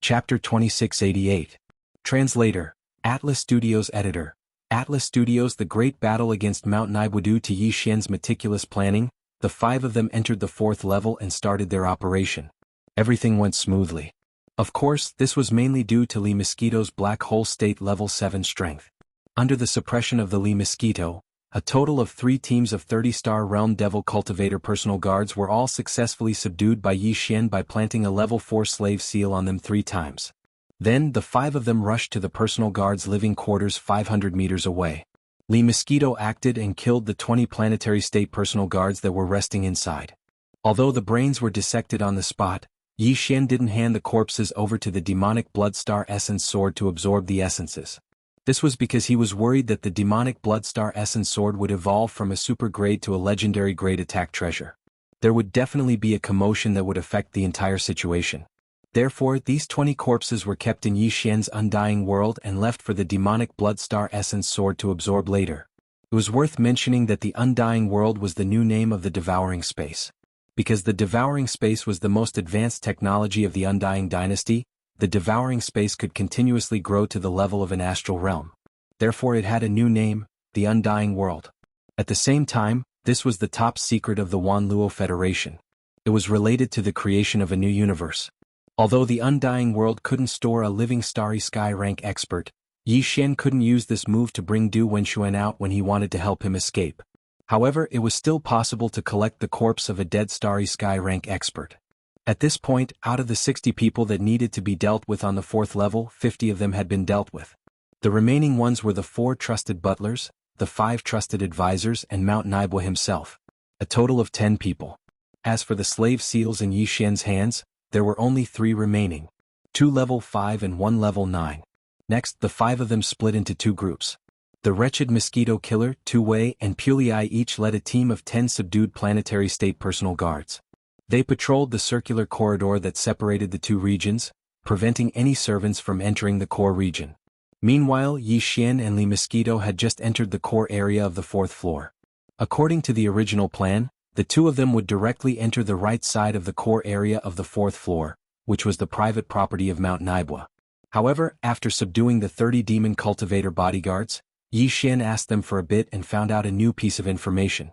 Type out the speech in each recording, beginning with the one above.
Chapter 2688. Translator. Atlas Studios Editor. Atlas Studios. The great battle against Mount Naibu. Due to Yi Xian's meticulous planning, the five of them entered the fourth level and started their operation. Everything went smoothly. Of course, this was mainly due to Li Mosquito's Black Hole State Level 7 strength. Under the suppression of the Li Mosquito, a total of 3 teams of 30-star Realm Devil Cultivator personal guards were all successfully subdued by Yi Xian by planting a level 4 slave seal on them 3 times. Then the 5 of them rushed to the personal guards' living quarters 500 meters away. Li Mosquito acted and killed the 20 planetary state personal guards that were resting inside. Although the brains were dissected on the spot, Yi Xian didn't hand the corpses over to the demonic Bloodstar Essence Sword to absorb the essences. This was because he was worried that the demonic Bloodstar Essence Sword would evolve from a super grade to a legendary grade attack treasure. There would definitely be a commotion that would affect the entire situation. Therefore, these 20 corpses were kept in Yi Xian's Undying World and left for the demonic Bloodstar Essence Sword to absorb later. It was worth mentioning that the Undying World was the new name of the Devouring Space. Because the Devouring Space was the most advanced technology of the Undying Dynasty, the Devouring Space could continuously grow to the level of an astral realm. Therefore it had a new name, the Undying World. At the same time, this was the top secret of the Wanluo Federation. It was related to the creation of a new universe. Although the Undying World couldn't store a living Starry Sky rank expert, Yi Xian couldn't use this move to bring Du Wenxuan out when he wanted to help him escape. However, it was still possible to collect the corpse of a dead Starry Sky rank expert. At this point, out of the 60 people that needed to be dealt with on the 4th level, 50 of them had been dealt with. The remaining ones were the 4 trusted butlers, the 5 trusted advisors and Mount Naibu himself. A total of 10 people. As for the slave seals in Yi Xian's hands, there were only 3 remaining. 2 level 5 and 1 level 9. Next, the 5 of them split into 2 groups. The wretched Mosquito Killer, Tu Wei and Pulei each led a team of 10 subdued planetary state personal guards. They patrolled the circular corridor that separated the 2 regions, preventing any servants from entering the core region. Meanwhile, Yi Xian and Li Mosquito had just entered the core area of the 4th floor. According to the original plan, the 2 of them would directly enter the right side of the core area of the 4th floor, which was the private property of Mount Naibu. However, after subduing the 30 demon cultivator bodyguards, Yi Xian asked them for a bit and found out a new piece of information.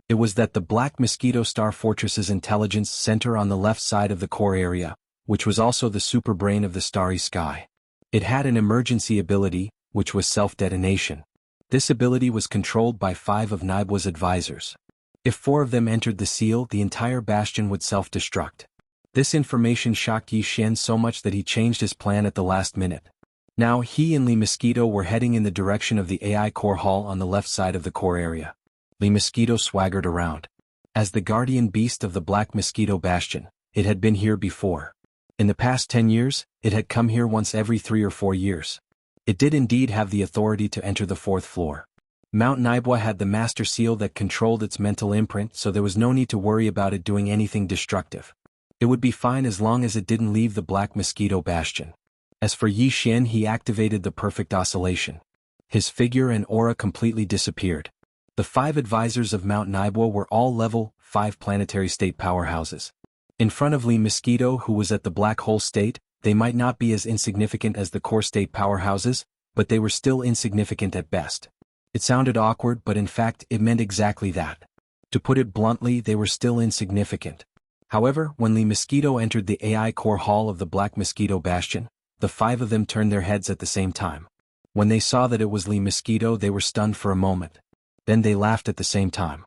It was that the Black Mosquito Star Fortress's intelligence center on the left side of the core area, which was also the super brain of the Starry Sky. It had an emergency ability, which was self-detonation. This ability was controlled by 5 of Naibu's advisors. If 4 of them entered the seal, the entire bastion would self-destruct. This information shocked Yi Xian so much that he changed his plan at the last minute. Now he and Li Mosquito were heading in the direction of the AI core hall on the left side of the core area. Li Mosquito swaggered around. As the guardian beast of the Black Mosquito Bastion, it had been here before. In the past 10 years, it had come here once every 3 or 4 years. It did indeed have the authority to enter the 4th floor. Mount Naibu had the master seal that controlled its mental imprint, so there was no need to worry about it doing anything destructive. It would be fine as long as it didn't leave the Black Mosquito Bastion. As for Yi Xian, he activated the perfect oscillation. His figure and aura completely disappeared. The 5 advisors of Mount Naibu were all level 5 planetary state powerhouses. In front of Li Mosquito, who was at the Black Hole State, they might not be as insignificant as the core state powerhouses, but they were still insignificant at best. It sounded awkward, but in fact it meant exactly that. To put it bluntly, they were still insignificant. However, when Li Mosquito entered the AI core hall of the Black Mosquito Bastion, the 5 of them turned their heads at the same time. When they saw that it was Li Mosquito, they were stunned for a moment. Then they laughed at the same time.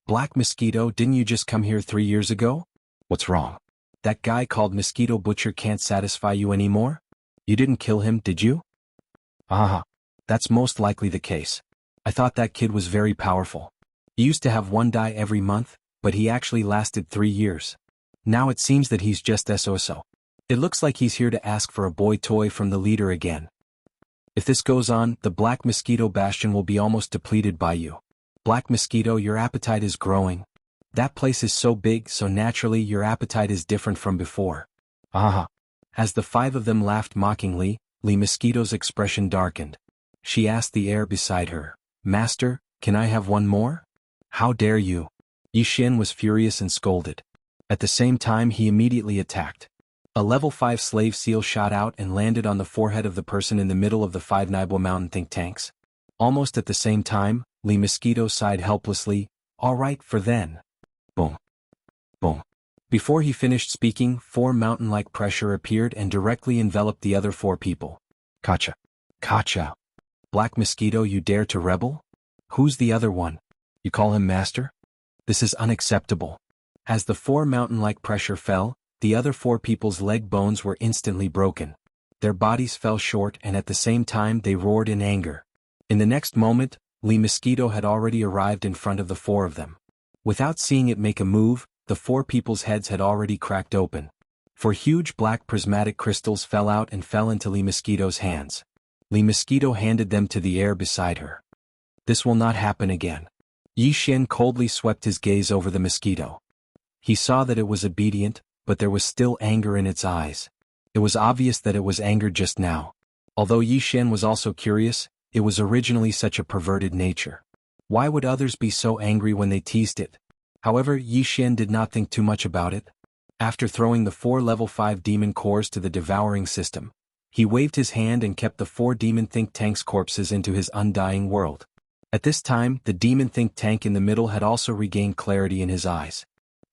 Black Mosquito, didn't you just come here 3 years ago? What's wrong? That guy called Mosquito Butcher can't satisfy you anymore? You didn't kill him, did you? Aha. That's most likely the case. I thought that kid was very powerful. He used to have 1 die every month, but he actually lasted 3 years. Now it seems that he's just SOSO. It looks like he's here to ask for a boy toy from the leader again. If this goes on, the Black Mosquito Bastion will be almost depleted by you. Black Mosquito, your appetite is growing. That place is so big, so naturally your appetite is different from before. Aha. As the 5 of them laughed mockingly, Li Mosquito's expression darkened. She asked the air beside her, "Master, can I have one more?" "How dare you?" Yi Xian was furious and scolded. At the same time he immediately attacked. A level 5 slave seal shot out and landed on the forehead of the person in the middle of the 5 Nibwa Mountain think tanks. Almost at the same time, Lee Mosquito sighed helplessly, "All right for then." Boom. Boom. Before he finished speaking, 4 mountain-like pressure appeared and directly enveloped the other 4 people. Kacha. Kacha. Black Mosquito, you dare to rebel? Who's the other one? You call him master? This is unacceptable. As the 4 mountain-like pressure fell, the other 4 people's leg bones were instantly broken. Their bodies fell short and at the same time they roared in anger. In the next moment, Lee Mosquito had already arrived in front of the 4 of them. Without seeing it make a move, the 4 people's heads had already cracked open. 4 huge black prismatic crystals fell out and fell into Lee Mosquito's hands. Lee Mosquito handed them to the air beside her. This will not happen again. Yi Xian coldly swept his gaze over the mosquito. He saw that it was obedient, but there was still anger in its eyes. It was obvious that it was angered just now. Although Yi Xian was also curious, it was originally such a perverted nature. Why would others be so angry when they teased it? However, Yi Xian did not think too much about it. After throwing the 4 level 5 demon cores to the devouring system, he waved his hand and kept the 4 demon think tanks' corpses into his undying world. At this time, the demon think tank in the middle had also regained clarity in his eyes.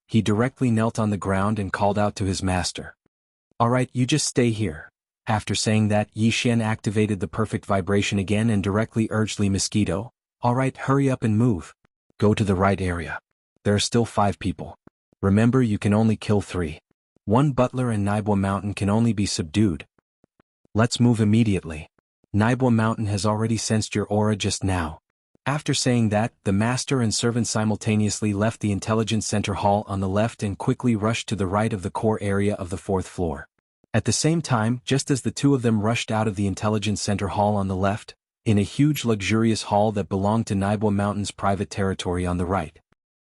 He directly knelt on the ground and called out to his master. "Alright, you just stay here." After saying that, Yi Xian activated the perfect vibration again and directly urged Lee Mosquito, "Alright, hurry up and move. Go to the right area. There are still 5 people. Remember, you can only kill 3. 1 butler and Nibwa Mountain can only be subdued. Let's move immediately. Nibwa Mountain has already sensed your aura just now." After saying that, the master and servant simultaneously left the intelligence center hall on the left and quickly rushed to the right of the core area of the 4th floor. At the same time, just as the 2 of them rushed out of the intelligence center hall on the left, in a huge luxurious hall that belonged to Nibwa Mountain's private territory on the right.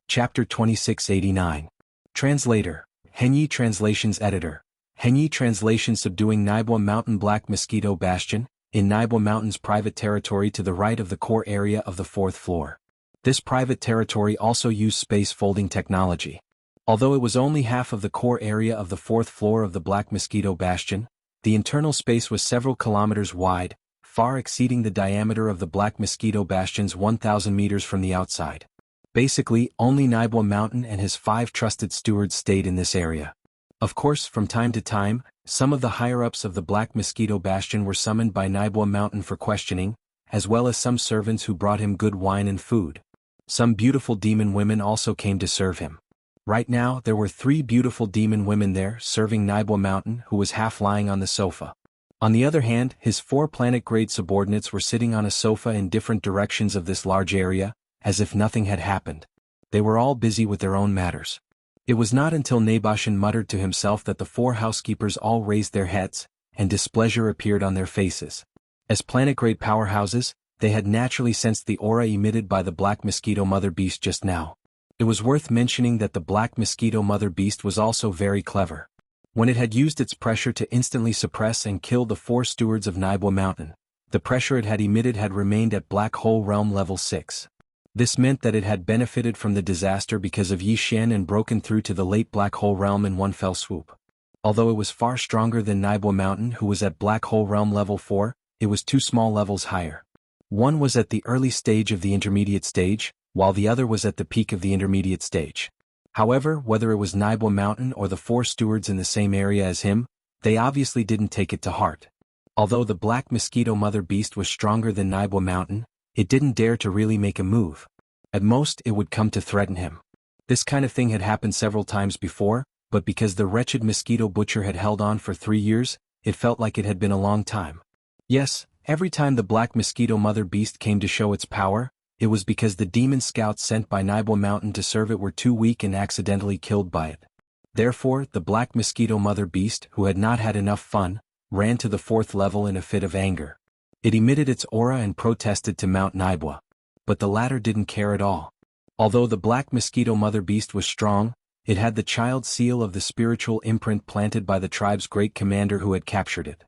Chapter 2689. Translator, Henyi Translations Editor. Henyi Translation Subduing Nibwa Mountain Black Mosquito Bastion, in Nibwa Mountain's private territory to the right of the core area of the 4th floor. This private territory also used space folding technology. Although it was only half of the core area of the 4th floor of the Black Mosquito Bastion, the internal space was several kilometers wide, far exceeding the diameter of the Black Mosquito Bastion's 1,000 meters from the outside. Basically, only Nibwa Mountain and his 5 trusted stewards stayed in this area. Of course, from time to time, some of the higher-ups of the Black Mosquito Bastion were summoned by Nibwa Mountain for questioning, as well as some servants who brought him good wine and food. Some beautiful demon women also came to serve him. Right now, there were 3 beautiful demon women there serving Nibwa Mountain, who was half lying on the sofa. On the other hand, his 4 planet-grade subordinates were sitting on a sofa in different directions of this large area, as if nothing had happened. They were all busy with their own matters. It was not until Nabashan muttered to himself that the 4 housekeepers all raised their heads, and displeasure appeared on their faces. As planet-grade powerhouses, they had naturally sensed the aura emitted by the Black Mosquito Mother Beast just now. It was worth mentioning that the Black Mosquito Mother Beast was also very clever. When it had used its pressure to instantly suppress and kill the 4 stewards of Nibwa Mountain, the pressure it had emitted had remained at Black Hole Realm Level 6. This meant that it had benefited from the disaster because of Yi Xian and broken through to the late Black Hole Realm in one fell swoop. Although it was far stronger than Nibwa Mountain, who was at Black Hole Realm Level 4, it was 2 small levels higher. One was at the early stage of the intermediate stage, while the other was at the peak of the intermediate stage. However, whether it was Nibwa Mountain or the 4 stewards in the same area as him, they obviously didn't take it to heart. Although the Black Mosquito Mother Beast was stronger than Nibwa Mountain, it didn't dare to really make a move. At most, it would come to threaten him. This kind of thing had happened several times before, but because the wretched mosquito butcher had held on for 3 years, it felt like it had been a long time. Yes, every time the Black Mosquito Mother Beast came to show its power, it was because the demon scouts sent by Nibwa Mountain to serve it were too weak and accidentally killed by it. Therefore, the Black Mosquito Mother Beast, who had not had enough fun, ran to the 4th level in a fit of anger. It emitted its aura and protested to Mount Nibwa. But the latter didn't care at all. Although the Black Mosquito Mother Beast was strong, it had the child seal of the spiritual imprint planted by the tribe's great commander who had captured it.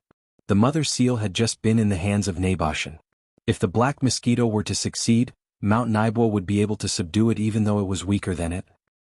The mother seal had just been in the hands of Nabashan. If the Black Mosquito were to succeed, Mount Nibwa would be able to subdue it even though it was weaker than it.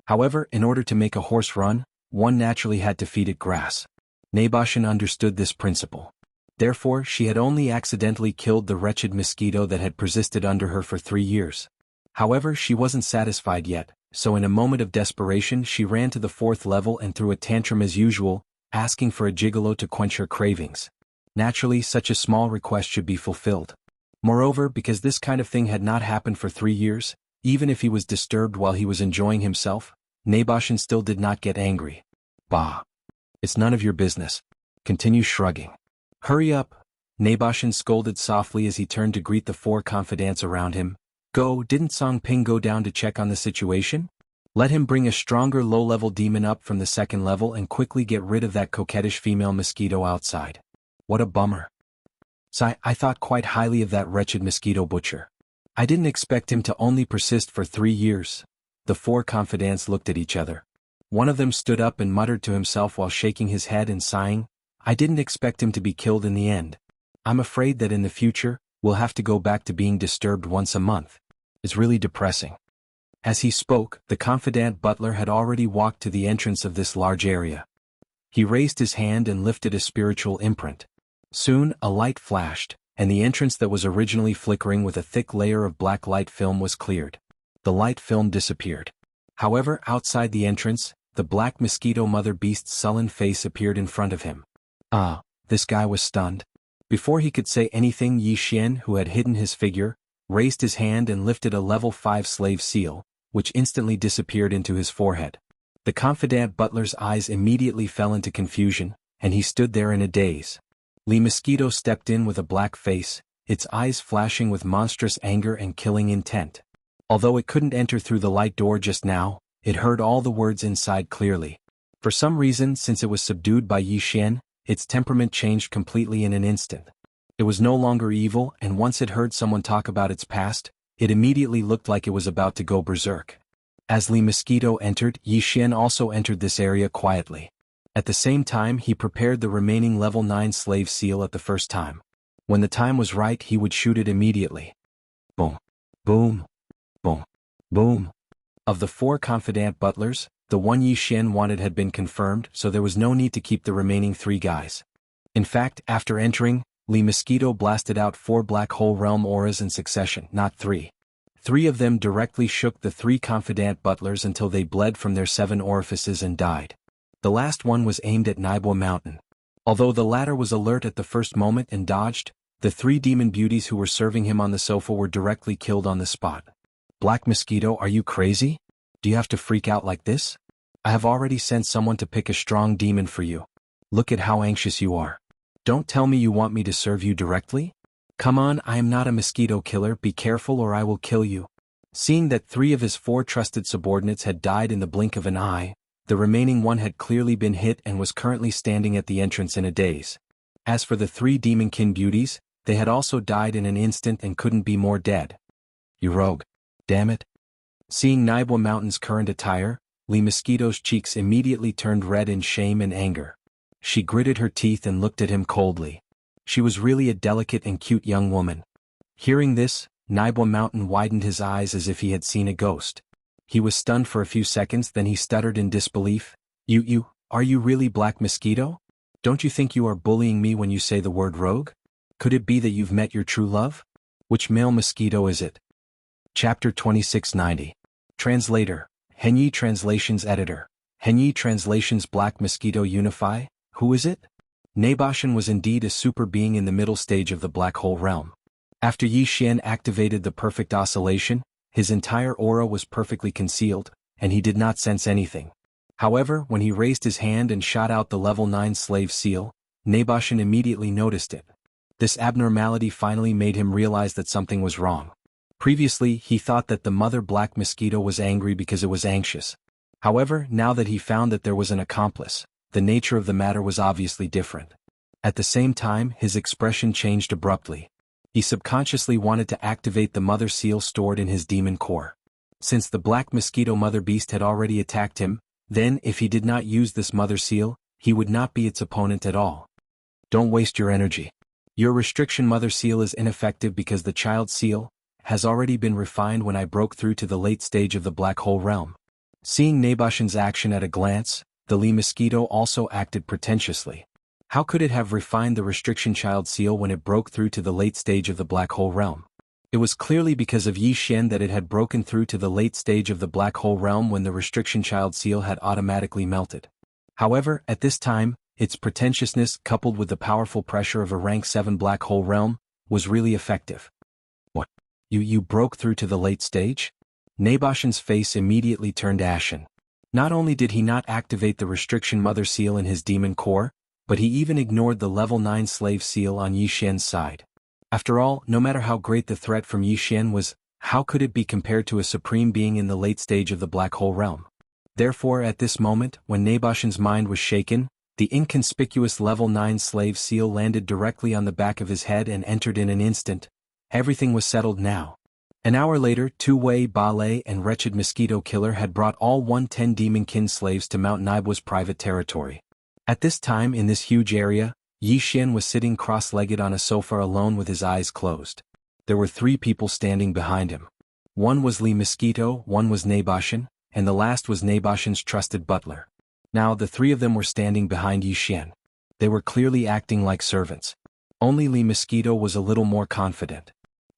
However, in order to make a horse run, one naturally had to feed it grass. Naboshin understood this principle. Therefore, she had only accidentally killed the wretched mosquito that had persisted under her for 3 years. However, she wasn't satisfied yet, so in a moment of desperation she ran to the 4th level and threw a tantrum as usual, asking for a gigolo to quench her cravings. Naturally, such a small request should be fulfilled. Moreover, because this kind of thing had not happened for 3 years, even if he was disturbed while he was enjoying himself, Naboshin still did not get angry. Bah! It's none of your business. Continue shrugging. Hurry up! Naboshin scolded softly as he turned to greet the 4 confidants around him. Go, didn't Song Ping go down to check on the situation? Let him bring a stronger low-level demon up from the 2nd level and quickly get rid of that coquettish female mosquito outside. What a bummer. I thought quite highly of that wretched mosquito butcher. I didn't expect him to only persist for 3 years. The 4 confidants looked at each other. One of them stood up and muttered to himself while shaking his head and sighing, I didn't expect him to be killed in the end. I'm afraid that in the future, we'll have to go back to being disturbed once a month. It's really depressing. As he spoke, the confidant butler had already walked to the entrance of this large area. He raised his hand and lifted a spiritual imprint. Soon, a light flashed, and the entrance that was originally flickering with a thick layer of black light film was cleared. The light film disappeared. However, outside the entrance, the black mosquito mother beast's sullen face appeared in front of him. This guy was stunned. Before he could say anything, Yi Xian, who had hidden his figure, raised his hand and lifted a level 5 slave seal, which instantly disappeared into his forehead. The confidant butler's eyes immediately fell into confusion, and he stood there in a daze. Li Mosquito stepped in with a black face, its eyes flashing with monstrous anger and killing intent. Although it couldn't enter through the light door just now, it heard all the words inside clearly. For some reason, since it was subdued by Yi Xian, its temperament changed completely in an instant. It was no longer evil, and once it heard someone talk about its past, it immediately looked like it was about to go berserk. As Li Mosquito entered, Yi Xian also entered this area quietly. At the same time, he prepared the remaining level 9 slave seal at the first time. When the time was right, he would shoot it immediately. Boom. Boom. Boom. Boom. Of the 4 confidant butlers, the one Yi Xian wanted had been confirmed, so there was no need to keep the remaining 3 guys. In fact, after entering, Li Mosquito blasted out 4 black hole realm auras in succession, not 3. 3 of them directly shook the 3 confidant butlers until they bled from their 7 orifices and died. The last one was aimed at Naibwa Mountain. Although the latter was alert at the first moment and dodged, the 3 demon beauties who were serving him on the sofa were directly killed on the spot. Black Mosquito, are you crazy? Do you have to freak out like this? I have already sent someone to pick a strong demon for you. Look at how anxious you are. Don't tell me you want me to serve you directly? Come on, I am not a mosquito killer, be careful or I will kill you. Seeing that 3 of his 4 trusted subordinates had died in the blink of an eye, the remaining one had clearly been hit and was currently standing at the entrance in a daze. As for the 3 demonkin beauties, they had also died in an instant and couldn't be more dead. You rogue. Damn it. Seeing Naibwa Mountain's current attire, Li Mosquito's cheeks immediately turned red in shame and anger. She gritted her teeth and looked at him coldly. She was really a delicate and cute young woman. Hearing this, Naibwa Mountain widened his eyes as if he had seen a ghost. He was stunned for a few seconds, then he stuttered in disbelief. Are you really Black Mosquito? Don't you think you are bullying me when you say the word rogue? Could it be that you've met your true love? Which male mosquito is it? Chapter 2690. Translator, Henyi Translations Editor. Henyi Translations Black Mosquito Unify? Who is it? Naboshin was indeed a super being in the middle stage of the black hole realm. After Yi Xian activated the perfect oscillation, his entire aura was perfectly concealed, and he did not sense anything. However, when he raised his hand and shot out the level 9 slave seal, Naboshin immediately noticed it. This abnormality finally made him realize that something was wrong. Previously, he thought that the mother black mosquito was angry because it was anxious. However, now that he found that there was an accomplice, the nature of the matter was obviously different. At the same time, his expression changed abruptly. He subconsciously wanted to activate the mother seal stored in his demon core. Since the black mosquito mother beast had already attacked him, then if he did not use this mother seal, he would not be its opponent at all. Don't waste your energy. Your restriction mother seal is ineffective because the child seal has already been refined when I broke through to the late stage of the black hole realm. Seeing Naboshin's action at a glance, the Li Mosquito also acted pretentiously. How could it have refined the Restriction Child seal when it broke through to the late stage of the Black Hole Realm? It was clearly because of Yi Xian that it had broken through to the late stage of the Black Hole Realm when the Restriction Child seal had automatically melted. However, at this time, its pretentiousness coupled with the powerful pressure of a rank 7 Black Hole Realm was really effective. What? You broke through to the late stage? Naboshin's face immediately turned ashen. Not only did he not activate the Restriction Mother seal in his demon core, but he even ignored the level 9 slave seal on Yi Xian's side. After all, no matter how great the threat from Yi Xian was, how could it be compared to a supreme being in the late stage of the Black Hole Realm? Therefore, at this moment, when Naboshin's mind was shaken, the inconspicuous level 9 slave seal landed directly on the back of his head and entered in an instant. Everything was settled now. An hour later, Two-Wei, Ballet, and Wretched Mosquito Killer had brought all 110 Demonkin slaves to Mount Naibua's private territory. At this time in this huge area, Yi Xian was sitting cross-legged on a sofa alone with his eyes closed. There were 3 people standing behind him. One was Li Mosquito, one was Naboshin, and the last was Naboshin's trusted butler. Now the 3 of them were standing behind Yi Xian. They were clearly acting like servants. Only Li Mosquito was a little more confident.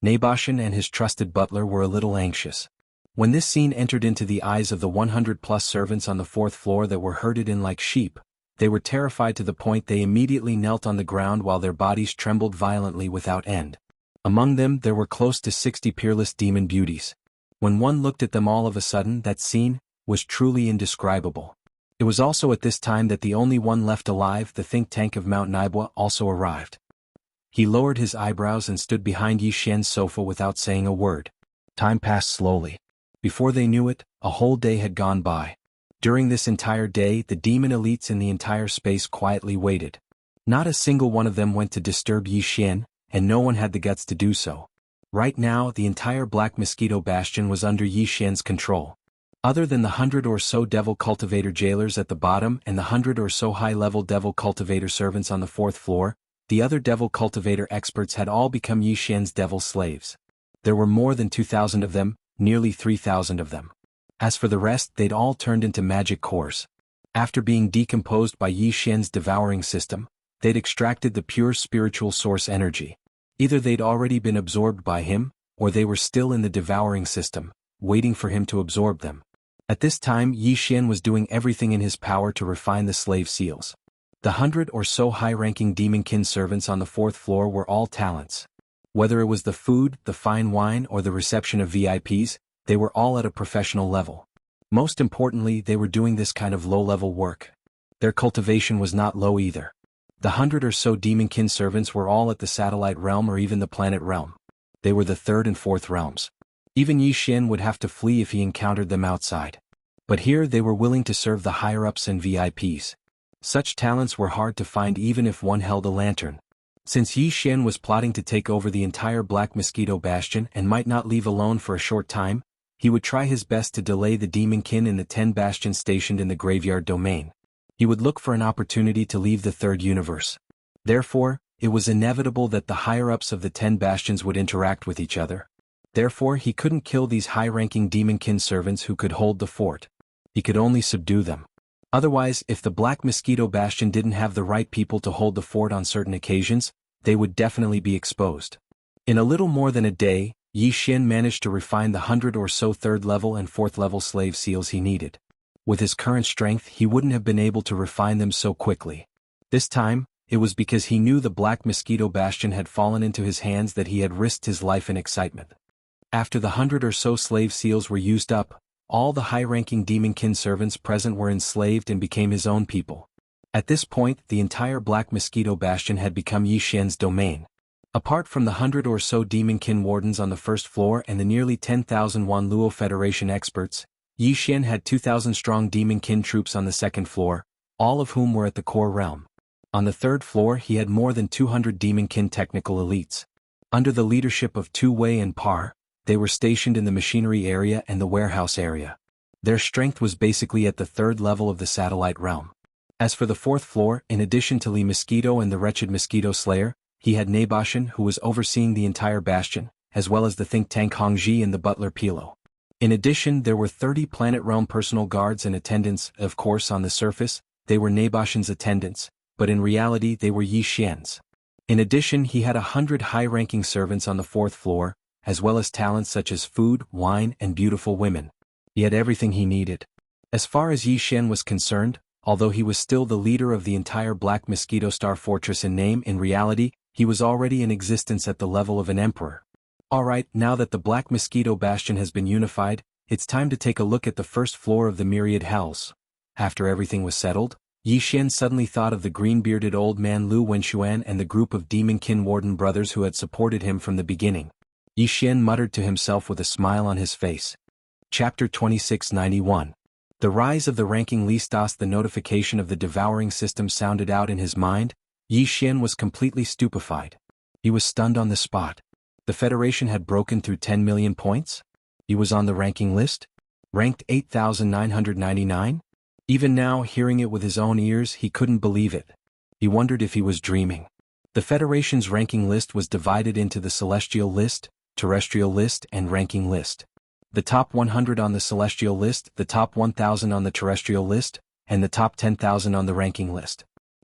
Naboshin and his trusted butler were a little anxious. When this scene entered into the eyes of the 100-plus servants on the 4th floor that were herded in like sheep, they were terrified to the point they immediately knelt on the ground while their bodies trembled violently without end. Among them there were close to 60 peerless demon beauties. When one looked at them all of a sudden, that scene was truly indescribable. It was also at this time that the only one left alive, the think tank of Mount Naibua, also arrived. He lowered his eyebrows and stood behind Yi Xian's sofa without saying a word. Time passed slowly. Before they knew it, a whole day had gone by. During this entire day, the demon elites in the entire space quietly waited. Not a single one of them went to disturb Yi Xian, and no one had the guts to do so. Right now, the entire Black Mosquito Bastion was under Yi Xian's control. Other than the 100 or so Devil Cultivator jailers at the bottom and the 100 or so high-level Devil Cultivator servants on the 4th floor, the other Devil Cultivator experts had all become Yi Xian's devil slaves. There were more than 2,000 of them, nearly 3,000 of them. As for the rest, they'd all turned into magic cores. After being decomposed by Yi Xian's devouring system, they'd extracted the pure spiritual source energy. Either they'd already been absorbed by him, or they were still in the devouring system, waiting for him to absorb them. At this time, Yi Xian was doing everything in his power to refine the slave seals. The 100 or so high-ranking demonkin servants on the 4th floor were all talents. Whether it was the food, the fine wine, or the reception of VIPs, they were all at a professional level. Most importantly, they were doing this kind of low-level work. Their cultivation was not low either. The 100 or so demonkin servants were all at the satellite realm or even the planet realm. They were the 3rd and 4th realms. Even Yi Xian would have to flee if he encountered them outside. But here they were willing to serve the higher-ups and VIPs. Such talents were hard to find even if one held a lantern. Since Yi Xian was plotting to take over the entire Black Mosquito Bastion and might not leave alone for a short time, he would try his best to delay the demonkin in the 10 bastions stationed in the graveyard domain. He would look for an opportunity to leave the 3rd universe. Therefore, it was inevitable that the higher-ups of the 10 bastions would interact with each other. Therefore, he couldn't kill these high-ranking demonkin servants who could hold the fort. He could only subdue them. Otherwise, if the Black Mosquito Bastion didn't have the right people to hold the fort on certain occasions, they would definitely be exposed. In a little more than a day, Yi Xian managed to refine the 100 or so 3rd level and 4th level slave seals he needed. With his current strength, he wouldn't have been able to refine them so quickly. This time, it was because he knew the Black Mosquito Bastion had fallen into his hands that he had risked his life in excitement. After the 100 or so slave seals were used up, all the high-ranking demonkin servants present were enslaved and became his own people. At this point, the entire Black Mosquito Bastion had become Yi Xian's domain. Apart from the 100 or so demonkin wardens on the 1st floor and the nearly 10,000 Wanluo Federation experts, Yi Xian had 2,000-strong demonkin troops on the 2nd floor, all of whom were at the core realm. On the 3rd floor he had more than 200 demonkin technical elites. Under the leadership of Two-Wei and Par, they were stationed in the machinery area and the warehouse area. Their strength was basically at the 3rd level of the satellite realm. As for the 4th floor, in addition to Li Mosquito and the Wretched Mosquito Slayer, he had Naboshin who was overseeing the entire bastion, as well as the think tank Hongji and the butler Pilo. In addition, there were 30 planet realm personal guards and attendants. Of course, on the surface, they were Naboshin's attendants, but in reality they were Yi Xian's. In addition, he had 100 high-ranking servants on the 4th floor, as well as talents such as food, wine, and beautiful women. He had everything he needed. As far as Yi Xian was concerned, although he was still the leader of the entire Black Mosquito Star Fortress in name, in reality, he was already in existence at the level of an emperor. Alright, now that the Black Mosquito Bastion has been unified, it's time to take a look at the 1st floor of the Myriad Hells. After everything was settled, Yi Xian suddenly thought of the green-bearded old man Lu Wenxuan and the group of Demonkin Warden brothers who had supported him from the beginning. Yi Xian muttered to himself with a smile on his face. Chapter 2691. The rise of the ranking list. As the notification of the devouring system sounded out in his mind, Yi Xian was completely stupefied. He was stunned on the spot. The Federation had broken through 10 million points? He was on the ranking list? Ranked 8,999? Even now, hearing it with his own ears, he couldn't believe it. He wondered if he was dreaming. The Federation's ranking list was divided into the Celestial List, Terrestrial List, and Ranking List. The top 100 on the Celestial List, the top 1,000 on the Terrestrial List, and the top 10,000 on the Ranking List.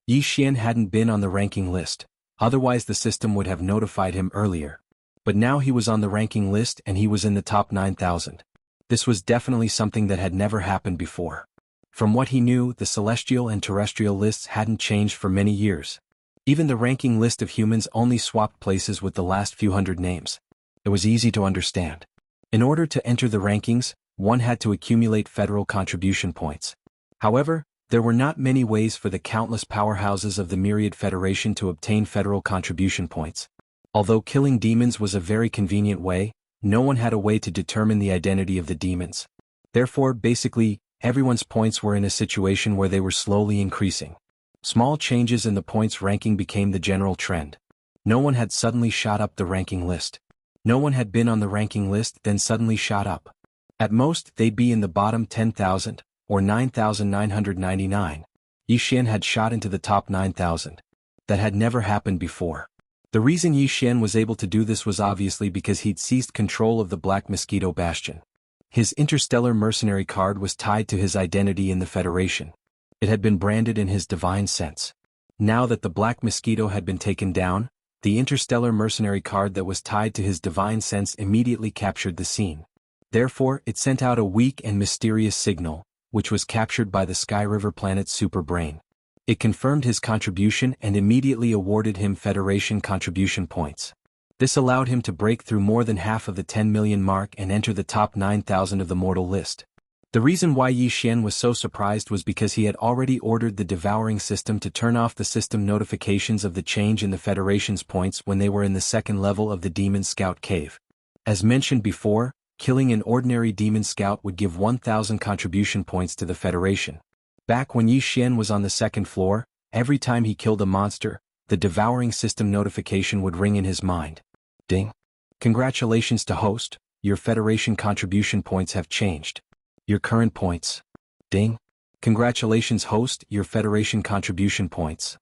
Yi Xian hadn't been on the ranking list, otherwise the system would have notified him earlier. But now he was on the ranking list and he was in the top 9,000. This was definitely something that had never happened before. From what he knew, the celestial and terrestrial lists hadn't changed for many years. Even the ranking list of humans only swapped places with the last few hundred names. It was easy to understand. In order to enter the rankings, one had to accumulate federal contribution points. However, there were not many ways for the countless powerhouses of the Myriad Federation to obtain federal contribution points. Although killing demons was a very convenient way, no one had a way to determine the identity of the demons. Therefore, basically, everyone's points were in a situation where they were slowly increasing. Small changes in the points ranking became the general trend. No one had suddenly shot up the ranking list. No one had been on the ranking list then suddenly shot up. At most, they'd be in the bottom 10,000, or 9,999. Yi Xian had shot into the top 9,000. That had never happened before. The reason Yi Xian was able to do this was obviously because he'd seized control of the Black Mosquito Bastion. His interstellar mercenary card was tied to his identity in the Federation. It had been branded in his divine sense. Now that the Black Mosquito had been taken down, the interstellar mercenary card that was tied to his divine sense immediately captured the scene. Therefore, it sent out a weak and mysterious signal, which was captured by the Sky River planet's superbrain. It confirmed his contribution and immediately awarded him Federation contribution points. This allowed him to break through more than half of the 10 million mark and enter the top 9,000 of the mortal list. The reason why Yi Xian was so surprised was because he had already ordered the devouring system to turn off the system notifications of the change in the Federation's points when they were in the 2nd level of the Demon Scout Cave. As mentioned before, killing an ordinary Demon Scout would give 1,000 contribution points to the Federation. Back when Yi Xian was on the 2nd floor, every time he killed a monster, the devouring system notification would ring in his mind. Ding. Congratulations to host, your Federation contribution points have changed. Your current points. Ding. Congratulations host, your Federation contribution points.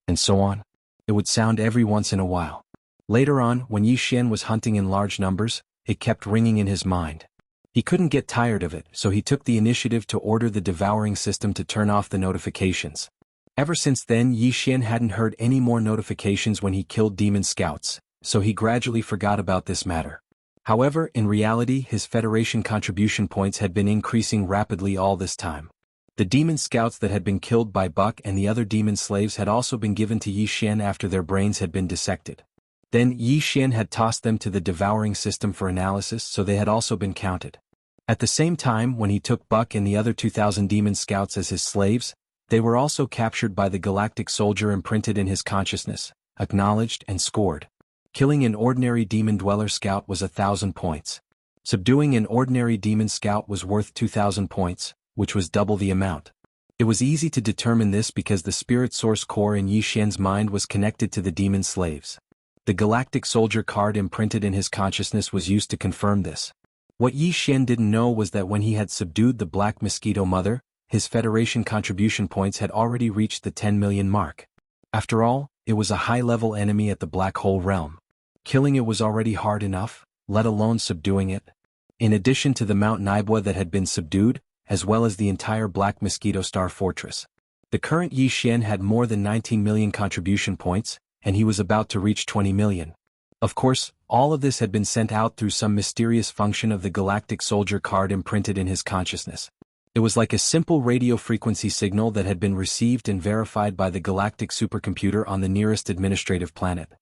And so on. It would sound every once in a while. Later on, when Yi Xian was hunting in large numbers, it kept ringing in his mind. He couldn't get tired of it, so he took the initiative to order the devouring system to turn off the notifications. Ever since then, Yi Xian hadn't heard any more notifications when he killed demon scouts, so he gradually forgot about this matter. However, in reality, his Federation contribution points had been increasing rapidly all this time. The demon scouts that had been killed by Buck and the other demon slaves had also been given to Yi Xian after their brains had been dissected. Then Yi Xian had tossed them to the devouring system for analysis, so they had also been counted. At the same time, when he took Buck and the other 2,000 demon scouts as his slaves, they were also captured by the galactic soldier imprinted in his consciousness, acknowledged and scored. Killing an ordinary demon dweller scout was 1,000 points. Subduing an ordinary demon scout was worth 2,000 points, which was double the amount. It was easy to determine this because the spirit source core in Yi Xian's mind was connected to the demon slaves. The galactic soldier card imprinted in his consciousness was used to confirm this. What Yi Xian didn't know was that when he had subdued the Black Mosquito Mother, his Federation contribution points had already reached the 10 million mark. After all, it was a high-level enemy at the Black Hole realm. Killing it was already hard enough, let alone subduing it. In addition to the Mount Naibwa that had been subdued, as well as the entire Black Mosquito Star Fortress. The current Yi Xian had more than 19 million contribution points, and he was about to reach 20 million. Of course, all of this had been sent out through some mysterious function of the Galactic Soldier card imprinted in his consciousness. It was like a simple radio frequency signal that had been received and verified by the galactic supercomputer on the nearest administrative planet.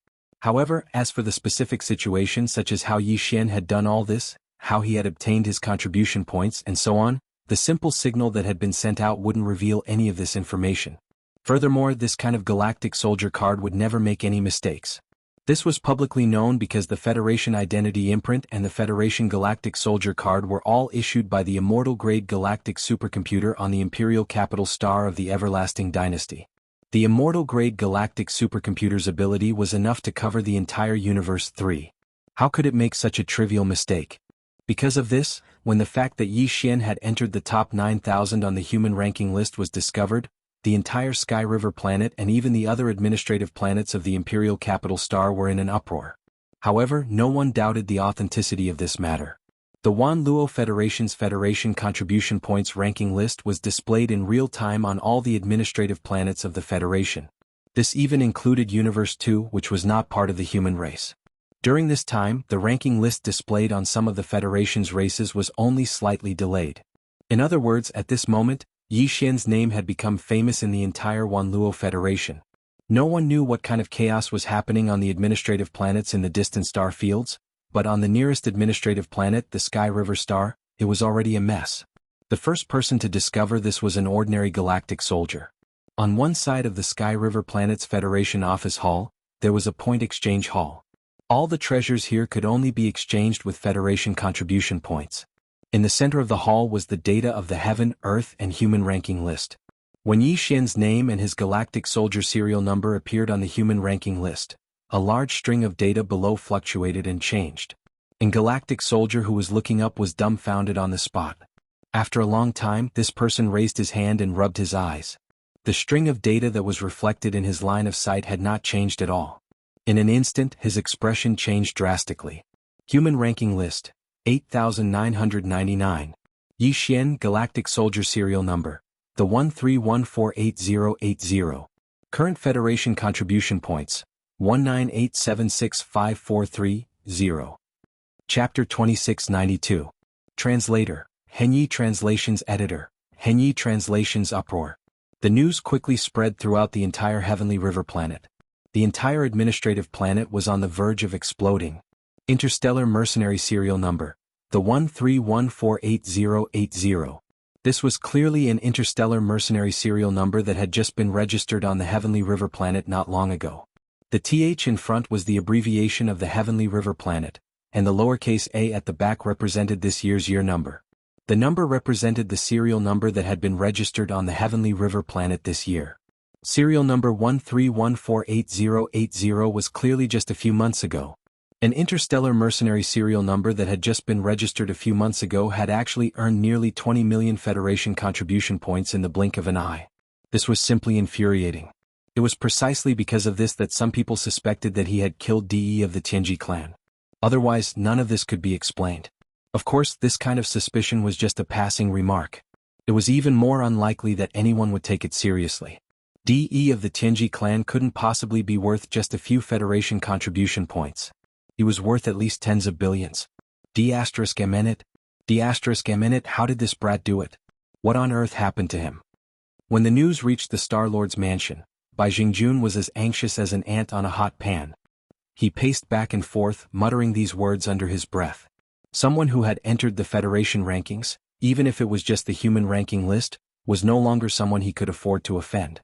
However, as for the specific situation such as how Yi Xian had done all this, how he had obtained his contribution points and so on, the simple signal that had been sent out wouldn't reveal any of this information. Furthermore, this kind of Galactic Soldier card would never make any mistakes. This was publicly known because the Federation Identity Imprint and the Federation Galactic Soldier card were all issued by the Immortal-grade galactic supercomputer on the Imperial Capital Star of the Everlasting Dynasty. The Immortal-grade galactic supercomputer's ability was enough to cover the entire Universe 3. How could it make such a trivial mistake? Because of this, when the fact that Yi Xian had entered the top 9,000 on the human ranking list was discovered, the entire Sky River planet and even the other administrative planets of the Imperial Capital Star were in an uproar. However, no one doubted the authenticity of this matter. The Wan Luo Federation's Federation Contribution Points ranking list was displayed in real time on all the administrative planets of the Federation. This even included Universe 2, which was not part of the human race. During this time, the ranking list displayed on some of the Federation's races was only slightly delayed. In other words, at this moment, Yi Xian's name had become famous in the entire Wan Luo Federation. No one knew what kind of chaos was happening on the administrative planets in the distant star fields, but on the nearest administrative planet, the Sky River Star, it was already a mess. The first person to discover this was an ordinary galactic soldier. On one side of the Sky River planet's Federation office hall, there was a point exchange hall. All the treasures here could only be exchanged with Federation contribution points. In the center of the hall was the data of the Heaven, Earth, and Human ranking list. When Yi Xian's name and his Galactic Soldier serial number appeared on the Human ranking list, a large string of data below fluctuated and changed. And Galactic Soldier who was looking up was dumbfounded on the spot. After a long time, this person raised his hand and rubbed his eyes. The string of data that was reflected in his line of sight had not changed at all. In an instant, his expression changed drastically. Human ranking list. 8,999. Yi Xian Galactic Soldier serial number. The 131488080. Current Federation contribution points. 198765430. Chapter 2692. Translator. Henyi Translations Editor. Henyi Translations Uproar. The news quickly spread throughout the entire Heavenly River planet. The entire administrative planet was on the verge of exploding. Interstellar Mercenary Serial Number. The 131488080. This was clearly an interstellar mercenary serial number that had just been registered on the Heavenly River planet not long ago. The TH in front was the abbreviation of the Heavenly River planet, and the lowercase a at the back represented this year's year number. The number represented the serial number that had been registered on the Heavenly River planet this year. Serial number 131488080 was clearly just a few months ago. An interstellar mercenary serial number that had just been registered a few months ago had actually earned nearly 20 million Federation contribution points in the blink of an eye. This was simply infuriating. It was precisely because of this that some people suspected that he had killed DE of the Tianji clan. Otherwise, none of this could be explained. Of course, this kind of suspicion was just a passing remark. It was even more unlikely that anyone would take it seriously. DE of the Tianji clan couldn't possibly be worth just a few Federation contribution points. He was worth at least tens of billions. D*Mnet? D*Mnet, how did this brat do it? What on earth happened to him? When the news reached the Star-Lord's mansion, Bai Jingjun was as anxious as an ant on a hot pan. He paced back and forth, muttering these words under his breath. Someone who had entered the Federation rankings, even if it was just the human ranking list, was no longer someone he could afford to offend.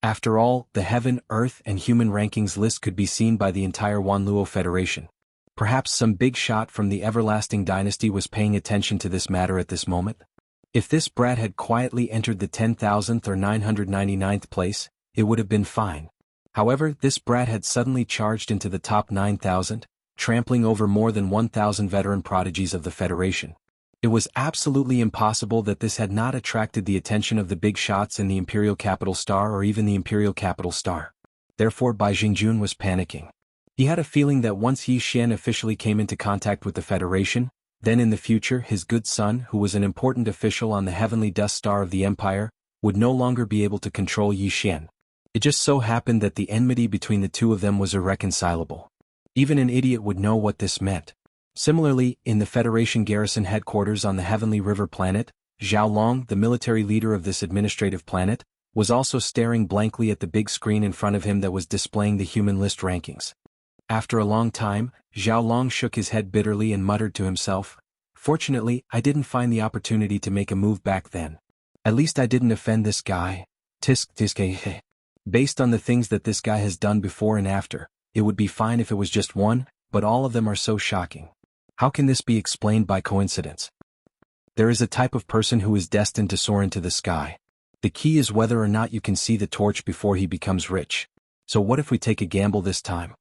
After all, the Heaven, Earth, and Human rankings list could be seen by the entire Wan Luo Federation. Perhaps some big shot from the Everlasting Dynasty was paying attention to this matter at this moment? If this brat had quietly entered the 10,000th or 999th place, it would have been fine. However, this brat had suddenly charged into the top 9,000, trampling over more than 1,000 veteran prodigies of the Federation. It was absolutely impossible that this had not attracted the attention of the big shots in the Imperial Capital Star or even the Imperial Capital Star. Therefore, Bai Jingjun was panicking. He had a feeling that once Yi Xian officially came into contact with the Federation, then in the future his good son, who was an important official on the Heavenly Dust Star of the Empire, would no longer be able to control Yi Xian. It just so happened that the enmity between the two of them was irreconcilable. Even an idiot would know what this meant. Similarly, in the Federation garrison headquarters on the Heavenly River planet, Zhao Long, the military leader of this administrative planet, was also staring blankly at the big screen in front of him that was displaying the human list rankings. After a long time, Zhao Long shook his head bitterly and muttered to himself, "Fortunately, I didn't find the opportunity to make a move back then. At least I didn't offend this guy. Tisk. Based on the things that this guy has done before and after, it would be fine if it was just one, but all of them are so shocking. How can this be explained by coincidence? There is a type of person who is destined to soar into the sky. The key is whether or not you can see the torch before he becomes rich. So what if we take a gamble this time?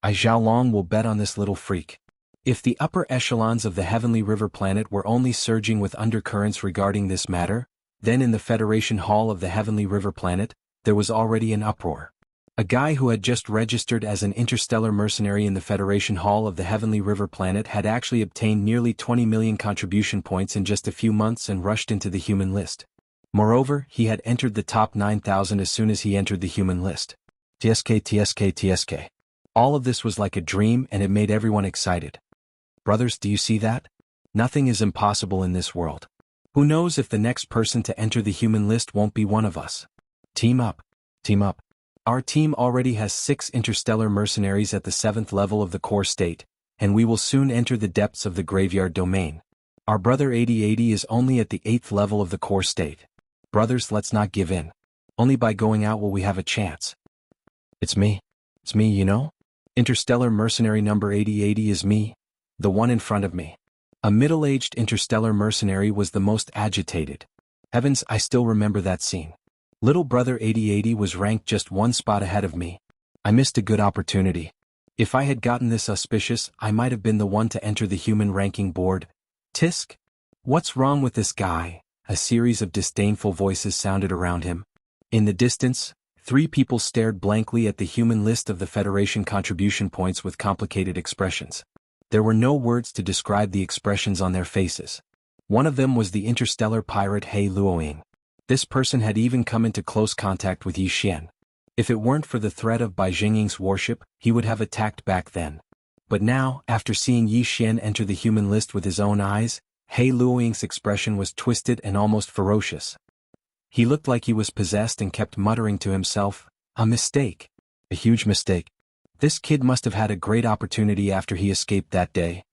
Zhao Long will bet on this little freak." If the upper echelons of the Heavenly River planet were only surging with undercurrents regarding this matter, then in the Federation Hall of the Heavenly River planet, there was already an uproar. A guy who had just registered as an interstellar mercenary in the Federation Hall of the Heavenly River planet had actually obtained nearly 20 million contribution points in just a few months and rushed into the human list. Moreover, he had entered the top 9,000 as soon as he entered the human list. TSK. All of this was like a dream and it made everyone excited. Brothers, do you see that? Nothing is impossible in this world. Who knows if the next person to enter the human list won't be one of us? Team up. Our team already has 6 interstellar mercenaries at the 7th level of the core state, and we will soon enter the depths of the graveyard domain. Our brother 8080 is only at the 8th level of the core state. Brothers, let's not give in. Only by going out will we have a chance. It's me, you know? Interstellar mercenary number 8080 is me, the one in front of me. A middle-aged interstellar mercenary was the most agitated. Heavens, I still remember that scene. Little brother 8080 was ranked just one spot ahead of me. I missed a good opportunity. If I had gotten this auspicious, I might have been the one to enter the human ranking board. Tisk? What's wrong with this guy? A series of disdainful voices sounded around him. In the distance, 3 people stared blankly at the human list of the Federation contribution points with complicated expressions. There were no words to describe the expressions on their faces. One of them was the interstellar pirate He Luoying. This person had even come into close contact with Yi Xian. If it weren't for the threat of Bai Jingying's warship, he would have attacked back then. But now, after seeing Yi Xian enter the human list with his own eyes, He Luoying's expression was twisted and almost ferocious. He looked like he was possessed and kept muttering to himself, "A mistake. A huge mistake. This kid must have had a great opportunity after he escaped that day.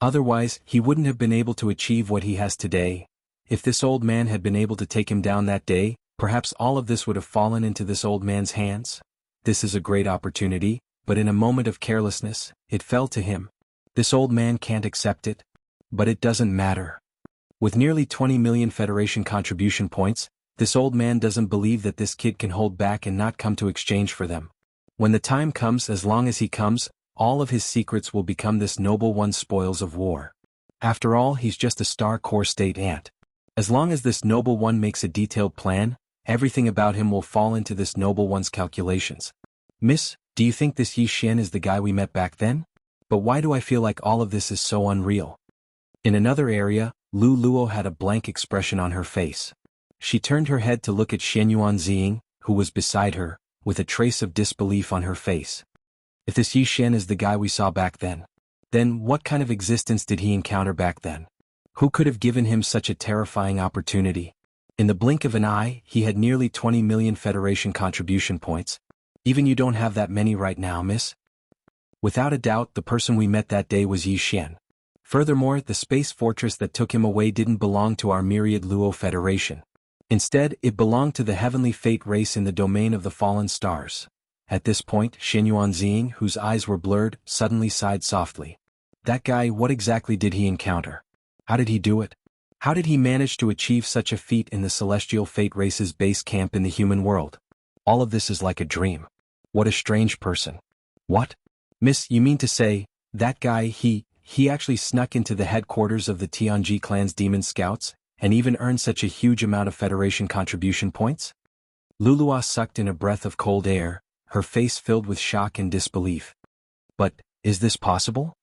Otherwise, he wouldn't have been able to achieve what he has today. If this old man had been able to take him down that day, perhaps all of this would have fallen into this old man's hands. This is a great opportunity, but in a moment of carelessness, it fell to him. This old man can't accept it. But it doesn't matter. With nearly 20 million Federation contribution points, this old man doesn't believe that this kid can hold back and not come to exchange for them. When the time comes, as long as he comes, all of his secrets will become this noble one's spoils of war. After all, he's just a star core state ant. As long as this noble one makes a detailed plan, everything about him will fall into this noble one's calculations. Miss, do you think this Yi Xian is the guy we met back then? But why do I feel like all of this is so unreal?" In another area, Lu Luo had a blank expression on her face. She turned her head to look at Shenyuan Ziying, who was beside her, with a trace of disbelief on her face. If this Yi Xian is the guy we saw back then what kind of existence did he encounter back then? Who could have given him such a terrifying opportunity? In the blink of an eye, he had nearly 20 million Federation contribution points. Even you don't have that many right now, miss. Without a doubt, the person we met that day was Yi Xian. Furthermore, the space fortress that took him away didn't belong to our myriad Luo Federation. Instead, it belonged to the heavenly fate race in the domain of the fallen stars. At this point, Shenyuan Ziying, whose eyes were blurred, suddenly sighed softly. That guy, what exactly did he encounter? How did he do it? How did he manage to achieve such a feat in the celestial fate race's base camp in the human world? All of this is like a dream. What a strange person. What? Miss, you mean to say, that guy, he actually snuck into the headquarters of the Tianji clan's demon scouts, and even earned such a huge amount of Federation contribution points? Lulua sucked in a breath of cold air, her face filled with shock and disbelief. But, is this possible?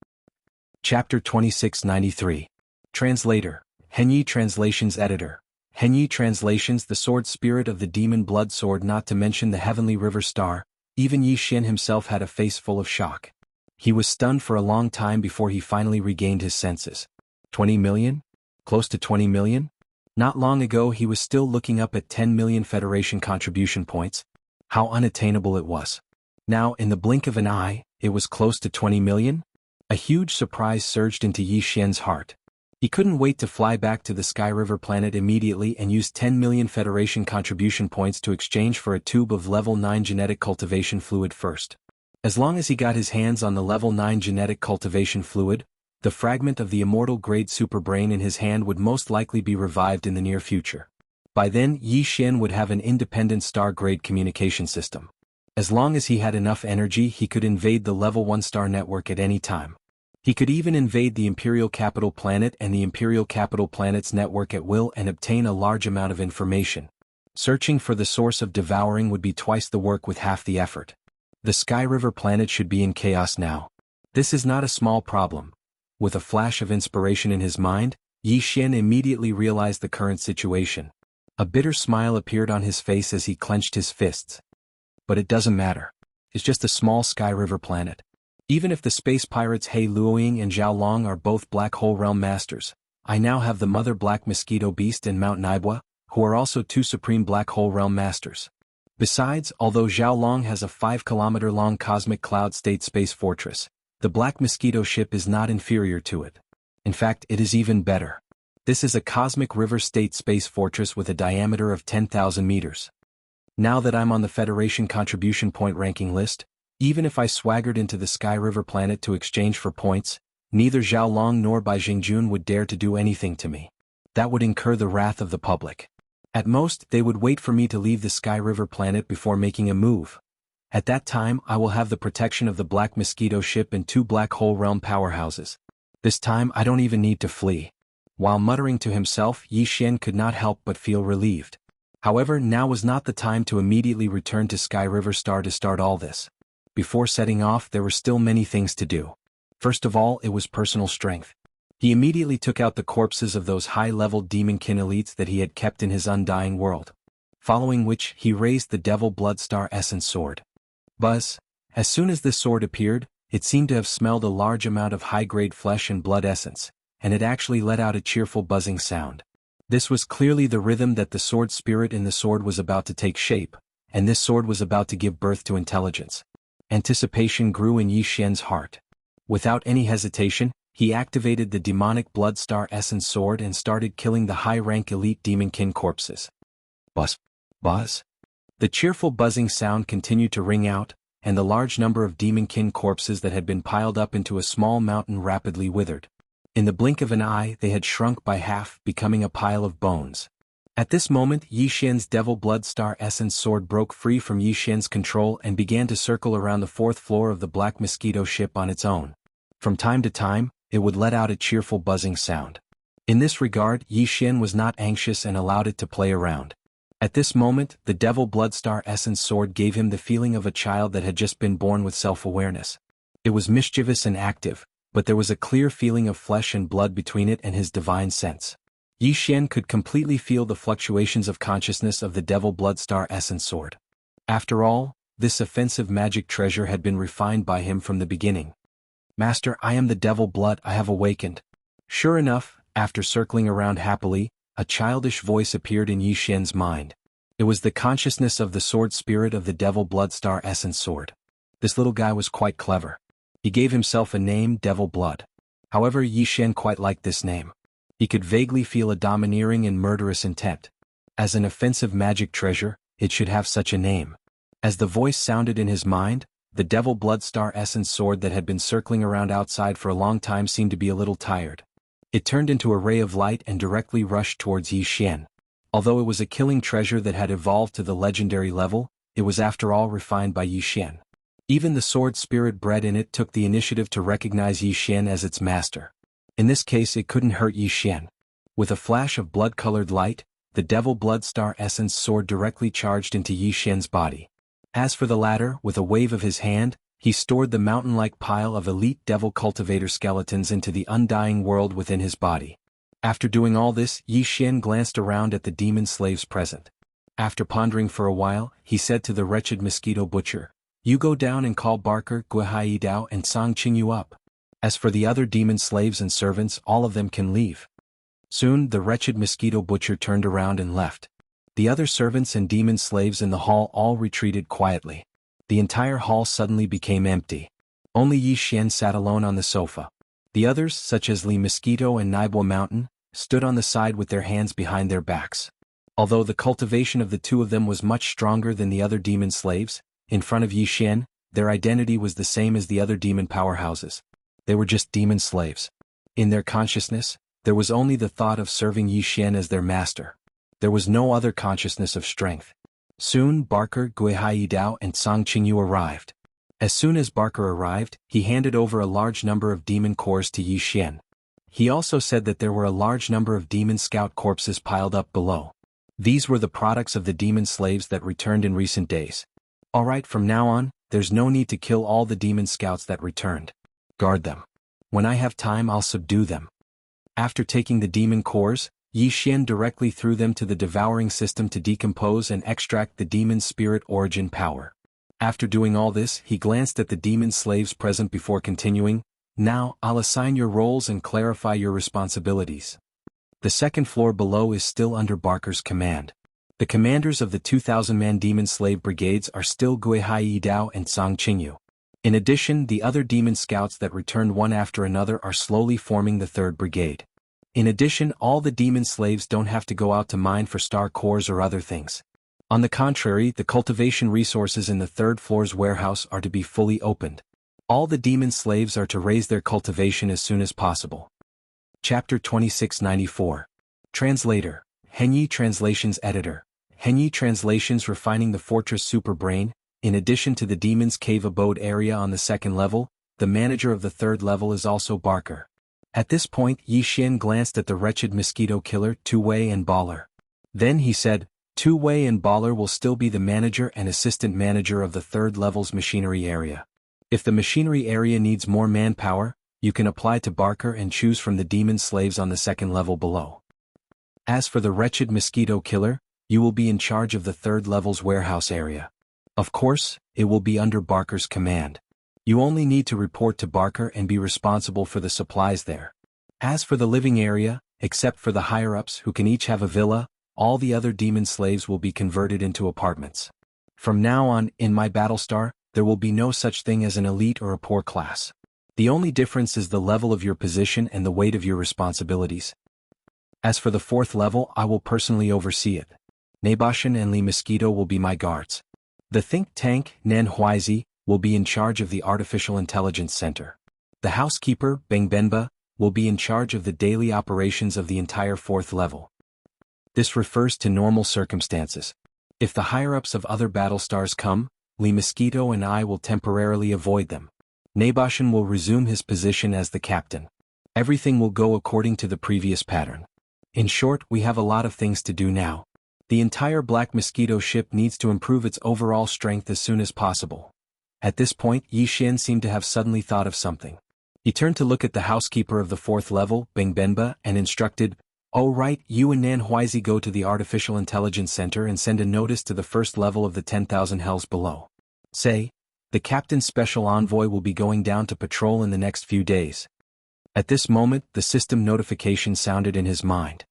Chapter 2693. Translator, Henyi Translations Editor, Henyi translations the sword spirit of the demon blood sword, not to mention the heavenly river star. Even Yi Xian himself had a face full of shock. He was stunned for a long time before he finally regained his senses. 20 million? Close to 20 million? Not long ago he was still looking up at 10 million Federation contribution points. How unattainable it was. Now, in the blink of an eye, it was close to 20 million? A huge surprise surged into Yi Xian's heart. He couldn't wait to fly back to the Sky River planet immediately and use 10 million Federation contribution points to exchange for a tube of level 9 genetic cultivation fluid first. As long as he got his hands on the level 9 genetic cultivation fluid, the fragment of the immortal grade superbrain in his hand would most likely be revived in the near future. By then, Yi Xian would have an independent star-grade communication system. As long as he had enough energy, he could invade the level 1 star network at any time. He could even invade the Imperial Capital Planet and the Imperial Capital Planet's network at will and obtain a large amount of information. Searching for the source of devouring would be twice the work with half the effort. The Sky River planet should be in chaos now. This is not a small problem. With a flash of inspiration in his mind, Yi Xian immediately realized the current situation. A bitter smile appeared on his face as he clenched his fists. But it doesn't matter. It's just a small Sky River planet. Even if the space pirates He Luoying and Zhao Long are both Black Hole Realm Masters, I now have the Mother Black Mosquito Beast and Mount Naibwa, who are also 2 Supreme Black Hole Realm Masters. Besides, although Zhao Long has a 5-kilometer-long cosmic cloud state space fortress, the Black Mosquito ship is not inferior to it. In fact, it is even better. This is a cosmic river state space fortress with a diameter of 10,000 meters. Now that I'm on the Federation contribution point ranking list, even if I swaggered into the Sky River planet to exchange for points, neither Zhao Long nor Bai Jingjun would dare to do anything to me. That would incur the wrath of the public. At most, they would wait for me to leave the Sky River planet before making a move. At that time, I will have the protection of the Black Mosquito ship and 2 Black Hole Realm powerhouses. This time, I don't even need to flee. While muttering to himself, Yi Xian could not help but feel relieved. However, now was not the time to immediately return to Sky River Star to start all this. Before setting off, there were still many things to do. First of all, it was personal strength. He immediately took out the corpses of those high-level demonkin elites that he had kept in his undying world. Following which, he raised the Devil Bloodstar Essence Sword. Buzz! As soon as this sword appeared, it seemed to have smelled a large amount of high-grade flesh and blood essence, and it actually let out a cheerful buzzing sound. This was clearly the rhythm that the sword spirit in the sword was about to take shape, and this sword was about to give birth to intelligence. Anticipation grew in Yi Xian's heart. Without any hesitation, he activated the demonic Bloodstar Essence Sword and started killing the high-rank elite demonkin corpses. Buzz! Buzz! The cheerful buzzing sound continued to ring out, and the large number of demonkin corpses that had been piled up into a small mountain rapidly withered. In the blink of an eye, they had shrunk by half, becoming a pile of bones. At this moment, Yi Xian's Devil Bloodstar Essence Sword broke free from Yi Xian's control and began to circle around the 4th floor of the Black Mosquito ship on its own. From time to time, it would let out a cheerful buzzing sound. In this regard, Yi Xian was not anxious and allowed it to play around. At this moment, the Devil Bloodstar Essence Sword gave him the feeling of a child that had just been born with self-awareness. It was mischievous and active, but there was a clear feeling of flesh and blood between it and his divine sense. Yi Xian could completely feel the fluctuations of consciousness of the Devil Bloodstar Essence Sword. After all, this offensive magic treasure had been refined by him from the beginning. Master, I am the Devil Blood, I have awakened. Sure enough, after circling around happily, a childish voice appeared in Yi Xian's mind. It was the consciousness of the sword spirit of the Devil Bloodstar Essence Sword. This little guy was quite clever. He gave himself a name, Devil Blood. However, Yi Xian quite liked this name. He could vaguely feel a domineering and murderous intent. As an offensive magic treasure, it should have such a name. As the voice sounded in his mind, the Devil Bloodstar Essence Sword that had been circling around outside for a long time seemed to be a little tired. It turned into a ray of light and directly rushed towards Yi Xian. Although it was a killing treasure that had evolved to the legendary level, it was after all refined by Yi Xian. Even the sword spirit bred in it took the initiative to recognize Yi Xian as its master. In this case, it couldn't hurt Yi Xian. With a flash of blood-colored light, the Devil Bloodstar Essence Sword directly charged into Yi Xian's body. As for the latter, with a wave of his hand, he stored the mountain-like pile of elite Devil Cultivator skeletons into the undying world within his body. After doing all this, Yi Xian glanced around at the demon slaves present. After pondering for a while, he said to the wretched mosquito butcher, "You go down and call Barker, Guihai Dao and Song Qingyu up. As for the other demon slaves and servants, all of them can leave." Soon the wretched mosquito butcher turned around and left. The other servants and demon slaves in the hall all retreated quietly. The entire hall suddenly became empty. Only Yi Xian sat alone on the sofa. The others, such as Li Mosquito and Naibua Mountain, stood on the side with their hands behind their backs. Although the cultivation of the two of them was much stronger than the other demon slaves, in front of Yi Xian, their identity was the same as the other demon powerhouses. They were just demon slaves. In their consciousness, there was only the thought of serving Yi Xian as their master. There was no other consciousness of strength. Soon Barker, Guihai Dao and Song Qingyu arrived. As soon as Barker arrived, he handed over a large number of demon cores to Yi Xian. He also said that there were a large number of demon scout corpses piled up below. These were the products of the demon slaves that returned in recent days. Alright, from now on, there's no need to kill all the demon scouts that returned. Guard them. When I have time, I'll subdue them. After taking the demon cores, Yi Xian directly threw them to the devouring system to decompose and extract the demon spirit origin power. After doing all this, he glanced at the demon slaves present before continuing, "Now, I'll assign your roles and clarify your responsibilities. The second floor below is still under Barker's command. The commanders of the 2,000-man demon slave brigades are still Guihai Dao and Song Qingyu. In addition, the other demon scouts that returned one after another are slowly forming the 3rd brigade. In addition, all the demon slaves don't have to go out to mine for star cores or other things. On the contrary, the cultivation resources in the 3rd floor's warehouse are to be fully opened. All the demon slaves are to raise their cultivation as soon as possible." Chapter 2694. Translator. Henyi Translations Editor. Henyi Translations refining the Fortress Superbrain. In addition to the Demon's Cave abode area on the 2nd level, the manager of the 3rd level is also Barker. At this point, Yi Xian glanced at the wretched mosquito killer, Tu-Wei and Baller. Then he said, "Tu-Wei and Baller will still be the manager and assistant manager of the 3rd level's machinery area. If the machinery area needs more manpower, you can apply to Barker and choose from the demon slaves on the 2nd level below. As for the wretched mosquito killer, you will be in charge of the 3rd level's warehouse area. Of course, it will be under Barker's command. You only need to report to Barker and be responsible for the supplies there. As for the living area, except for the higher-ups who can each have a villa, all the other demon slaves will be converted into apartments. From now on, in my Battlestar, there will be no such thing as an elite or a poor class. The only difference is the level of your position and the weight of your responsibilities. As for the 4th level, I will personally oversee it. Nabashan and Li Mosquito will be my guards. The think tank, Nen Huizi, will be in charge of the Artificial Intelligence Center. The housekeeper, Bengbenba, will be in charge of the daily operations of the entire 4th level. This refers to normal circumstances. If the higher-ups of other Battlestars come, Li Mosquito and I will temporarily avoid them. Nabashan will resume his position as the captain. Everything will go according to the previous pattern. In short, we have a lot of things to do now. The entire Black Mosquito ship needs to improve its overall strength as soon as possible." At this point, Yi Xian seemed to have suddenly thought of something. He turned to look at the housekeeper of the 4th level, Bengbenba, and instructed, "Oh right, you and Nan Huizi go to the Artificial Intelligence Center and send a notice to the 1st level of the 10,000 hells below. Say, the captain's special envoy will be going down to patrol in the next few days." At this moment, the system notification sounded in his mind.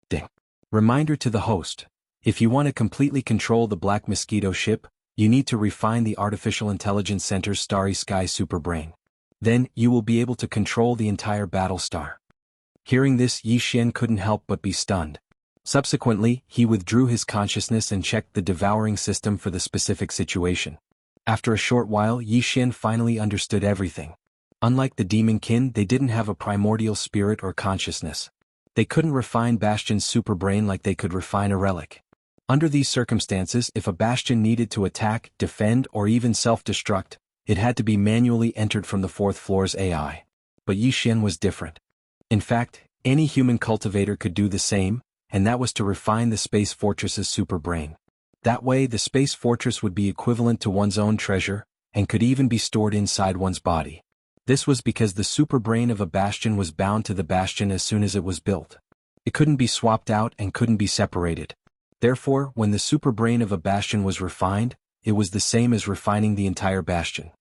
Ding. Reminder to the host. If you want to completely control the Black Mosquito ship, you need to refine the Artificial Intelligence Center's Starry Sky Superbrain. Then, you will be able to control the entire Battlestar. Hearing this, Yi Xian couldn't help but be stunned. Subsequently, he withdrew his consciousness and checked the devouring system for the specific situation. After a short while, Yi Xian finally understood everything. Unlike the demon kin, they didn't have a primordial spirit or consciousness. They couldn't refine Bastion's superbrain like they could refine a relic. Under these circumstances, if a Bastion needed to attack, defend, or even self-destruct, it had to be manually entered from the 4th floor's AI. But Yi Xian was different. In fact, any human cultivator could do the same, and that was to refine the Space Fortress's superbrain. That way, the Space Fortress would be equivalent to one's own treasure, and could even be stored inside one's body. This was because the superbrain of a Bastion was bound to the Bastion as soon as it was built. It couldn't be swapped out and couldn't be separated. Therefore, when the superbrain of a bastion was refined, it was the same as refining the entire bastion.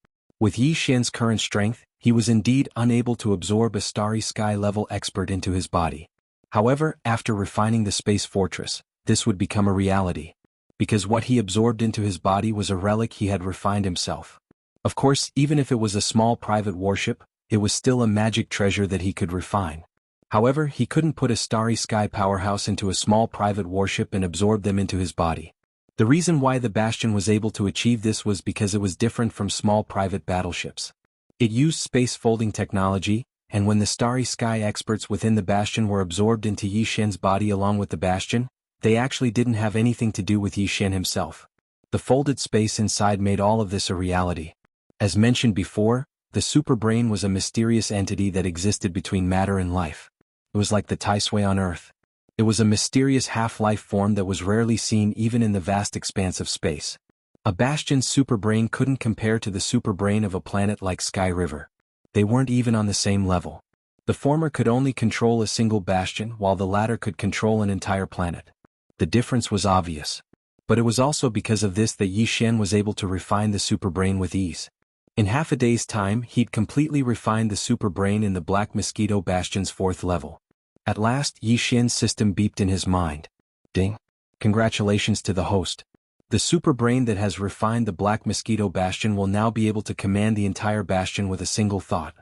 With Yi Xian's current strength, he was indeed unable to absorb a starry sky-level expert into his body. However, after refining the space fortress, this would become a reality. Because what he absorbed into his body was a relic he had refined himself. Of course, even if it was a small private warship, it was still a magic treasure that he could refine. However, he couldn't put a starry sky powerhouse into a small private warship and absorb them into his body. The reason why the Bastion was able to achieve this was because it was different from small private battleships. It used space folding technology, and when the starry sky experts within the Bastion were absorbed into Yi Xian's body along with the Bastion, they actually didn't have anything to do with Yi Xian himself. The folded space inside made all of this a reality. As mentioned before, the superbrain was a mysterious entity that existed between matter and life. It was like the Tai Sui on Earth. It was a mysterious half-life form that was rarely seen even in the vast expanse of space. A Bastion's superbrain couldn't compare to the superbrain of a planet like Sky River. They weren't even on the same level. The former could only control a single Bastion while the latter could control an entire planet. The difference was obvious. But it was also because of this that Yi Xian was able to refine the superbrain with ease. In half a day's time, he'd completely refined the superbrain in the Black Mosquito Bastion's 4th level. At last, Yi Xian's system beeped in his mind. Ding! Congratulations to the host. The superbrain that has refined the Black Mosquito Bastion will now be able to command the entire bastion with a single thought.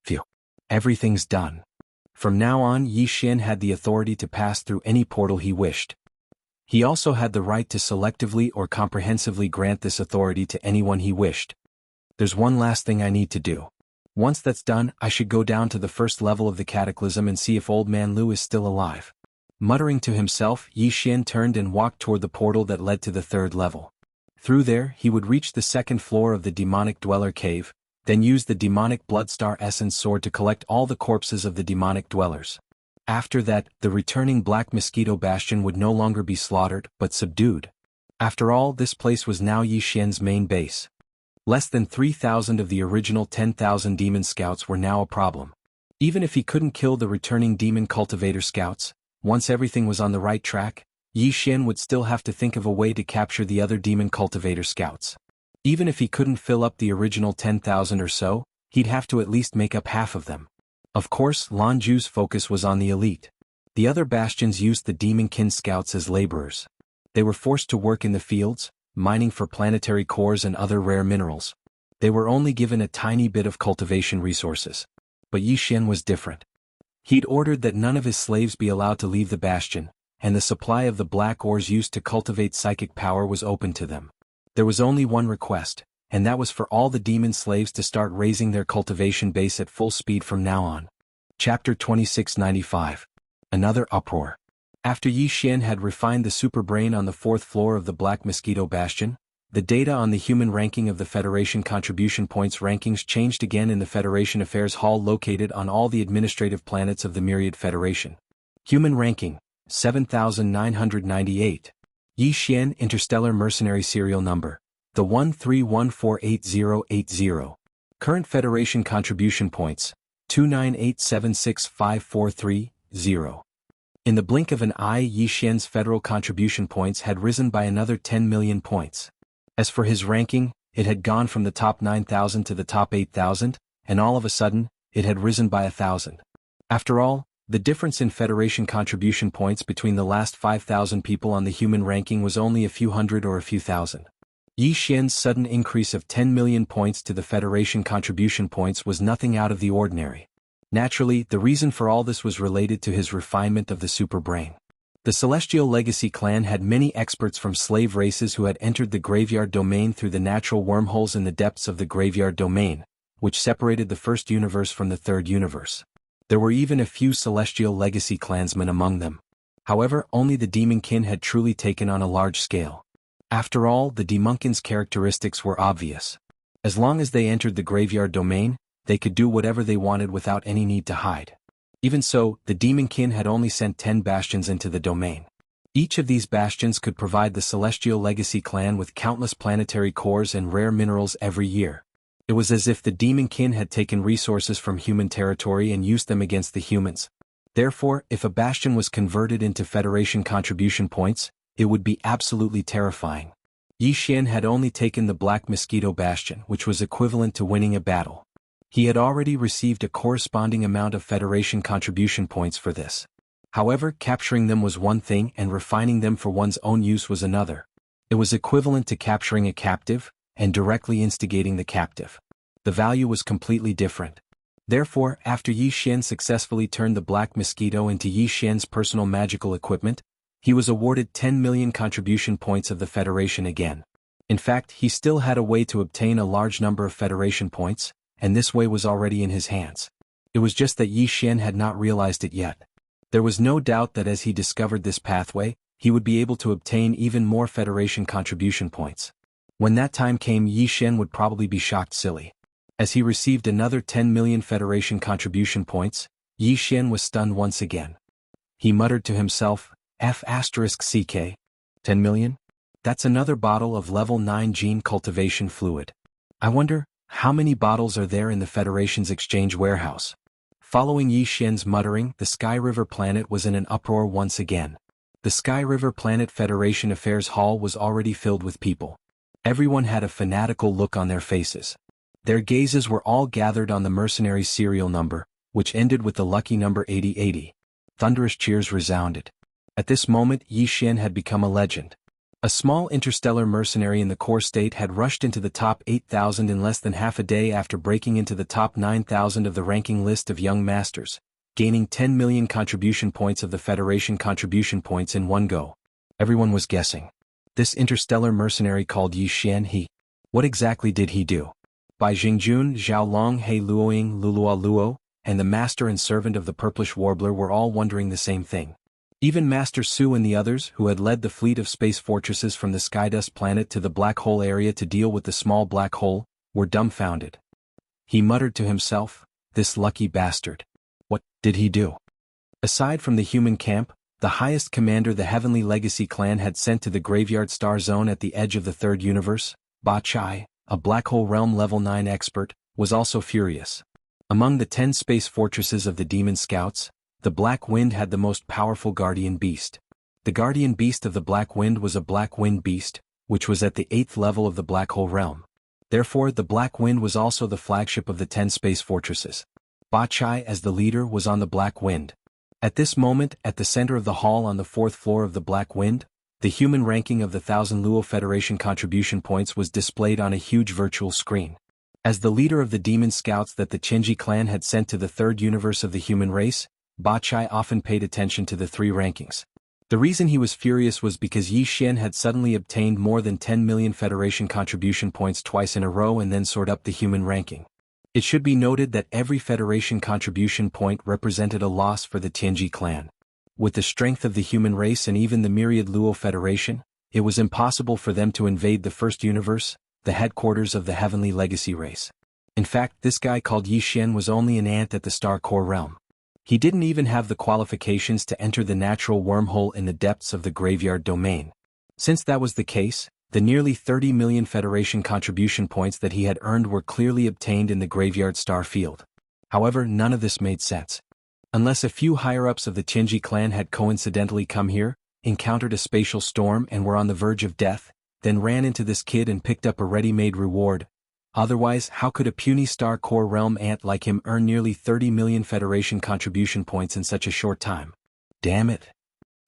Phew. Everything's done. From now on, Yi Xian had the authority to pass through any portal he wished. He also had the right to selectively or comprehensively grant this authority to anyone he wished. There's one last thing I need to do. Once that's done, I should go down to the 1st level of the Cataclysm and see if Old Man Lu is still alive. Muttering to himself, Yi Xian turned and walked toward the portal that led to the 3rd level. Through there, he would reach the 2nd floor of the Demonic Dweller Cave, then use the Demonic Bloodstar Essence Sword to collect all the corpses of the demonic dwellers. After that, the returning Black Mosquito Bastion would no longer be slaughtered, but subdued. After all, this place was now Yi Xian's main base. Less than 3,000 of the original 10,000 demon scouts were now a problem. Even if he couldn't kill the returning demon cultivator scouts, once everything was on the right track, Yi Xian would still have to think of a way to capture the other demon cultivator scouts. Even if he couldn't fill up the original 10,000 or so, he'd have to at least make up half of them. Of course, Lanju's focus was on the elite. The other bastions used the demonkin scouts as laborers. They were forced to work in the fields, mining for planetary cores and other rare minerals. They were only given a tiny bit of cultivation resources. But Yi Xian was different. He'd ordered that none of his slaves be allowed to leave the bastion, and the supply of the black ores used to cultivate psychic power was open to them. There was only one request, and that was for all the demon slaves to start raising their cultivation base at full speed from now on. Chapter 2695. Another uproar. After Yi Xian had refined the superbrain on the 4th floor of the Black Mosquito Bastion, the data on the human ranking of the Federation contribution points rankings changed again in the Federation Affairs Hall located on all the administrative planets of the Myriad Federation. Human ranking, 7,998. Yi Xian Interstellar Mercenary Serial Number, the 131488080. Current Federation contribution points, 298765430. In the blink of an eye, Yi Xian's federal contribution points had risen by another 10 million points. As for his ranking, it had gone from the top 9,000 to the top 8,000, and all of a sudden, it had risen by 1,000. After all, the difference in Federation contribution points between the last 5,000 people on the human ranking was only a few hundred or a few thousand. Yi Xian's sudden increase of 10 million points to the Federation contribution points was nothing out of the ordinary. Naturally, the reason for all this was related to his refinement of the superbrain. The Celestial Legacy clan had many experts from slave races who had entered the Graveyard Domain through the natural wormholes in the depths of the Graveyard Domain, which separated the 1st universe from the 3rd universe. There were even a few Celestial Legacy clansmen among them. However, only the Demonkin had truly taken on a large scale. After all, the Demonkin's characteristics were obvious. As long as they entered the Graveyard Domain, they could do whatever they wanted without any need to hide. Even so, the Demonkin had only sent 10 bastions into the domain. Each of these bastions could provide the Celestial Legacy clan with countless planetary cores and rare minerals every year. It was as if the Demonkin had taken resources from human territory and used them against the humans. Therefore, if a bastion was converted into Federation contribution points, it would be absolutely terrifying. Yi Xian had only taken the Black Mosquito Bastion, which was equivalent to winning a battle. He had already received a corresponding amount of Federation contribution points for this. However, capturing them was one thing and refining them for one's own use was another. It was equivalent to capturing a captive, and directly instigating the captive. The value was completely different. Therefore, after Yi Xian successfully turned the Black Mosquito into Yi Xian's personal magical equipment, he was awarded 10 million contribution points of the Federation again. In fact, he still had a way to obtain a large number of Federation points, and this way was already in his hands. It was just that Yi Xian had not realized it yet. There was no doubt that as he discovered this pathway, he would be able to obtain even more Federation contribution points. When that time came, Yi Xian would probably be shocked silly. As he received another 10 million Federation contribution points, Yi Xian was stunned once again. He muttered to himself, F***CK. 10 million? That's another bottle of level 9 gene cultivation fluid. I wonder, how many bottles are there in the Federation's exchange warehouse? Following Yi Xian's muttering, the Sky River planet was in an uproar once again. The Sky River Planet Federation Affairs Hall was already filled with people. Everyone had a fanatical look on their faces. Their gazes were all gathered on the mercenary's serial number, which ended with the lucky number 8080. Thunderous cheers resounded. At this moment, Yi Xian had become a legend. A small interstellar mercenary in the core state had rushed into the top 8,000 in less than half a day after breaking into the top 9,000 of the ranking list of young masters, gaining 10 million contribution points of the Federation contribution points in one go. Everyone was guessing. This interstellar mercenary called Yi Xian what exactly did he do? Bai Jingjun, Xiaolong, He Luoying, Lulua Luo, and the master and servant of the purplish warbler were all wondering the same thing. Even Master Su and the others, who had led the fleet of space fortresses from the Skydust planet to the black hole area to deal with the small black hole, were dumbfounded. He muttered to himself, this lucky bastard. What did he do? Aside from the human camp, the highest commander the Heavenly Legacy clan had sent to the Graveyard Star Zone at the edge of the third universe, Ba Chai, a black hole realm level 9 expert, was also furious. Among the 10 space fortresses of the Demon Scouts, the Black Wind had the most powerful guardian beast. The guardian beast of the Black Wind was a Black Wind beast, which was at the 8th level of the Black Hole realm. Therefore, the Black Wind was also the flagship of the 10 space fortresses. Ba Chai, as the leader, was on the Black Wind. At this moment, at the center of the hall on the 4th floor of the Black Wind, the human ranking of the 1,000 Luo Federation contribution points was displayed on a huge virtual screen. As the leader of the Demon Scouts that the Chenji clan had sent to the third universe of the human race, Ba Chai often paid attention to the 3 rankings. The reason he was furious was because Yi Xian had suddenly obtained more than 10 million Federation contribution points twice in a row and then soared up the human ranking. It should be noted that every Federation contribution point represented a loss for the Tianji clan. With the strength of the human race and even the myriad Luo Federation, it was impossible for them to invade the first universe, the headquarters of the Heavenly Legacy race. In fact, this guy called Yi Xian was only an ant at the Star Core realm. He didn't even have the qualifications to enter the natural wormhole in the depths of the graveyard domain. Since that was the case, the nearly 30 million Federation contribution points that he had earned were clearly obtained in the graveyard star field. However, none of this made sense. Unless a few higher-ups of the Tianji clan had coincidentally come here, encountered a spatial storm and were on the verge of death, then ran into this kid and picked up a ready-made reward. Otherwise, how could a puny Star Core realm ant like him earn nearly 30 million Federation contribution points in such a short time? Damn it.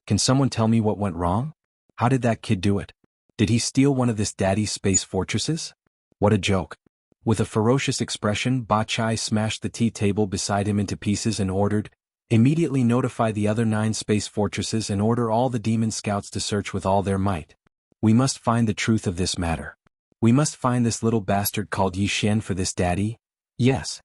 Can someone tell me what went wrong? How did that kid do it? Did he steal one of this daddy's space fortresses? What a joke. With a ferocious expression, Ba Chai smashed the tea table beside him into pieces and ordered, immediately notify the other 9 space fortresses and order all the Demon Scouts to search with all their might. We must find the truth of this matter. We must find this little bastard called Yi Xian for this daddy. Yes.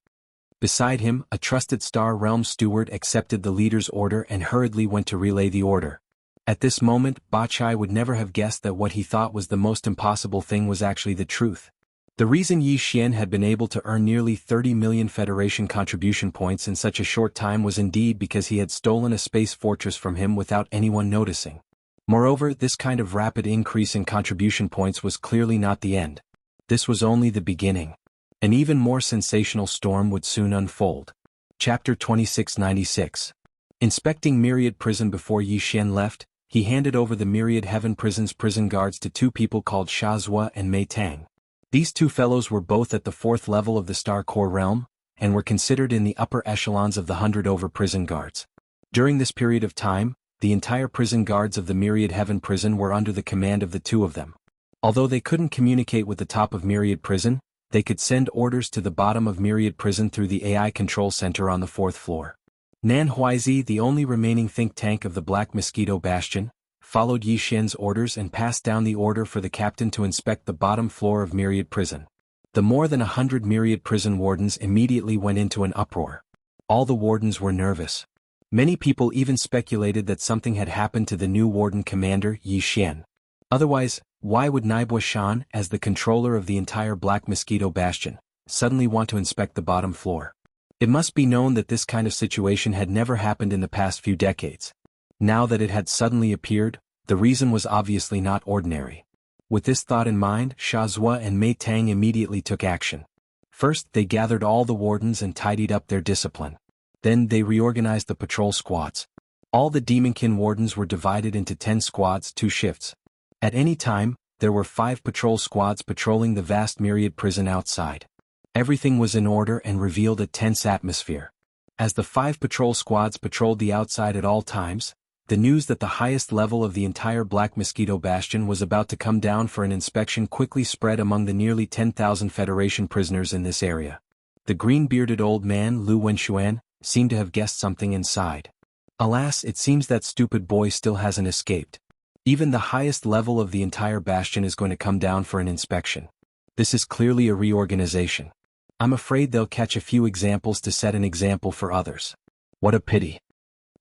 Beside him, a trusted Star Realm steward accepted the leader's order and hurriedly went to relay the order. At this moment, Ba Chai would never have guessed that what he thought was the most impossible thing was actually the truth. The reason Yi Xian had been able to earn nearly 30 million Federation contribution points in such a short time was indeed because he had stolen a space fortress from him without anyone noticing. Moreover, this kind of rapid increase in contribution points was clearly not the end. This was only the beginning. An even more sensational storm would soon unfold. Chapter 2696. Inspecting Myriad Prison before Yi Xian left, he handed over the Myriad Heaven Prison's prison guards to two people called Sha Zhuo and Mei Tang. These two fellows were both at the 4th level of the Star Core realm, and were considered in the upper echelons of the 100 over prison guards. During this period of time, the entire prison guards of the Myriad Heaven Prison were under the command of the two of them. Although they couldn't communicate with the top of Myriad Prison, they could send orders to the bottom of Myriad Prison through the AI control center on the 4th floor. Nan Huizi, the only remaining think tank of the Black Mosquito Bastion, followed Yi Xian's orders and passed down the order for the captain to inspect the bottom floor of Myriad Prison. The more than 100 Myriad Prison wardens immediately went into an uproar. All the wardens were nervous. Many people even speculated that something had happened to the new warden commander, Yi Xian. Otherwise, why would Naibo Shan, as the controller of the entire Black Mosquito Bastion, suddenly want to inspect the bottom floor? It must be known that this kind of situation had never happened in the past few decades. Now that it had suddenly appeared, the reason was obviously not ordinary. With this thought in mind, Sha Zhuo and Mei Tang immediately took action. First, they gathered all the wardens and tidied up their discipline. Then they reorganized the patrol squads. All the Demonkin wardens were divided into 10 squads, 2 shifts. At any time, there were 5 patrol squads patrolling the vast Myriad Prison outside. Everything was in order and revealed a tense atmosphere. As the 5 patrol squads patrolled the outside at all times, the news that the highest level of the entire Black Mosquito Bastion was about to come down for an inspection quickly spread among the nearly 10,000 Federation prisoners in this area. The green-bearded old man, Lu Wenxuan, seemed to have guessed something inside. Alas, it seems that stupid boy still hasn't escaped. Even the highest level of the entire bastion is going to come down for an inspection. This is clearly a reorganization. I'm afraid they'll catch a few examples to set an example for others. What a pity.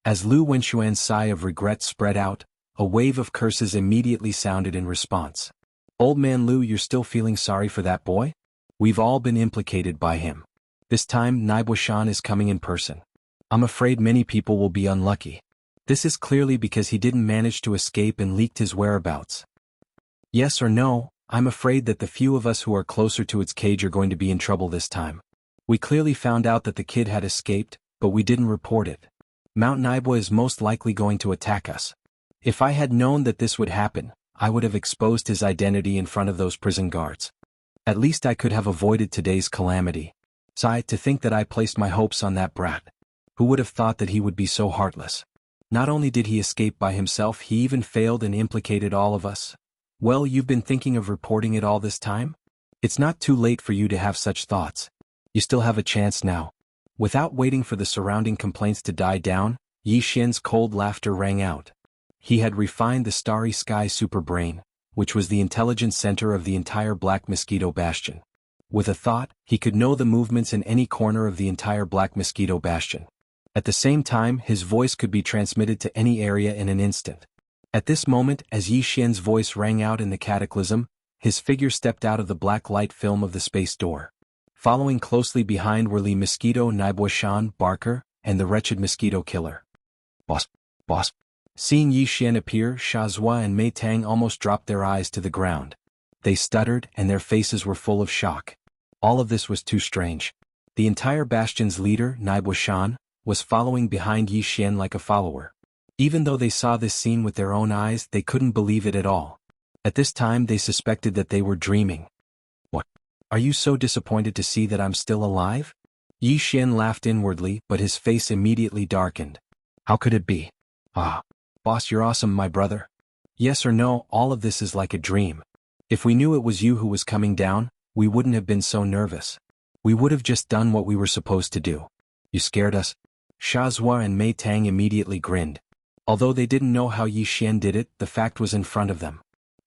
As Lu Wenxuan's sigh of regret spread out, a wave of curses immediately sounded in response. Old man Lu, you're still feeling sorry for that boy? We've all been implicated by him. This time Naibo Shan is coming in person. I'm afraid many people will be unlucky. This is clearly because he didn't manage to escape and leaked his whereabouts. Yes or no, I'm afraid that the few of us who are closer to its cage are going to be in trouble this time. We clearly found out that the kid had escaped, but we didn't report it. Mount Naibo is most likely going to attack us. If I had known that this would happen, I would have exposed his identity in front of those prison guards. At least I could have avoided today's calamity. Sigh, to think that I placed my hopes on that brat. Who would have thought that he would be so heartless? Not only did he escape by himself, he even failed and implicated all of us. Well, you've been thinking of reporting it all this time? It's not too late for you to have such thoughts. You still have a chance now. Without waiting for the surrounding complaints to die down, Yi Xian's cold laughter rang out. He had refined the Starry Sky Superbrain, which was the intelligence center of the entire Black Mosquito Bastion. With a thought, he could know the movements in any corner of the entire Black Mosquito Bastion. At the same time, his voice could be transmitted to any area in an instant. At this moment, as Yi Xian's voice rang out in the cataclysm, his figure stepped out of the black light film of the space door. Following closely behind were Li Mosquito, Naibo Shan, Barker, and the wretched Mosquito Killer. Boss. Seeing Yi Xian appear, Sha Zhuo and Mei Tang almost dropped their eyes to the ground. They stuttered and their faces were full of shock. All of this was too strange. The entire bastion's leader, Naibo Shan, was following behind Yi Xian like a follower. Even though they saw this scene with their own eyes, they couldn't believe it at all. At this time they suspected that they were dreaming. What? Are you so disappointed to see that I'm still alive? Yi Xian laughed inwardly, but his face immediately darkened. How could it be? Ah, boss, you're awesome, my brother. Yes or no, all of this is like a dream. If we knew it was you who was coming down, we wouldn't have been so nervous. We would have just done what we were supposed to do. You scared us? Sha Zhuo and Mei Tang immediately grinned. Although they didn't know how Yi Xian did it, the fact was in front of them.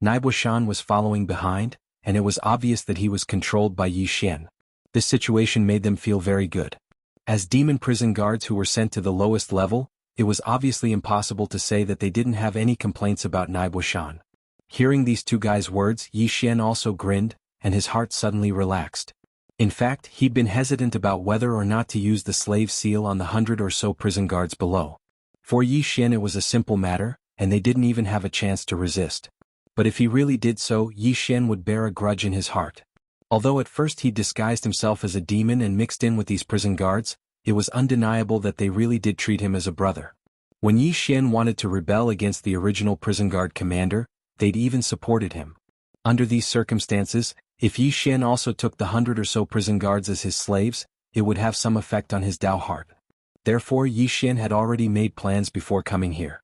Naibo Shan was following behind, and it was obvious that he was controlled by Yi Xian. This situation made them feel very good. As demon prison guards who were sent to the lowest level, it was obviously impossible to say that they didn't have any complaints about Naibo Shan. Hearing these two guys' words, Yi Xian also grinned, and his heart suddenly relaxed. In fact, he'd been hesitant about whether or not to use the slave seal on the 100 or so prison guards below. For Yi Xian it was a simple matter, and they didn't even have a chance to resist. But if he really did so, Yi Xian would bear a grudge in his heart. Although at first he disguised himself as a demon and mixed in with these prison guards, it was undeniable that they really did treat him as a brother. When Yi Xian wanted to rebel against the original prison guard commander, they'd even supported him. Under these circumstances, if Yi Xian also took the 100 or so prison guards as his slaves, it would have some effect on his Dao heart. Therefore Yi Xian had already made plans before coming here.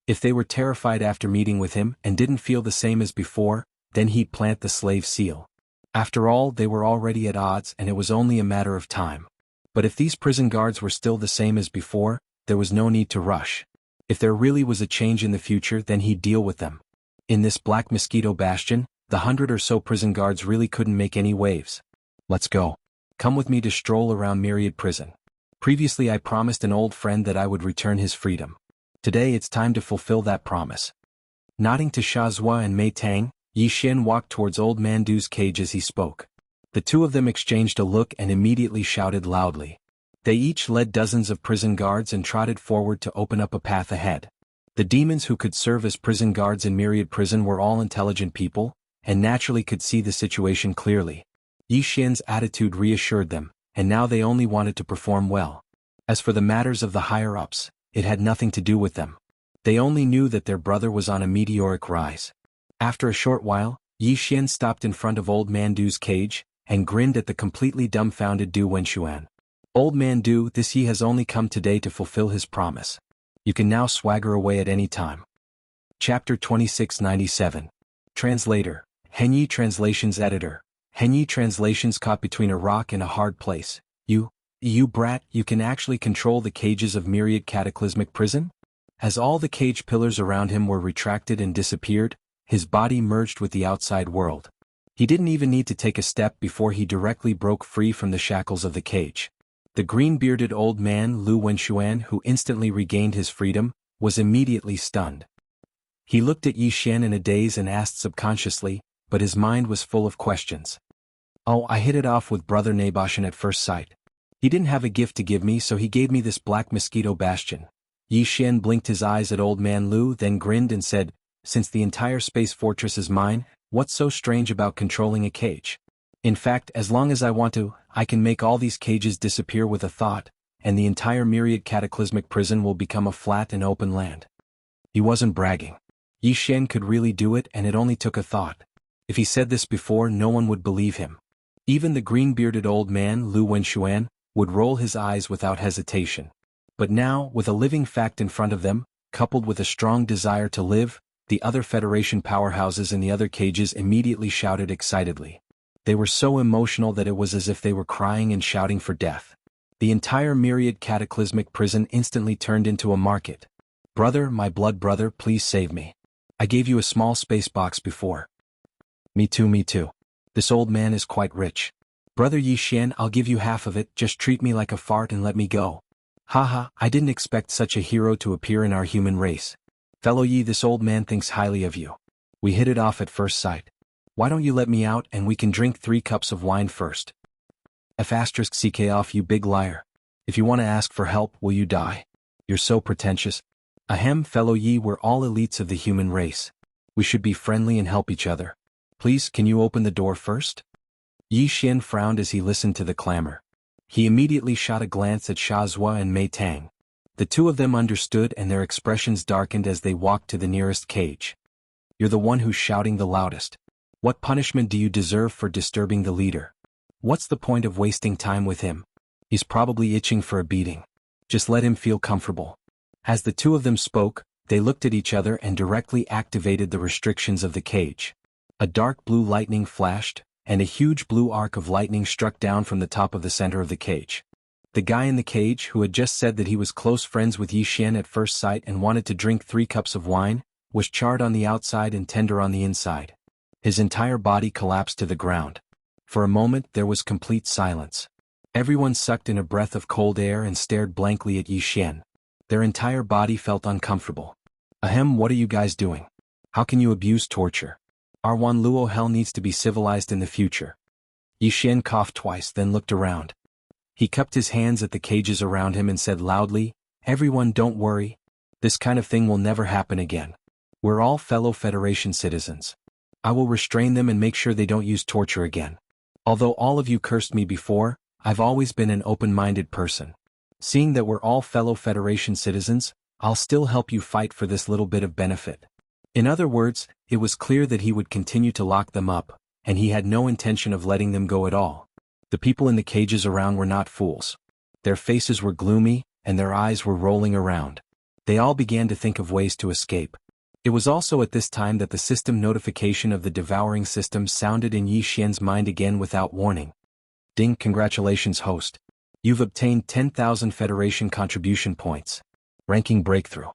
If they were terrified after meeting with him and didn't feel the same as before, then he'd plant the slave seal. After all, they were already at odds and it was only a matter of time. But if these prison guards were still the same as before, there was no need to rush. If there really was a change in the future, then he'd deal with them. In this Black Mosquito Bastion, the 100 or so prison guards really couldn't make any waves. Let's go. Come with me to stroll around Myriad Prison. Previously I promised an old friend that I would return his freedom. Today it's time to fulfill that promise. Nodding to Sha Zhua and Mei Tang, Yi Xian walked towards Old Man Du's cage as he spoke. The two of them exchanged a look and immediately shouted loudly. They each led dozens of prison guards and trotted forward to open up a path ahead. The demons who could serve as prison guards in Myriad Prison were all intelligent people, and naturally could see the situation clearly. Yi Xian's attitude reassured them, and now they only wanted to perform well. As for the matters of the higher-ups, it had nothing to do with them. They only knew that their brother was on a meteoric rise. After a short while, Yi Xian stopped in front of Old Man Du's cage, and grinned at the completely dumbfounded Du Wenxuan. Old Man Du, this he has only come today to fulfill his promise. You can now swagger away at any time. Chapter 2697. Translator. Henyi Translations Editor. Henyi Translations caught between a rock and a hard place. You brat, you can actually control the cages of Myriad Cataclysmic Prison? As all the cage pillars around him were retracted and disappeared, his body merged with the outside world. He didn't even need to take a step before he directly broke free from the shackles of the cage. The green-bearded old man Lu Wenxuan, who instantly regained his freedom, was immediately stunned. He looked at Yi Xian in a daze and asked subconsciously, but his mind was full of questions. Oh, I hit it off with Brother Naboshan at first sight. He didn't have a gift to give me, so he gave me this Black Mosquito Bastion. Yi Xian blinked his eyes at old man Lu, then grinned and said, since the entire space fortress is mine, what's so strange about controlling a cage? In fact, as long as I want to, I can make all these cages disappear with a thought, and the entire Myriad Cataclysmic Prison will become a flat and open land. He wasn't bragging. Yi Xian could really do it, and it only took a thought. If he said this before, no one would believe him. Even the green-bearded old man, Lu Wenxuan, would roll his eyes without hesitation. But now, with a living fact in front of them, coupled with a strong desire to live, the other Federation powerhouses in the other cages immediately shouted excitedly. They were so emotional that it was as if they were crying and shouting for death. The entire Myriad Cataclysmic Prison instantly turned into a market. Brother, my blood brother, please save me. I gave you a small space box before. Me too. This old man is quite rich. Brother Yi Xian, I'll give you half of it, just treat me like a fart and let me go. Haha, I didn't expect such a hero to appear in our human race. Fellow Yi, this old man thinks highly of you. We hit it off at first sight. Why don't you let me out and we can drink 3 cups of wine first? *CK off, you big liar. If you want to ask for help, will you die? You're so pretentious. Ahem, fellow Yi, we're all elites of the human race. We should be friendly and help each other. Please, can you open the door first? Yi Xian frowned as he listened to the clamor. He immediately shot a glance at Sha Zhua and Mei Tang. The two of them understood and their expressions darkened as they walked to the nearest cage. You're the one who's shouting the loudest. What punishment do you deserve for disturbing the leader? What's the point of wasting time with him? He's probably itching for a beating. Just let him feel comfortable. As the two of them spoke, they looked at each other and directly activated the restrictions of the cage. A dark blue lightning flashed, and a huge blue arc of lightning struck down from the top of the center of the cage. The guy in the cage, who had just said that he was close friends with Yi Xian at first sight and wanted to drink 3 cups of wine, was charred on the outside and tender on the inside. His entire body collapsed to the ground. For a moment there was complete silence. Everyone sucked in a breath of cold air and stared blankly at Yi Xian. Their entire body felt uncomfortable. Ahem, what are you guys doing? How can you abuse torture? Our Wan Luo hell needs to be civilized in the future. Yi Xian coughed twice, then looked around. He cupped his hands at the cages around him and said loudly, everyone don't worry. This kind of thing will never happen again. We're all fellow Federation citizens. I will restrain them and make sure they don't use torture again. Although all of you cursed me before, I've always been an open-minded person. Seeing that we're all fellow Federation citizens, I'll still help you fight for this little bit of benefit. In other words, it was clear that he would continue to lock them up, and he had no intention of letting them go at all. The people in the cages around were not fools. Their faces were gloomy, and their eyes were rolling around. They all began to think of ways to escape. It was also at this time that the system notification of the devouring system sounded in Yi Xian's mind again without warning. Ding! Congratulations, host. You've obtained 10,000 Federation contribution points. Ranking breakthrough.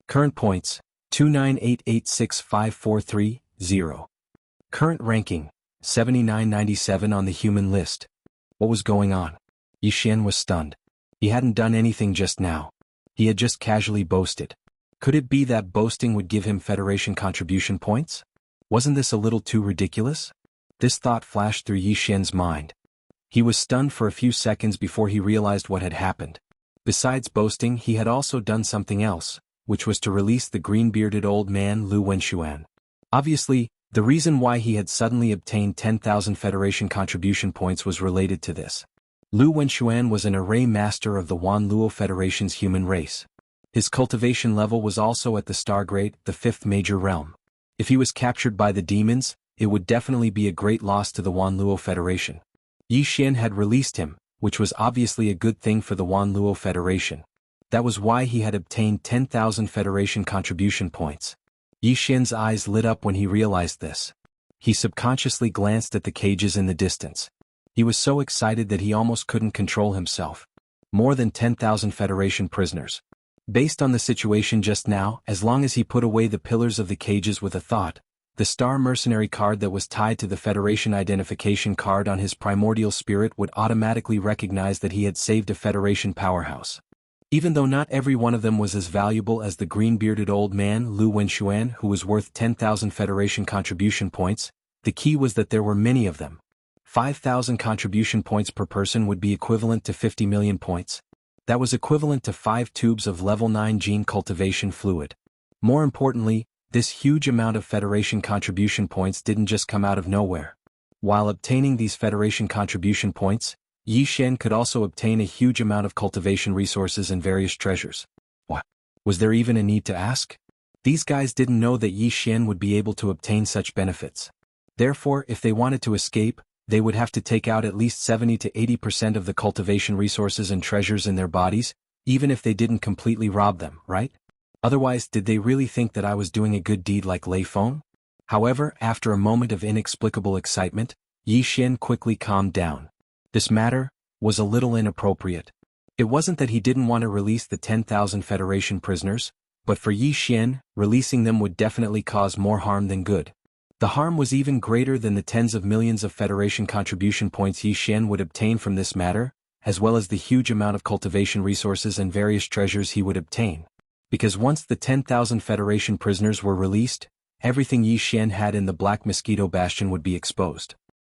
Current points, 298865430. Current ranking, 7997 on the human list. What was going on? Yi Xian was stunned. He hadn't done anything just now. He had just casually boasted. Could it be that boasting would give him Federation contribution points? Wasn't this a little too ridiculous? This thought flashed through Yi Xian's mind. He was stunned for a few seconds before he realized what had happened. Besides boasting, he had also done something else, which was to release the green-bearded old man Lu Wenxuan. Obviously, the reason why he had suddenly obtained 10,000 Federation contribution points was related to this. Lu Wenxuan was an array master of the Wanluo Federation's human race. His cultivation level was also at the star grade, the 5th major realm. If he was captured by the demons, it would definitely be a great loss to the Wanluo Federation. Yi Xian had released him, which was obviously a good thing for the Wanluo Federation. That was why he had obtained 10,000 Federation contribution points. Yi Xian's eyes lit up when he realized this. He subconsciously glanced at the cages in the distance. He was so excited that he almost couldn't control himself. More than 10,000 Federation prisoners. Based on the situation just now, as long as he put away the pillars of the cages with a thought, the Star Mercenary card that was tied to the Federation identification card on his primordial spirit would automatically recognize that he had saved a Federation powerhouse. Even though not every one of them was as valuable as the green-bearded old man Lu Wenxuan, who was worth 10,000 Federation contribution points, the key was that there were many of them. 5,000 contribution points per person would be equivalent to 50 million points. That was equivalent to 5 tubes of level 9 gene cultivation fluid. More importantly, this huge amount of Federation contribution points didn't just come out of nowhere. While obtaining these Federation contribution points, Yi Xian could also obtain a huge amount of cultivation resources and various treasures. What? Was there even a need to ask? These guys didn't know that Yi Xian would be able to obtain such benefits. Therefore, if they wanted to escape, they would have to take out at least 70 to 80% of the cultivation resources and treasures in their bodies, even if they didn't completely rob them, right? Otherwise, did they really think that I was doing a good deed like Lei Feng? However, after a moment of inexplicable excitement, Yi Xian quickly calmed down. This matter was a little inappropriate. It wasn't that he didn't want to release the 10,000 Federation prisoners, but for Yi Xian, releasing them would definitely cause more harm than good. The harm was even greater than the tens of millions of Federation contribution points Yi Xian would obtain from this matter, as well as the huge amount of cultivation resources and various treasures he would obtain. Because once the 10,000 Federation prisoners were released, everything Yi Xian had in the Black Mosquito Bastion would be exposed.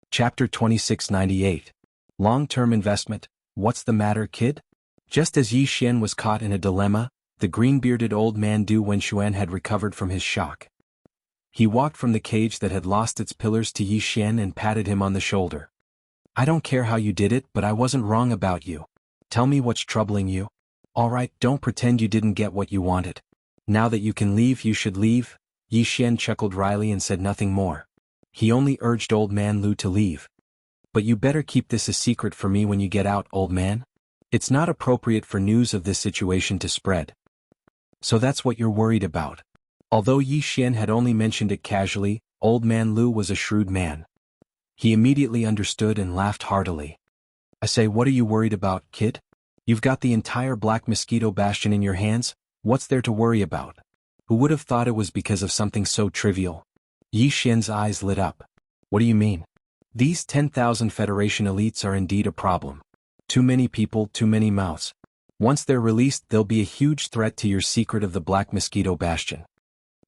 Chapter 2698. Long-term investment. What's the matter, kid? Just as Yi Xian was caught in a dilemma, the green-bearded old man Du Wenxuan had recovered from his shock. He walked from the cage that had lost its pillars to Yi Xian and patted him on the shoulder. I don't care how you did it, but I wasn't wrong about you. Tell me what's troubling you. Alright, don't pretend you didn't get what you wanted. Now that you can leave, you should leave. Yi Xian chuckled wryly and said nothing more. He only urged old man Lu to leave. But you better keep this a secret for me when you get out, old man. It's not appropriate for news of this situation to spread. So that's what you're worried about. Although Yi Xian had only mentioned it casually, old man Lu was a shrewd man. He immediately understood and laughed heartily. I say, what are you worried about, kid? You've got the entire Black Mosquito Bastion in your hands, what's there to worry about? Who would have thought it was because of something so trivial? Yi Xian's eyes lit up. What do you mean? These 10,000 Federation elites are indeed a problem. Too many people, too many mouths. Once they're released, they'll be a huge threat to your secret of the Black Mosquito Bastion.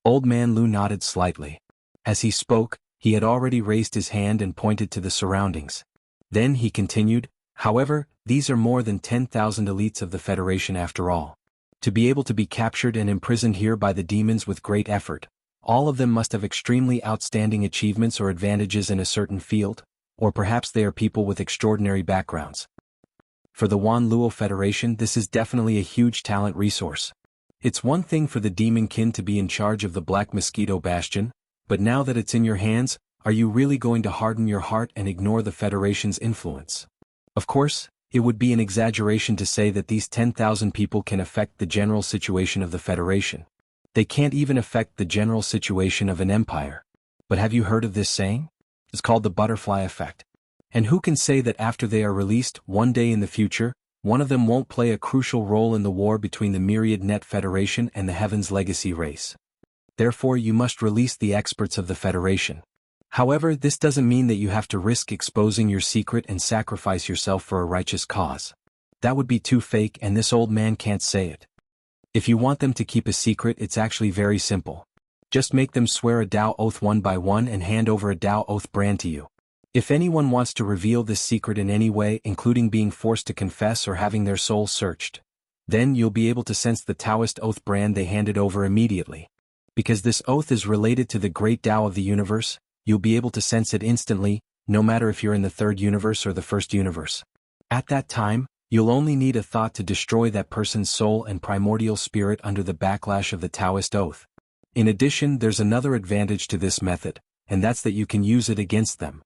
Old man Lu nodded slightly. As he spoke, he had already raised his hand and pointed to the surroundings. Then he continued, however, these are more than 10,000 elites of the Federation after all. To be able to be captured and imprisoned here by the demons with great effort, all of them must have extremely outstanding achievements or advantages in a certain field, or perhaps they are people with extraordinary backgrounds. For the Wanluo Federation, this is definitely a huge talent resource. It's one thing for the demon kin to be in charge of the Black Mosquito Bastion, but now that it's in your hands, are you really going to harden your heart and ignore the Federation's influence? Of course, it would be an exaggeration to say that these 10,000 people can affect the general situation of the Federation. They can't even affect the general situation of an empire. But have you heard of this saying? It's called the butterfly effect. And who can say that after they are released one day in the future, one of them won't play a crucial role in the war between the Myriad Net Federation and the Heaven's Legacy race? Therefore, you must release the experts of the Federation. However, this doesn't mean that you have to risk exposing your secret and sacrifice yourself for a righteous cause. That would be too fake, and this old man can't say it. If you want them to keep a secret, it's actually very simple. Just make them swear a Tao oath one by one and hand over a Tao oath brand to you. If anyone wants to reveal this secret in any way, including being forced to confess or having their soul searched, then you'll be able to sense the Taoist oath brand they handed over immediately. Because this oath is related to the great Tao of the universe, you'll be able to sense it instantly, no matter if you're in the third universe or the first universe. At that time, you'll only need a thought to destroy that person's soul and primordial spirit under the backlash of the Taoist oath. In addition, there's another advantage to this method, and that's that you can use it against them.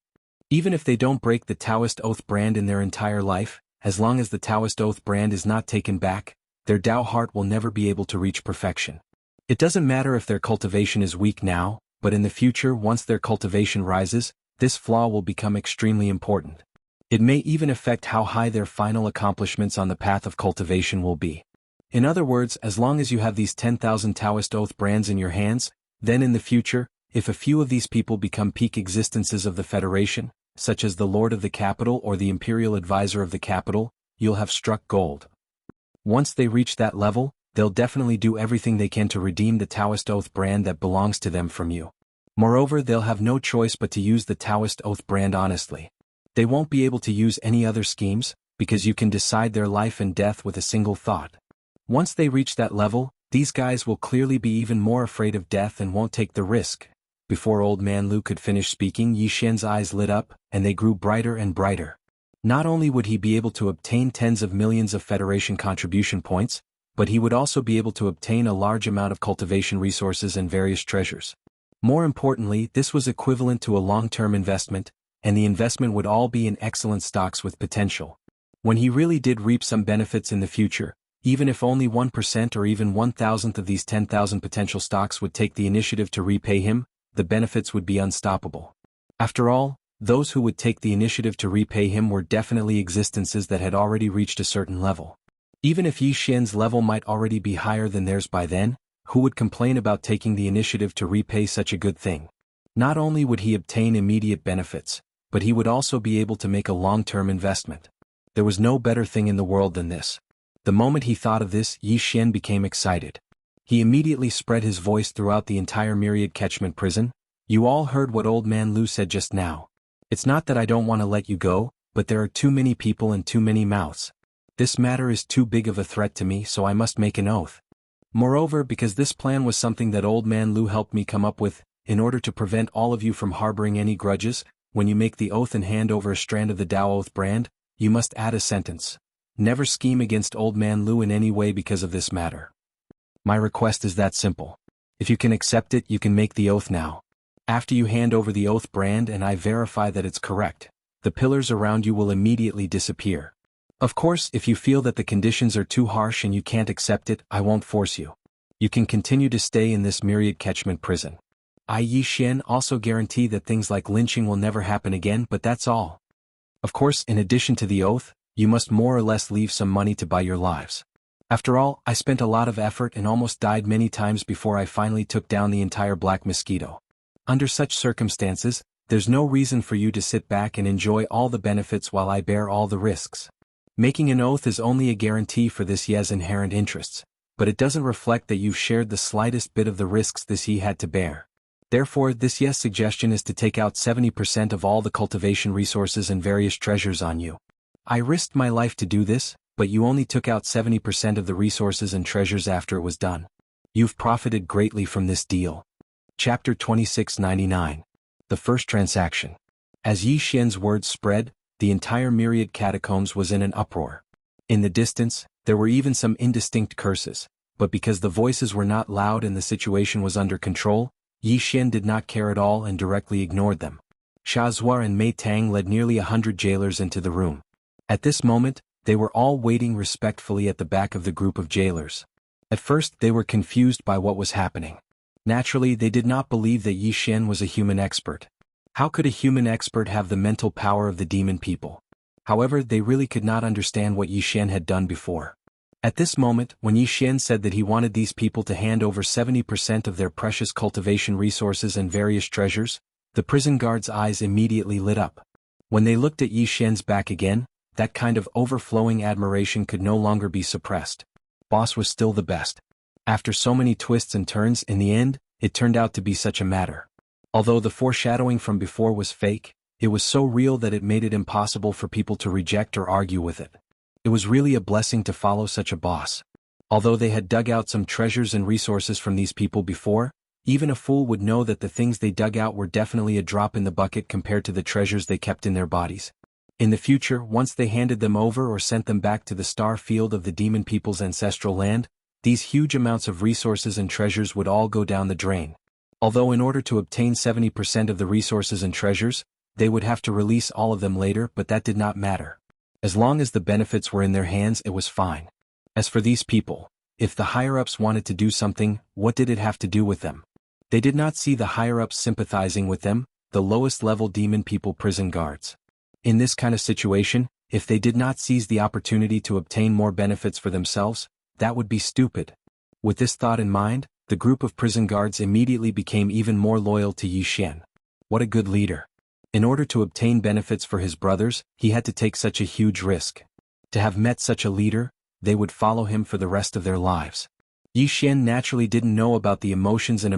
Even if they don't break the Taoist oath brand in their entire life, as long as the Taoist oath brand is not taken back, their Tao heart will never be able to reach perfection. It doesn't matter if their cultivation is weak now, but in the future, once their cultivation rises, this flaw will become extremely important. It may even affect how high their final accomplishments on the path of cultivation will be. In other words, as long as you have these 10,000 Taoist oath brands in your hands, then in the future, if a few of these people become peak existences of the Federation, such as the Lord of the Capital or the Imperial Advisor of the Capital, you'll have struck gold. Once they reach that level, they'll definitely do everything they can to redeem the Taoist oath brand that belongs to them from you. Moreover, they'll have no choice but to use the Taoist oath brand honestly. They won't be able to use any other schemes, because you can decide their life and death with a single thought. Once they reach that level, these guys will clearly be even more afraid of death and won't take the risk. Before Old Man Lu could finish speaking, Yi Xian's eyes lit up, and they grew brighter and brighter. Not only would he be able to obtain tens of millions of Federation contribution points, but he would also be able to obtain a large amount of cultivation resources and various treasures. More importantly, this was equivalent to a long-term investment, and the investment would all be in excellent stocks with potential. When he really did reap some benefits in the future, even if only 1% or even 1,000th of these 10,000 potential stocks would take the initiative to repay him, the benefits would be unstoppable. After all, those who would take the initiative to repay him were definitely existences that had already reached a certain level. Even if Yi Xian's level might already be higher than theirs by then, who would complain about taking the initiative to repay such a good thing? Not only would he obtain immediate benefits, but he would also be able to make a long-term investment. There was no better thing in the world than this. The moment he thought of this, Yi Xian became excited. He immediately spread his voice throughout the entire Myriad Catchment Prison. You all heard what Old Man Lu said just now. It's not that I don't want to let you go, but there are too many people and too many mouths. This matter is too big of a threat to me, so I must make an oath. Moreover, because this plan was something that Old Man Lu helped me come up with, in order to prevent all of you from harboring any grudges, when you make the oath and hand over a strand of the Tao Oath brand, you must add a sentence. Never scheme against Old Man Lu in any way because of this matter. My request is that simple. If you can accept it, you can make the oath now. After you hand over the oath brand and I verify that it's correct, the pillars around you will immediately disappear. Of course, if you feel that the conditions are too harsh and you can't accept it, I won't force you. You can continue to stay in this Myriad Catchment Prison. I, Yi Xian, also guarantee that things like lynching will never happen again, but that's all. Of course, in addition to the oath, you must more or less leave some money to buy your lives. After all, I spent a lot of effort and almost died many times before I finally took down the entire Black Mosquito. Under such circumstances, there's no reason for you to sit back and enjoy all the benefits while I bear all the risks. Making an oath is only a guarantee for this Ye's inherent interests, but it doesn't reflect that you've shared the slightest bit of the risks this Ye had to bear. Therefore, this Ye's suggestion is to take out 70% of all the cultivation resources and various treasures on you. I risked my life to do this, but you only took out 70% of the resources and treasures after it was done. You've profited greatly from this deal. Chapter 2699. The First Transaction. As Yi Xian's words spread, the entire Myriad Catacombs was in an uproar. In the distance, there were even some indistinct curses, but because the voices were not loud and the situation was under control, Yi Xian did not care at all and directly ignored them. Xia Zuo and Mei Tang led nearly 100 jailers into the room. At this moment, they were all waiting respectfully at the back of the group of jailers. At first they were confused by what was happening. Naturally, they did not believe that Yi Xian was a human expert. How could a human expert have the mental power of the demon people? However, they really could not understand what Yi Xian had done before. At this moment, when Yi Xian said that he wanted these people to hand over 70% of their precious cultivation resources and various treasures, the prison guards' eyes immediately lit up. When they looked at Yi Xian's back again, that kind of overflowing admiration could no longer be suppressed. Boss was still the best. After so many twists and turns, in the end, it turned out to be such a matter. Although the foreshadowing from before was fake, it was so real that it made it impossible for people to reject or argue with it. It was really a blessing to follow such a boss. Although they had dug out some treasures and resources from these people before, even a fool would know that the things they dug out were definitely a drop in the bucket compared to the treasures they kept in their bodies. In the future, once they handed them over or sent them back to the star field of the demon people's ancestral land, these huge amounts of resources and treasures would all go down the drain. Although in order to obtain 70% of the resources and treasures, they would have to release all of them later, but that did not matter. As long as the benefits were in their hands, it was fine. As for these people, if the higher-ups wanted to do something, what did it have to do with them? They did not see the higher-ups sympathizing with them, the lowest-level demon people prison guards. In this kind of situation, if they did not seize the opportunity to obtain more benefits for themselves, that would be stupid. With this thought in mind, the group of prison guards immediately became even more loyal to Yi Xian. What a good leader. In order to obtain benefits for his brothers, he had to take such a huge risk. To have met such a leader, they would follow him for the rest of their lives. Yi Xian naturally didn't know about the emotions in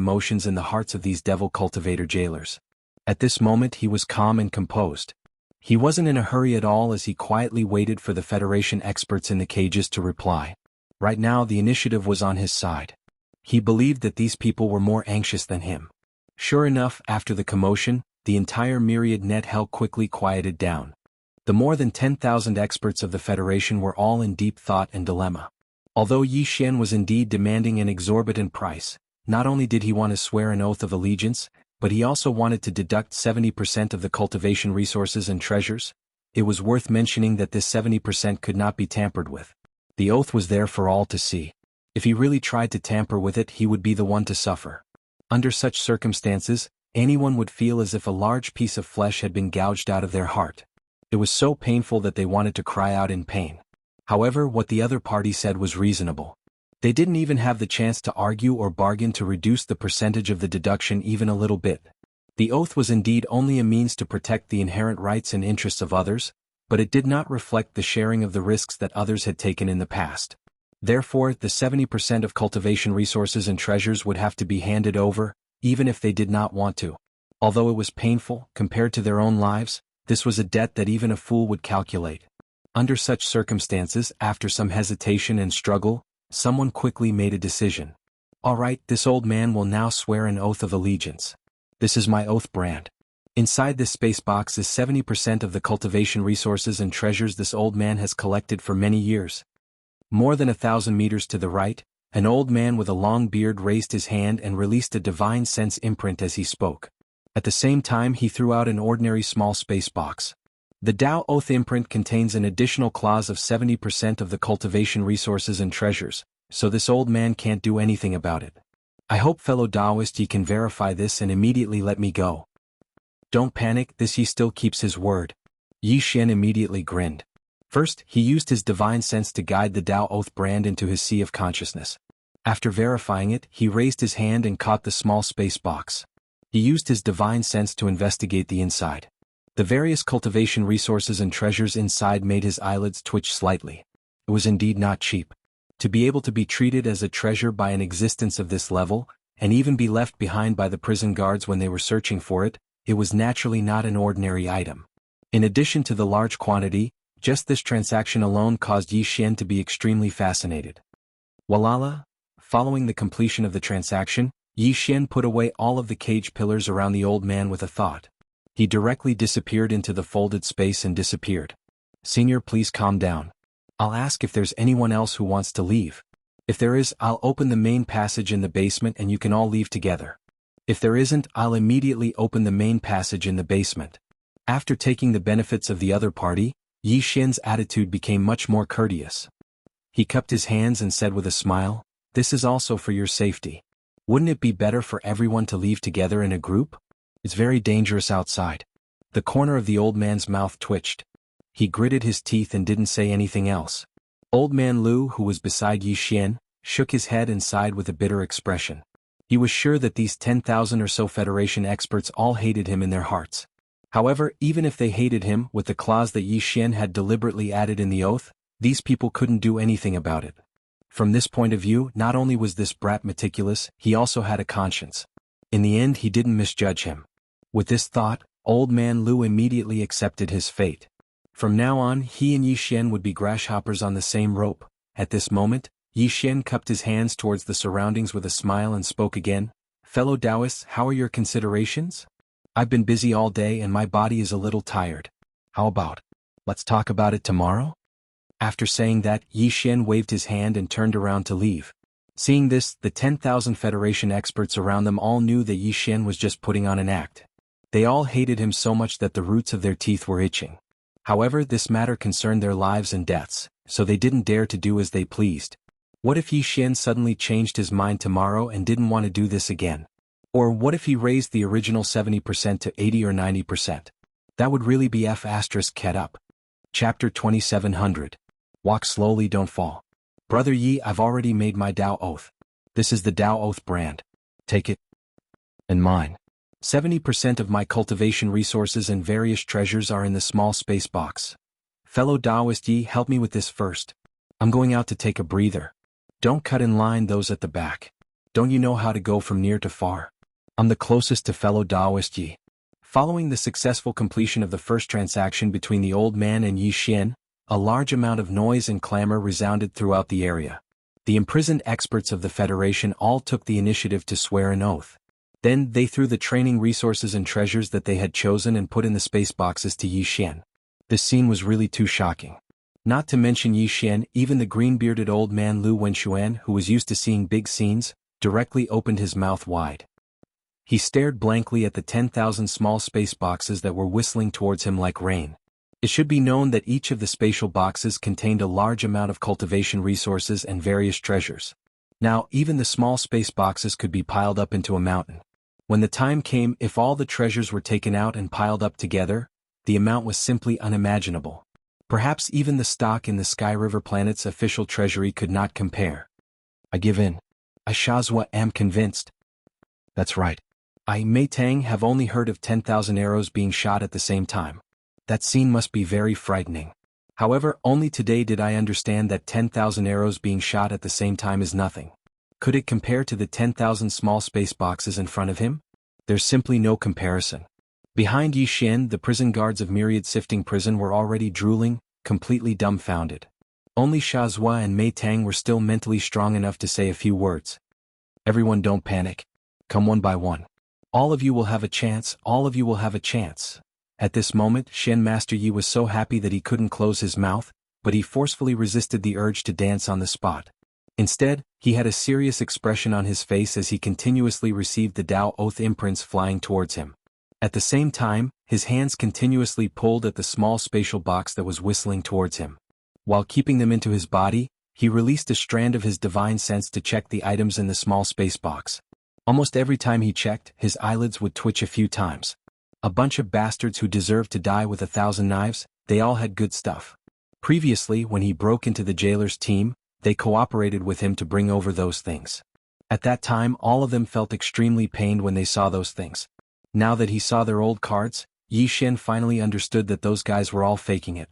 the hearts of these devil cultivator jailers. At this moment he was calm and composed. He wasn't in a hurry at all as he quietly waited for the Federation experts in the cages to reply. Right now the initiative was on his side. He believed that these people were more anxious than him. Sure enough, after the commotion, the entire myriad net hell quickly quieted down. The more than 10,000 experts of the Federation were all in deep thought and dilemma. Although Yi Xian was indeed demanding an exorbitant price, not only did he want to swear an oath of allegiance, but he also wanted to deduct 70% of the cultivation resources and treasures. It was worth mentioning that this 70% could not be tampered with. The oath was there for all to see. If he really tried to tamper with it, he would be the one to suffer. Under such circumstances, anyone would feel as if a large piece of flesh had been gouged out of their heart. It was so painful that they wanted to cry out in pain. However, what the other party said was reasonable. They didn't even have the chance to argue or bargain to reduce the percentage of the deduction even a little bit. The oath was indeed only a means to protect the inherent rights and interests of others, but it did not reflect the sharing of the risks that others had taken in the past. Therefore, the 70% of cultivation resources and treasures would have to be handed over, even if they did not want to. Although it was painful, compared to their own lives, this was a debt that even a fool would calculate. Under such circumstances, after some hesitation and struggle, someone quickly made a decision. All right, this old man will now swear an oath of allegiance. This is my oath brand. Inside this space box is 70% of the cultivation resources and treasures this old man has collected for many years. More than 1,000 meters to the right, an old man with a long beard raised his hand and released a divine sense imprint as he spoke. At the same time he threw out an ordinary small space box. The Tao Oath imprint contains an additional clause of 70% of the cultivation resources and treasures, so this old man can't do anything about it. I hope fellow Taoist ye can verify this and immediately let me go. Don't panic, this he still keeps his word. Yi Xian immediately grinned. First, he used his divine sense to guide the Tao Oath brand into his sea of consciousness. After verifying it, he raised his hand and caught the small space box. He used his divine sense to investigate the inside. The various cultivation resources and treasures inside made his eyelids twitch slightly. It was indeed not cheap. To be able to be treated as a treasure by an existence of this level, and even be left behind by the prison guards when they were searching for it, it was naturally not an ordinary item. In addition to the large quantity, just this transaction alone caused Yi Xian to be extremely fascinated. Walala, following the completion of the transaction, Yi Xian put away all of the cage pillars around the old man with a thought. He directly disappeared into the folded space and disappeared. Senior, please calm down. I'll ask if there's anyone else who wants to leave. If there is, I'll open the main passage in the basement and you can all leave together. If there isn't, I'll immediately open the main passage in the basement. After taking the benefits of the other party, Yi Xian's attitude became much more courteous. He cupped his hands and said with a smile, "This is also for your safety. Wouldn't it be better for everyone to leave together in a group? It's very dangerous outside." The corner of the old man's mouth twitched. He gritted his teeth and didn't say anything else. Old man Lu, who was beside Yi Xian, shook his head and sighed with a bitter expression. He was sure that these 10,000 or so Federation experts all hated him in their hearts. However, even if they hated him with the clause that Yi Xian had deliberately added in the oath, these people couldn't do anything about it. From this point of view, not only was this brat meticulous, he also had a conscience. In the end, he didn't misjudge him. With this thought, old man Lu immediately accepted his fate. From now on, he and Yi Xian would be grasshoppers on the same rope. At this moment, Yi Xian cupped his hands towards the surroundings with a smile and spoke again. "Fellow Taoists, how are your considerations? I've been busy all day and my body is a little tired. How about, let's talk about it tomorrow?" After saying that, Yi Xian waved his hand and turned around to leave. Seeing this, the 10,000 Federation experts around them all knew that Yi Xian was just putting on an act. They all hated him so much that the roots of their teeth were itching. However, this matter concerned their lives and deaths, so they didn't dare to do as they pleased. What if Yi Xian suddenly changed his mind tomorrow and didn't want to do this again? Or what if he raised the original 70% to 80 or 90%? That would really be F***ket up. Chapter 2700. Walk slowly, don't fall. Brother Yi, I've already made my Tao oath. This is the Tao oath brand. Take it. And mine. 70% of my cultivation resources and various treasures are in the small space box. Fellow Taoist Yi, help me with this first. I'm going out to take a breather. Don't cut in line those at the back. Don't you know how to go from near to far? I'm the closest to fellow Taoist Yi. Following the successful completion of the first transaction between the old man and Yi Xian, a large amount of noise and clamor resounded throughout the area. The imprisoned experts of the Federation all took the initiative to swear an oath. Then they threw the training resources and treasures that they had chosen and put in the space boxes to Yi Xian. This scene was really too shocking. Not to mention Yi Xian, even the green-bearded old man Lu Wenxuan, who was used to seeing big scenes, directly opened his mouth wide. He stared blankly at the 10,000 small space boxes that were whistling towards him like rain. It should be known that each of the spatial boxes contained a large amount of cultivation resources and various treasures. Now, even the small space boxes could be piled up into a mountain. When the time came, if all the treasures were taken out and piled up together, the amount was simply unimaginable. Perhaps even the stock in the Sky River planet's official treasury could not compare. I give in. I Shazwa am convinced. That's right. I, Mei Tang, have only heard of 10,000 arrows being shot at the same time. That scene must be very frightening. However, only today did I understand that 10,000 arrows being shot at the same time is nothing. Could it compare to the 10,000 small space boxes in front of him? There's simply no comparison. Behind Yi Xian, the prison guards of Myriad Sifting Prison were already drooling, completely dumbfounded. Only Shazwa and Mei Tang were still mentally strong enough to say a few words. Everyone, don't panic. Come one by one. All of you will have a chance, all of you will have a chance. At this moment, Shen Master Yi was so happy that he couldn't close his mouth, but he forcefully resisted the urge to dance on the spot. Instead, he had a serious expression on his face as he continuously received the Tao Oath imprints flying towards him. At the same time, his hands continuously pulled at the small spatial box that was whistling towards him. While keeping them into his body, he released a strand of his divine sense to check the items in the small space box. Almost every time he checked, his eyelids would twitch a few times. A bunch of bastards who deserved to die with 1,000 knives, they all had good stuff. Previously, when he broke into the jailer's team, they cooperated with him to bring over those things. At that time, all of them felt extremely pained when they saw those things. Now that he saw their old cards, Yi Xian finally understood that those guys were all faking it.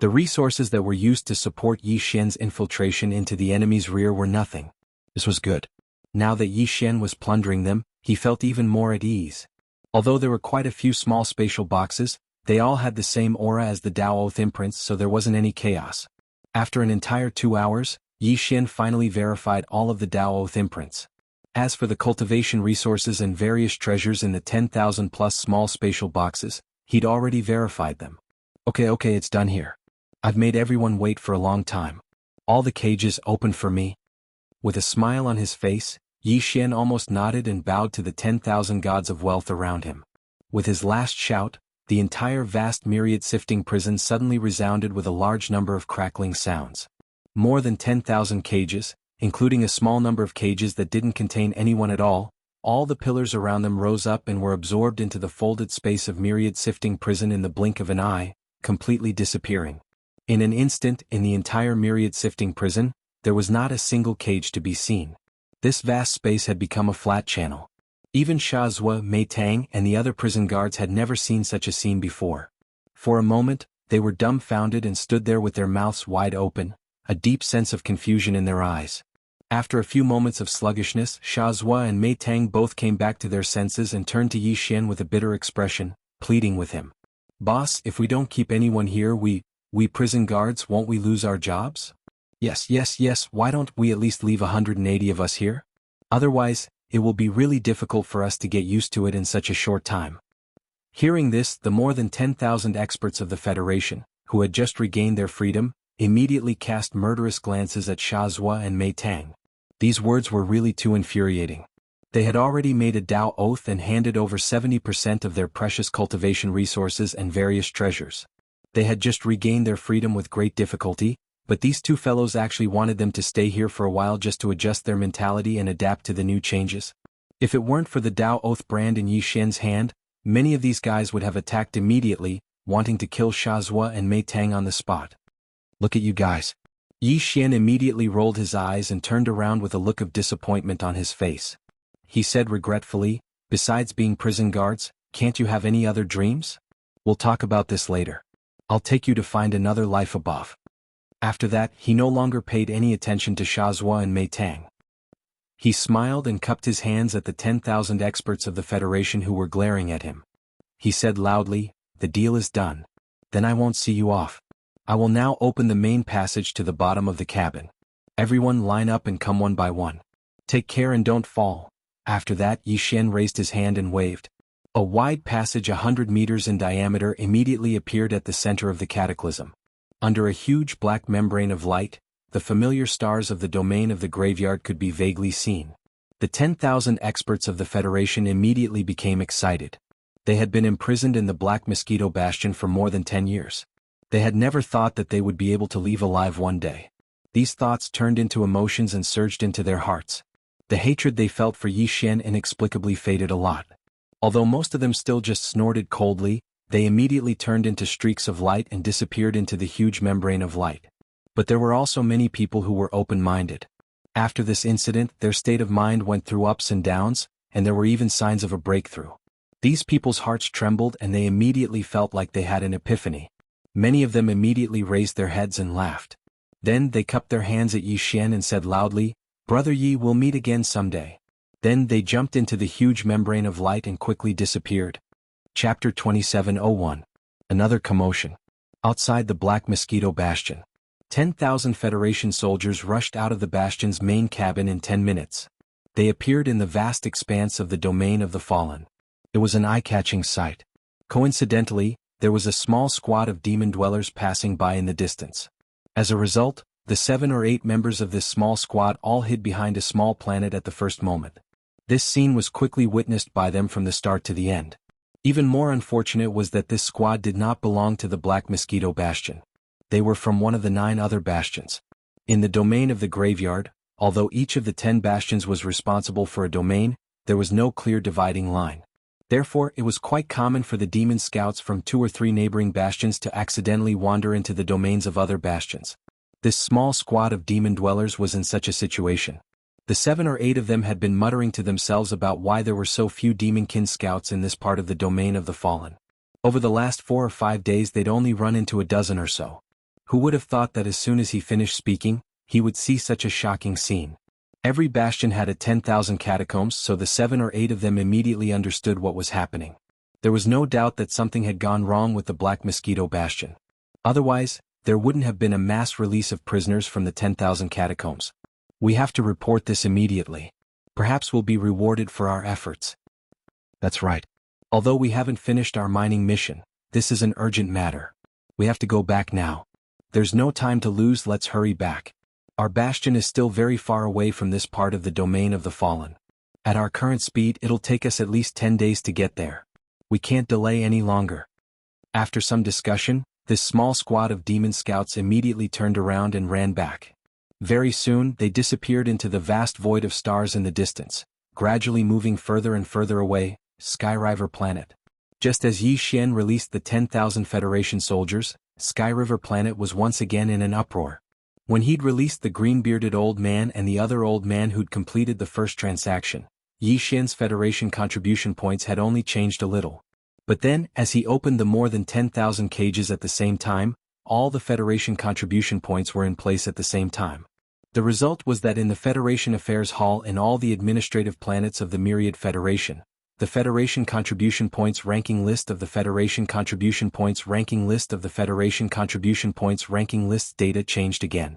The resources that were used to support Yi Xian's infiltration into the enemy's rear were nothing. This was good. Now that Yi Xian was plundering them, he felt even more at ease. Although there were quite a few small spatial boxes, they all had the same aura as the Tao Oath imprints, so there wasn't any chaos. After an entire 2 hours, Yi Xian finally verified all of the Tao Oath imprints. As for the cultivation resources and various treasures in the 10,000 plus small spatial boxes, he'd already verified them. Okay, it's done here. I've made everyone wait for a long time. All the cages open for me. With a smile on his face, Yi Xian almost nodded and bowed to the 10,000 gods of wealth around him. With his last shout, the entire vast myriad sifting prison suddenly resounded with a large number of crackling sounds. More than 10,000 cages, including a small number of cages that didn't contain anyone at all the pillars around them rose up and were absorbed into the folded space of myriad sifting prison in the blink of an eye, completely disappearing. In an instant, in the entire myriad sifting prison, there was not a single cage to be seen. This vast space had become a flat channel. Even Sha Zhuo, Mei Tang, and the other prison guards had never seen such a scene before. For a moment, they were dumbfounded and stood there with their mouths wide open, a deep sense of confusion in their eyes. After a few moments of sluggishness, Sha Zhuo and Mei Tang both came back to their senses and turned to Yi Xian with a bitter expression, pleading with him. "Boss, if we don't keep anyone here, we prison guards, won't we lose our jobs? Yes, why don't we at least leave 180 of us here? Otherwise, it will be really difficult for us to get used to it in such a short time." Hearing this, the more than 10,000 experts of the Federation, who had just regained their freedom, immediately cast murderous glances at Sha Zhuo and Mei Tang. These words were really too infuriating. They had already made a Dao oath and handed over 70% of their precious cultivation resources and various treasures. They had just regained their freedom with great difficulty, but these two fellows actually wanted them to stay here for a while just to adjust their mentality and adapt to the new changes. If it weren't for the Dao Oath brand in Yi Xian's hand, many of these guys would have attacked immediately, wanting to kill Sha Zhuo and Mei Tang on the spot. "Look at you guys." Yi Xian immediately rolled his eyes and turned around with a look of disappointment on his face. He said regretfully, "Besides being prison guards, can't you have any other dreams? We'll talk about this later. I'll take you to find another life above." After that, he no longer paid any attention to Sha Zhuo and Mei Tang. He smiled and cupped his hands at the 10,000 experts of the Federation who were glaring at him. He said loudly, "The deal is done. Then I won't see you off. I will now open the main passage to the bottom of the cabin. Everyone line up and come one by one. Take care and don't fall." After that, Yi Xian raised his hand and waved. A wide passage 100 meters in diameter immediately appeared at the center of the cataclysm. Under a huge black membrane of light, the familiar stars of the domain of the graveyard could be vaguely seen. The 10,000 experts of the Federation immediately became excited. They had been imprisoned in the Black Mosquito Bastion for more than 10 years. They had never thought that they would be able to leave alive one day. These thoughts turned into emotions and surged into their hearts. The hatred they felt for Yi Xian inexplicably faded a lot. Although most of them still just snorted coldly, they immediately turned into streaks of light and disappeared into the huge membrane of light. But there were also many people who were open-minded. After this incident, their state of mind went through ups and downs, and there were even signs of a breakthrough. These people's hearts trembled and they immediately felt like they had an epiphany. Many of them immediately raised their heads and laughed. Then they cupped their hands at Yi Xian and said loudly, "Brother Yi, we'll meet again someday." Then they jumped into the huge membrane of light and quickly disappeared. Chapter 2701. Another commotion. Outside the Black Mosquito Bastion. 10,000 Federation soldiers rushed out of the bastion's main cabin in 10 minutes. They appeared in the vast expanse of the domain of the fallen. It was an eye-catching sight. Coincidentally, there was a small squad of demon dwellers passing by in the distance. As a result, the 7 or 8 members of this small squad all hid behind a small planet at the first moment. This scene was quickly witnessed by them from the start to the end. Even more unfortunate was that this squad did not belong to the Black Mosquito Bastion. They were from one of the 9 other bastions. In the domain of the graveyard, although each of the 10 bastions was responsible for a domain, there was no clear dividing line. Therefore, it was quite common for the demon scouts from 2 or 3 neighboring bastions to accidentally wander into the domains of other bastions. This small squad of demon dwellers was in such a situation. The 7 or 8 of them had been muttering to themselves about why there were so few demonkin scouts in this part of the domain of the fallen. Over the last 4 or 5 days they'd only run into a dozen or so. Who would have thought that as soon as he finished speaking, he would see such a shocking scene? Every bastion had a 10,000 catacombs, so the 7 or 8 of them immediately understood what was happening. There was no doubt that something had gone wrong with the Black Mosquito Bastion. Otherwise, there wouldn't have been a mass release of prisoners from the 10,000 catacombs. "We have to report this immediately. Perhaps we'll be rewarded for our efforts." "That's right. Although we haven't finished our mining mission, this is an urgent matter. We have to go back now. There's no time to lose, let's hurry back." Our bastion is still very far away from this part of the domain of the fallen. At our current speed it'll take us at least 10 days to get there. We can't delay any longer." After some discussion, this small squad of demon scouts immediately turned around and ran back. Very soon they disappeared into the vast void of stars in the distance, gradually moving further and further away, Skyriver Planet. Just as Yi Xian released the 10,000 Federation soldiers, Skyriver Planet was once again in an uproar. When he'd released the green-bearded old man and the other old man who'd completed the first transaction, Yi Xian's Federation contribution points had only changed a little. But then, as he opened the more than 10,000 cages at the same time, all the Federation contribution points were in place at the same time. The result was that in the Federation Affairs Hall and all the administrative planets of the Myriad Federation, the Federation contribution points ranking list of the Federation contribution points ranking list of the Federation contribution points ranking list data changed again.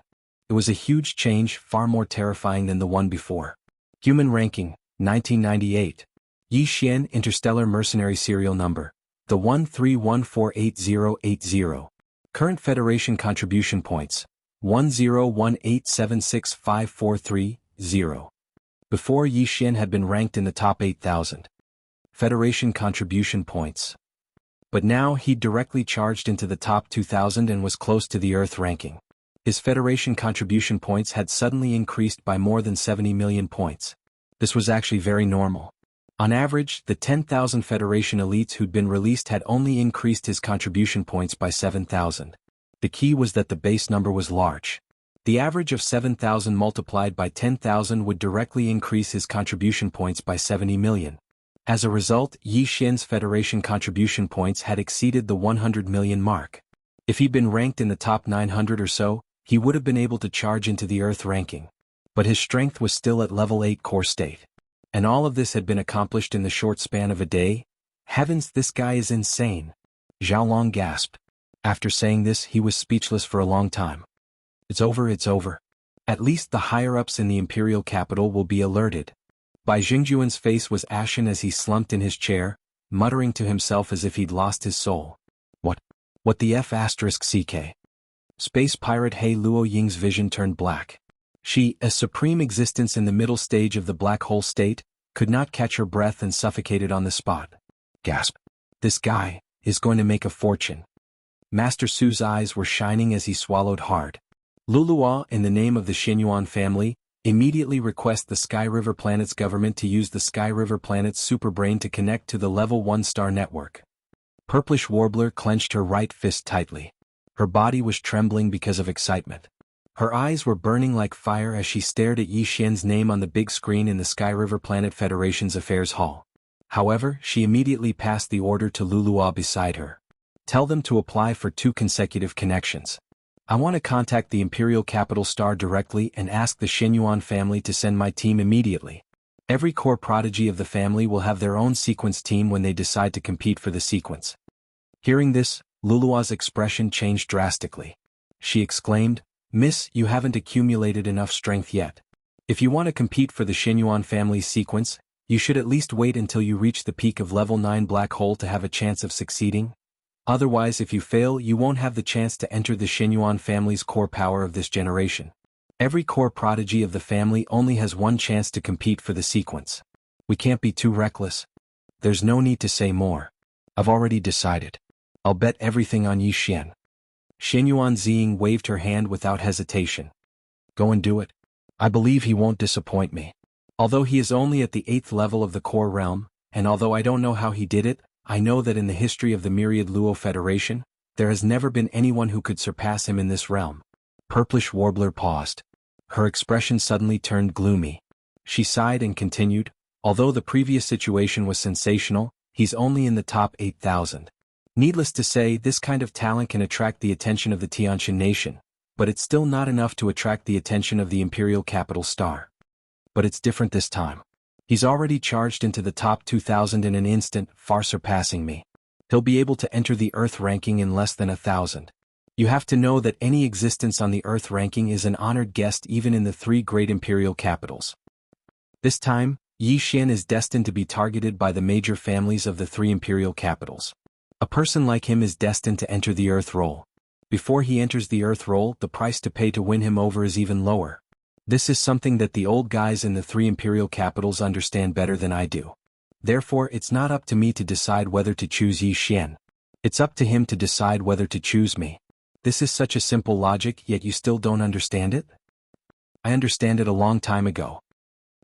It was a huge change, far more terrifying than the one before. Human ranking, 1998. Yi Xian Interstellar Mercenary Serial Number, the 131488080. Current Federation contribution points, 1018765430. Before Yi Xian had been ranked in the top 8,000. Federation contribution points. But now he'd directly charged into the top 2,000 and was close to the Earth ranking. His Federation contribution points had suddenly increased by more than 70 million points. This was actually very normal. On average, the 10,000 Federation elites who'd been released had only increased his contribution points by 7,000. The key was that the base number was large. The average of 7,000 multiplied by 10,000 would directly increase his contribution points by 70 million. As a result, Yi Xian's Federation contribution points had exceeded the 100 million mark. If he'd been ranked in the top 900 or so, he would have been able to charge into the Earth ranking. But his strength was still at level 8 core state. And all of this had been accomplished in the short span of a day? Heavens, this guy is insane. Zhao Long gasped. After saying this, he was speechless for a long time. It's over, it's over. At least the higher-ups in the imperial capital will be alerted. Bai Jingjuan's face was ashen as he slumped in his chair, muttering to himself as if he'd lost his soul. What the F***CK? Space pirate He Luo Ying's vision turned black. She, a supreme existence in the middle stage of the black hole state, could not catch her breath and suffocated on the spot. Gasp. This guy is going to make a fortune. Master Su's eyes were shining as he swallowed hard. Luluo, in the name of the Xinyuan family, immediately request the Sky River Planet's government to use the Sky River Planet's superbrain to connect to the level 1-star network. Purplish Warbler clenched her right fist tightly. Her body was trembling because of excitement. Her eyes were burning like fire as she stared at Yi Xian's name on the big screen in the Sky River Planet Federation's Affairs Hall. However, she immediately passed the order to Luluo beside her. Tell them to apply for 2 consecutive connections. I want to contact the Imperial Capital Star directly and ask the Xinyuan family to send my team immediately. Every core prodigy of the family will have their own sequence team when they decide to compete for the sequence. Hearing this, Lulua's expression changed drastically. She exclaimed, Miss, you haven't accumulated enough strength yet. If you want to compete for the Xinyuan family's sequence, you should at least wait until you reach the peak of level 9 black hole to have a chance of succeeding. Otherwise, if you fail, you won't have the chance to enter the Xinyuan family's core power of this generation. Every core prodigy of the family only has one chance to compete for the sequence. We can't be too reckless. There's no need to say more. I've already decided. I'll bet everything on Yi Xian. Xinyuan Ziying waved her hand without hesitation. Go and do it. I believe he won't disappoint me. Although he is only at the 8th level of the core realm, and although I don't know how he did it, I know that in the history of the Myriad Luo Federation, there has never been anyone who could surpass him in this realm. Purplish Warbler paused. Her expression suddenly turned gloomy. She sighed and continued, although the previous situation was sensational, he's only in the top 8,000. Needless to say, this kind of talent can attract the attention of the Tianqian nation, but it's still not enough to attract the attention of the Imperial Capital Star. But it's different this time. He's already charged into the top 2,000 in an instant, far surpassing me. He'll be able to enter the Earth ranking in less than 1,000. You have to know that any existence on the Earth ranking is an honored guest even in the 3 great imperial capitals. This time, Yi Xian is destined to be targeted by the major families of the 3 imperial capitals. A person like him is destined to enter the Earth role. Before he enters the earth role, the price to pay to win him over is even lower. This is something that the old guys in the 3 imperial capitals understand better than I do. Therefore, it's not up to me to decide whether to choose Yi Xian. It's up to him to decide whether to choose me. This is such a simple logic, yet you still don't understand it? I understand it a long time ago.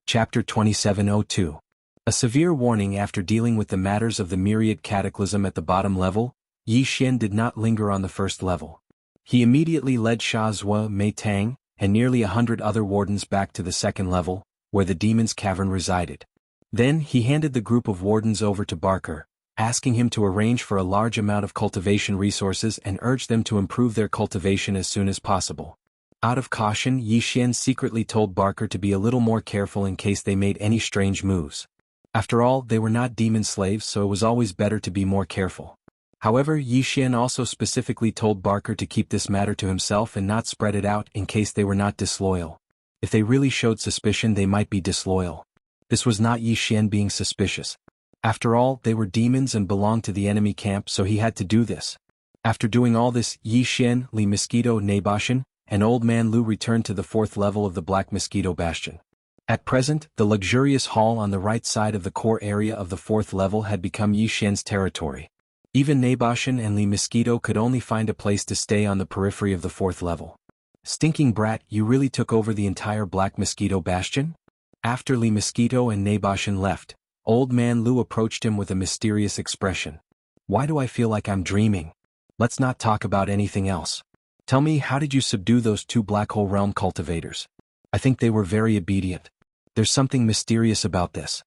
Chapter 2702. A severe warning. After dealing with the matters of the myriad cataclysm at the bottom level, Yi Xian did not linger on the first level. He immediately led Sha Zhuo, Mei Tang, and nearly 100 other wardens back to the second level, where the demon's cavern resided. Then he handed the group of wardens over to Barker, asking him to arrange for a large amount of cultivation resources and urge them to improve their cultivation as soon as possible. Out of caution, Yi Xian secretly told Barker to be a little more careful in case they made any strange moves. After all, they were not demon slaves, so it was always better to be more careful. However, Yi Xian also specifically told Barker to keep this matter to himself and not spread it out in case they were not disloyal. If they really showed suspicion, they might be disloyal. This was not Yi Xian being suspicious. After all, they were demons and belonged to the enemy camp, so he had to do this. After doing all this, Yi Xian, Li Mosquito, Nabashan, and Old Man Lu returned to the 4th level of the Black Mosquito Bastion. At present, the luxurious hall on the right side of the core area of the 4th level had become Yi Xian's territory. Even Nabashan and Li Mosquito could only find a place to stay on the periphery of the 4th level. Stinking brat, you really took over the entire Black Mosquito Bastion? After Li Mosquito and Nabashan left, Old Man Lu approached him with a mysterious expression. Why do I feel like I'm dreaming? Let's not talk about anything else. Tell me, how did you subdue those 2 Black Hole Realm cultivators? I think they were very obedient. There's something mysterious about this.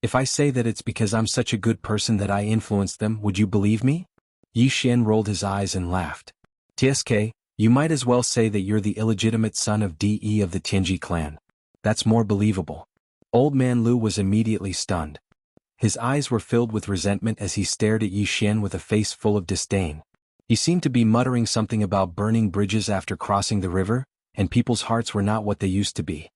If I say that it's because I'm such a good person that I influenced them, would you believe me? Yi Xian rolled his eyes and laughed. TSK, you might as well say that you're the illegitimate son of DE of the Tianji clan. That's more believable. Old Man Lu was immediately stunned. His eyes were filled with resentment as he stared at Yi Xian with a face full of disdain. He seemed to be muttering something about burning bridges after crossing the river, and people's hearts were not what they used to be.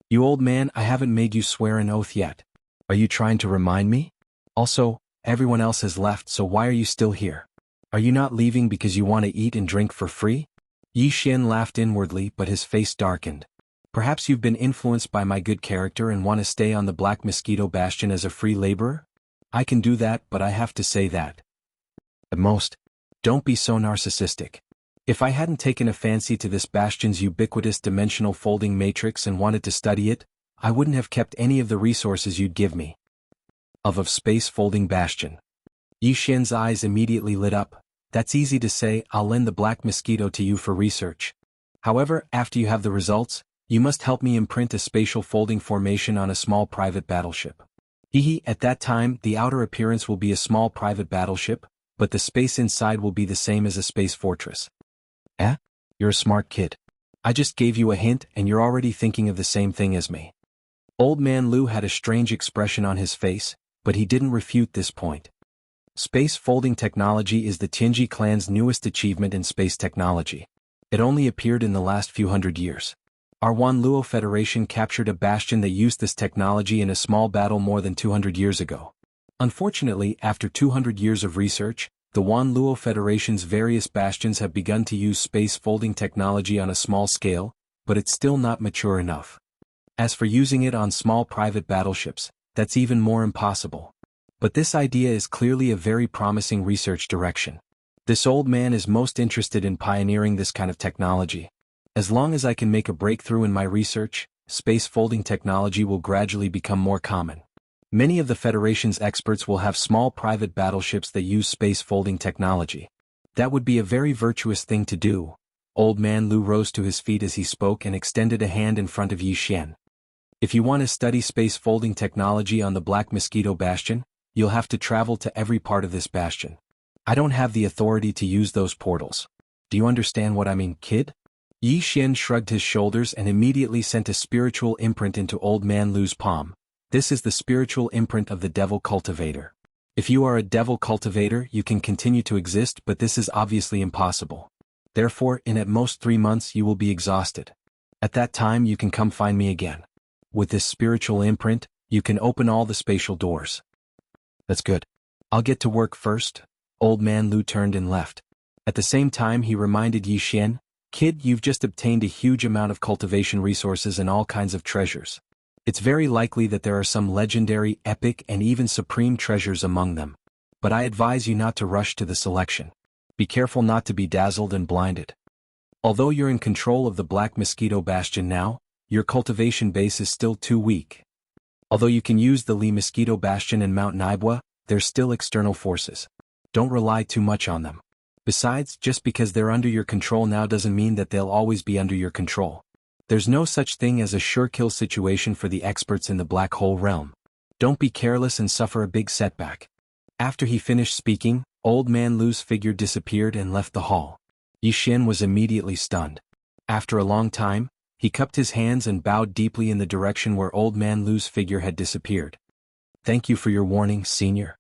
You old man, I haven't made you swear an oath yet. Are you trying to remind me? Also, everyone else has left, so why are you still here? Are you not leaving because you want to eat and drink for free? Yi Xian laughed inwardly, but his face darkened. Perhaps you've been influenced by my good character and want to stay on the Black Mosquito Bastion as a free laborer? I can do that, but I have to say that. At most, don't be so narcissistic. If I hadn't taken a fancy to this bastion's ubiquitous dimensional folding matrix and wanted to study it, I wouldn't have kept any of the resources you'd give me. Of space folding bastion. Yi Xian's eyes immediately lit up. That's easy to say, I'll lend the Black Mosquito to you for research. However, after you have the results, you must help me imprint a spatial folding formation on a small private battleship. At that time, the outer appearance will be a small private battleship, but the space inside will be the same as a space fortress. You're a smart kid. I just gave you a hint and you're already thinking of the same thing as me. Old Man Lu had a strange expression on his face, but he didn't refute this point. Space folding technology is the Tianji clan's newest achievement in space technology. It only appeared in the last few hundred years. Our Wanluo Federation captured a bastion that used this technology in a small battle more than 200 years ago. Unfortunately, after 200 years of research, the Wanluo Federation's various bastions have begun to use space folding technology on a small scale, but it's still not mature enough. As for using it on small private battleships, that's even more impossible. But this idea is clearly a very promising research direction. This old man is most interested in pioneering this kind of technology. As long as I can make a breakthrough in my research, space folding technology will gradually become more common. Many of the Federation's experts will have small private battleships that use space folding technology. That would be a very virtuous thing to do. Old Man Lu rose to his feet as he spoke and extended a hand in front of Yi Xian. If you want to study space folding technology on the Black Mosquito Bastion, you'll have to travel to every part of this bastion. I don't have the authority to use those portals. Do you understand what I mean, kid? Yi Xian shrugged his shoulders and immediately sent a spiritual imprint into Old Man Lu's palm. This is the spiritual imprint of the Devil Cultivator. If you are a Devil Cultivator, you can continue to exist, but this is obviously impossible. Therefore, in at most 3 months you will be exhausted. At that time you can come find me again. With this spiritual imprint, you can open all the spatial doors. That's good. I'll get to work first. Old Man Lu turned and left. At the same time he reminded Yi Xian, "Kid, you've just obtained a huge amount of cultivation resources and all kinds of treasures. It's very likely that there are some legendary, epic and even supreme treasures among them. But I advise you not to rush to the selection. Be careful not to be dazzled and blinded. Although you're in control of the Black Mosquito Bastion now, your cultivation base is still too weak. Although you can use the Li Mosquito Bastion and Mount Naibwa, there's still external forces. Don't rely too much on them. Besides, just because they're under your control now doesn't mean that they'll always be under your control. There's no such thing as a sure-kill situation for the experts in the Black Hole realm. Don't be careless and suffer a big setback." After he finished speaking, Old Man Lu's figure disappeared and left the hall. Yi Xian was immediately stunned. After a long time, he cupped his hands and bowed deeply in the direction where Old Man Lu's figure had disappeared. "Thank you for your warning, Senior."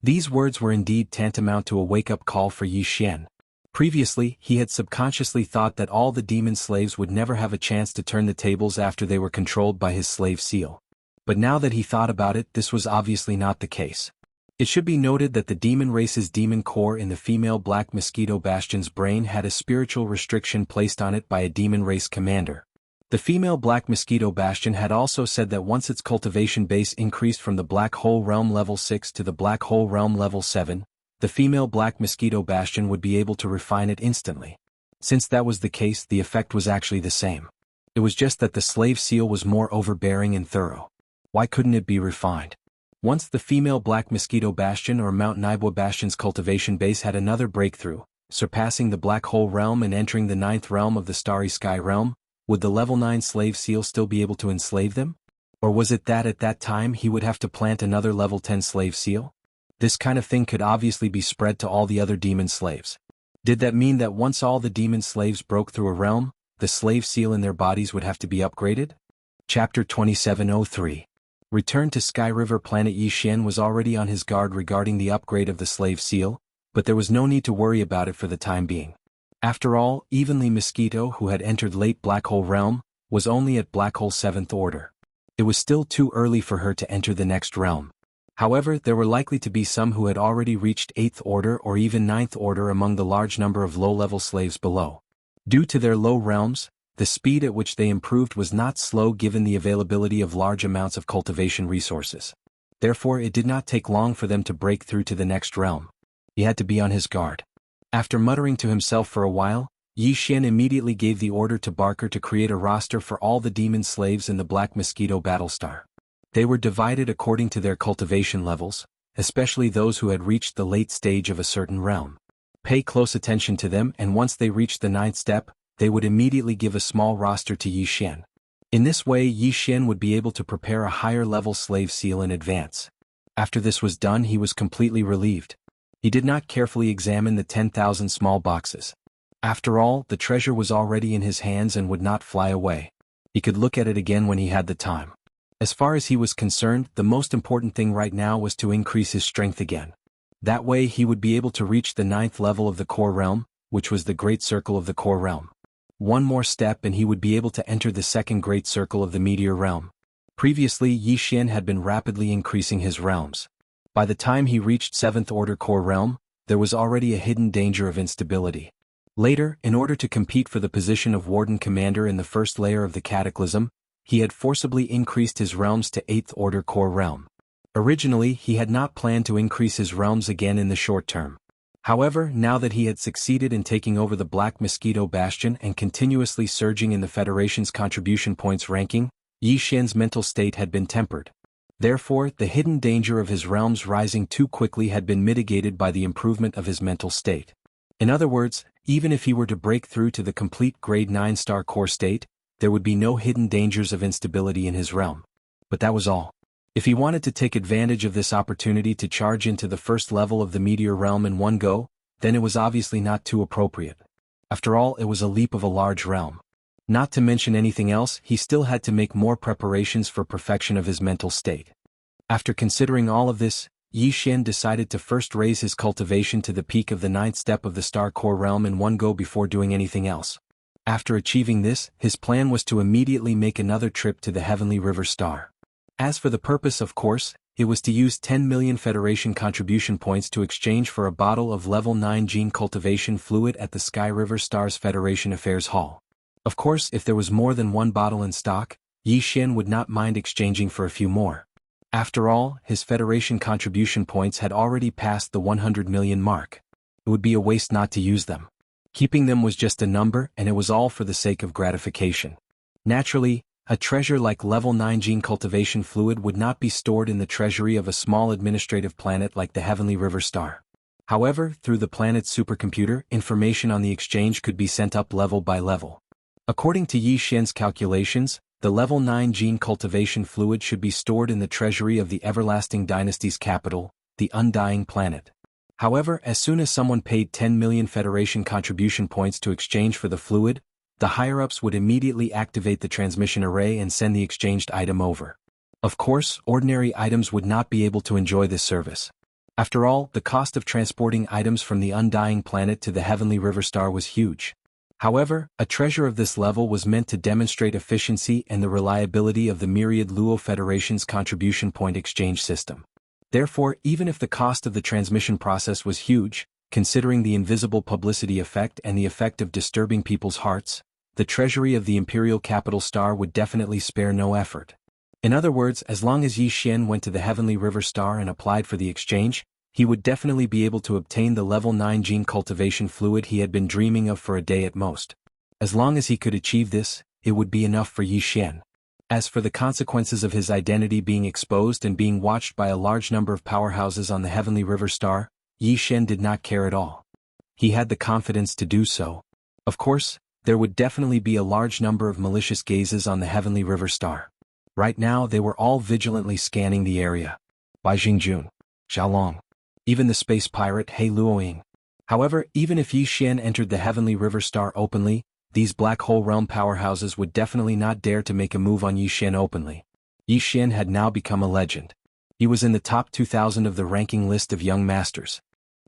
These words were indeed tantamount to a wake-up call for Yi Xian. Previously, he had subconsciously thought that all the demon slaves would never have a chance to turn the tables after they were controlled by his slave seal. But now that he thought about it, this was obviously not the case. It should be noted that the demon race's demon core in the female Black Mosquito Bastion's brain had a spiritual restriction placed on it by a demon race commander. The female Black Mosquito Bastion had also said that once its cultivation base increased from the Black Hole Realm level 6 to the Black Hole Realm level 7, the female Black Mosquito Bastion would be able to refine it instantly. Since that was the case, the effect was actually the same. It was just that the slave seal was more overbearing and thorough. Why couldn't it be refined? Once the female Black Mosquito Bastion or Mount Naibwa Bastion's cultivation base had another breakthrough, surpassing the Black Hole Realm and entering the 9th realm of the Starry Sky Realm, would the level 9 slave seal still be able to enslave them? Or was it that at that time he would have to plant another level 10 slave seal? This kind of thing could obviously be spread to all the other demon slaves. Did that mean that once all the demon slaves broke through a realm, the slave seal in their bodies would have to be upgraded? Chapter 2703. Return to Sky River Planet. Yi Xian was already on his guard regarding the upgrade of the slave seal, but there was no need to worry about it for the time being. After all, even Li Mosquito, who had entered late Black Hole Realm, was only at Black Hole 7th Order. It was still too early for her to enter the next realm. However, there were likely to be some who had already reached 8th Order or even 9th Order among the large number of low-level slaves below. Due to their low realms, the speed at which they improved was not slow given the availability of large amounts of cultivation resources. Therefore, it did not take long for them to break through to the next realm. He had to be on his guard. After muttering to himself for a while, Yi Xian immediately gave the order to Barker to create a roster for all the demon slaves in the Black Mosquito Battlestar. They were divided according to their cultivation levels, especially those who had reached the late stage of a certain realm. Pay close attention to them, and once they reached the 9th step, they would immediately give a small roster to Yi Xian. In this way, Yi Xian would be able to prepare a higher-level slave seal in advance. After this was done, he was completely relieved. He did not carefully examine the 10,000 small boxes. After all, the treasure was already in his hands and would not fly away. He could look at it again when he had the time. As far as he was concerned, the most important thing right now was to increase his strength again. That way he would be able to reach the 9th level of the core realm, which was the Great Circle of the core realm. One more step and he would be able to enter the second Great Circle of the Meteor realm. Previously, Yi Xian had been rapidly increasing his realms. By the time he reached 7th Order core realm, there was already a hidden danger of instability. Later, in order to compete for the position of Warden Commander in the first layer of the Cataclysm, he had forcibly increased his realms to 8th Order core realm. Originally, he had not planned to increase his realms again in the short term. However, now that he had succeeded in taking over the Black Mosquito Bastion and continuously surging in the Federation's contribution points ranking, Yi Xian's mental state had been tempered. Therefore, the hidden danger of his realms rising too quickly had been mitigated by the improvement of his mental state. In other words, even if he were to break through to the complete Grade 9-star core state, there would be no hidden dangers of instability in his realm. But that was all. If he wanted to take advantage of this opportunity to charge into the first level of the Meteor realm in one go, then it was obviously not too appropriate. After all, it was a leap of a large realm. Not to mention anything else, he still had to make more preparations for perfection of his mental state. After considering all of this, Yi Xian decided to first raise his cultivation to the peak of the 9th step of the Star Core realm in one go before doing anything else. After achieving this, his plan was to immediately make another trip to the Heavenly River Star. As for the purpose, of course, it was to use 10 million Federation contribution points to exchange for a bottle of level 9 gene cultivation fluid at the Sky River Stars Federation Affairs Hall. Of course, if there was more than one bottle in stock, Yi Xian would not mind exchanging for a few more. After all, his Federation contribution points had already passed the 100 million mark. It would be a waste not to use them. Keeping them was just a number, and it was all for the sake of gratification. Naturally, a treasure like level 9 gene cultivation fluid would not be stored in the treasury of a small administrative planet like the Heavenly River Star. However, through the planet's supercomputer, information on the exchange could be sent up level by level. According to Yi Xian's calculations, the level 9 gene cultivation fluid should be stored in the treasury of the Everlasting Dynasty's capital, the Undying Planet. However, as soon as someone paid 10 million Federation contribution points to exchange for the fluid, the higher-ups would immediately activate the transmission array and send the exchanged item over. Of course, ordinary items would not be able to enjoy this service. After all, the cost of transporting items from the Undying Planet to the Heavenly River Star was huge. However, a treasure of this level was meant to demonstrate efficiency and the reliability of the myriad Luo Federation's contribution point exchange system. Therefore, even if the cost of the transmission process was huge, considering the invisible publicity effect and the effect of disturbing people's hearts, the treasury of the Imperial Capital Star would definitely spare no effort. In other words, as long as Yi Xian went to the Heavenly River Star and applied for the exchange, he would definitely be able to obtain the level 9 gene cultivation fluid he had been dreaming of for a day at most. As long as he could achieve this, it would be enough for Yi Xian. As for the consequences of his identity being exposed and being watched by a large number of powerhouses on the Heavenly River Star, Yi Xian did not care at all. He had the confidence to do so. Of course, there would definitely be a large number of malicious gazes on the Heavenly River Star. Right now they were all vigilantly scanning the area. Bai Jingjun, Xiaolong, even the space pirate He Luoying. However, even if Yi Xian entered the Heavenly River Star openly, these Black Hole Realm powerhouses would definitely not dare to make a move on Yi Xian openly. Yi Xian had now become a legend. He was in the top 2,000 of the ranking list of young masters.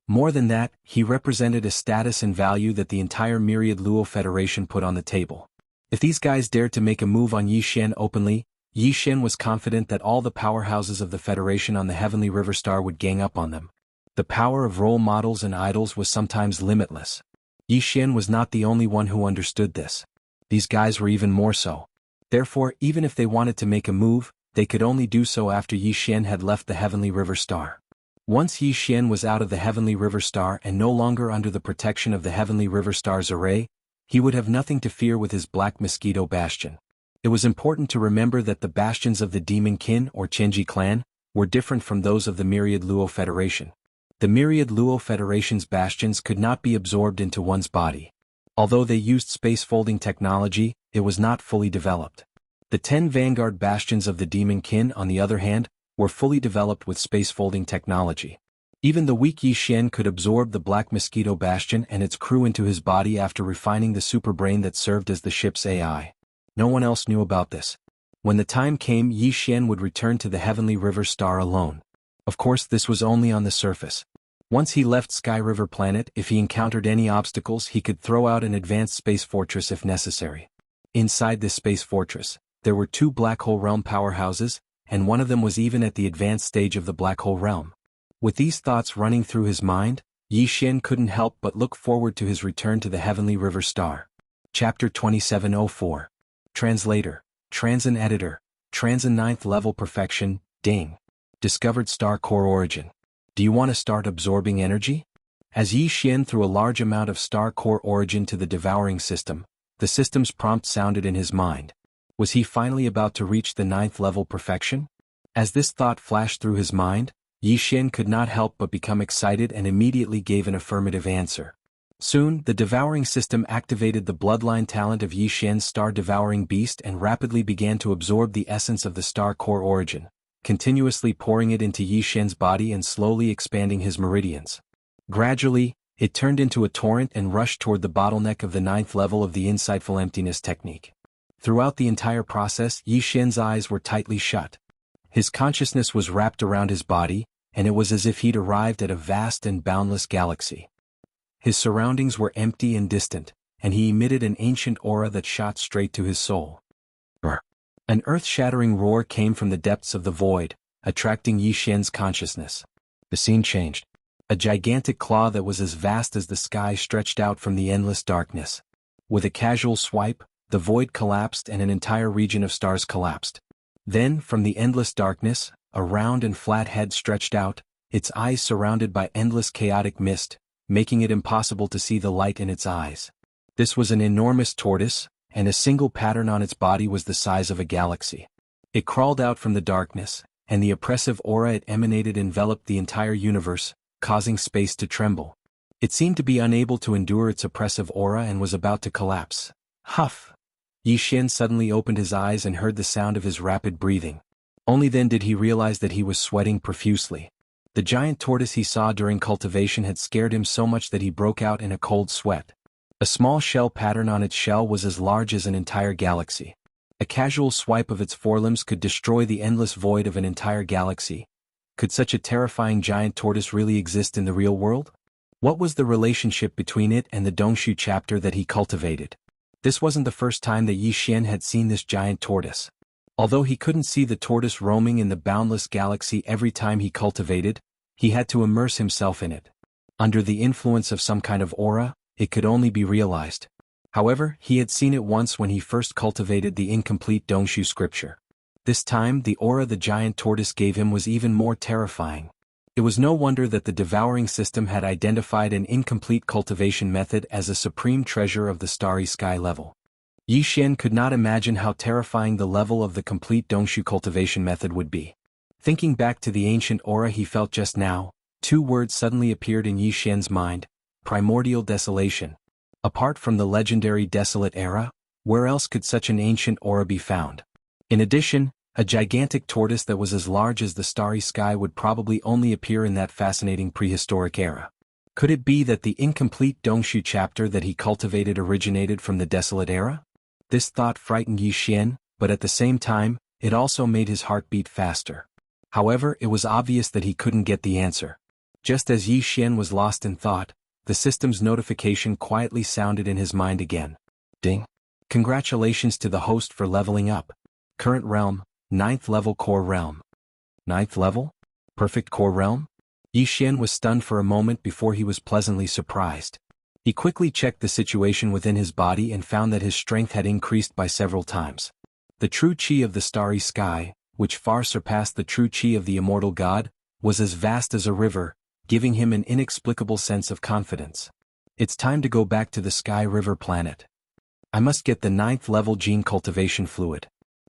More than that, he represented a status and value that the entire myriad Luo Federation put on the table. If these guys dared to make a move on Yi Xian openly, Yi Xian was confident that all the powerhouses of the Federation on the Heavenly River Star would gang up on them. The power of role models and idols was sometimes limitless. Yi Xian was not the only one who understood this. These guys were even more so. Therefore, even if they wanted to make a move, they could only do so after Yi Xian had left the Heavenly River Star. Once Yi Xian was out of the Heavenly River Star and no longer under the protection of the Heavenly River Star's array, he would have nothing to fear with his Black Mosquito Bastion. It was important to remember that the bastions of the Demon Kin or Chenji clan were different from those of the Myriad Luo Federation. The Myriad Luo Federation's bastions could not be absorbed into one's body. Although they used space-folding technology, it was not fully developed. The 10 Vanguard bastions of the Demon Kin, on the other hand, were fully developed with space-folding technology. Even the weak Yi Xian could absorb the Black Mosquito Bastion and its crew into his body after refining the superbrain that served as the ship's AI. No one else knew about this. When the time came, Yi Xian would return to the Heavenly River Star alone. Of course, this was only on the surface. Once he left Sky River Planet, if he encountered any obstacles, he could throw out an advanced space fortress if necessary. Inside this space fortress, there were 2 Black Hole Realm powerhouses, and one of them was even at the advanced stage of the Black Hole Realm. With these thoughts running through his mind, Yi Xian couldn't help but look forward to his return to the Heavenly River Star. Chapter 2704. Translator, Transin Editor, Transin 9th Level Perfection, Ding. Discovered Star Core Origin. Do you want to start absorbing energy? As Yi Xian threw a large amount of Star Core Origin to the devouring system, the system's prompt sounded in his mind. Was he finally about to reach the 9th level perfection? As this thought flashed through his mind, Yi Xian could not help but become excited and immediately gave an affirmative answer. Soon, the devouring system activated the bloodline talent of Yi Xian's star-devouring beast and rapidly began to absorb the essence of the Star Core Origin, continuously pouring it into Yi Xian's body and slowly expanding his meridians. Gradually, it turned into a torrent and rushed toward the bottleneck of the 9th level of the Insightful Emptiness technique. Throughout the entire process, Yi Xian's eyes were tightly shut. His consciousness was wrapped around his body, and it was as if he'd arrived at a vast and boundless galaxy. His surroundings were empty and distant, and he emitted an ancient aura that shot straight to his soul. An earth-shattering roar came from the depths of the void, attracting Yi Xian's consciousness. The scene changed. A gigantic claw that was as vast as the sky stretched out from the endless darkness. With a casual swipe, the void collapsed and an entire region of stars collapsed. Then, from the endless darkness, a round and flat head stretched out, its eyes surrounded by endless chaotic mist, making it impossible to see the light in its eyes. This was an enormous tortoise, and a single pattern on its body was the size of a galaxy. It crawled out from the darkness, and the oppressive aura it emanated enveloped the entire universe, causing space to tremble. It seemed to be unable to endure its oppressive aura and was about to collapse. Huff! Yi Xian suddenly opened his eyes and heard the sound of his rapid breathing. Only then did he realize that he was sweating profusely. The giant tortoise he saw during cultivation had scared him so much that he broke out in a cold sweat. A small shell pattern on its shell was as large as an entire galaxy. A casual swipe of its forelimbs could destroy the endless void of an entire galaxy. Could such a terrifying giant tortoise really exist in the real world? What was the relationship between it and the Dongshu chapter that he cultivated? This wasn't the first time that Yi Xian had seen this giant tortoise. Although he couldn't see the tortoise roaming in the boundless galaxy every time he cultivated, he had to immerse himself in it. Under the influence of some kind of aura, it could only be realized. However, he had seen it once when he first cultivated the incomplete Dongshu scripture. This time, the aura the giant tortoise gave him was even more terrifying. It was no wonder that the devouring system had identified an incomplete cultivation method as a supreme treasure of the starry sky level. Yi Xian could not imagine how terrifying the level of the complete Dongshu cultivation method would be. Thinking back to the ancient aura he felt just now, two words suddenly appeared in Yi Xian's mind: primordial desolation. Apart from the legendary desolate era, where else could such an ancient aura be found? In addition, a gigantic tortoise that was as large as the starry sky would probably only appear in that fascinating prehistoric era. Could it be that the incomplete Dongshu chapter that he cultivated originated from the desolate era? This thought frightened Yi Xian, but at the same time, it also made his heart beat faster. However, it was obvious that he couldn't get the answer. Just as Yi Xian was lost in thought, the system's notification quietly sounded in his mind again. Ding! Congratulations to the host for leveling up. Current realm, 9th level core realm. 9th level? Perfect core realm? Yi Xian was stunned for a moment before he was pleasantly surprised. He quickly checked the situation within his body and found that his strength had increased by several times. The true qi of the starry sky, which far surpassed the true qi of the immortal god, was as vast as a river, giving him an inexplicable sense of confidence. It's time to go back to the Sky River planet. I must get the 9th level gene cultivation fluid.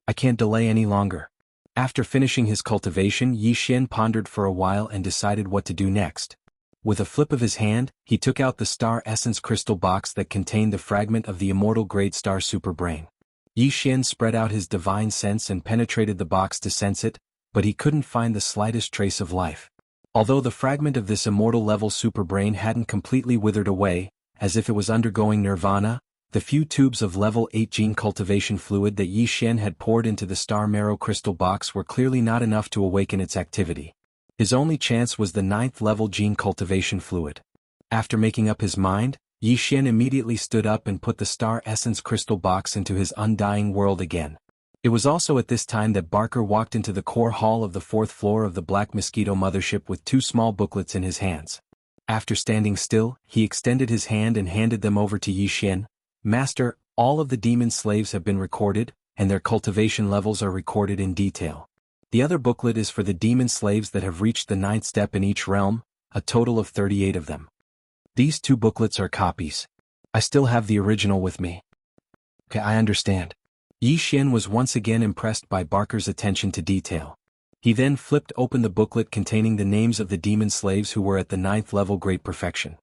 I can't delay any longer. After finishing his cultivation, Yi Xian pondered for a while and decided what to do next. With a flip of his hand, he took out the star essence crystal box that contained the fragment of the immortal great star superbrain. Yi Xian spread out his divine sense and penetrated the box to sense it, but he couldn't find the slightest trace of life. Although the fragment of this immortal level superbrain hadn't completely withered away, as if it was undergoing nirvana, the few tubes of level 8 gene cultivation fluid that Yi Xian had poured into the star marrow crystal box were clearly not enough to awaken its activity. His only chance was the 9th level gene cultivation fluid. After making up his mind, Yi Xian immediately stood up and put the star essence crystal box into his undying world again. It was also at this time that Barker walked into the core hall of the 4th floor of the Black Mosquito Mothership with two small booklets in his hands. After standing still, he extended his hand and handed them over to Yi Xian. Master, all of the demon slaves have been recorded, and their cultivation levels are recorded in detail. The other booklet is for the demon slaves that have reached the 9th step in each realm, a total of 38 of them. These two booklets are copies. I still have the original with me. Okay, I understand. Yi Xian was once again impressed by Barker's attention to detail. He then flipped open the booklet containing the names of the demon slaves who were at the 9th level Great Perfection.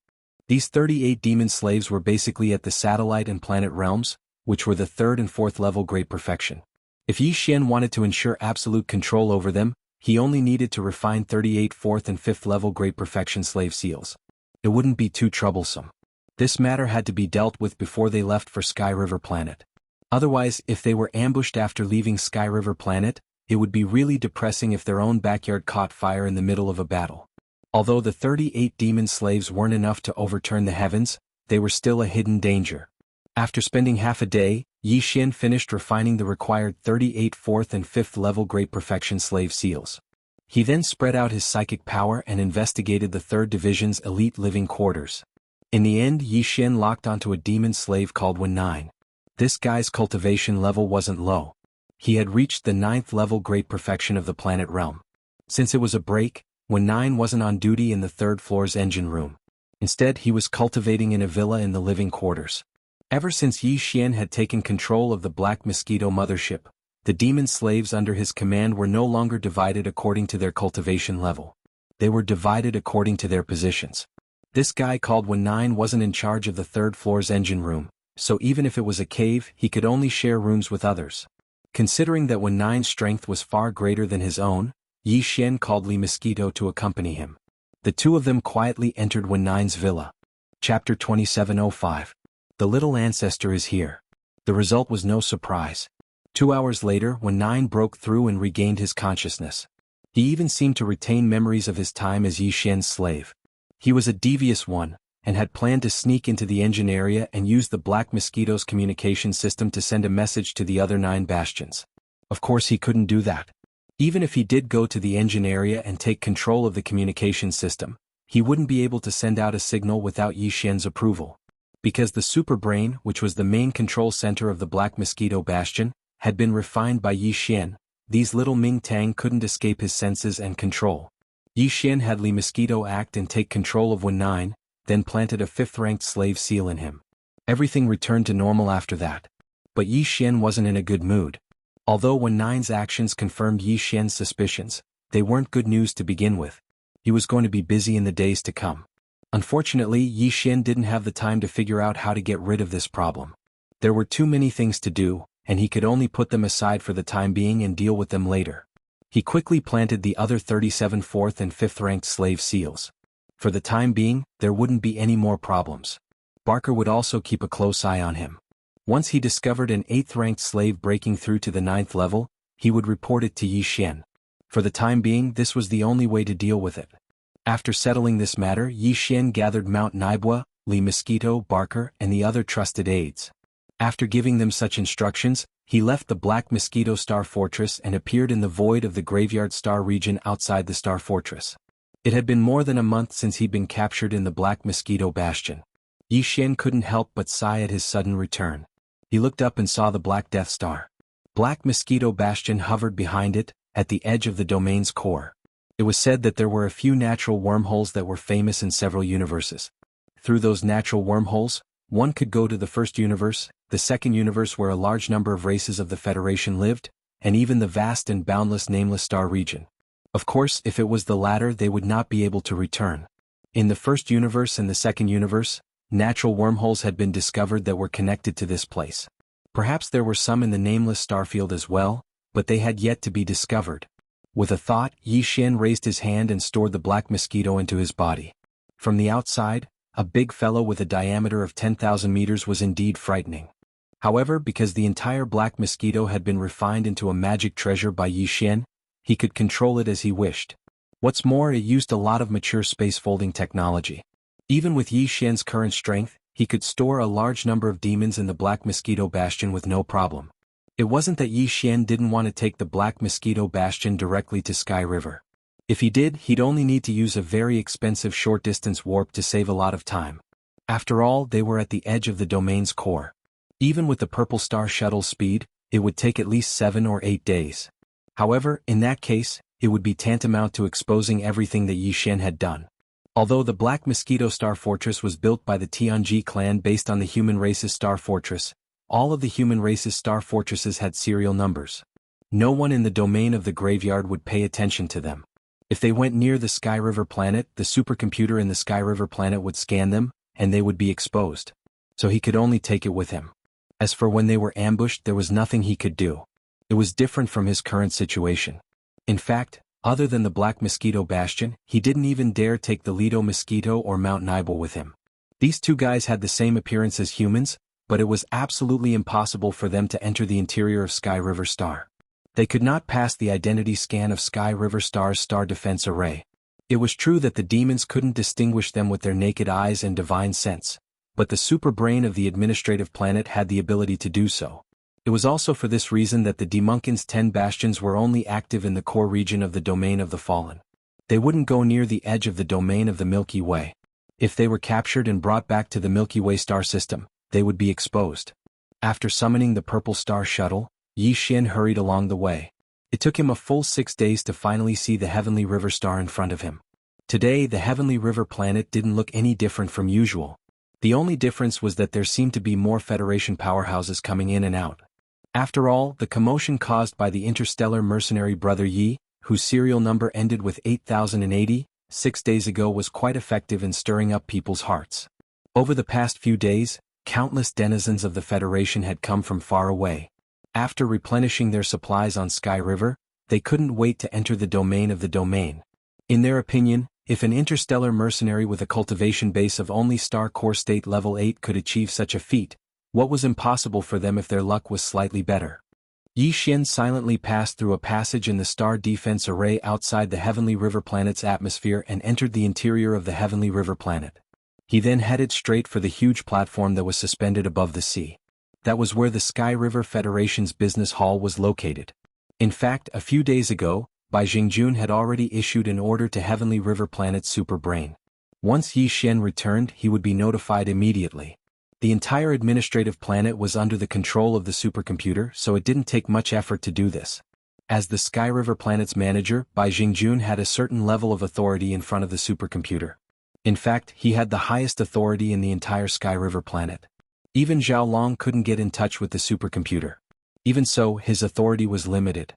These 38 demon slaves were basically at the satellite and planet realms, which were the 3rd and 4th level Great Perfection. If Yi Xian wanted to ensure absolute control over them, he only needed to refine 38 4th and 5th level Great Perfection slave seals. It wouldn't be too troublesome. This matter had to be dealt with before they left for Sky River Planet. Otherwise, if they were ambushed after leaving Sky River Planet, it would be really depressing if their own backyard caught fire in the middle of a battle. Although the 38 demon slaves weren't enough to overturn the heavens, they were still a hidden danger. After spending half a day, Yi Xian finished refining the required 38 4th and 5th level Great Perfection slave seals. He then spread out his psychic power and investigated the 3rd Division's elite living quarters. In the end, Yi Xian locked onto a demon slave called Wen. This guy's cultivation level wasn't low. He had reached the 9th level great perfection of the planet realm. Since it was a break, Wen wasn't on duty in the 3rd floor's engine room. Instead, he was cultivating in a villa in the living quarters. Ever since Yi Xian had taken control of the Black Mosquito mothership, the demon slaves under his command were no longer divided according to their cultivation level. They were divided according to their positions. This guy called Wen wasn't in charge of the 3rd floor's engine room, so even if it was a cave, he could only share rooms with others. Considering that Wen's strength was far greater than his own, Yi Xian called Li Mosquito to accompany him. The two of them quietly entered Wen's villa. Chapter 2705. The little ancestor is here. The result was no surprise. 2 hours later, Wen broke through and regained his consciousness. He even seemed to retain memories of his time as Yi Xian's slave. He was a devious one, and had planned to sneak into the engine area and use the Black Mosquito's communication system to send a message to the other 9 bastions. Of course he couldn't do that. Even if he did go to the engine area and take control of the communication system, he wouldn't be able to send out a signal without Yi Xian's approval. Because the superbrain, which was the main control center of the Black Mosquito bastion, had been refined by Yi Xian, these little Ming Tang couldn't escape his senses and control. Yi Xian had Li Mosquito act and take control of Wen, then planted a 5th-ranked slave seal in him. Everything returned to normal after that. But Yi Xian wasn't in a good mood. Although Wen's actions confirmed Yi Xian's suspicions, they weren't good news to begin with. He was going to be busy in the days to come. Unfortunately, Yi Xian didn't have the time to figure out how to get rid of this problem. There were too many things to do, and he could only put them aside for the time being and deal with them later. He quickly planted the other 37 4th and 5th-ranked slave seals. For the time being, there wouldn't be any more problems. Barker would also keep a close eye on him. Once he discovered an 8th-ranked slave breaking through to the 9th level, he would report it to Yi Xian. For the time being, this was the only way to deal with it. After settling this matter, Yi Xian gathered Mount Naibwa, Li Mosquito, Barker, and the other trusted aides. After giving them such instructions, he left the Black Mosquito Star Fortress and appeared in the void of the Graveyard Star region outside the Star Fortress. It had been more than a month since he'd been captured in the Black Mosquito Bastion. Yi Xian couldn't help but sigh at his sudden return. He looked up and saw the Black Death Star. Black Mosquito Bastion hovered behind it, at the edge of the domain's core. It was said that there were a few natural wormholes that were famous in several universes. Through those natural wormholes, one could go to the first universe, the second universe where a large number of races of the Federation lived, and even the vast and boundless Nameless Star region. Of course, if it was the latter, they would not be able to return. In the first universe and the second universe, natural wormholes had been discovered that were connected to this place. Perhaps there were some in the Nameless Starfield as well, but they had yet to be discovered. With a thought, Yi Xian raised his hand and stored the Black Mosquito into his body. From the outside, a big fellow with a diameter of 10,000 meters was indeed frightening. However, because the entire Black Mosquito had been refined into a magic treasure by Yi Xian, he could control it as he wished. What's more, it used a lot of mature space-folding technology. Even with Yi Xian's current strength, he could store a large number of demons in the Black Mosquito Bastion with no problem. It wasn't that Yi Xian didn't want to take the Black Mosquito Bastion directly to Sky River. If he did, he'd only need to use a very expensive short-distance warp to save a lot of time. After all, they were at the edge of the domain's core. Even with the Purple Star shuttle speed, it would take at least 7 or 8 days. However, in that case, it would be tantamount to exposing everything that Yi Xian had done. Although the Black Mosquito Star Fortress was built by the Tianji clan based on the human race's Star Fortress, all of the human race's Star Fortresses had serial numbers. No one in the domain of the graveyard would pay attention to them. If they went near the Sky River planet, the supercomputer in the Sky River planet would scan them, and they would be exposed. So he could only take it with him. As for when they were ambushed, there was nothing he could do. It was different from his current situation. In fact, other than the Black Mosquito Bastion, he didn't even dare take the Lido Mosquito or Mount Nibel with him. These two guys had the same appearance as humans, but it was absolutely impossible for them to enter the interior of Sky River Star. They could not pass the identity scan of Sky River Star's star defense array. It was true that the demons couldn't distinguish them with their naked eyes and divine sense, but the super brain of the administrative planet had the ability to do so. It was also for this reason that the Demonkin's 10 bastions were only active in the core region of the domain of the Fallen. They wouldn't go near the edge of the domain of the Milky Way. If they were captured and brought back to the Milky Way star system, they would be exposed. After summoning the Purple Star Shuttle, Yi Xian hurried along the way. It took him a full 6 days to finally see the Heavenly River star in front of him. Today the Heavenly River planet didn't look any different from usual. The only difference was that there seemed to be more Federation powerhouses coming in and out. After all, the commotion caused by the interstellar mercenary brother Yi, whose serial number ended with 8080, 6 days ago was quite effective in stirring up people's hearts. Over the past few days, countless denizens of the Federation had come from far away. After replenishing their supplies on Sky River, they couldn't wait to enter the domain of the domain. In their opinion, if an interstellar mercenary with a cultivation base of only star core state level 8 could achieve such a feat, what was impossible for them if their luck was slightly better? Yi Xian silently passed through a passage in the star defense array outside the Heavenly River planet's atmosphere and entered the interior of the Heavenly River planet. He then headed straight for the huge platform that was suspended above the sea. That was where the Sky River Federation's business hall was located. In fact, a few days ago, Bai Jingjun had already issued an order to Heavenly River planet's super brain. Once Yi Xian returned, he would be notified immediately. The entire administrative planet was under the control of the supercomputer, so it didn't take much effort to do this. As the Sky River planet's manager, Bai Jingjun had a certain level of authority in front of the supercomputer. In fact, he had the highest authority in the entire Sky River planet. Even Zhao Long couldn't get in touch with the supercomputer. Even so, his authority was limited.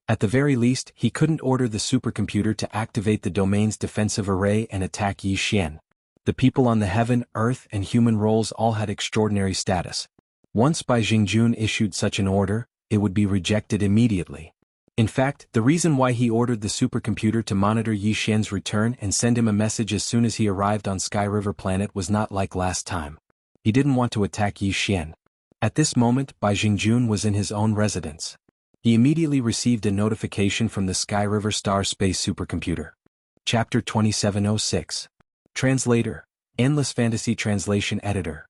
At the very least, he couldn't order the supercomputer to activate the domain's defensive array and attack Yi Xian. The people on the heaven, earth, and human roles all had extraordinary status. Once Bai Jingjun issued such an order, it would be rejected immediately. In fact, the reason why he ordered the supercomputer to monitor Yi Xian's return and send him a message as soon as he arrived on Sky River planet was not like last time. He didn't want to attack Yi Xian. At this moment, Bai Jingjun was in his own residence. He immediately received a notification from the Sky River Star Space Supercomputer. Chapter 2706. Translator. Endless Fantasy Translation Editor.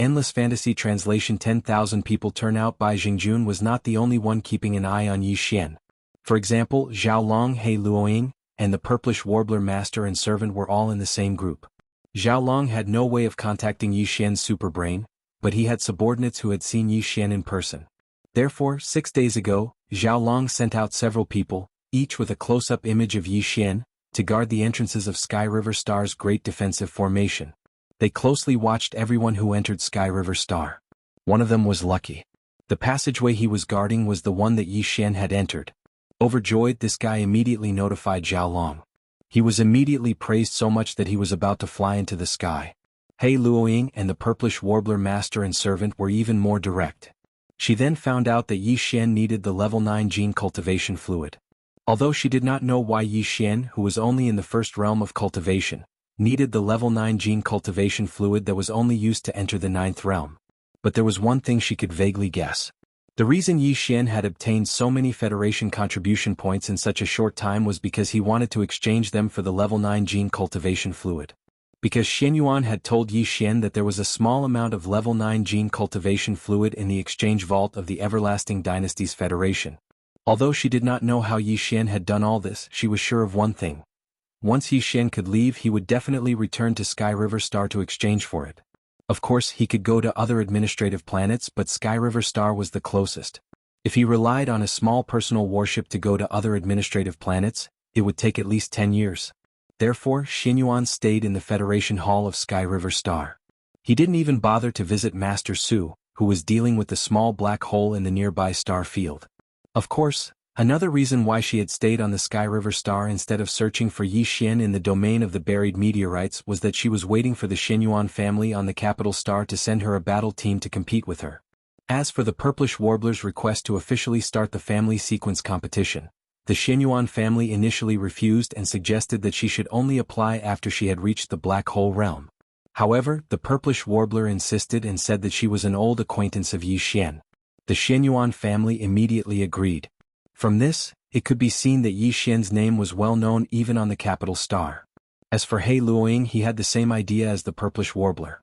Endless Fantasy Translation. 10,000 people turn out. Bai Jingjun was not the only one keeping an eye on Yi Xian. For example, Zhao Long, He Luoying, and the Purplish Warbler Master and Servant were all in the same group. Zhao Long had no way of contacting Yi Xian's superbrain, but he had subordinates who had seen Yi Xian in person. Therefore, 6 days ago, Zhao Long sent out several people, each with a close-up image of Yi Xian, to guard the entrances of Sky River Star's great defensive formation. They closely watched everyone who entered Sky River Star. One of them was lucky. The passageway he was guarding was the one that Yi Xian had entered. Overjoyed, this guy immediately notified Zhao Long. He was immediately praised so much that he was about to fly into the sky. He Luoying and the Purplish Warbler Master and Servant were even more direct. She then found out that Yi Xian needed the level 9 gene cultivation fluid. Although she did not know why Yi Xian, who was only in the first realm of cultivation, needed the level 9 gene cultivation fluid that was only used to enter the 9th realm. But there was one thing she could vaguely guess. The reason Yi Xian had obtained so many Federation contribution points in such a short time was because he wanted to exchange them for the level 9 gene cultivation fluid. Because Xianyuan had told Yi Xian that there was a small amount of level 9 gene cultivation fluid in the exchange vault of the Everlasting Dynasty's Federation. Although she did not know how Yi Xian had done all this, she was sure of one thing. Once Yi Xian could leave, he would definitely return to Sky River Star to exchange for it. Of course, he could go to other administrative planets, but Sky River Star was the closest. If he relied on a small personal warship to go to other administrative planets, it would take at least 10 years. Therefore, Xianyuan stayed in the Federation Hall of Sky River Star. He didn't even bother to visit Master Su, who was dealing with the small black hole in the nearby star field. Of course, another reason why she had stayed on the Sky River Star instead of searching for Yi Xian in the domain of the buried meteorites was that she was waiting for the Xianyuan family on the capital star to send her a battle team to compete with her. As for the Purplish Warbler's request to officially start the family sequence competition, the Xianyuan family initially refused and suggested that she should only apply after she had reached the black hole realm. However, the Purplish Warbler insisted and said that she was an old acquaintance of Yi Xian. The Xianyuan family immediately agreed. From this, it could be seen that Yi Xian's name was well known even on the capital star. As for He Luoying, he had the same idea as the Purplish Warbler.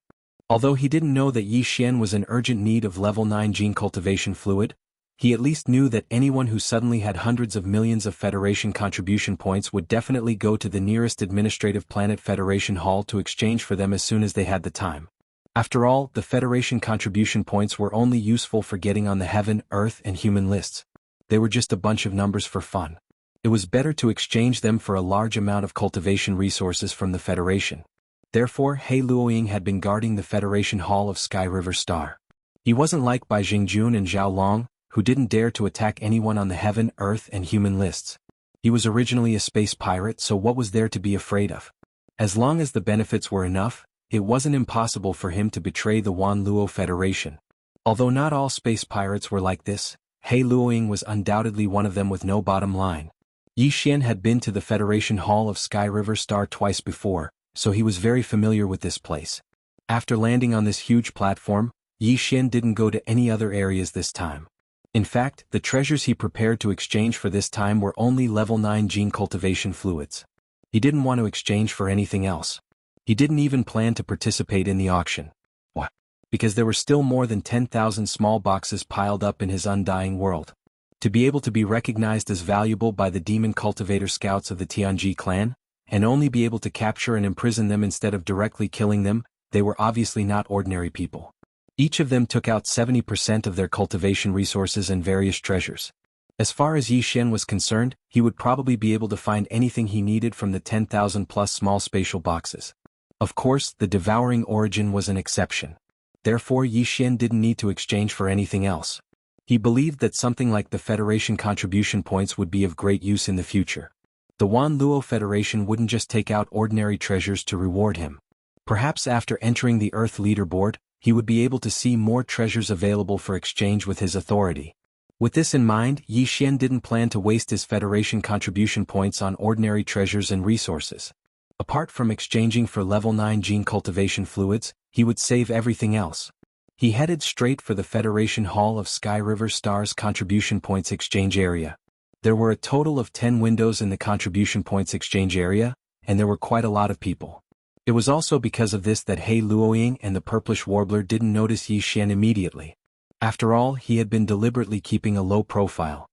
Although he didn't know that Yi Xian was in urgent need of level 9 gene cultivation fluid, he at least knew that anyone who suddenly had hundreds of millions of Federation contribution points would definitely go to the nearest administrative planet Federation Hall to exchange for them as soon as they had the time. After all, the Federation contribution points were only useful for getting on the heaven, earth, and human lists. They were just a bunch of numbers for fun. It was better to exchange them for a large amount of cultivation resources from the Federation. Therefore, He Luoying had been guarding the Federation Hall of Sky River Star. He wasn't like Bai Jingjun and Zhao Long, who didn't dare to attack anyone on the heaven, earth, and human lists. He was originally a space pirate, so what was there to be afraid of? As long as the benefits were enough, it wasn't impossible for him to betray the Wan Luo Federation. Although not all space pirates were like this, He Luoying was undoubtedly one of them with no bottom line. Yi Xian had been to the Federation Hall of Sky River Star twice before, so he was very familiar with this place. After landing on this huge platform, Yi Xian didn't go to any other areas this time. In fact, the treasures he prepared to exchange for this time were only level 9 gene cultivation fluids. He didn't want to exchange for anything else. He didn't even plan to participate in the auction. What? Because there were still more than 10,000 small boxes piled up in his undying world. To be able to be recognized as valuable by the demon cultivator scouts of the Tianji clan, and only be able to capture and imprison them instead of directly killing them, they were obviously not ordinary people. Each of them took out 70% of their cultivation resources and various treasures. As far as Yi Xian was concerned, he would probably be able to find anything he needed from the 10,000 plus small spatial boxes. Of course, the devouring origin was an exception. Therefore, Yi Xian didn't need to exchange for anything else. He believed that something like the Federation contribution points would be of great use in the future. The Wan Luo Federation wouldn't just take out ordinary treasures to reward him. Perhaps after entering the Earth leaderboard, he would be able to see more treasures available for exchange with his authority. With this in mind, Yi Xian didn't plan to waste his Federation contribution points on ordinary treasures and resources. Apart from exchanging for level 9 gene cultivation fluids, he would save everything else. He headed straight for the Federation Hall of Sky River Star's contribution points exchange area. There were a total of 10 windows in the contribution points exchange area, and there were quite a lot of people. It was also because of this that He Luoying and the Purplish Warbler didn't notice Yi Xian immediately. After all, he had been deliberately keeping a low profile.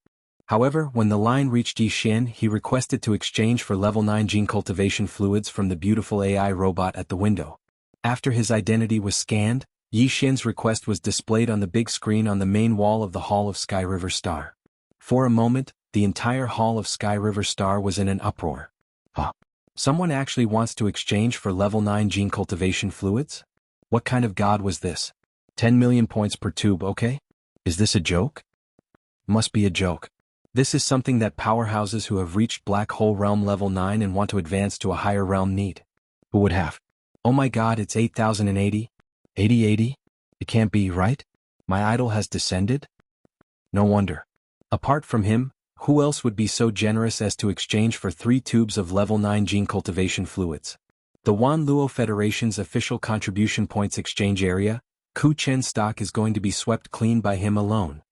However, when the line reached Yi Xian, he requested to exchange for level 9 gene cultivation fluids from the beautiful AI robot at the window. After his identity was scanned, Yi Xian's request was displayed on the big screen on the main wall of the Hall of Sky River Star. For a moment, the entire Hall of Sky River Star was in an uproar. Huh? Someone actually wants to exchange for level 9 gene cultivation fluids? What kind of god was this? 10 million points per tube, okay? Is this a joke? Must be a joke. This is something that powerhouses who have reached Black Hole Realm level 9 and want to advance to a higher realm need. Who would have? Oh my god, it's 8,080? 8080? It can't be, right? My idol has descended? No wonder. Apart from him, who else would be so generous as to exchange for 3 tubes of level 9 gene cultivation fluids? The Wan Luo Federation's official contribution points exchange area, Ku Chen's stock is going to be swept clean by him alone.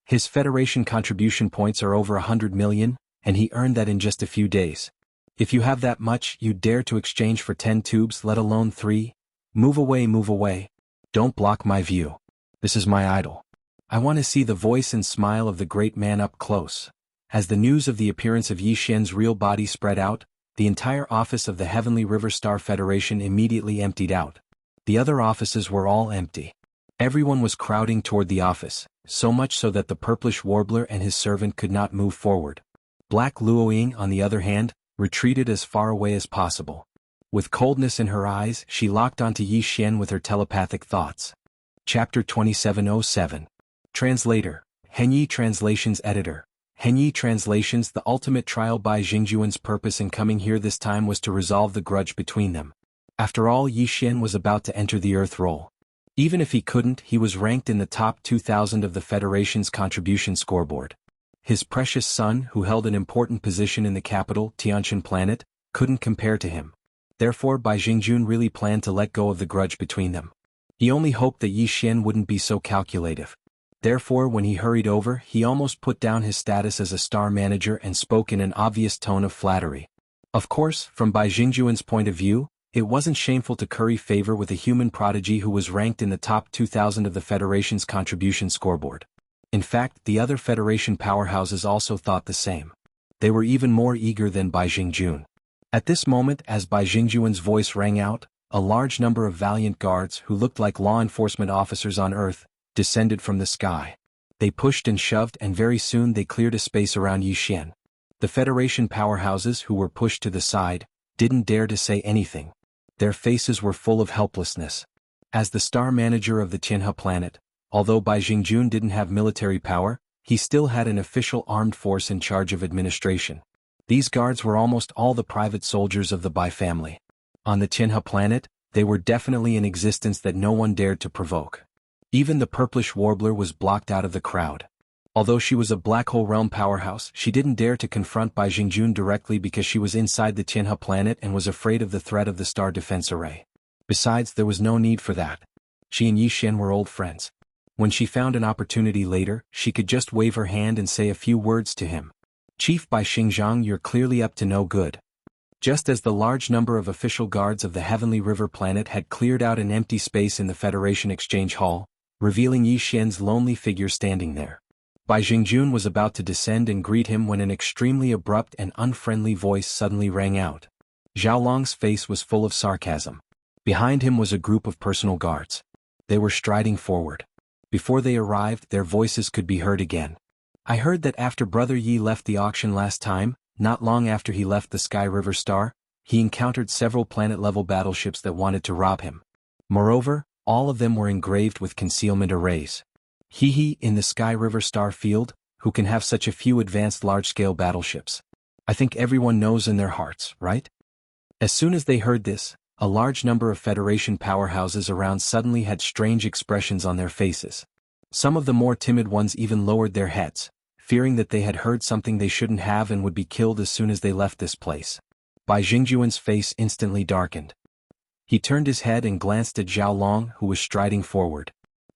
His Federation contribution points are over 100 million, and he earned that in just a few days. If you have that much, you dare to exchange for 10 tubes, let alone 3? Move away, move away. Don't block my view. This is my idol. I want to see the voice and smile of the great man up close. As the news of the appearance of Yi Xian's real body spread out, the entire office of the Heavenly River Star Federation immediately emptied out. The other offices were all empty. Everyone was crowding toward the office, so much so that the Purplish Warbler and his servant could not move forward. Black Luoying, on the other hand, retreated as far away as possible. With coldness in her eyes, she locked onto Yi Xian with her telepathic thoughts. Chapter 2707. Translator, Henyi Translations Editor. Henyi Translations. The ultimate trial by Jingjuan's purpose in coming here this time was to resolve the grudge between them. After all, Yi Xian was about to enter the Earth role. Even if he couldn't, he was ranked in the top 2,000 of the Federation's contribution scoreboard. His precious son, who held an important position in the capital, Tianjin planet, couldn't compare to him. Therefore, Bai Jingjun really planned to let go of the grudge between them. He only hoped that Yi Xian wouldn't be so calculative. Therefore, when he hurried over, he almost put down his status as a star manager and spoke in an obvious tone of flattery. Of course, from Bai Jingjuan's point of view, It wasn't shameful to curry favor with a human prodigy who was ranked in the top 2,000 of the Federation's contribution scoreboard. In fact, the other Federation powerhouses also thought the same. They were even more eager than Bai Jingjun. At this moment, as Bai Jingjuan's voice rang out, a large number of valiant guards who looked like law enforcement officers on Earth descended from the sky. They pushed and shoved, and very soon they cleared a space around Yixian. The Federation powerhouses who were pushed to the side didn't dare to say anything. Their faces were full of helplessness. As the star manager of the Jianghu planet, although Bai Jingjun didn't have military power, he still had an official armed force in charge of administration. These guards were almost all the private soldiers of the Bai family. On the Jianghu planet, they were definitely an existence that no one dared to provoke. Even the purplish warbler was blocked out of the crowd. Although she was a black hole realm powerhouse, she didn't dare to confront Bai Jingjun directly because she was inside the Jianghu planet and was afraid of the threat of the star defense array. Besides, there was no need for that. She and Yixian were old friends. When she found an opportunity later, she could just wave her hand and say a few words to him. Chief Bai Xingzhang, you're clearly up to no good. Just as the large number of official guards of the Heavenly River planet had cleared out an empty space in the Federation Exchange Hall, revealing Yixian's lonely figure standing there. Bai Jingjun was about to descend and greet him when an extremely abrupt and unfriendly voice suddenly rang out. Zhao Long's face was full of sarcasm. Behind him was a group of personal guards. They were striding forward. Before they arrived, their voices could be heard again. I heard that after Brother Yi left the auction last time, not long after he left the Sky River Star, he encountered several planet-level battleships that wanted to rob him. Moreover, all of them were engraved with concealment arrays. In the Sky River Star field, who can have such a few advanced large-scale battleships? I think everyone knows in their hearts, right? As soon as they heard this, a large number of Federation powerhouses around suddenly had strange expressions on their faces. Some of the more timid ones even lowered their heads, fearing that they had heard something they shouldn't have and would be killed as soon as they left this place. Bai Jingjuan's face instantly darkened. He turned his head and glanced at Zhao Long, who was striding forward.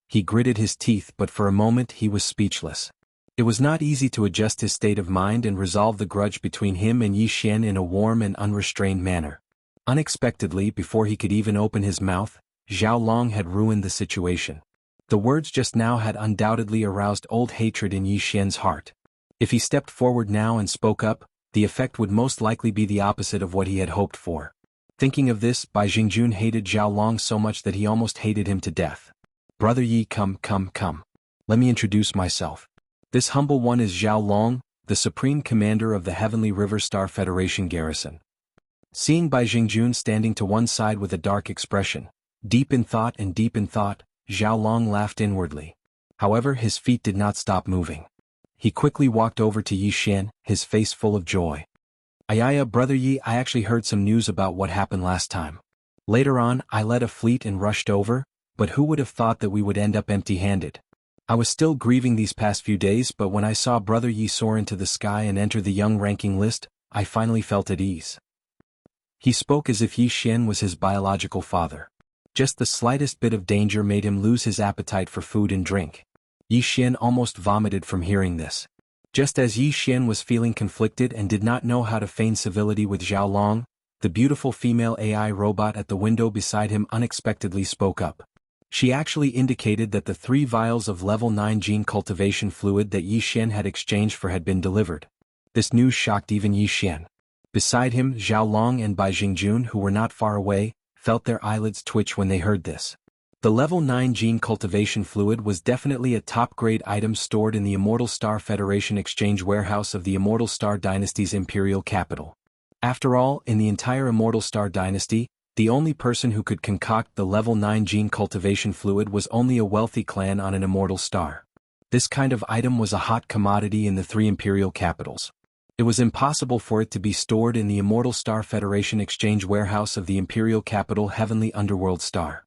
He gritted his teeth, but for a moment he was speechless. It was not easy to adjust his state of mind and resolve the grudge between him and Yixian in a warm and unrestrained manner. Unexpectedly, before he could even open his mouth, Zhao Long had ruined the situation. The words just now had undoubtedly aroused old hatred in Yixian's heart. If he stepped forward now and spoke up, the effect would most likely be the opposite of what he had hoped for. Thinking of this, Bai Jingjun hated Zhao Long so much that he almost hated him to death. Brother Yi, come. Let me introduce myself. This humble one is Zhao Long, the Supreme Commander of the Heavenly River Star Federation garrison. Seeing Bai Jingjun standing to one side with a dark expression, deep in thought, Zhao Long laughed inwardly. However, his feet did not stop moving. He quickly walked over to Yixian, his face full of joy. Ayaya, Brother Yi, I actually heard some news about what happened last time. Later on, I led a fleet and rushed over, but who would have thought that we would end up empty-handed? I was still grieving these past few days, but when I saw Brother Yi soar into the sky and enter the young ranking list, I finally felt at ease. He spoke as if Yixian was his biological father. Just the slightest bit of danger made him lose his appetite for food and drink. Yixian almost vomited from hearing this. Just as Yixian was feeling conflicted and did not know how to feign civility with Zhao Long, the beautiful female AI robot at the window beside him unexpectedly spoke up. She actually indicated that the 3 vials of level 9 gene cultivation fluid that Yixian had exchanged for had been delivered. This news shocked even Yixian. Beside him, Zhao Long and Bai Jingjun, who were not far away, felt their eyelids twitch when they heard this. The level 9 gene cultivation fluid was definitely a top-grade item stored in the Immortal Star Federation exchange warehouse of the Immortal Star Dynasty's imperial capital. After all, in the entire Immortal Star Dynasty, the only person who could concoct the level 9 gene cultivation fluid was only a wealthy clan on an immortal star. This kind of item was a hot commodity in the 3 imperial capitals. It was impossible for it to be stored in the Immortal Star Federation exchange warehouse of the imperial capital Heavenly Underworld Star.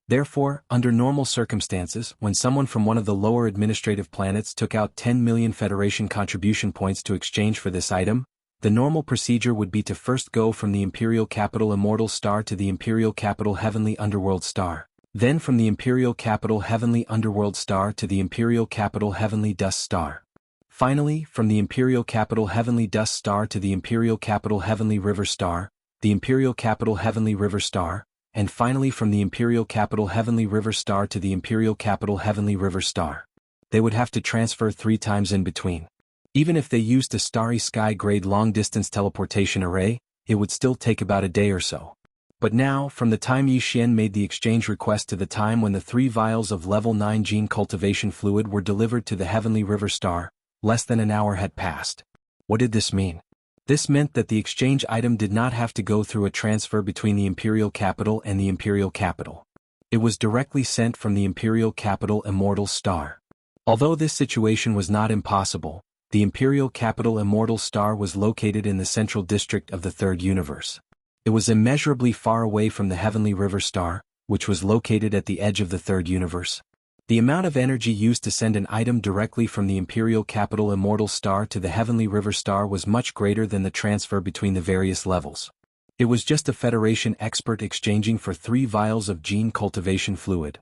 Therefore, under normal circumstances, when someone from one of the lower administrative planets took out 10 million Federation contribution points to exchange for this item, the normal procedure would be to first go from the imperial capital Immortal Star to the imperial capital Heavenly Underworld Star, then from the imperial capital Heavenly Underworld Star to the imperial capital Heavenly Dust Star. Finally, from the imperial capital Heavenly Dust Star to the imperial capital Heavenly River Star, the Imperial Capital Heavenly River Star, and finally from the Imperial Capital Heavenly River Star to the Imperial Capital Heavenly River Star. They would have to transfer 3 times in between. Even if they used a Starry Sky-grade long-distance teleportation array, it would still take about a day or so. But now, from the time Yi Xian made the exchange request to the time when the 3 vials of level 9 gene cultivation fluid were delivered to the Heavenly River Star, less than an hour had passed. What did this mean? This meant that the exchange item did not have to go through a transfer between the Imperial Capital and the Imperial Capital. It was directly sent from the Imperial Capital Immortal Star. Although this situation was not impossible, the Imperial Capital Immortal Star was located in the central district of the Third Universe. It was immeasurably far away from the Heavenly River Star, which was located at the edge of the Third Universe. The amount of energy used to send an item directly from the Imperial Capital Immortal Star to the Heavenly River Star was much greater than the transfer between the various levels. It was just a Federation expert exchanging for 3 vials of gene cultivation fluid.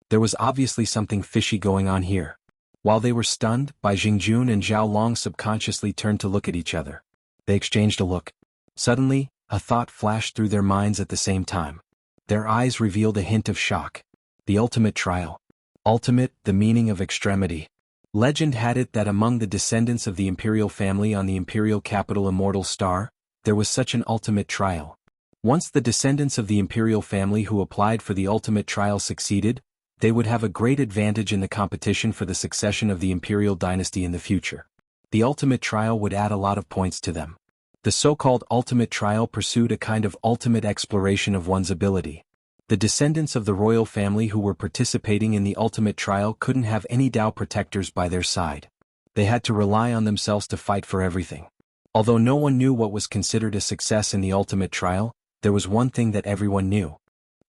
There was obviously something fishy going on here. While they were stunned, Bai Jingjun and Zhao Long subconsciously turned to look at each other. They exchanged a look. Suddenly, a thought flashed through their minds at the same time. Their eyes revealed a hint of shock. The ultimate trial. Ultimate, the meaning of extremity. Legend had it that among the descendants of the imperial family on the Imperial Capital Immortal Star, there was such an ultimate trial. Once the descendants of the imperial family who applied for the ultimate trial succeeded, they would have a great advantage in the competition for the succession of the imperial dynasty in the future. The ultimate trial would add a lot of points to them. The so-called ultimate trial pursued a kind of ultimate exploration of one's ability. The descendants of the royal family who were participating in the ultimate trial couldn't have any Dao protectors by their side. They had to rely on themselves to fight for everything. Although no one knew what was considered a success in the ultimate trial, there was one thing that everyone knew.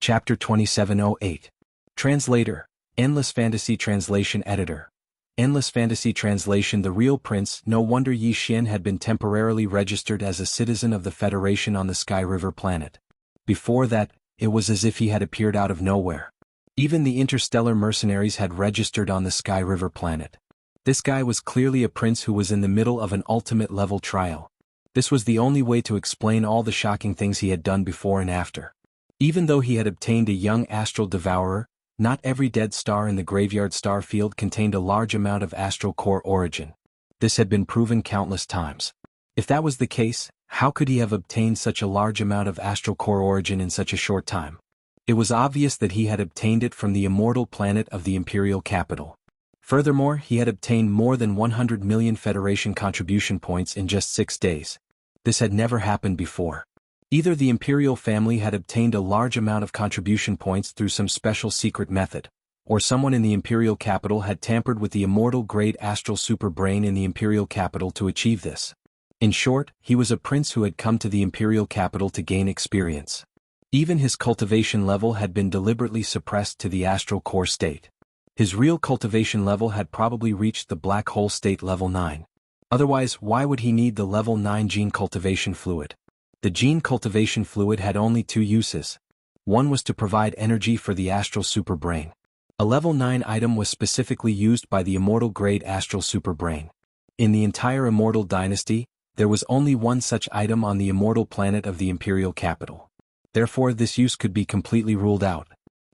Chapter 2708. Translator, Endless Fantasy Translation Editor. Endless Fantasy Translation. The real prince. No wonder Yi Xian had been temporarily registered as a citizen of the Federation on the Sky River planet. Before that, it was as if he had appeared out of nowhere. Even the interstellar mercenaries had registered on the Sky River planet. This guy was clearly a prince who was in the middle of an ultimate level trial. This was the only way to explain all the shocking things he had done before and after. Even though he had obtained a young astral devourer, not every dead star in the graveyard star field contained a large amount of astral core origin. This had been proven countless times. If that was the case, how could he have obtained such a large amount of astral core origin in such a short time? It was obvious that he had obtained it from the immortal planet of the Imperial Capital. Furthermore, he had obtained more than 100 million Federation contribution points in just 6 days. This had never happened before. Either the imperial family had obtained a large amount of contribution points through some special secret method, or someone in the imperial capital had tampered with the immortal-grade astral super brain in the imperial capital to achieve this. In short, he was a prince who had come to the imperial capital to gain experience. Even his cultivation level had been deliberately suppressed to the astral core state. His real cultivation level had probably reached the black hole state level 9. Otherwise, why would he need the level 9 gene cultivation fluid? The gene cultivation fluid had only 2 uses. One was to provide energy for the astral superbrain. A level 9 item was specifically used by the immortal-grade astral superbrain. In the entire immortal dynasty, there was only one such item on the immortal planet of the imperial capital. Therefore, this use could be completely ruled out.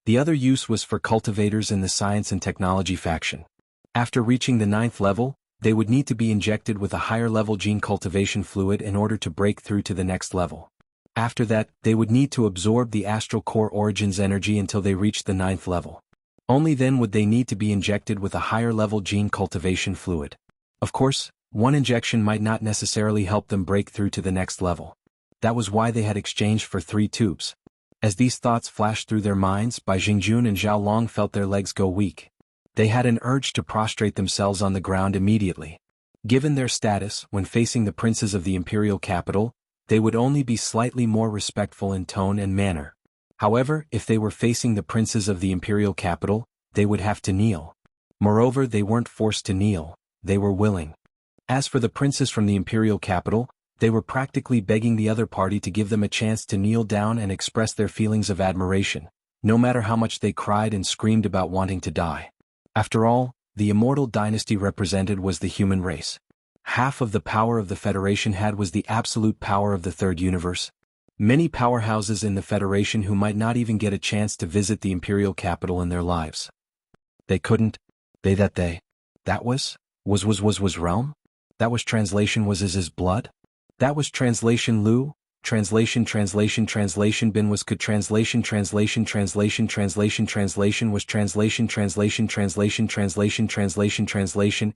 The other use was for cultivators in the science and technology faction. After reaching the 9th level, they would need to be injected with a higher-level gene cultivation fluid in order to break through to the next level. After that, they would need to absorb the astral core origins energy until they reached the 9th level. Only then would they need to be injected with a higher-level gene cultivation fluid. Of course, one injection might not necessarily help them break through to the next level. That was why they had exchanged for 3 tubes. As these thoughts flashed through their minds, Bai Jingjun and Zhao Long felt their legs go weak. They had an urge to prostrate themselves on the ground immediately. Given their status, when facing the princes of the imperial capital, they would only be slightly more respectful in tone and manner. However, if they were facing the princes of the imperial capital, they would have to kneel. Moreover, they weren't forced to kneel, they were willing. As for the princes from the imperial capital, they were practically begging the other party to give them a chance to kneel down and express their feelings of admiration, no matter how much they cried and screamed about wanting to die. After all, the immortal dynasty represented was the human race. Half of the power of the Federation had was the absolute power of the Third Universe. Many powerhouses in the Federation who might not even get a chance to visit the imperial capital in their lives. They couldn't. That was realm? That was translation was his blood? That was translation Lu? Translation bin was could translation was translation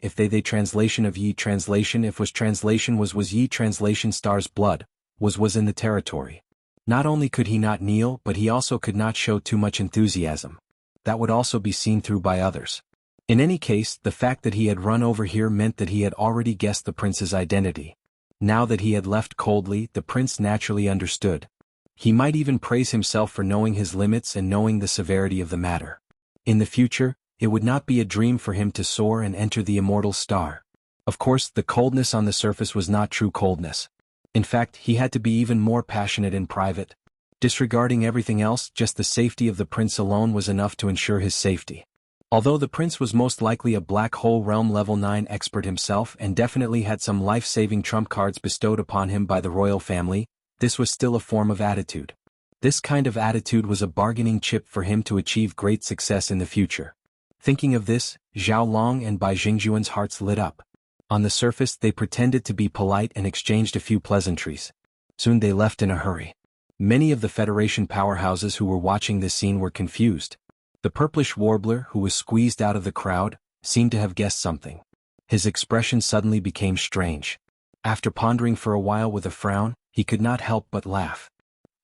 if they translation of ye translation if was translation was ye translation star's blood was in the territory. Not only could he not kneel but he also could not show too much enthusiasm. That would also be seen through by others. In any case, the fact that he had run over here meant that he had already guessed the prince's identity. Now that he had left coldly, the prince naturally understood. He might even praise himself for knowing his limits and knowing the severity of the matter. In the future, it would not be a dream for him to soar and enter the immortal star. Of course, the coldness on the surface was not true coldness. In fact, he had to be even more passionate in private. Disregarding everything else, just the safety of the prince alone was enough to ensure his safety. Although the prince was most likely a black hole realm level 9 expert himself and definitely had some life-saving trump cards bestowed upon him by the royal family, this was still a form of attitude. This kind of attitude was a bargaining chip for him to achieve great success in the future. Thinking of this, Zhao Long and Bai Jingjuan's hearts lit up. On the surface they pretended to be polite and exchanged a few pleasantries. Soon they left in a hurry. Many of the Federation powerhouses who were watching this scene were confused. The purplish warbler, who was squeezed out of the crowd, seemed to have guessed something. His expression suddenly became strange. After pondering for a while with a frown, he could not help but laugh.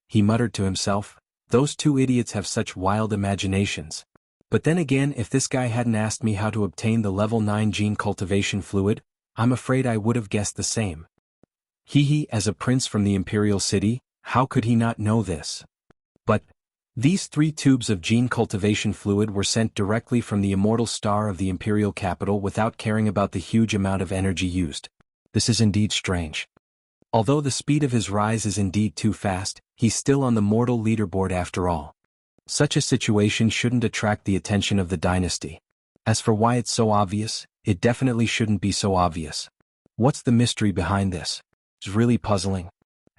He muttered to himself, "Those two idiots have such wild imaginations. But then again, if this guy hadn't asked me how to obtain the level 9 gene cultivation fluid, I'm afraid I would have guessed the same." He, as a prince from the imperial city, how could he not know this? But these 3 tubes of gene cultivation fluid were sent directly from the immortal star of the imperial capital without caring about the huge amount of energy used. This is indeed strange. Although the speed of his rise is indeed too fast, he's still on the mortal leaderboard after all. Such a situation shouldn't attract the attention of the dynasty. As for why it's so obvious, it definitely shouldn't be so obvious. What's the mystery behind this? It's really puzzling.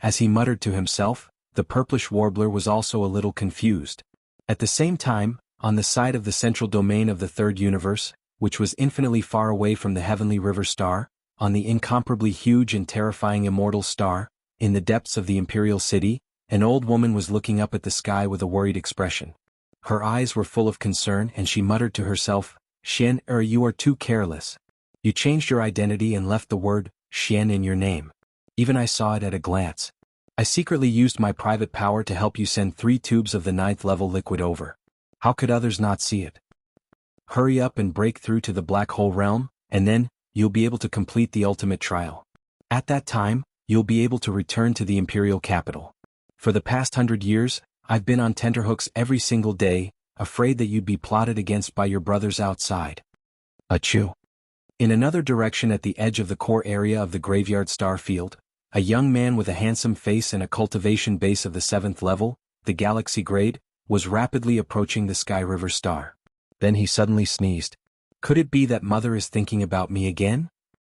As he muttered to himself, the purplish warbler was also a little confused. At the same time, on the side of the central domain of the third universe, which was infinitely far away from the heavenly river star, on the incomparably huge and terrifying immortal star, in the depths of the imperial city, an old woman was looking up at the sky with a worried expression. Her eyes were full of concern and she muttered to herself, "Xian, you are too careless. You changed your identity and left the word, Xian in your name. Even I saw it at a glance. I secretly used my private power to help you send 3 tubes of the 9th level liquid over. How could others not see it? Hurry up and break through to the black hole realm, and then, you'll be able to complete the ultimate trial. At that time, you'll be able to return to the imperial capital. For the past 100 years, I've been on tenterhooks every single day, afraid that you'd be plotted against by your brothers outside." Achoo. In another direction at the edge of the core area of the graveyard star field, a young man with a handsome face and a cultivation base of the 7th level, the galaxy grade, was rapidly approaching the Sky River star. Then he suddenly sneezed. Could it be that Mother is thinking about me again?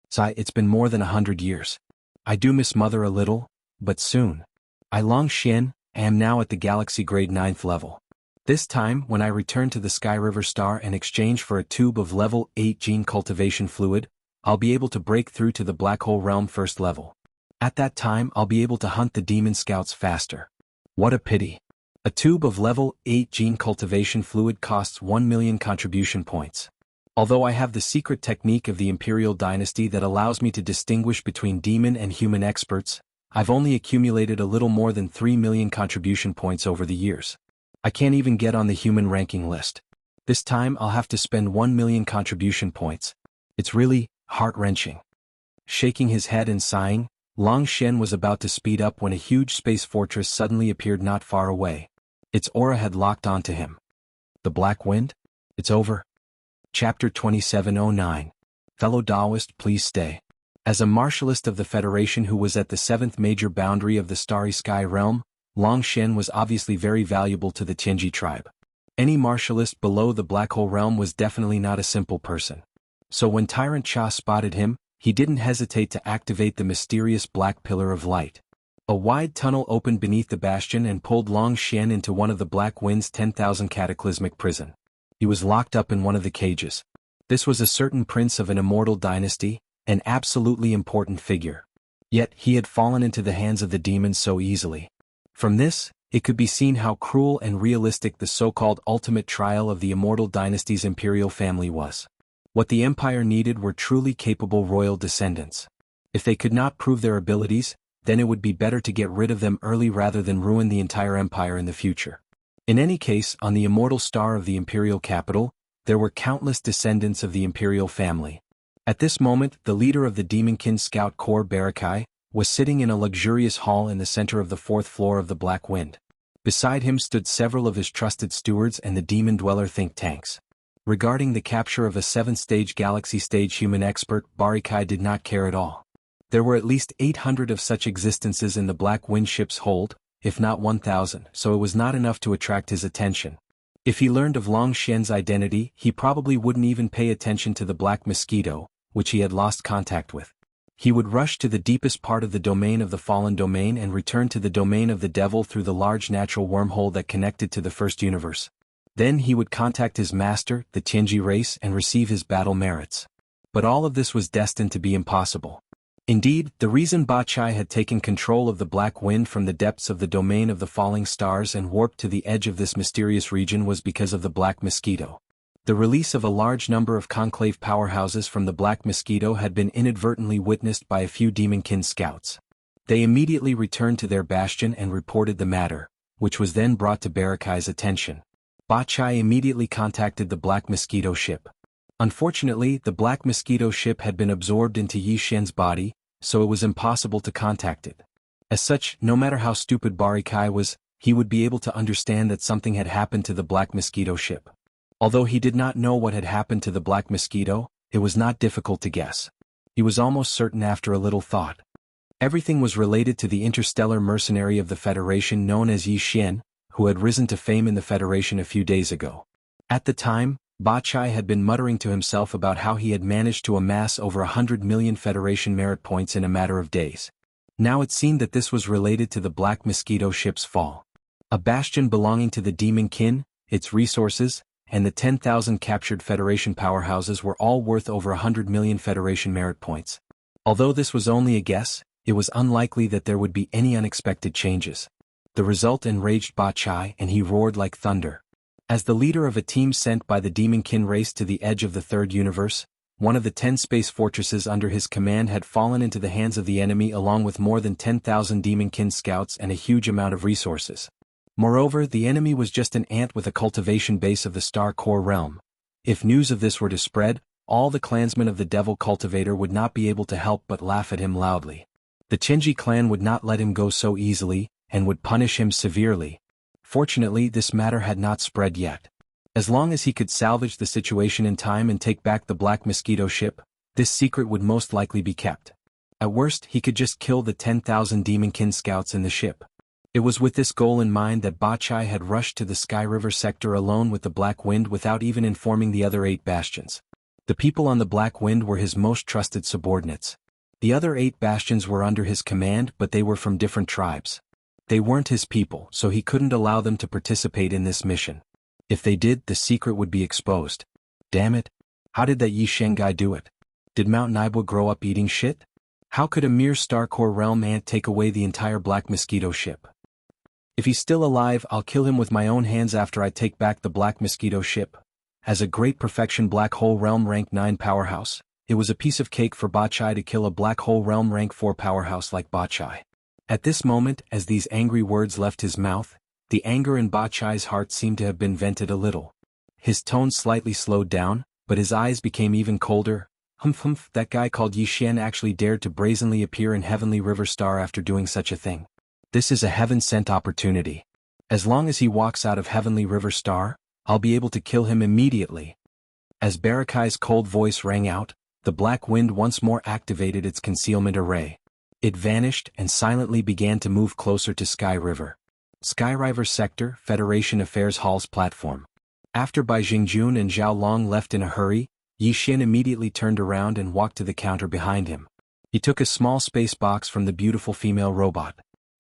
Sigh, it's been more than 100 years. I do miss Mother a little, but soon. I Long Xian, am now at the galaxy grade 9th level. This time, when I return to the Sky River star and exchange for a tube of level 8 gene cultivation fluid, I'll be able to break through to the black hole realm 1st level. At that time I'll be able to hunt the demon scouts faster. What a pity. A tube of level 8 gene cultivation fluid costs 1 million contribution points. Although I have the secret technique of the Imperial Dynasty that allows me to distinguish between demon and human experts, I've only accumulated a little more than 3 million contribution points over the years. I can't even get on the human ranking list. This time I'll have to spend 1 million contribution points. It's really heart-wrenching. Shaking his head and sighing, Long Xian was about to speed up when a huge space fortress suddenly appeared not far away. Its aura had locked onto him. The Black Wind? It's over. Chapter 2709. Fellow Taoist, please stay. As a martialist of the Federation who was at the 7th major boundary of the Starry Sky realm, Long Xian was obviously very valuable to the Tianji tribe. Any martialist below the Black Hole realm was definitely not a simple person. So when Tyrant Cha spotted him, he didn't hesitate to activate the mysterious Black Pillar of Light. A wide tunnel opened beneath the bastion and pulled Long Xian into one of the Black Wind's 10,000 cataclysmic prison. He was locked up in one of the cages. This was a certain prince of an immortal dynasty, an absolutely important figure. Yet he had fallen into the hands of the demons so easily. From this, it could be seen how cruel and realistic the so-called ultimate trial of the immortal dynasty's imperial family was. What the empire needed were truly capable royal descendants. If they could not prove their abilities, then it would be better to get rid of them early rather than ruin the entire empire in the future. In any case, on the immortal star of the imperial capital, there were countless descendants of the imperial family. At this moment, the leader of the Demonkin Scout Corps Barakai was sitting in a luxurious hall in the center of the 4th floor of the Black Wind. Beside him stood several of his trusted stewards and the Demon Dweller think tanks. Regarding the capture of a 7th-stage galaxy-stage human expert, Barakai did not care at all. There were at least 800 of such existences in the Black Wind ship's hold, if not 1,000, so it was not enough to attract his attention. If he learned of Long Xian's identity, he probably wouldn't even pay attention to the Black Mosquito, which he had lost contact with. He would rush to the deepest part of the domain of the fallen domain and return to the domain of the devil through the large natural wormhole that connected to the first universe. Then he would contact his master, the Tianji race, and receive his battle merits. But all of this was destined to be impossible. Indeed, the reason Ba Chai had taken control of the Black Wind from the depths of the domain of the falling stars and warped to the edge of this mysterious region was because of the Black Mosquito. The release of a large number of conclave powerhouses from the Black Mosquito had been inadvertently witnessed by a few Demonkin scouts. They immediately returned to their bastion and reported the matter, which was then brought to Barakai's attention. Ba Chai immediately contacted the Black Mosquito ship. Unfortunately, the Black Mosquito ship had been absorbed into Yi Xian's body, so it was impossible to contact it. As such, no matter how stupid Barakai was, he would be able to understand that something had happened to the Black Mosquito ship. Although he did not know what had happened to the Black Mosquito, it was not difficult to guess. He was almost certain after a little thought. Everything was related to the interstellar mercenary of the Federation known as Yi Xian, who had risen to fame in the Federation a few days ago. At the time, Ba Chai had been muttering to himself about how he had managed to amass over 100 million Federation merit points in a matter of days. Now it seemed that this was related to the Black Mosquito ship's fall. A bastion belonging to the Demonkin, its resources, and the 10,000 captured Federation powerhouses were all worth over 100 million Federation merit points. Although this was only a guess, it was unlikely that there would be any unexpected changes. The result enraged Ba Chai and he roared like thunder. As the leader of a team sent by the Demonkin race to the edge of the third universe, one of the 10 space fortresses under his command had fallen into the hands of the enemy along with more than 10,000 Demonkin scouts and a huge amount of resources. Moreover, the enemy was just an ant with a cultivation base of the Star Core realm. If news of this were to spread, all the clansmen of the Devil Cultivator would not be able to help but laugh at him loudly. The Chenji clan would not let him go so easily, and would punish him severely. Fortunately, this matter had not spread yet. As long as he could salvage the situation in time and take back the Black Mosquito ship, this secret would most likely be kept. At worst, he could just kill the 10,000 Demonkin scouts in the ship. It was with this goal in mind that Ba Chai had rushed to the Sky River sector alone with the Black Wind without even informing the other 8 bastions. The people on the Black Wind were his most trusted subordinates. The other 8 bastions were under his command, but they were from different tribes. They weren't his people, so he couldn't allow them to participate in this mission. If they did, the secret would be exposed. Damn it. How did that Yi Xian guy do it? Did Mount Naibwa grow up eating shit? How could a mere Star Core realm ant take away the entire Black Mosquito ship? If he's still alive, I'll kill him with my own hands after I take back the Black Mosquito ship. As a great perfection Black Hole Realm rank 9 powerhouse, it was a piece of cake for Ba Chai to kill a Black Hole Realm rank 4 powerhouse like Ba Chai. At this moment, as these angry words left his mouth, the anger in Ba Chai's heart seemed to have been vented a little. His tone slightly slowed down, but his eyes became even colder. Humph, that guy called Yi Xian actually dared to brazenly appear in Heavenly River Star after doing such a thing. This is a heaven-sent opportunity. As long as he walks out of Heavenly River Star, I'll be able to kill him immediately. As Barakai's cold voice rang out, the Black Wind once more activated its concealment array. It vanished and silently began to move closer to Sky River. Sky River Sector, Federation Affairs Hall's platform. After Bai Jingjun and Zhao Long left in a hurry, Yi Xian immediately turned around and walked to the counter behind him. He took a small space box from the beautiful female robot.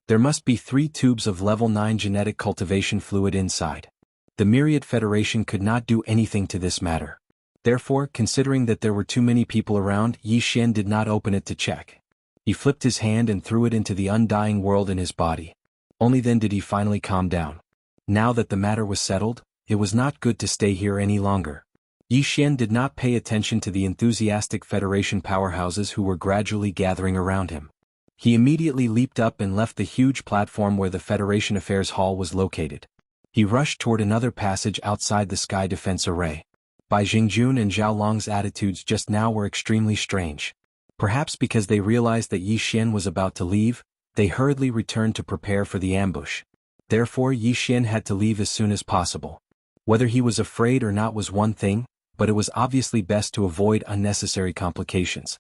There must be 3 tubes of level 9 genetic cultivation fluid inside. The Myriad Federation could not do anything to this matter. Therefore, considering that there were too many people around, Yi Xian did not open it to check. He flipped his hand and threw it into the undying world in his body. Only then did he finally calm down. Now that the matter was settled, it was not good to stay here any longer. Yi Xian did not pay attention to the enthusiastic Federation powerhouses who were gradually gathering around him. He immediately leaped up and left the huge platform where the Federation Affairs Hall was located. He rushed toward another passage outside the Sky Defense Array. Bai Jingjun and Zhao Long's attitudes just now were extremely strange. Perhaps because they realized that Yi Xian was about to leave, they hurriedly returned to prepare for the ambush. Therefore Yi Xian had to leave as soon as possible. Whether he was afraid or not was one thing, but it was obviously best to avoid unnecessary complications.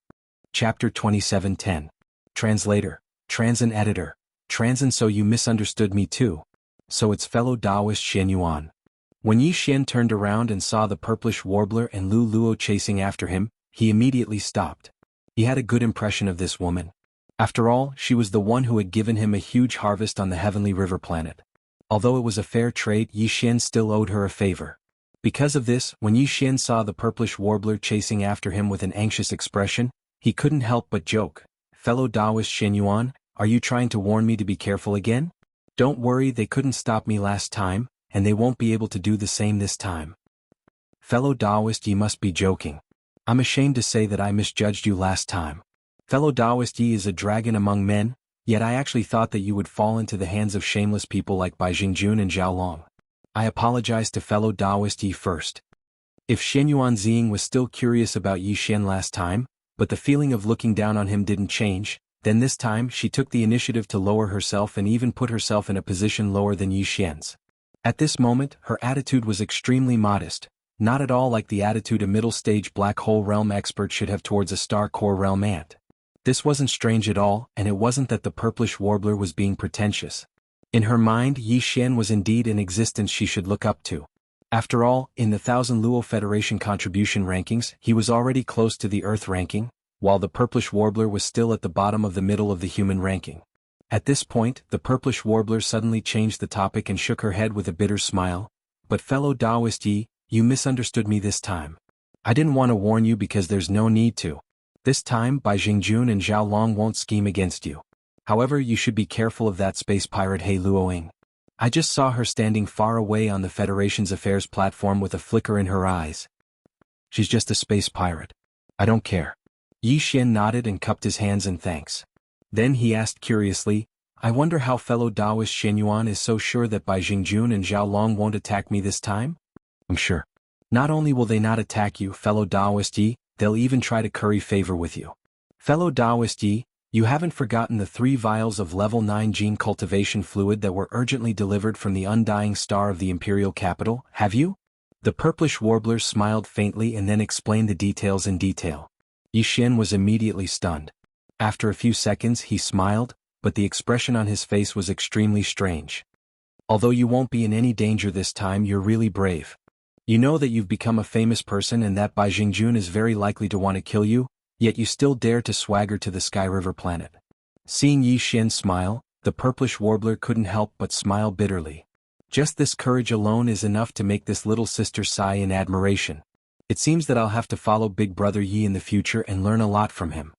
Chapter 27:10. Translator, Transin Editor, Transin. So you misunderstood me too. So it's fellow Taoist Xian Yuan. When Yi Xian turned around and saw the purplish warbler and Lu Luo chasing after him, he immediately stopped. He had a good impression of this woman. After all, she was the one who had given him a huge harvest on the Heavenly River planet. Although it was a fair trade, Yi Xian still owed her a favor. Because of this, when Yi Xian saw the purplish warbler chasing after him with an anxious expression, he couldn't help but joke. Fellow Taoist Xian Yuan, are you trying to warn me to be careful again? Don't worry, they couldn't stop me last time, and they won't be able to do the same this time. Fellow Taoist, ye must be joking. I'm ashamed to say that I misjudged you last time. Fellow Taoist, Yi is a dragon among men, yet I actually thought that you would fall into the hands of shameless people like Bai Jingjun and Zhao Long. I apologize to fellow Taoist Yi first. If Xian Yuan Ziying was still curious about Yi Xian last time, but the feeling of looking down on him didn't change, then this time she took the initiative to lower herself and even put herself in a position lower than Yi Xian's. At this moment, her attitude was extremely modest, not at all like the attitude a middle-stage black hole realm expert should have towards a star core realm ant. This wasn't strange at all, and it wasn't that the purplish warbler was being pretentious. In her mind, Yi Xian was indeed an existence she should look up to. After all, in the Thousand Luo Federation contribution rankings, he was already close to the Earth ranking, while the purplish warbler was still at the bottom of the middle of the human ranking. At this point, the purplish warbler suddenly changed the topic and shook her head with a bitter smile. But fellow Taoist Yi, you misunderstood me this time. I didn't want to warn you because there's no need to. This time, Bai Jingjun and Zhao Long won't scheme against you. However, you should be careful of that space pirate He Luoying. I just saw her standing far away on the Federation's affairs platform with a flicker in her eyes. She's just a space pirate. I don't care. Yi Xian nodded and cupped his hands in thanks. Then he asked curiously, I wonder how fellow Taoist Xian Yuan is so sure that Bai Jingjun and Zhao Long won't attack me this time? I'm sure. Not only will they not attack you, fellow Taoist Yi, they'll even try to curry favor with you. Fellow Taoist Yi, you haven't forgotten the 3 vials of level 9 gene cultivation fluid that were urgently delivered from the undying star of the imperial capital, have you? The purplish warbler smiled faintly and then explained the details in detail. Yi Xian was immediately stunned. After a few seconds he smiled, but the expression on his face was extremely strange. Although you won't be in any danger this time, you're really brave. You know that you've become a famous person and that Bai Jingjun is very likely to want to kill you, yet you still dare to swagger to the Sky River planet. Seeing Yi Xian smile, the purplish warbler couldn't help but smile bitterly. Just this courage alone is enough to make this little sister sigh in admiration. It seems that I'll have to follow Big Brother Yi in the future and learn a lot from him.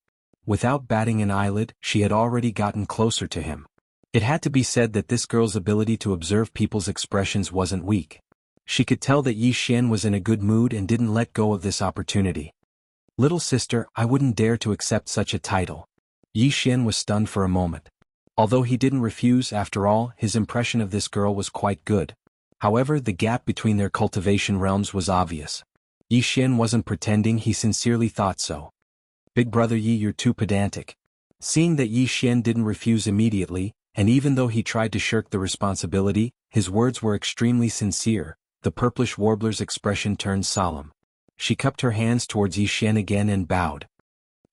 Without batting an eyelid, she had already gotten closer to him. It had to be said that this girl's ability to observe people's expressions wasn't weak. She could tell that Yi Xian was in a good mood and didn't let go of this opportunity. Little sister, I wouldn't dare to accept such a title. Yi Xian was stunned for a moment. Although he didn't refuse, after all, his impression of this girl was quite good. However, the gap between their cultivation realms was obvious. Yi Xian wasn't pretending, he sincerely thought so. Big Brother Yi, you're too pedantic. Seeing that Yi Xian didn't refuse immediately, and even though he tried to shirk the responsibility, his words were extremely sincere, the purplish warbler's expression turned solemn. She cupped her hands towards Yi Xian again and bowed.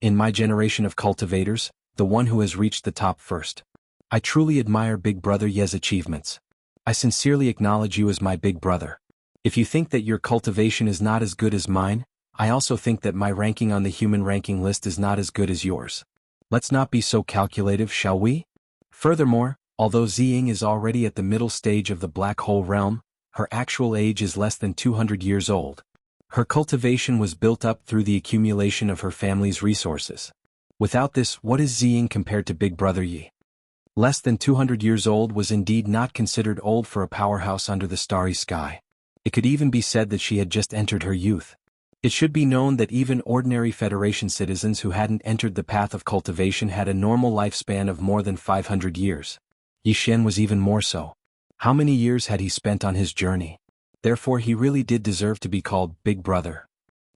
In my generation of cultivators, the one who has reached the top first. I truly admire Big Brother Ye's achievements. I sincerely acknowledge you as my big brother. If you think that your cultivation is not as good as mine, I also think that my ranking on the human ranking list is not as good as yours. Let's not be so calculative, shall we? Furthermore, Although Ziying is already at the middle stage of the black hole realm, her actual age is less than 200 years old. Her cultivation was built up through the accumulation of her family's resources. Without this, what is Ziying compared to Big Brother Yi? Less than 200 years old was indeed not considered old for a powerhouse under the starry sky. It could even be said that she had just entered her youth. It should be known that even ordinary Federation citizens who hadn't entered the path of cultivation had a normal lifespan of more than 500 years. Yi Xian was even more so. How many years had he spent on his journey? Therefore he really did deserve to be called Big Brother.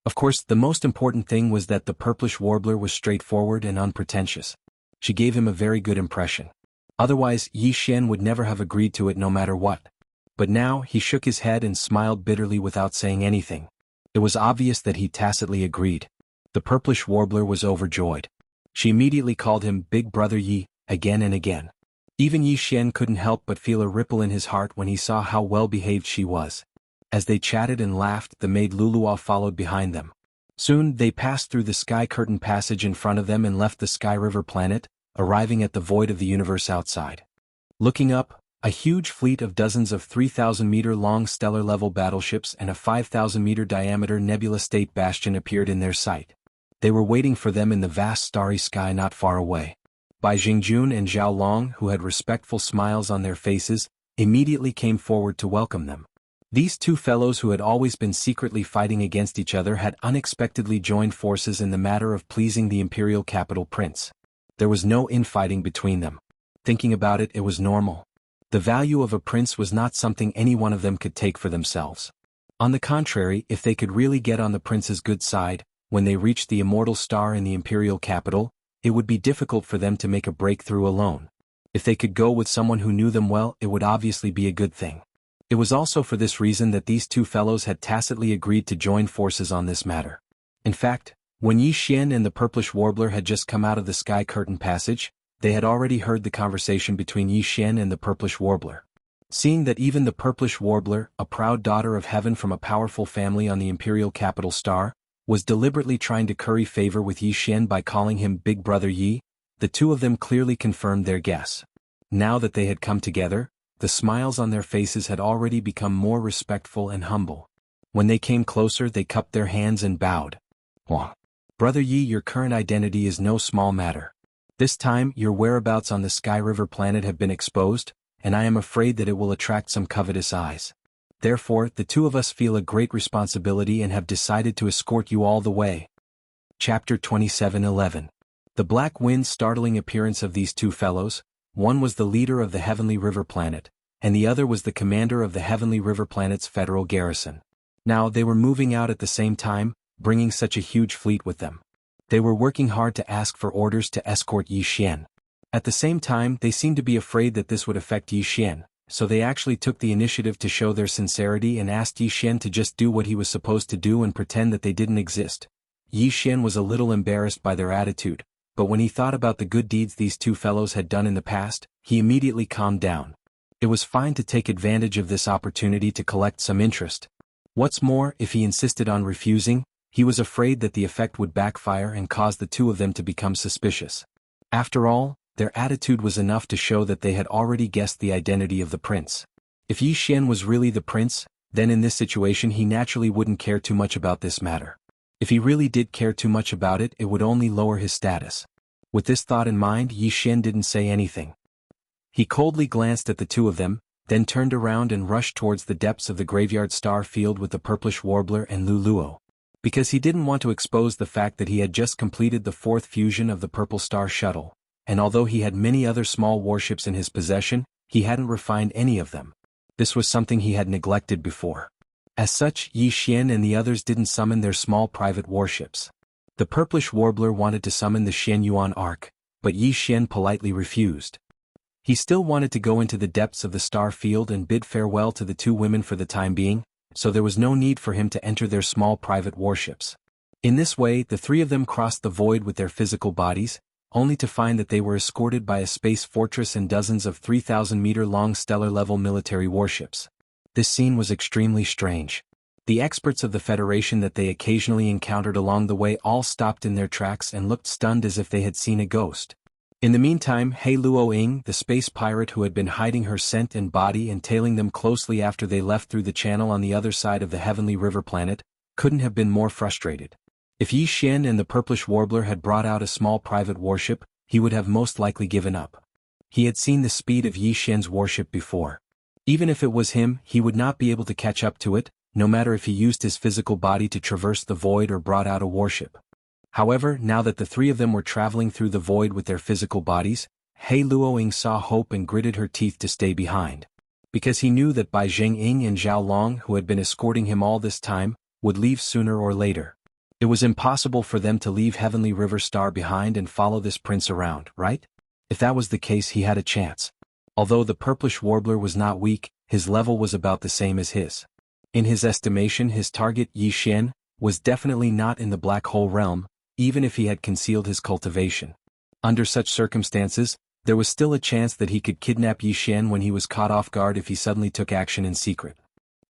Of course, the most important thing was that the purplish warbler was straightforward and unpretentious. She gave him a very good impression. Otherwise, Yi Xian would never have agreed to it no matter what. But now, he shook his head and smiled bitterly without saying anything. It was obvious that he tacitly agreed. The purplish warbler was overjoyed. She immediately called him Big Brother Yi, again and again. Even Yi Xian couldn't help but feel a ripple in his heart when he saw how well-behaved she was. As they chatted and laughed, the maid Lulua followed behind them. Soon, they passed through the sky curtain passage in front of them and left the Sky River planet, arriving at the void of the universe outside. Looking up, a huge fleet of dozens of 3,000-meter-long stellar-level battleships and a 5,000-meter diameter nebula state bastion appeared in their sight. They were waiting for them in the vast starry sky not far away. Bai Jingjun and Zhao Long, who had respectful smiles on their faces, immediately came forward to welcome them. These two fellows who had always been secretly fighting against each other had unexpectedly joined forces in the matter of pleasing the imperial capital prince. There was no infighting between them. Thinking about it, it was normal. The value of a prince was not something any one of them could take for themselves. On the contrary, if they could really get on the prince's good side, when they reached the immortal star in the imperial capital, it would be difficult for them to make a breakthrough alone. If they could go with someone who knew them well, it would obviously be a good thing. It was also for this reason that these two fellows had tacitly agreed to join forces on this matter. In fact, when Yi Xian and the purplish warbler had just come out of the sky curtain passage, they had already heard the conversation between Yi Xian and the purplish warbler. Seeing that even the purplish warbler, a proud daughter of heaven from a powerful family on the imperial capital star, was deliberately trying to curry favor with Yi Xian by calling him Big Brother Yi, the two of them clearly confirmed their guess. Now that they had come together, the smiles on their faces had already become more respectful and humble. When they came closer, they cupped their hands and bowed. "Wah. Brother Yi, your current identity is no small matter. This time, your whereabouts on the Sky River planet have been exposed, and I am afraid that it will attract some covetous eyes. Therefore, the two of us feel a great responsibility and have decided to escort you all the way." Chapter 27:11. The Black Wind's startling appearance of these two fellows, one was the leader of the Heavenly River planet, and the other was the commander of the Heavenly River planet's federal garrison. Now, they were moving out at the same time, bringing such a huge fleet with them. They were working hard to ask for orders to escort Yi Xian. At the same time, they seemed to be afraid that this would affect Yi Xian, so they actually took the initiative to show their sincerity and asked Yi Xian to just do what he was supposed to do and pretend that they didn't exist. Yi Xian was a little embarrassed by their attitude, but when he thought about the good deeds these two fellows had done in the past, he immediately calmed down. It was fine to take advantage of this opportunity to collect some interest. What's more, if he insisted on refusing, he was afraid that the effect would backfire and cause the two of them to become suspicious. After all, their attitude was enough to show that they had already guessed the identity of the prince. If Yi Xian was really the prince, then in this situation he naturally wouldn't care too much about this matter. If he really did care too much about it, it would only lower his status. With this thought in mind, Yi Xian didn't say anything. He coldly glanced at the two of them, then turned around and rushed towards the depths of the graveyard star field with the purplish warbler and Luluo. Because he didn't want to expose the fact that he had just completed the fourth fusion of the Purple Star Shuttle, and although he had many other small warships in his possession, he hadn't refined any of them. This was something he had neglected before. As such, Yi Xian and the others didn't summon their small private warships. The purplish warbler wanted to summon the Xian Yuan Ark, but Yi Xian politely refused. He still wanted to go into the depths of the star field and bid farewell to the two women for the time being, so there was no need for him to enter their small private warships. In this way, the three of them crossed the void with their physical bodies, only to find that they were escorted by a space fortress and dozens of 3,000-meter-long stellar-level military warships. This scene was extremely strange. The experts of the Federation that they occasionally encountered along the way all stopped in their tracks and looked stunned as if they had seen a ghost. In the meantime, He Luoying, the space pirate who had been hiding her scent and body and tailing them closely after they left through the channel on the other side of the Heavenly River planet, couldn't have been more frustrated. If Yi Xian and the Purplish Warbler had brought out a small private warship, he would have most likely given up. He had seen the speed of Yi Xian's warship before. Even if it was him, he would not be able to catch up to it, no matter if he used his physical body to traverse the void or brought out a warship. However, now that the three of them were traveling through the void with their physical bodies, He Luoying saw hope and gritted her teeth to stay behind. Because he knew that Bai Zhengying and Zhao Long, who had been escorting him all this time, would leave sooner or later. It was impossible for them to leave Heavenly River Star behind and follow this prince around, right? If that was the case, he had a chance. Although the Purplish Warbler was not weak, his level was about the same as his. In his estimation, his target, Yi Xian, was definitely not in the Black Hole realm, even if he had concealed his cultivation. Under such circumstances, there was still a chance that he could kidnap Yi Xian when he was caught off guard if he suddenly took action in secret.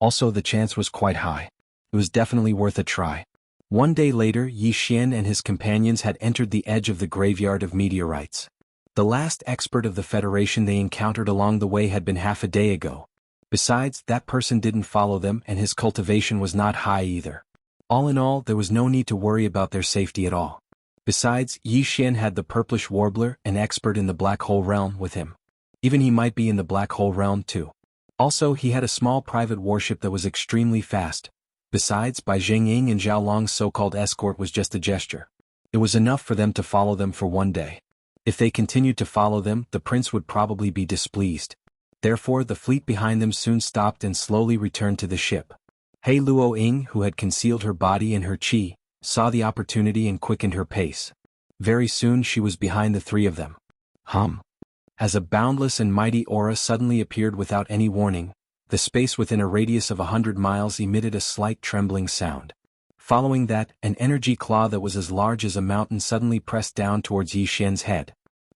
Also, the chance was quite high. It was definitely worth a try. One day later, Yi Xian and his companions had entered the edge of the graveyard of meteorites. The last expert of the Federation they encountered along the way had been half a day ago. Besides, that person didn't follow them and his cultivation was not high either. All in all, there was no need to worry about their safety at all. Besides, Yi Xian had the Purplish Warbler, an expert in the Black Hole realm, with him. Even he might be in the Black Hole realm too. Also, he had a small private warship that was extremely fast. Besides, Bai Zhengying and Zhao Long's so-called escort was just a gesture. It was enough for them to follow them for one day. If they continued to follow them, the prince would probably be displeased. Therefore, the fleet behind them soon stopped and slowly returned to the ship. He Luoying, who had concealed her body in her qi, saw the opportunity and quickened her pace. Very soon she was behind the three of them. As a boundless and mighty aura suddenly appeared without any warning, the space within a radius of 100 miles emitted a slight trembling sound. Following that, an energy claw that was as large as a mountain suddenly pressed down towards Yi Xian's head.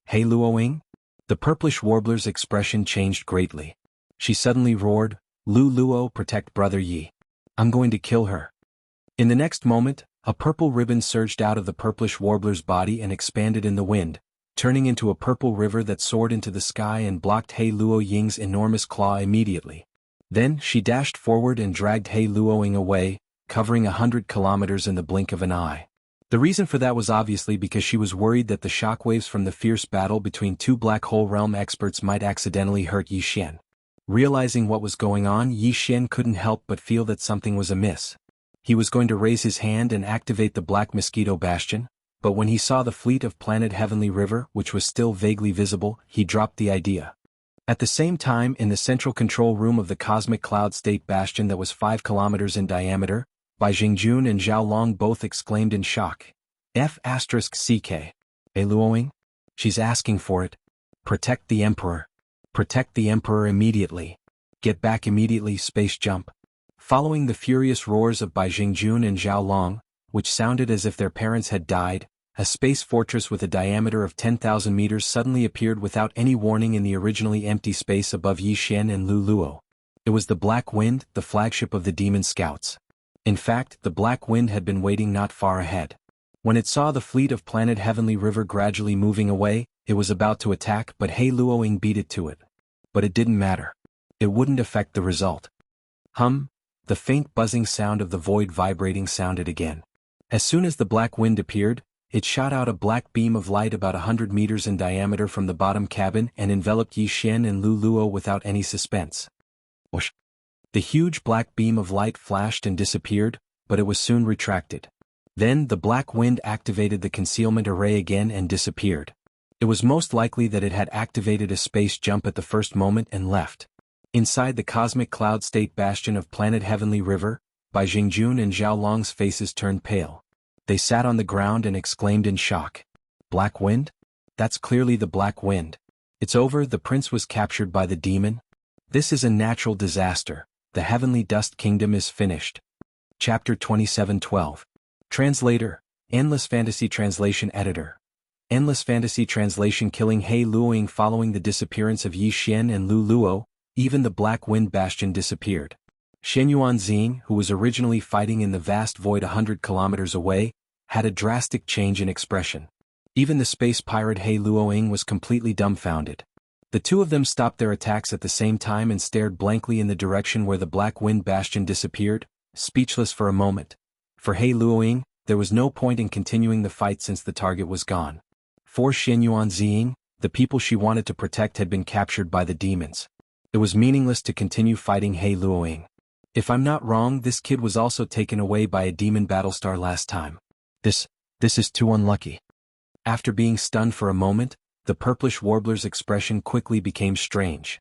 He Luoying? The Purplish Warbler's expression changed greatly. She suddenly roared, "Lu Luo, protect brother Yi. I'm going to kill her." In the next moment, a purple ribbon surged out of the Purplish Warbler's body and expanded in the wind, turning into a purple river that soared into the sky and blocked He Luoying's enormous claw immediately. Then, she dashed forward and dragged He Luoying away, covering 100 kilometers in the blink of an eye. The reason for that was obviously because she was worried that the shockwaves from the fierce battle between two Black Hole realm experts might accidentally hurt Yi Xian. Realizing what was going on, Yi Xian couldn't help but feel that something was amiss. He was going to raise his hand and activate the Black Mosquito Bastion, but when he saw the fleet of planet Heavenly River, which was still vaguely visible, he dropped the idea. At the same time, in the central control room of the Cosmic Cloud State Bastion that was 5 kilometers in diameter, Bai Zhengjun and Zhao Long both exclaimed in shock. F***CK. He Luoying? She's asking for it. Protect the Emperor. Protect the Emperor immediately. Get back immediately, space jump. Following the furious roars of Bai Zhengjun and Zhao Long, which sounded as if their parents had died, a space fortress with a diameter of 10,000 meters suddenly appeared without any warning in the originally empty space above Yi Xian and Lu Luo. It was the Black Wind, the flagship of the Demon Scouts. In fact, the Black Wind had been waiting not far ahead. When it saw the fleet of planet Heavenly River gradually moving away, it was about to attack, but He Luoying beat it to it. But it didn't matter. It wouldn't affect the result. The faint buzzing sound of the void vibrating sounded again. As soon as the Black Wind appeared, it shot out a black beam of light about 100 meters in diameter from the bottom cabin and enveloped Yi Xian and Lu Luo without any suspense. Whoosh! The huge black beam of light flashed and disappeared, but it was soon retracted. Then the Black Wind activated the concealment array again and disappeared. It was most likely that it had activated a space jump at the first moment and left. Inside the Cosmic Cloud State Bastion of planet Heavenly River, Bai Zhengjun and Zhao Long's faces turned pale. They sat on the ground and exclaimed in shock. Black Wind? That's clearly the Black Wind. It's over, the prince was captured by the demon. This is a natural disaster. The Heavenly Dust Kingdom is finished. Chapter 27:12. Translator, Endless Fantasy Translation Editor. Endless Fantasy Translation. Killing He Luoying. Following the disappearance of Yi Xian and Lu Luo, even the Black Wind Bastion disappeared. Shenyuan Xing, who was originally fighting in the vast void 100 kilometers away, had a drastic change in expression. Even the space pirate He Luoying was completely dumbfounded. The two of them stopped their attacks at the same time and stared blankly in the direction where the Black Wind Bastion disappeared, speechless for a moment. For He Luoying, there was no point in continuing the fight since the target was gone. For Xianyuan Ziying, the people she wanted to protect had been captured by the demons. It was meaningless to continue fighting He Luoying. If I'm not wrong, this kid was also taken away by a demon battlestar last time. This is too unlucky. After being stunned for a moment, the purplish warbler's expression quickly became strange.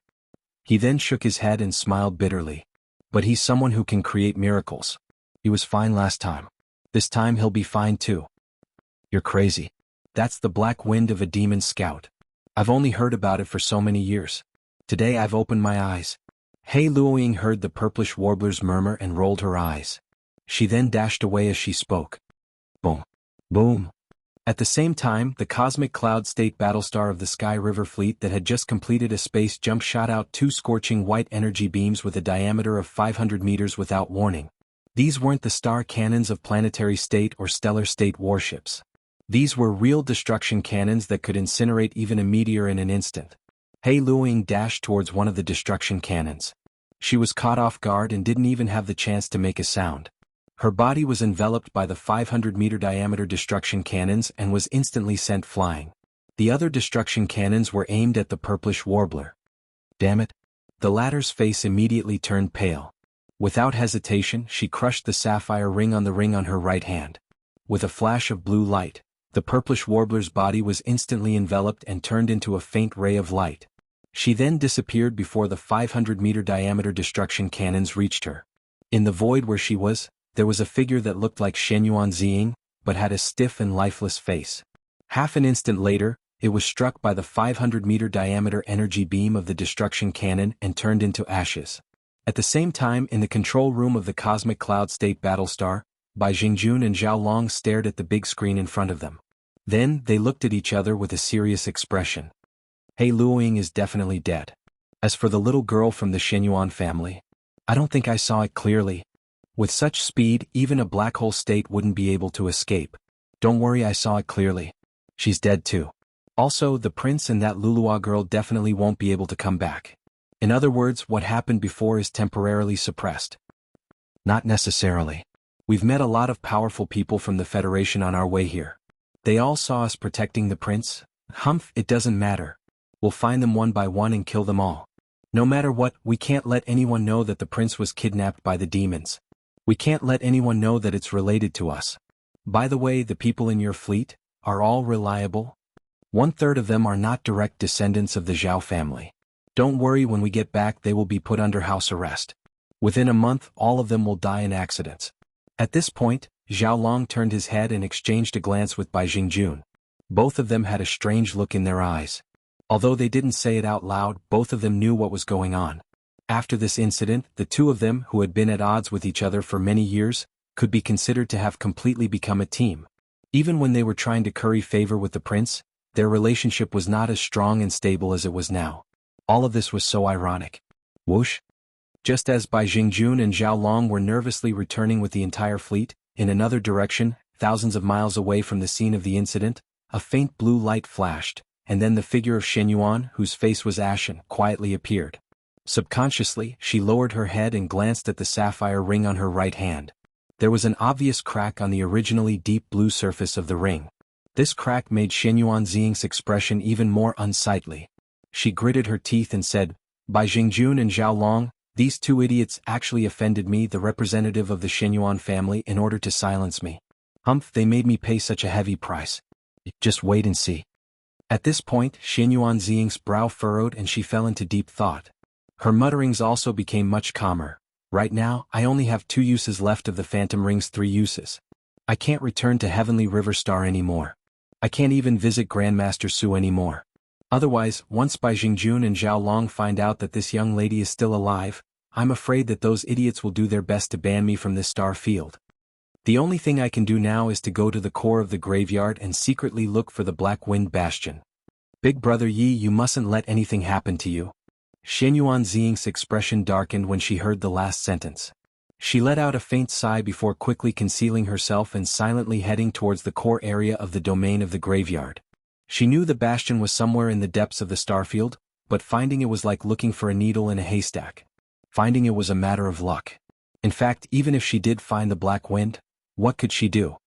He then shook his head and smiled bitterly. But he's someone who can create miracles. He was fine last time. This time he'll be fine too. You're crazy. That's the black wind of a demon scout. I've only heard about it for so many years. Today I've opened my eyes. He Luoying heard the purplish warbler's murmur and rolled her eyes. She then dashed away as she spoke. Boom. Boom. At the same time, the cosmic cloud state battlestar of the Sky River Fleet that had just completed a space jump shot out two scorching white energy beams with a diameter of 500 meters without warning. These weren't the star cannons of planetary state or stellar state warships. These were real destruction cannons that could incinerate even a meteor in an instant. He Luoying dashed towards one of the destruction cannons. She was caught off guard and didn't even have the chance to make a sound. Her body was enveloped by the 500-meter diameter destruction cannons and was instantly sent flying. The other destruction cannons were aimed at the purplish warbler. Damn it. The latter's face immediately turned pale. Without hesitation, she crushed the sapphire ring on her right hand. With a flash of blue light, the purplish warbler's body was instantly enveloped and turned into a faint ray of light. She then disappeared before the 500-meter diameter destruction cannons reached her. In the void where she was, there was a figure that looked like Xianyuan Ziying, but had a stiff and lifeless face. Half an instant later, it was struck by the 500-meter diameter energy beam of the destruction cannon and turned into ashes. At the same time, in the control room of the Cosmic Cloud State Battlestar, Bai Jingjun and Zhao Long stared at the big screen in front of them. Then, they looked at each other with a serious expression. He Luoying is definitely dead. As for the little girl from the Xianyuan family, I don't think I saw it clearly. With such speed, even a black hole state wouldn't be able to escape. Don't worry, I saw it clearly. She's dead too. Also, the prince and that Lulua girl definitely won't be able to come back. In other words, what happened before is temporarily suppressed. Not necessarily. We've met a lot of powerful people from the Federation on our way here. They all saw us protecting the prince. Humph, it doesn't matter. We'll find them one by one and kill them all. No matter what, we can't let anyone know that the prince was kidnapped by the demons. We can't let anyone know that it's related to us. By the way, the people in your fleet are all reliable. 1/3 of them are not direct descendants of the Zhao family. Don't worry, when we get back they will be put under house arrest. Within a month, all of them will die in accidents. At this point, Zhao Long turned his head and exchanged a glance with Bai Jingjun. Both of them had a strange look in their eyes. Although they didn't say it out loud, both of them knew what was going on. After this incident, the two of them, who had been at odds with each other for many years, could be considered to have completely become a team. Even when they were trying to curry favor with the prince, their relationship was not as strong and stable as it was now. All of this was so ironic. Whoosh! Just as Bai Jingjun and Zhao Long were nervously returning with the entire fleet, in another direction, thousands of miles away from the scene of the incident, a faint blue light flashed, and then the figure of Xianyuan, whose face was ashen, quietly appeared. Subconsciously, she lowered her head and glanced at the sapphire ring on her right hand. There was an obvious crack on the originally deep blue surface of the ring. This crack made Xianyuan Ziying's expression even more unsightly. She gritted her teeth and said, "Bai Jingjun and Zhao Long, these two idiots actually offended me, the representative of the Xianyuan family, in order to silence me. Humph, they made me pay such a heavy price. Just wait and see." At this point, Xianyuan Ziying's brow furrowed and she fell into deep thought. Her mutterings also became much calmer. Right now, I only have 2 uses left of the Phantom Ring's 3 uses. I can't return to Heavenly River Star anymore. I can't even visit Grandmaster Su anymore. Otherwise, once Bai Jingjun and Zhao Long find out that this young lady is still alive, I'm afraid that those idiots will do their best to ban me from this star field. The only thing I can do now is to go to the core of the graveyard and secretly look for the Black Wind Bastion. Big Brother Yi, you mustn't let anything happen to you. Xianyuan Ziying's expression darkened when she heard the last sentence. She let out a faint sigh before quickly concealing herself and silently heading towards the core area of the domain of the graveyard. She knew the bastion was somewhere in the depths of the starfield, but finding it was like looking for a needle in a haystack. Finding it was a matter of luck. In fact, even if she did find the Black Wind, what could she do?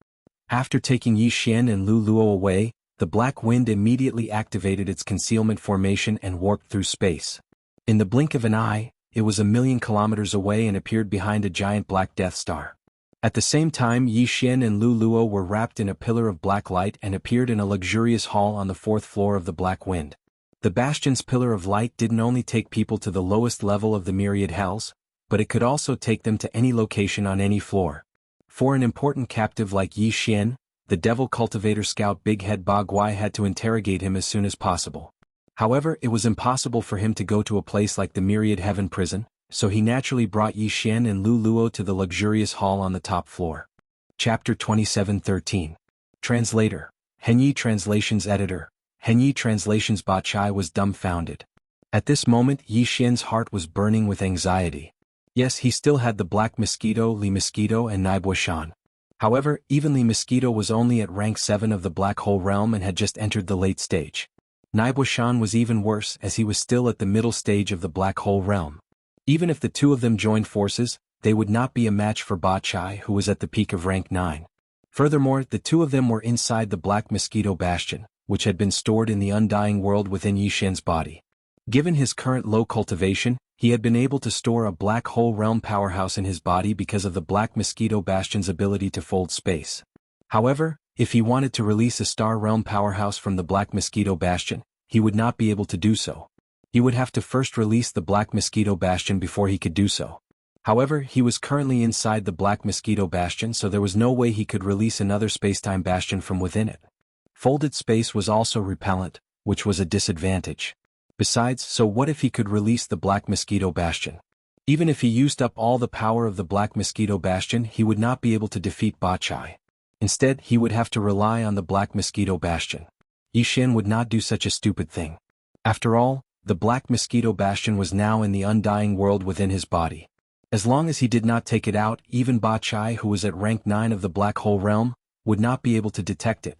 After taking Yi Xian and Lu Luo away, the Black Wind immediately activated its concealment formation and warped through space. In the blink of an eye, it was 1,000,000 kilometers away and appeared behind a giant black Death Star. At the same time, Yi Xian and Lu Luo were wrapped in a pillar of black light and appeared in a luxurious hall on the 4th floor of the Black Wind. The bastion's pillar of light didn't only take people to the lowest level of the myriad hells, but it could also take them to any location on any floor. For an important captive like Yi Xian, the devil cultivator scout Big Head Ba Guai had to interrogate him as soon as possible. However, it was impossible for him to go to a place like the Myriad Heaven prison, so he naturally brought Yi Xian and Lu Luo to the luxurious hall on the top floor. Chapter 27:13. Translator. Henyi Translations Editor. Henyi Translations. Ba Chai was dumbfounded. At this moment Yi Xian's heart was burning with anxiety. Yes, he still had the Black Mosquito, Li Mosquito and Naibo Shan. However, even Li Mosquito was only at rank 7 of the Black Hole Realm and had just entered the late stage. Naibo Shan was even worse as he was still at the middle stage of the Black Hole Realm. Even if the two of them joined forces, they would not be a match for Ba Chai, who was at the peak of rank 9. Furthermore, the two of them were inside the Black Mosquito Bastion, which had been stored in the undying world within Yi Xian's body. Given his current low cultivation, he had been able to store a Black Hole Realm powerhouse in his body because of the Black Mosquito Bastion's ability to fold space. However, if he wanted to release a Star Realm powerhouse from the Black Mosquito Bastion, he would not be able to do so. He would have to first release the Black Mosquito Bastion before he could do so. However, he was currently inside the Black Mosquito Bastion, so there was no way he could release another spacetime bastion from within it. Folded space was also repellent, which was a disadvantage. Besides, so what if he could release the Black Mosquito Bastion? Even if he used up all the power of the Black Mosquito Bastion, he would not be able to defeat Ba Chai. Instead, he would have to rely on the Black Mosquito Bastion. Yi Xian would not do such a stupid thing. After all, the Black Mosquito Bastion was now in the undying world within his body. As long as he did not take it out, even Ba Chai, who was at rank 9 of the Black Hole Realm, would not be able to detect it.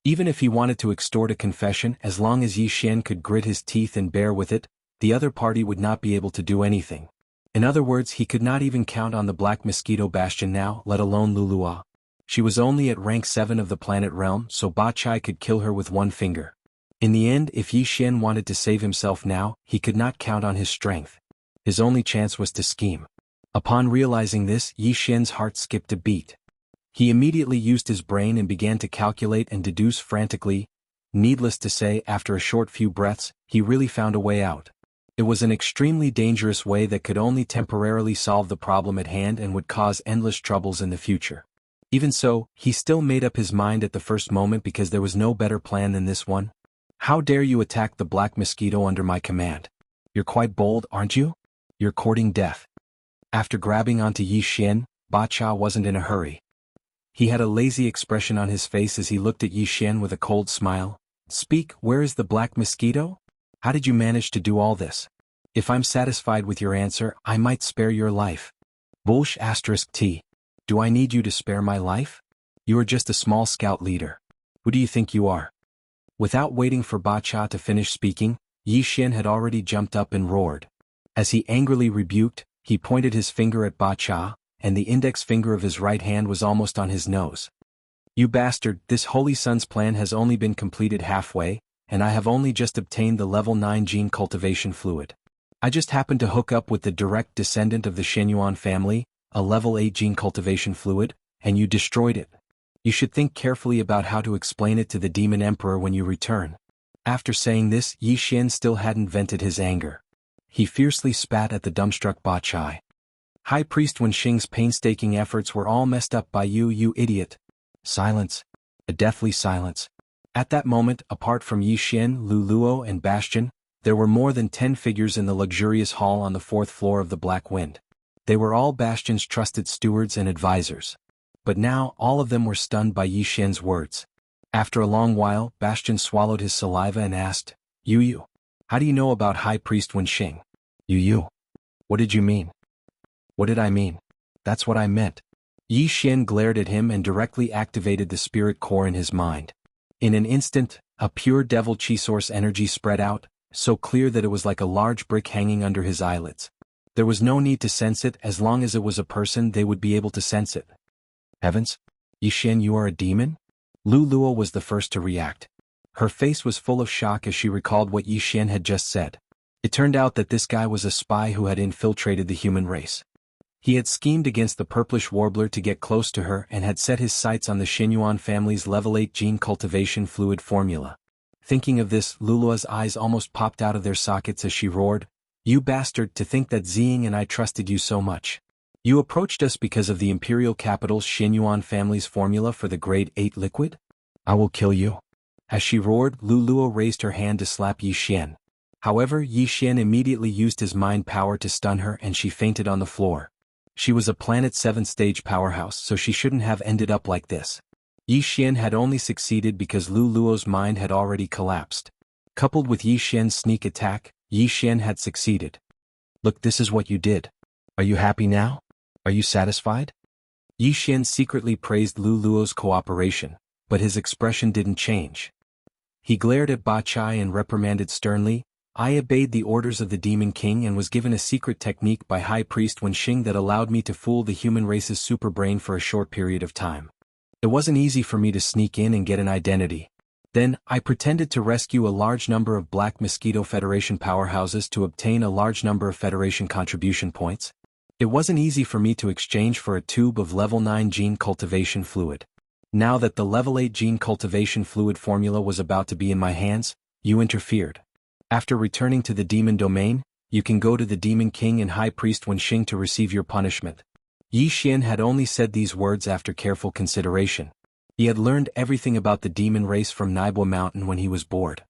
Even if he wanted to extort a confession, as long as Yi Xian could grit his teeth and bear with it, the other party would not be able to do anything. In other words, he could not even count on the Black Mosquito Bastion now, let alone Lu Luo. She was only at rank 7 of the planet realm, so Ba Chai could kill her with one finger. In the end, if Yi Xian wanted to save himself now, he could not count on his strength. His only chance was to scheme. Upon realizing this, Yi Xian's heart skipped a beat. He immediately used his brain and began to calculate and deduce frantically. Needless to say, after a short few breaths, he really found a way out. It was an extremely dangerous way that could only temporarily solve the problem at hand and would cause endless troubles in the future. Even so, he still made up his mind at the first moment because there was no better plan than this one. How dare you attack the Black Mosquito under my command? You're quite bold, aren't you? You're courting death. After grabbing onto Yi Xian, Ba Chai wasn't in a hurry. He had a lazy expression on his face as he looked at Yi Xian with a cold smile. Speak, where is the Black Mosquito? How did you manage to do all this? If I'm satisfied with your answer, I might spare your life. Bullsh *T. Do I need you to spare my life? You are just a small scout leader. Who do you think you are? Without waiting for Ba Chai to finish speaking, Yi Xian had already jumped up and roared. As he angrily rebuked, he pointed his finger at Ba Chai, and the index finger of his right hand was almost on his nose. You bastard, this Holy Sun's plan has only been completed halfway, and I have only just obtained the level 9 gene cultivation fluid. I just happened to hook up with the direct descendant of the Shenyuan family, a level 8 gene cultivation fluid, and you destroyed it. You should think carefully about how to explain it to the Demon Emperor when you return. After saying this, Yi Xian still hadn't vented his anger. He fiercely spat at the dumbstruck Ba Chai. High Priest Wenxing's painstaking efforts were all messed up by you, you idiot. Silence. A deathly silence. At that moment, apart from Yi Xian, Lu Luo and Bastion, there were more than 10 figures in the luxurious hall on the 4th floor of the Black Wind. They were all Bastion's trusted stewards and advisors. But now, all of them were stunned by Yi Xian's words. After a long while, Bastion swallowed his saliva and asked, Yu, how do you know about High Priest Wenxing? Yu, what did you mean? What did I mean? That's what I meant. Yi Xian glared at him and directly activated the spirit core in his mind. In an instant, a pure devil chi source energy spread out, so clear that it was like a large brick hanging under his eyelids. There was no need to sense it. As long as it was a person, they would be able to sense it. Heavens! Yi Xian, you are a demon? Lu Luo was the first to react. Her face was full of shock as she recalled what Yi Xian had just said. It turned out that this guy was a spy who had infiltrated the human race. He had schemed against the purplish warbler to get close to her and had set his sights on the Xinyuan family's level 8 gene cultivation fluid formula. Thinking of this, Lulua's eyes almost popped out of their sockets as she roared, "You bastard, to think that Ziying and I trusted you so much. You approached us because of the imperial capital's Xinyuan family's formula for the grade 8 liquid? I will kill you." As she roared, Luluo raised her hand to slap Yi Xian. However, Yi Xian immediately used his mind power to stun her and she fainted on the floor. She was a Planet 7 stage powerhouse, so she shouldn't have ended up like this. Yi Xian had only succeeded because Lu Luo's mind had already collapsed. Coupled with Yi Xian's sneak attack, Yi Xian had succeeded. "Look, this is what you did. Are you happy now? Are you satisfied?" Yi Xian secretly praised Lu Luo's cooperation, but his expression didn't change. He glared at Ba Chai and reprimanded sternly, "I obeyed the orders of the Demon King and was given a secret technique by High Priest Wenxing that allowed me to fool the human race's superbrain for a short period of time. It wasn't easy for me to sneak in and get an identity. Then, I pretended to rescue a large number of Black Mosquito Federation powerhouses to obtain a large number of Federation contribution points. It wasn't easy for me to exchange for a tube of level 9 gene cultivation fluid. Now that the level 8 gene cultivation fluid formula was about to be in my hands, you interfered. After returning to the demon domain, you can go to the Demon King and High Priest Wenxing to receive your punishment." Yi Xian had only said these words after careful consideration. He had learned everything about the demon race from Naibua Mountain when he was bored.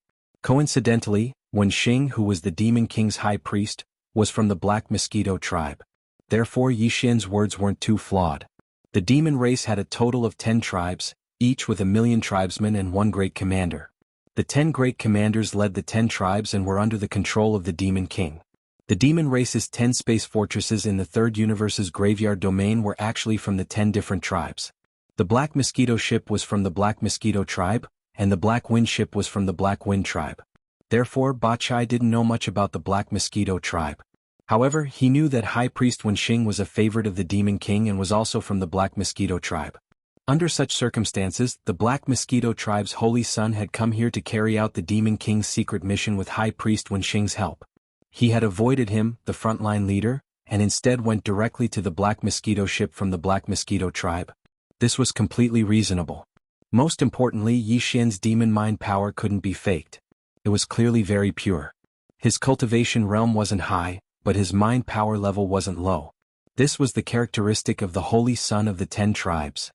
Coincidentally, Wenxing, who was the Demon King's High Priest, was from the Black Mosquito tribe. Therefore Yi Xian's words weren't too flawed. The demon race had a total of 10 tribes, each with 1,000,000 tribesmen and one great commander. The 10 great commanders led the 10 tribes and were under the control of the Demon King. The demon race's 10 space fortresses in the Third Universe's graveyard domain were actually from the 10 different tribes. The Black Mosquito ship was from the Black Mosquito tribe, and the Black Wind ship was from the Black Wind tribe. Therefore Ba Chai didn't know much about the Black Mosquito tribe. However, he knew that High Priest Wenxing was a favorite of the Demon King and was also from the Black Mosquito tribe. Under such circumstances, the Black Mosquito tribe's holy son had come here to carry out the Demon King's secret mission with High Priest Wenxing's help. He had avoided him, the frontline leader, and instead went directly to the Black Mosquito ship from the Black Mosquito tribe. This was completely reasonable. Most importantly, Yi Xian's demon mind power couldn't be faked. It was clearly very pure. His cultivation realm wasn't high, but his mind power level wasn't low. This was the characteristic of the holy son of the 10 tribes.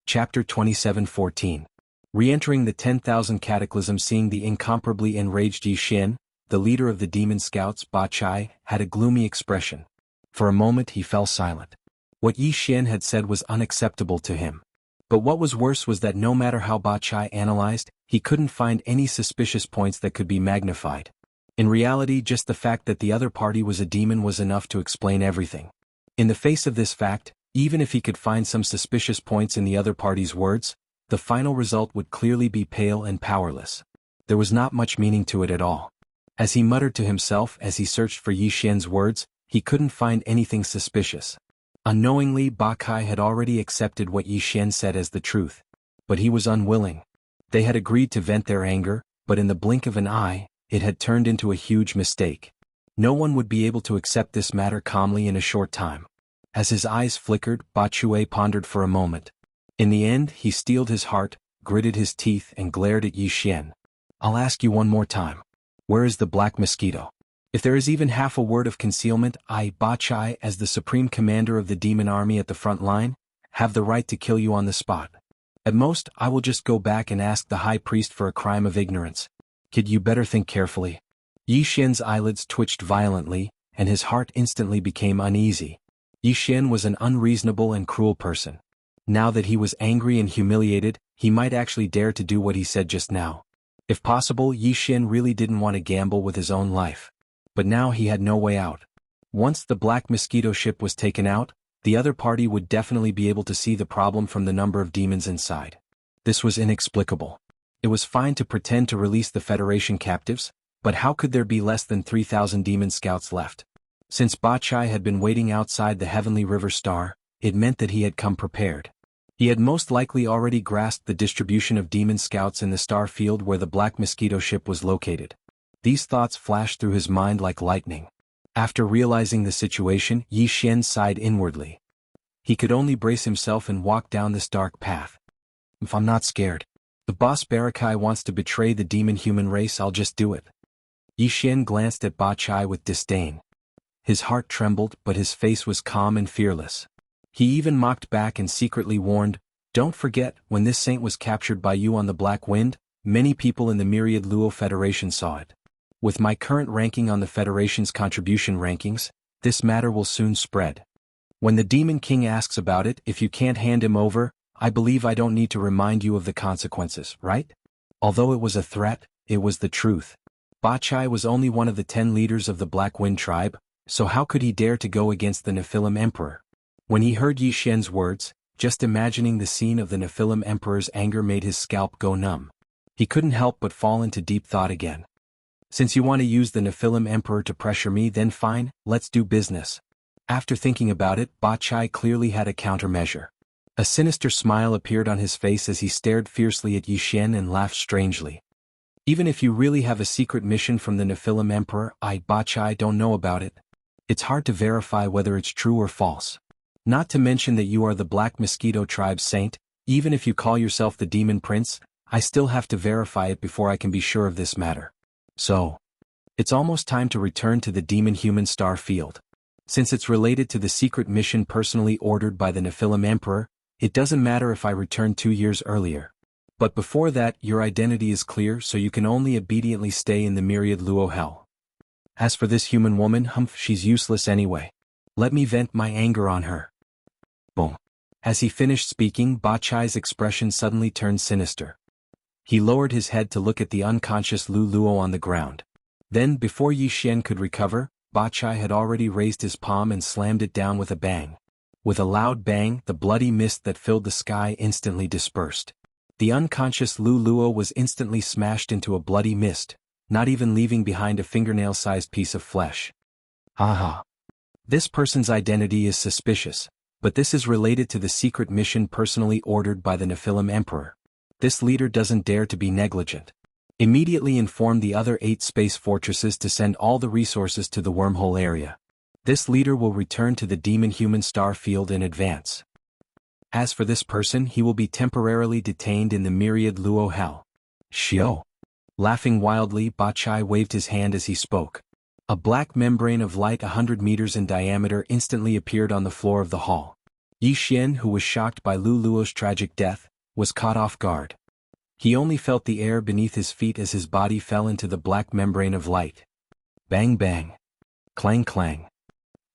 Chapter 27:14. Re-entering the 10,000 Cataclysm. Seeing the incomparably enraged Yi Xian, the leader of the demon scouts, Ba Chai, had a gloomy expression. For a moment he fell silent. What Yi Xian had said was unacceptable to him. But what was worse was that no matter how Ba Chai analyzed, he couldn't find any suspicious points that could be magnified. In reality, just the fact that the other party was a demon was enough to explain everything. In the face of this fact, even if he could find some suspicious points in the other party's words, the final result would clearly be pale and powerless. There was not much meaning to it at all. As he muttered to himself as he searched for Yi Xian's words, he couldn't find anything suspicious. Unknowingly, Ba Kai had already accepted what Yi Xian said as the truth. But he was unwilling. They had agreed to vent their anger, but in the blink of an eye, it had turned into a huge mistake. No one would be able to accept this matter calmly in a short time. As his eyes flickered, Ba Chue pondered for a moment. In the end, he steeled his heart, gritted his teeth and glared at Yi Xian. "I'll ask you one more time. Where is the Black Mosquito? If there is even half a word of concealment, I, Ba Chai, as the supreme commander of the demon army at the front line, have the right to kill you on the spot. At most, I will just go back and ask the High Priest for a crime of ignorance. Kid, you better think carefully." Yi Xian's eyelids twitched violently, and his heart instantly became uneasy. Yi Xian was an unreasonable and cruel person. Now that he was angry and humiliated, he might actually dare to do what he said just now. If possible, Yi Xian really didn't want to gamble with his own life. But now he had no way out. Once the Black Mosquito ship was taken out, the other party would definitely be able to see the problem from the number of demons inside. This was inexplicable. It was fine to pretend to release the Federation captives, but how could there be less than 3,000 demon scouts left? Since Ba Chai had been waiting outside the Heavenly River Star, it meant that he had come prepared. He had most likely already grasped the distribution of demon scouts in the star field where the Black Mosquito ship was located. These thoughts flashed through his mind like lightning. After realizing the situation, Yi Xian sighed inwardly. He could only brace himself and walk down this dark path. If I'm not scared. If Boss Barakai wants to betray the demon-human race, I'll just do it. Yi Xian glanced at Ba Chai with disdain. His heart trembled, but his face was calm and fearless. He even mocked back and secretly warned, "Don't forget, when this saint was captured by you on the Black Wind, many people in the Myriad Luo Federation saw it. With my current ranking on the Federation's contribution rankings, this matter will soon spread. When the Demon King asks about it, if you can't hand him over, I believe I don't need to remind you of the consequences, right?" Although it was a threat, it was the truth. Ba Chai was only one of the 10 leaders of the Black Wind tribe, so how could he dare to go against the Nephilim Emperor? When he heard Yi Xian's words, just imagining the scene of the Nephilim Emperor's anger made his scalp go numb. He couldn't help but fall into deep thought again. Since you want to use the Nephilim Emperor to pressure me, then fine, let's do business. After thinking about it, Ba Chai clearly had a countermeasure. A sinister smile appeared on his face as he stared fiercely at Yi Xian and laughed strangely. Even if you really have a secret mission from the Nephilim Emperor, Ba Chai don't know about it. It's hard to verify whether it's true or false. Not to mention that you are the Black Mosquito tribe's saint, even if you call yourself the Demon Prince, I still have to verify it before I can be sure of this matter. So, it's almost time to return to the demon-human star field. Since it's related to the secret mission personally ordered by the Nephilim Emperor, it doesn't matter if I return 2 years earlier. But before that, your identity is clear, so you can only obediently stay in the Myriad Luo Hell. As for this human woman, she's useless anyway. Let me vent my anger on her. Boom. As he finished speaking, Ba Chai's expression suddenly turned sinister. He lowered his head to look at the unconscious Lu Luo on the ground. Then, before Yi Xian could recover, Ba Chai had already raised his palm and slammed it down with a bang. With a loud bang, the bloody mist that filled the sky instantly dispersed. The unconscious Lu Luo was instantly smashed into a bloody mist, not even leaving behind a fingernail-sized piece of flesh. Aha. This person's identity is suspicious, but this is related to the secret mission personally ordered by the Nephilim Emperor. This leader doesn't dare to be negligent. Immediately inform the other 8 space fortresses to send all the resources to the wormhole area. This leader will return to the demon-human star field in advance. As for this person, he will be temporarily detained in the Myriad Luo Hell. Shio. Laughing wildly, Ba Chai waved his hand as he spoke. A black membrane of light 100 meters in diameter instantly appeared on the floor of the hall. Yi Xian, who was shocked by Lu Luo's tragic death, was caught off guard. He only felt the air beneath his feet as his body fell into the black membrane of light. Bang bang. Clang clang.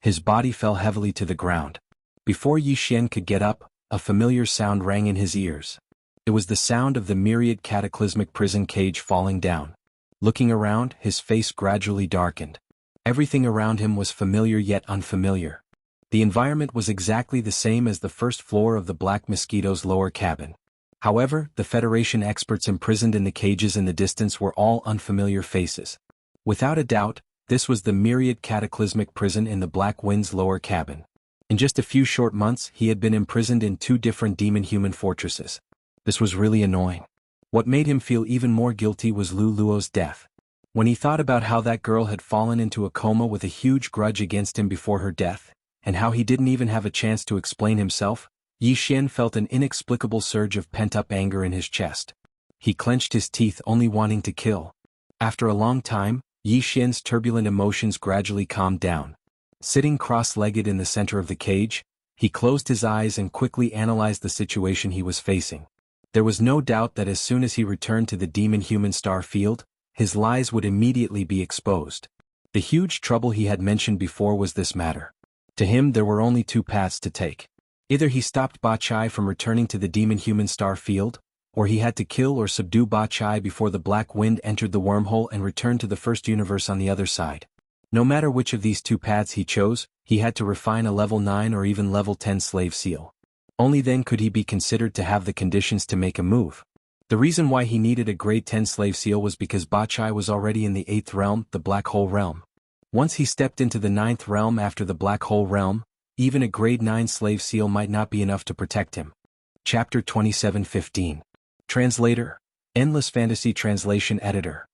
His body fell heavily to the ground. Before Yi Xian could get up, a familiar sound rang in his ears. It was the sound of the myriad cataclysmic prison cage falling down. Looking around, his face gradually darkened. Everything around him was familiar yet unfamiliar. The environment was exactly the same as the first floor of the Black Mosquito's lower cabin. However, the Federation experts imprisoned in the cages in the distance were all unfamiliar faces. Without a doubt, this was the myriad cataclysmic prison in the Black Wind's lower cabin. In just a few short months, he had been imprisoned in 2 different demon-human fortresses. This was really annoying. What made him feel even more guilty was Lu Luo's death. When he thought about how that girl had fallen into a coma with a huge grudge against him before her death, and how he didn't even have a chance to explain himself, Yi Xian felt an inexplicable surge of pent-up anger in his chest. He clenched his teeth, only wanting to kill. After a long time, Yi Xian's turbulent emotions gradually calmed down. Sitting cross-legged in the center of the cage, he closed his eyes and quickly analyzed the situation he was facing. There was no doubt that as soon as he returned to the demon-human star field, his lies would immediately be exposed. The huge trouble he had mentioned before was this matter. To him, there were only 2 paths to take. Either he stopped Ba Chai from returning to the demon-human star field, or he had to kill or subdue Ba Chai before the Black Wind entered the wormhole and returned to the first universe on the other side. No matter which of these two paths he chose, he had to refine a level 9 or even level 10 slave seal. Only then could he be considered to have the conditions to make a move. The reason why he needed a grade 10 slave seal was because Bachai was already in the 8th realm, the Black Hole realm. Once he stepped into the 9th realm after the Black Hole realm, even a grade 9 slave seal might not be enough to protect him. Chapter 27:15. Translator. Endless Fantasy Translation Editor.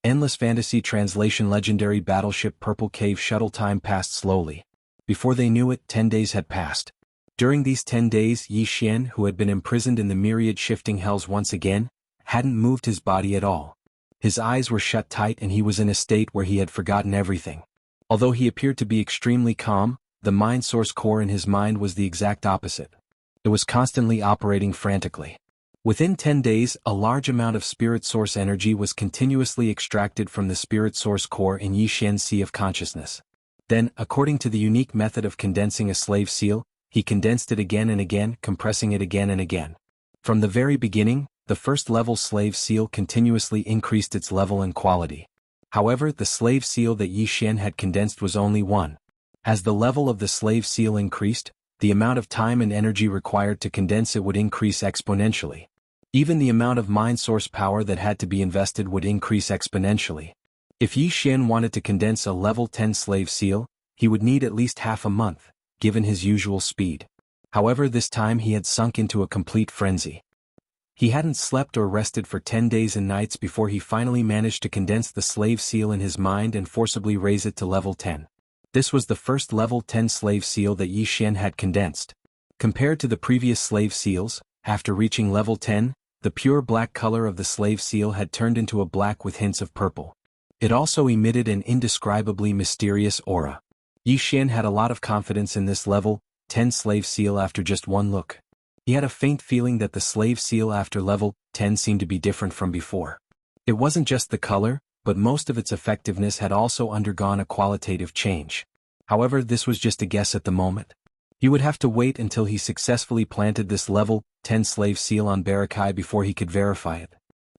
Endless Fantasy Translation. Legendary battleship Purple Cave shuttle. Time passed slowly. Before they knew it, 10 days had passed. During these 10 days, Yi Xian, who had been imprisoned in the myriad shifting hells once again, hadn't moved his body at all. His eyes were shut tight and he was in a state where he had forgotten everything. Although he appeared to be extremely calm, the mind source core in his mind was the exact opposite. It was constantly operating frantically. Within 10 days, a large amount of spirit source energy was continuously extracted from the spirit source core in Yi Xian's sea of consciousness. Then, according to the unique method of condensing a slave seal, he condensed it again and again, compressing it again and again. From the very beginning, the first level slave seal continuously increased its level and quality. However, the slave seal that Yi Xian had condensed was only 1. As the level of the slave seal increased, the amount of time and energy required to condense it would increase exponentially. Even the amount of mind source power that had to be invested would increase exponentially. If Yi Xian wanted to condense a level 10 slave seal, he would need at least half a month, given his usual speed. However, this time he had sunk into a complete frenzy. He hadn't slept or rested for 10 days and nights before he finally managed to condense the slave seal in his mind and forcibly raise it to level 10. This was the first level 10 slave seal that Yi Xian had condensed. Compared to the previous slave seals, after reaching level 10, the pure black color of the slave seal had turned into a black with hints of purple. It also emitted an indescribably mysterious aura. Yi Xian had a lot of confidence in this level 10 slave seal after just one look. He had a faint feeling that the slave seal after level 10 seemed to be different from before. It wasn't just the color, but most of its effectiveness had also undergone a qualitative change. However, this was just a guess at the moment. He would have to wait until he successfully planted this level 10 slave seal on Barakai before he could verify it.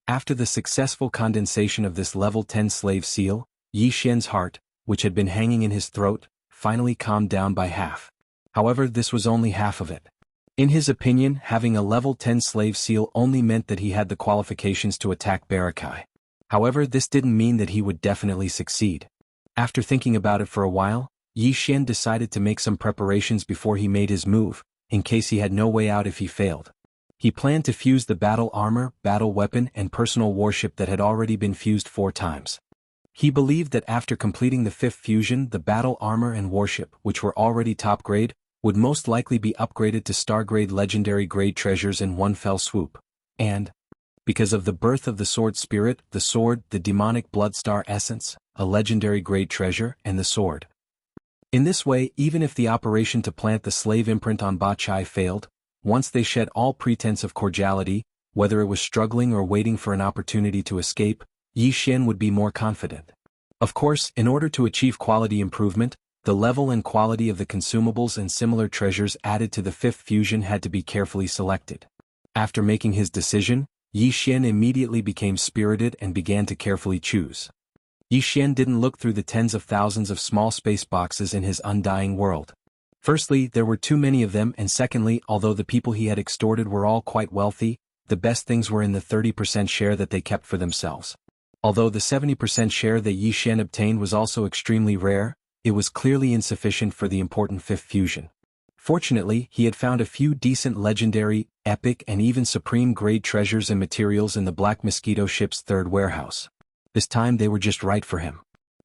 After the successful condensation of this level 10 slave seal, Yi Xian's heart, which had been hanging in his throat, finally calmed down by half. However, this was only half of it. In his opinion, having a level 10 slave seal only meant that he had the qualifications to attack Barakai. However, this didn't mean that he would definitely succeed. After thinking about it for a while, Yi Xian decided to make some preparations before he made his move, in case he had no way out if he failed. He planned to fuse the battle armor, battle weapon and personal warship that had already been fused 4 times. He believed that after completing the 5th fusion, the battle armor and warship, which were already top grade, would most likely be upgraded to star grade legendary grade treasures in one fell swoop. And, because of the birth of the sword spirit, the sword, the demonic bloodstar essence, a legendary grade treasure, and the sword. In this way, even if the operation to plant the slave imprint on Bachai failed, once they shed all pretense of cordiality, whether it was struggling or waiting for an opportunity to escape, Yi Xian would be more confident. Of course, in order to achieve quality improvement, the level and quality of the consumables and similar treasures added to the 5th fusion had to be carefully selected. After making his decision, Yi Xian immediately became spirited and began to carefully choose. Yi Xian didn't look through the tens of thousands of small space boxes in his undying world. Firstly, there were too many of them, and secondly, although the people he had extorted were all quite wealthy, the best things were in the 30% share that they kept for themselves. Although the 70% share that Yi Xian obtained was also extremely rare, it was clearly insufficient for the important 5th fusion. Fortunately, he had found a few decent legendary, epic and even supreme grade treasures and materials in the Black Mosquito ship's 3rd warehouse. This time they were just right for him.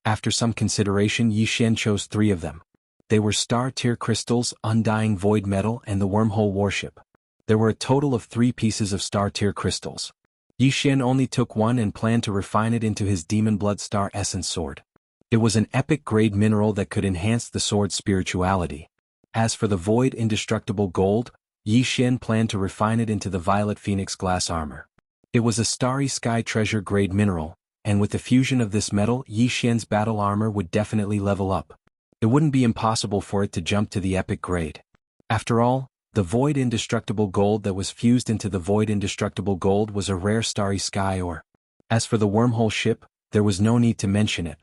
After some consideration, Yi Xian chose 3 of them. They were star-tier crystals, undying void metal and the wormhole warship. There were a total of 3 pieces of star-tier crystals. Yi Xian only took one and planned to refine it into his demon blood star essence sword. It was an epic grade mineral that could enhance the sword's spirituality. As for the void indestructible gold, Yi Xian planned to refine it into the violet phoenix glass armor. It was a starry sky treasure grade mineral, and with the fusion of this metal, Yi Xian's battle armor would definitely level up. It wouldn't be impossible for it to jump to the epic grade. After all, the void indestructible gold that was fused into the void indestructible gold was a rare starry sky ore. As for the wormhole ship, there was no need to mention it.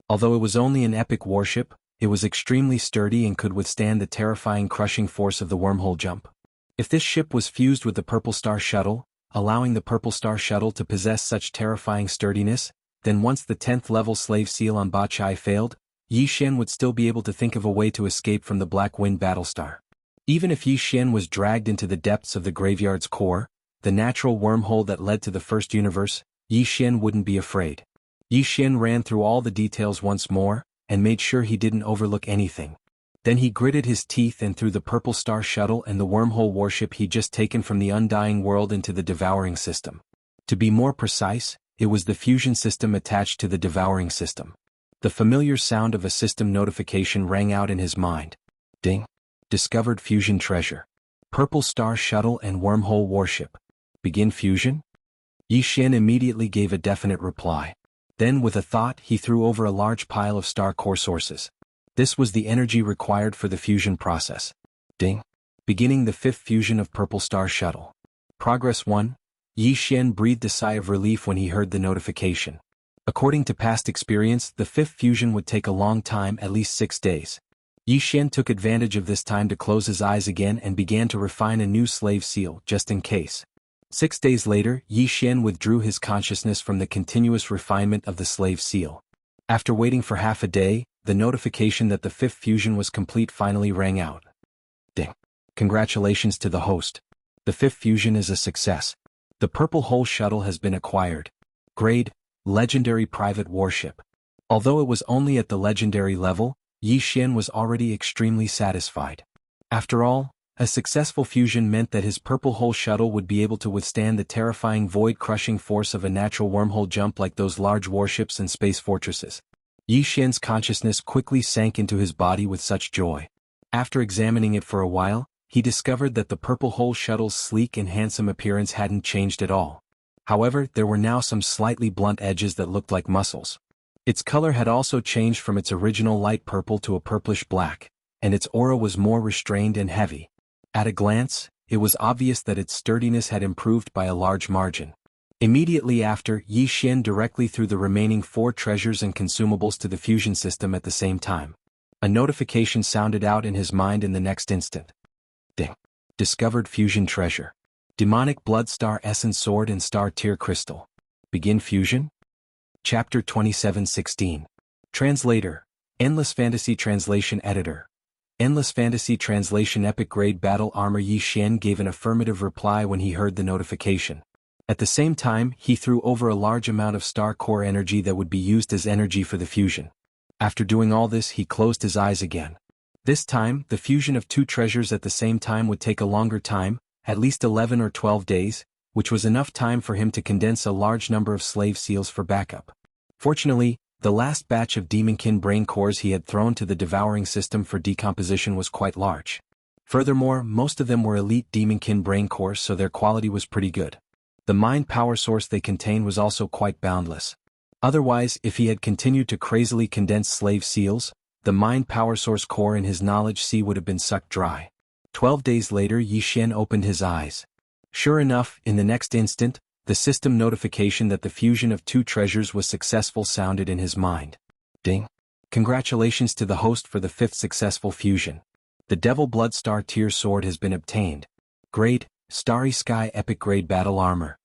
Although it was only an epic warship, it was extremely sturdy and could withstand the terrifying crushing force of the wormhole jump. If this ship was fused with the Purple Star Shuttle, allowing the Purple Star Shuttle to possess such terrifying sturdiness, then once the 10th level slave seal on Ba Chai failed, Yi Xian would still be able to think of a way to escape from the Black Wind Battlestar. Even if Yi Xian was dragged into the depths of the graveyard's core, the natural wormhole that led to the first universe, Yi Xian wouldn't be afraid. Yi Xian ran through all the details once more, and made sure he didn't overlook anything. Then he gritted his teeth and threw the Purple Star Shuttle and the wormhole warship he'd just taken from the Undying World into the Devouring System. To be more precise, it was the fusion system attached to the Devouring System. The familiar sound of a system notification rang out in his mind. Ding. Discovered fusion treasure. Purple Star Shuttle and wormhole warship. Begin fusion? Yi Xian immediately gave a definite reply. Then with a thought he threw over a large pile of star core sources. This was the energy required for the fusion process. Ding. Beginning the 5th fusion of Purple Star Shuttle. Progress 1. Yi Xian breathed a sigh of relief when he heard the notification. According to past experience, the 5th fusion would take a long time, at least 6 days. Yi Xian took advantage of this time to close his eyes again and began to refine a new slave seal, just in case. 6 days later, Yi Xian withdrew his consciousness from the continuous refinement of the slave seal. After waiting for half a day, the notification that the 5th fusion was complete finally rang out. Ding. Congratulations to the host. The 5th fusion is a success. The Purple Hole Shuttle has been acquired. Grade, Legendary Private Warship. Although it was only at the legendary level, Yi Xian was already extremely satisfied. After all, a successful fusion meant that his Purple Hole Shuttle would be able to withstand the terrifying void-crushing force of a natural wormhole jump like those large warships and space fortresses. Yi Xian's consciousness quickly sank into his body with such joy. After examining it for a while, he discovered that the Purple Hole Shuttle's sleek and handsome appearance hadn't changed at all. However, there were now some slightly blunt edges that looked like muscles. Its color had also changed from its original light purple to a purplish black, and its aura was more restrained and heavy. At a glance, it was obvious that its sturdiness had improved by a large margin. Immediately after, Yi Xian directly threw the remaining 4 treasures and consumables to the fusion system at the same time. A notification sounded out in his mind in the next instant. Ding. Discovered fusion treasure. Demonic Blood Star Essence Sword and Star Tear Crystal. Begin fusion? Chapter 27:16. Translator. Endless Fantasy Translation Editor. Endless Fantasy Translation Epic Grade Battle Armor. Yi Xian gave an affirmative reply when he heard the notification. At the same time, he threw over a large amount of star core energy that would be used as energy for the fusion. After doing all this, he closed his eyes again. This time, the fusion of 2 treasures at the same time would take a longer time, at least 11 or 12 days, which was enough time for him to condense a large number of slave seals for backup. Fortunately, the last batch of demonkin brain cores he had thrown to the devouring system for decomposition was quite large. Furthermore, most of them were elite demonkin brain cores, so their quality was pretty good. The mind power source they contained was also quite boundless. Otherwise, if he had continued to crazily condense slave seals, the mind power source core in his knowledge sea would have been sucked dry. 12 days later, Yi Xian opened his eyes. Sure enough, in the next instant, the system notification that the fusion of 2 treasures was successful sounded in his mind. Ding. Congratulations to the host for the 5th successful fusion. The Devil Blood Star Tear Sword has been obtained. Grade, Starry Sky Epic Grade Battle Armor.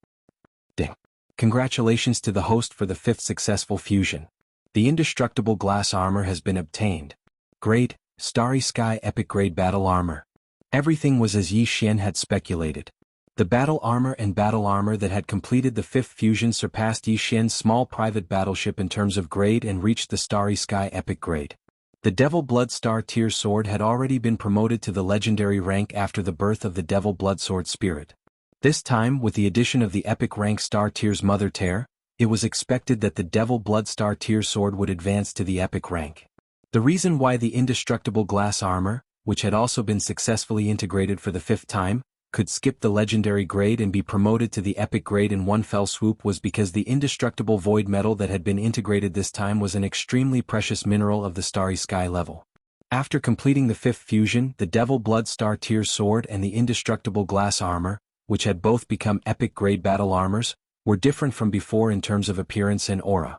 Ding. Congratulations to the host for the 5th successful fusion. The Indestructible Glass Armor has been obtained. Grade, Starry Sky Epic Grade Battle Armor. Everything was as Yi Xian had speculated. The battle armor and battle armor that had completed the 5th fusion surpassed Yi Xian's small private battleship in terms of grade and reached the Starry Sky Epic grade. The Devil Blood Star Tear Sword had already been promoted to the legendary rank after the birth of the Devil Blood Sword Spirit. This time, with the addition of the epic rank Star Tear's Mother Tear, it was expected that the Devil Blood Star Tear Sword would advance to the epic rank. The reason why the Indestructible Glass Armor, which had also been successfully integrated for the 5th time, could skip the legendary grade and be promoted to the epic grade in one fell swoop was because the indestructible void metal that had been integrated this time was an extremely precious mineral of the Starry Sky level. After completing the 5th fusion, the Devil Blood Star Tear Sword and the Indestructible Glass Armor, which had both become epic grade battle armors, were different from before in terms of appearance and aura.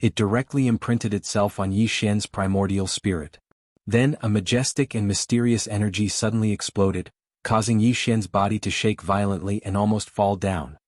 it directly imprinted itself on Yi Xian's primordial spirit. Then a majestic and mysterious energy suddenly exploded, causing Yi Xian's body to shake violently and almost fall down.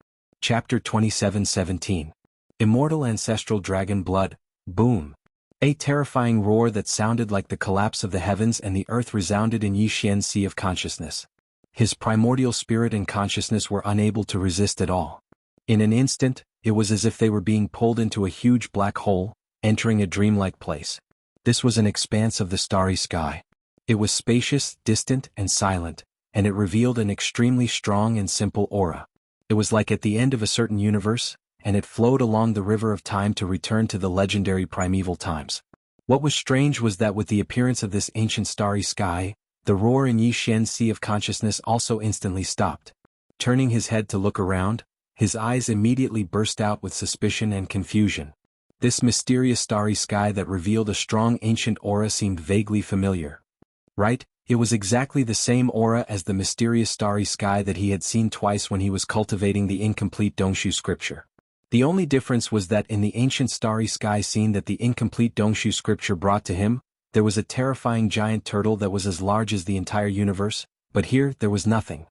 Chapter 27:17. Immortal Ancestral Dragon Blood. Boom! A terrifying roar that sounded like the collapse of the heavens and the earth resounded in Yi Xian's sea of consciousness. His primordial spirit and consciousness were unable to resist at all. In an instant, it was as if they were being pulled into a huge black hole, entering a dreamlike place. This was an expanse of the starry sky. It was spacious, distant, and silent, and it revealed an extremely strong and simple aura. It was like at the end of a certain universe, and it flowed along the river of time to return to the legendary primeval times. What was strange was that with the appearance of this ancient starry sky, the roar in Yi Xian's sea of consciousness also instantly stopped. Turning his head to look around, his eyes immediately burst out with suspicion and confusion. This mysterious starry sky that revealed a strong ancient aura seemed vaguely familiar. Right, it was exactly the same aura as the mysterious starry sky that he had seen twice when he was cultivating the incomplete Dongshu scripture. The only difference was that in the ancient starry sky scene that the incomplete Dongshu scripture brought to him, there was a terrifying giant turtle that was as large as the entire universe, but here there was nothing.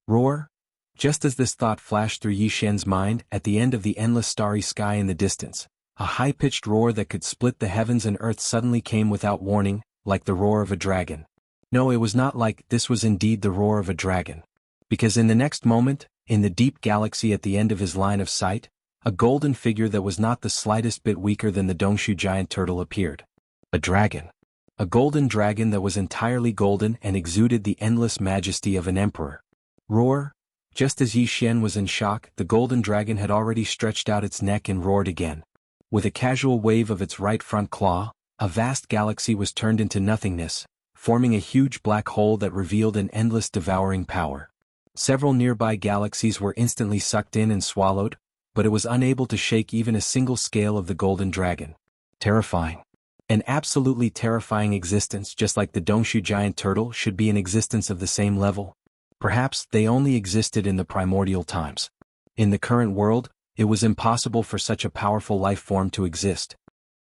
Roar? Just as this thought flashed through Yi Xian's mind, at the end of the endless starry sky in the distance, a high-pitched roar that could split the heavens and earth suddenly came without warning, like the roar of a dragon. No, it was not like this was indeed the roar of a dragon. Because in the next moment, in the deep galaxy at the end of his line of sight, a golden figure that was not the slightest bit weaker than the Dongshu giant turtle appeared. A dragon. A golden dragon that was entirely golden and exuded the endless majesty of an emperor. Roar? Just as Yi Xian was in shock, the golden dragon had already stretched out its neck and roared again. With a casual wave of its right front claw, a vast galaxy was turned into nothingness, forming a huge black hole that revealed an endless devouring power. Several nearby galaxies were instantly sucked in and swallowed, but it was unable to shake even a single scale of the golden dragon. Terrifying. An absolutely terrifying existence, just like the Dongshu giant turtle should be an existence of the same level. Perhaps they only existed in the primordial times. In the current world, it was impossible for such a powerful life form to exist.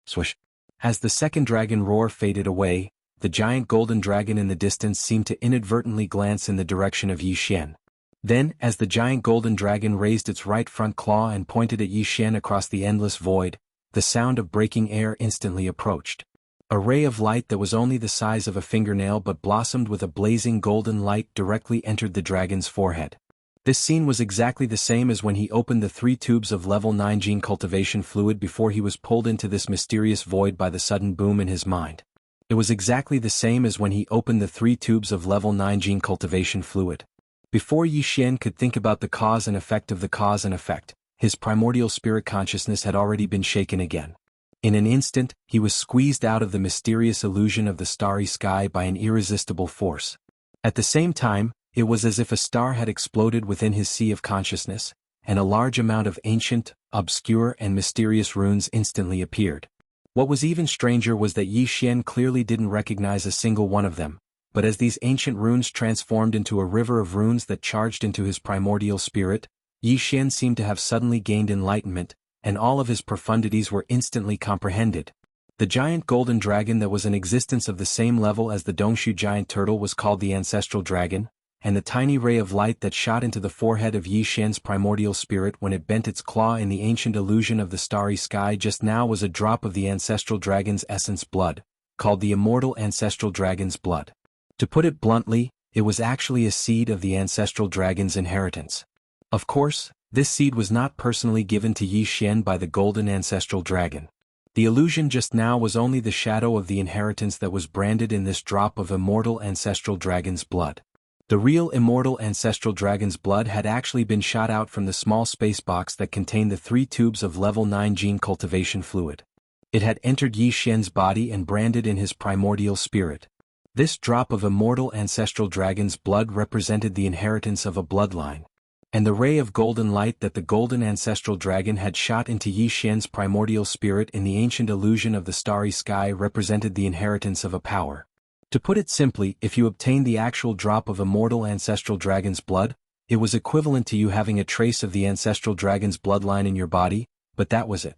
Swish. As the second dragon roar faded away, the giant golden dragon in the distance seemed to inadvertently glance in the direction of Yi Xian. Then, as the giant golden dragon raised its right front claw and pointed at Yi Xian across the endless void, the sound of breaking air instantly approached. A ray of light that was only the size of a fingernail but blossomed with a blazing golden light directly entered the dragon's forehead. This scene was exactly the same as when he opened the 3 tubes of level 9 gene cultivation fluid before he was pulled into this mysterious void by the sudden boom in his mind. It was exactly the same as when he opened the 3 tubes of level 9 gene cultivation fluid. Before Yi Xian could think about the cause and effect of the cause and effect, his primordial spirit consciousness had already been shaken again. In an instant, he was squeezed out of the mysterious illusion of the starry sky by an irresistible force. At the same time, it was as if a star had exploded within his sea of consciousness, and a large amount of ancient, obscure and mysterious runes instantly appeared. What was even stranger was that Yi Xian clearly didn't recognize a single one of them, but as these ancient runes transformed into a river of runes that charged into his primordial spirit, Yi Xian seemed to have suddenly gained enlightenment, and all of his profundities were instantly comprehended. The giant golden dragon that was an existence of the same level as the Dongshu giant turtle was called the Ancestral Dragon, and the tiny ray of light that shot into the forehead of Yi Xian's primordial spirit when it bent its claw in the ancient illusion of the starry sky just now was a drop of the Ancestral Dragon's essence blood, called the Immortal Ancestral Dragon's blood. To put it bluntly, it was actually a seed of the Ancestral Dragon's inheritance. Of course, this seed was not personally given to Yi Xian by the golden Ancestral Dragon. The illusion just now was only the shadow of the inheritance that was branded in this drop of Immortal Ancestral Dragon's blood. The real Immortal Ancestral Dragon's blood had actually been shot out from the small space box that contained the 3 tubes of level 9 gene cultivation fluid. It had entered Yi Xian's body and branded in his primordial spirit. This drop of Immortal Ancestral Dragon's blood represented the inheritance of a bloodline. And the ray of golden light that the golden Ancestral Dragon had shot into Yi Xian's primordial spirit in the ancient illusion of the starry sky represented the inheritance of a power. To put it simply, if you obtained the actual drop of Immortal Ancestral Dragon's blood, it was equivalent to you having a trace of the Ancestral Dragon's bloodline in your body, but that was it.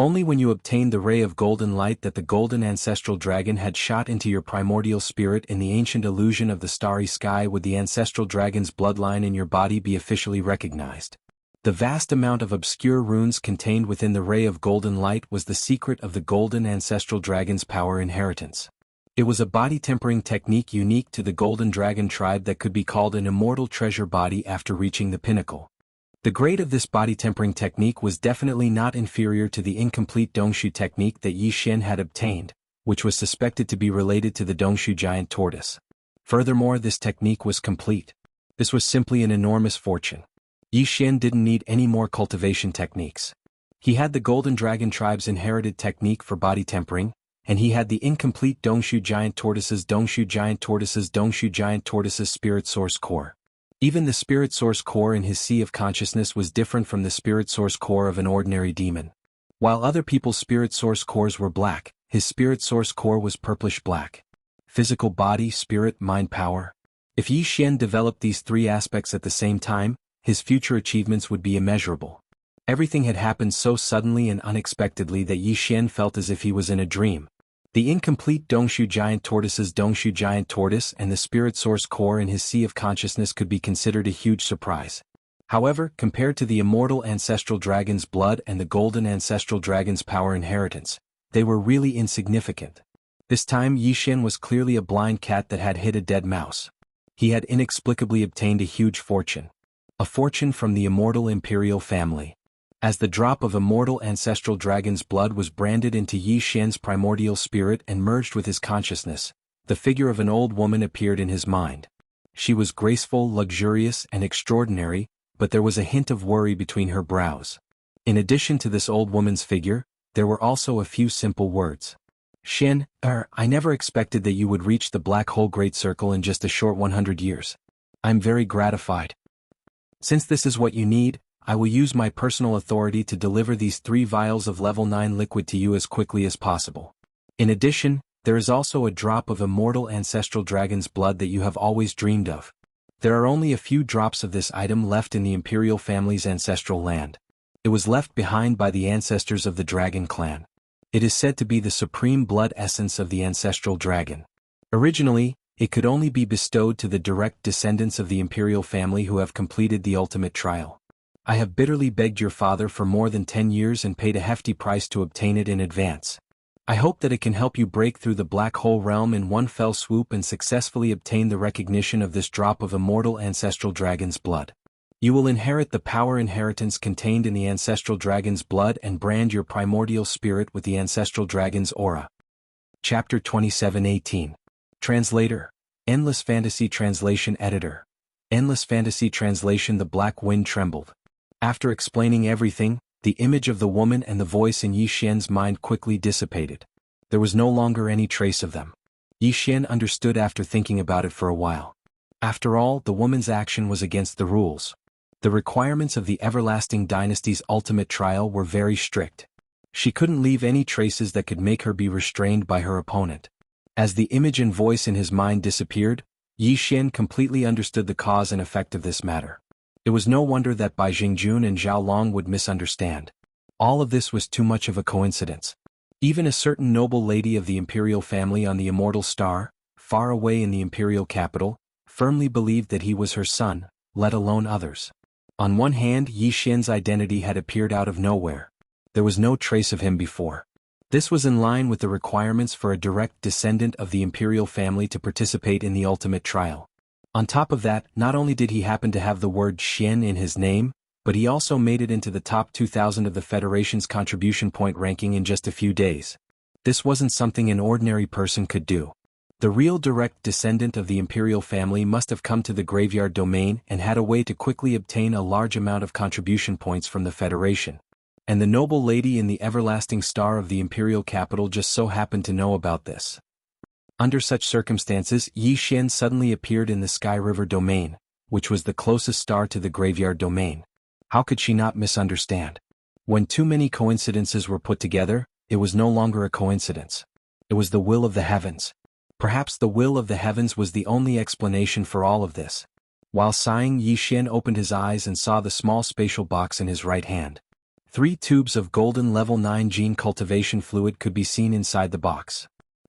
Only when you obtained the ray of golden light that the golden ancestral dragon had shot into your primordial spirit in the ancient illusion of the starry sky would the ancestral dragon's bloodline in your body be officially recognized. The vast amount of obscure runes contained within the ray of golden light was the secret of the golden ancestral dragon's power inheritance. It was a body-tempering technique unique to the golden dragon tribe that could be called an immortal treasure body after reaching the pinnacle. The grade of this body-tempering technique was definitely not inferior to the incomplete Dongshu technique that Yi Xian had obtained, which was suspected to be related to the Dongshu giant tortoise. Furthermore, this technique was complete. This was simply an enormous fortune. Yi Xian didn't need any more cultivation techniques. He had the Golden Dragon tribe's inherited technique for body tempering, and he had the incomplete Dongshu giant tortoise's spirit source core. Even the spirit source core in his sea of consciousness was different from the spirit source core of an ordinary demon. While other people's spirit source cores were black, his spirit source core was purplish-black. Physical body, spirit, mind power. If Yi Xian developed these three aspects at the same time, his future achievements would be immeasurable. Everything had happened so suddenly and unexpectedly that Yi Xian felt as if he was in a dream. The incomplete Dongshu giant tortoise's Dongshu giant tortoise and the spirit source core in his sea of consciousness could be considered a huge surprise. However, compared to the immortal ancestral dragon's blood and the golden ancestral dragon's power inheritance, they were really insignificant. This time Yi Xian was clearly a blind cat that had hit a dead mouse. He had inexplicably obtained a huge fortune. A fortune from the immortal imperial family. As the drop of immortal ancestral dragon's blood was branded into Yi Xian's primordial spirit and merged with his consciousness, the figure of an old woman appeared in his mind. She was graceful, luxurious, and extraordinary, but there was a hint of worry between her brows. In addition to this old woman's figure, there were also a few simple words. Xian, I never expected that you would reach the black hole great circle in just a short 100 years. I'm very gratified. Since this is what you need, I will use my personal authority to deliver these 3 vials of level 9 liquid to you as quickly as possible. In addition, there is also a drop of immortal ancestral dragon's blood that you have always dreamed of. There are only a few drops of this item left in the imperial family's ancestral land. It was left behind by the ancestors of the dragon clan. It is said to be the supreme blood essence of the ancestral dragon. Originally, it could only be bestowed to the direct descendants of the imperial family who have completed the ultimate trial. I have bitterly begged your father for more than 10 years and paid a hefty price to obtain it in advance. I hope that it can help you break through the black hole realm in one fell swoop and successfully obtain the recognition of this drop of immortal ancestral dragon's blood. You will inherit the power inheritance contained in the ancestral dragon's blood and brand your primordial spirit with the ancestral dragon's aura. Chapter 27:18. Translator. Endless Fantasy Translation Editor. Endless Fantasy Translation. The black wind trembled. After explaining everything, the image of the woman and the voice in Yi Xian's mind quickly dissipated. There was no longer any trace of them. Yi Xian understood after thinking about it for a while. After all, the woman's action was against the rules. The requirements of the Everlasting Dynasty's ultimate trial were very strict. She couldn't leave any traces that could make her be restrained by her opponent. As the image and voice in his mind disappeared, Yi Xian completely understood the cause and effect of this matter. It was no wonder that Bai Jingjun and Zhao Long would misunderstand. All of this was too much of a coincidence. Even a certain noble lady of the imperial family on the immortal star, far away in the imperial capital, firmly believed that he was her son, let alone others. On one hand, Yi Xian's identity had appeared out of nowhere. There was no trace of him before. This was in line with the requirements for a direct descendant of the imperial family to participate in the ultimate trial. On top of that, not only did he happen to have the word Xian in his name, but he also made it into the top 2,000 of the Federation's contribution point ranking in just a few days. This wasn't something an ordinary person could do. The real direct descendant of the imperial family must have come to the graveyard domain and had a way to quickly obtain a large amount of contribution points from the Federation. And the noble lady in the everlasting star of the imperial capital just so happened to know about this. Under such circumstances, Yi Xian suddenly appeared in the Sky River domain, which was the closest star to the graveyard domain. How could she not misunderstand? When too many coincidences were put together, it was no longer a coincidence. It was the will of the heavens. Perhaps the will of the heavens was the only explanation for all of this. While sighing, Yi Xian opened his eyes and saw the small spatial box in his right hand. 3 tubes of golden level 9 gene cultivation fluid could be seen inside the box.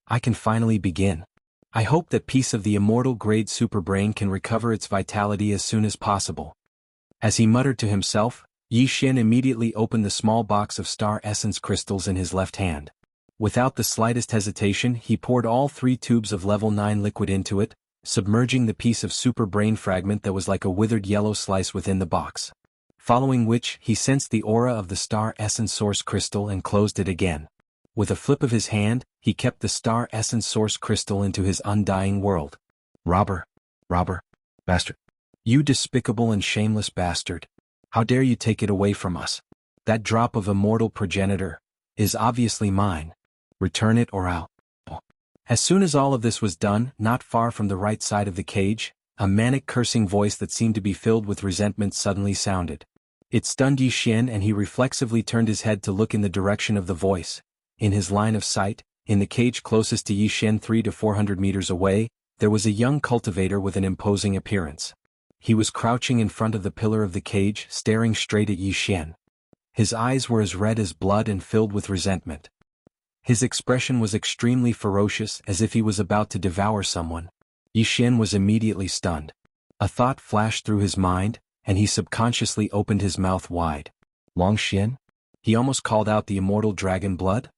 I can finally begin. I hope that piece of the immortal grade superbrain can recover its vitality as soon as possible. As he muttered to himself, Yi Xian immediately opened the small box of star essence crystals in his left hand. Without the slightest hesitation, he poured all 3 tubes of level 9 liquid into it, submerging the piece of super brain fragment that was like a withered yellow slice within the box. Following which, he sensed the aura of the star essence source crystal and closed it again. With a flip of his hand, he kept the star essence source crystal into his undying world. Robber, bastard. You despicable and shameless bastard. How dare you take it away from us? That drop of immortal progenitor is obviously mine. Return it or I'll. As soon as all of this was done, not far from the right side of the cage, a manic cursing voice that seemed to be filled with resentment suddenly sounded. It stunned Yi Xian and he reflexively turned his head to look in the direction of the voice. In his line of sight, in the cage closest to Yi Xian 300 to 400 meters away, there was a young cultivator with an imposing appearance. He was crouching in front of the pillar of the cage, staring straight at Yi Xian. His eyes were as red as blood and filled with resentment. His expression was extremely ferocious, as if he was about to devour someone. Yi Xian was immediately stunned. A thought flashed through his mind, and he subconsciously opened his mouth wide. Long Xian? He almost called out the immortal dragon blood?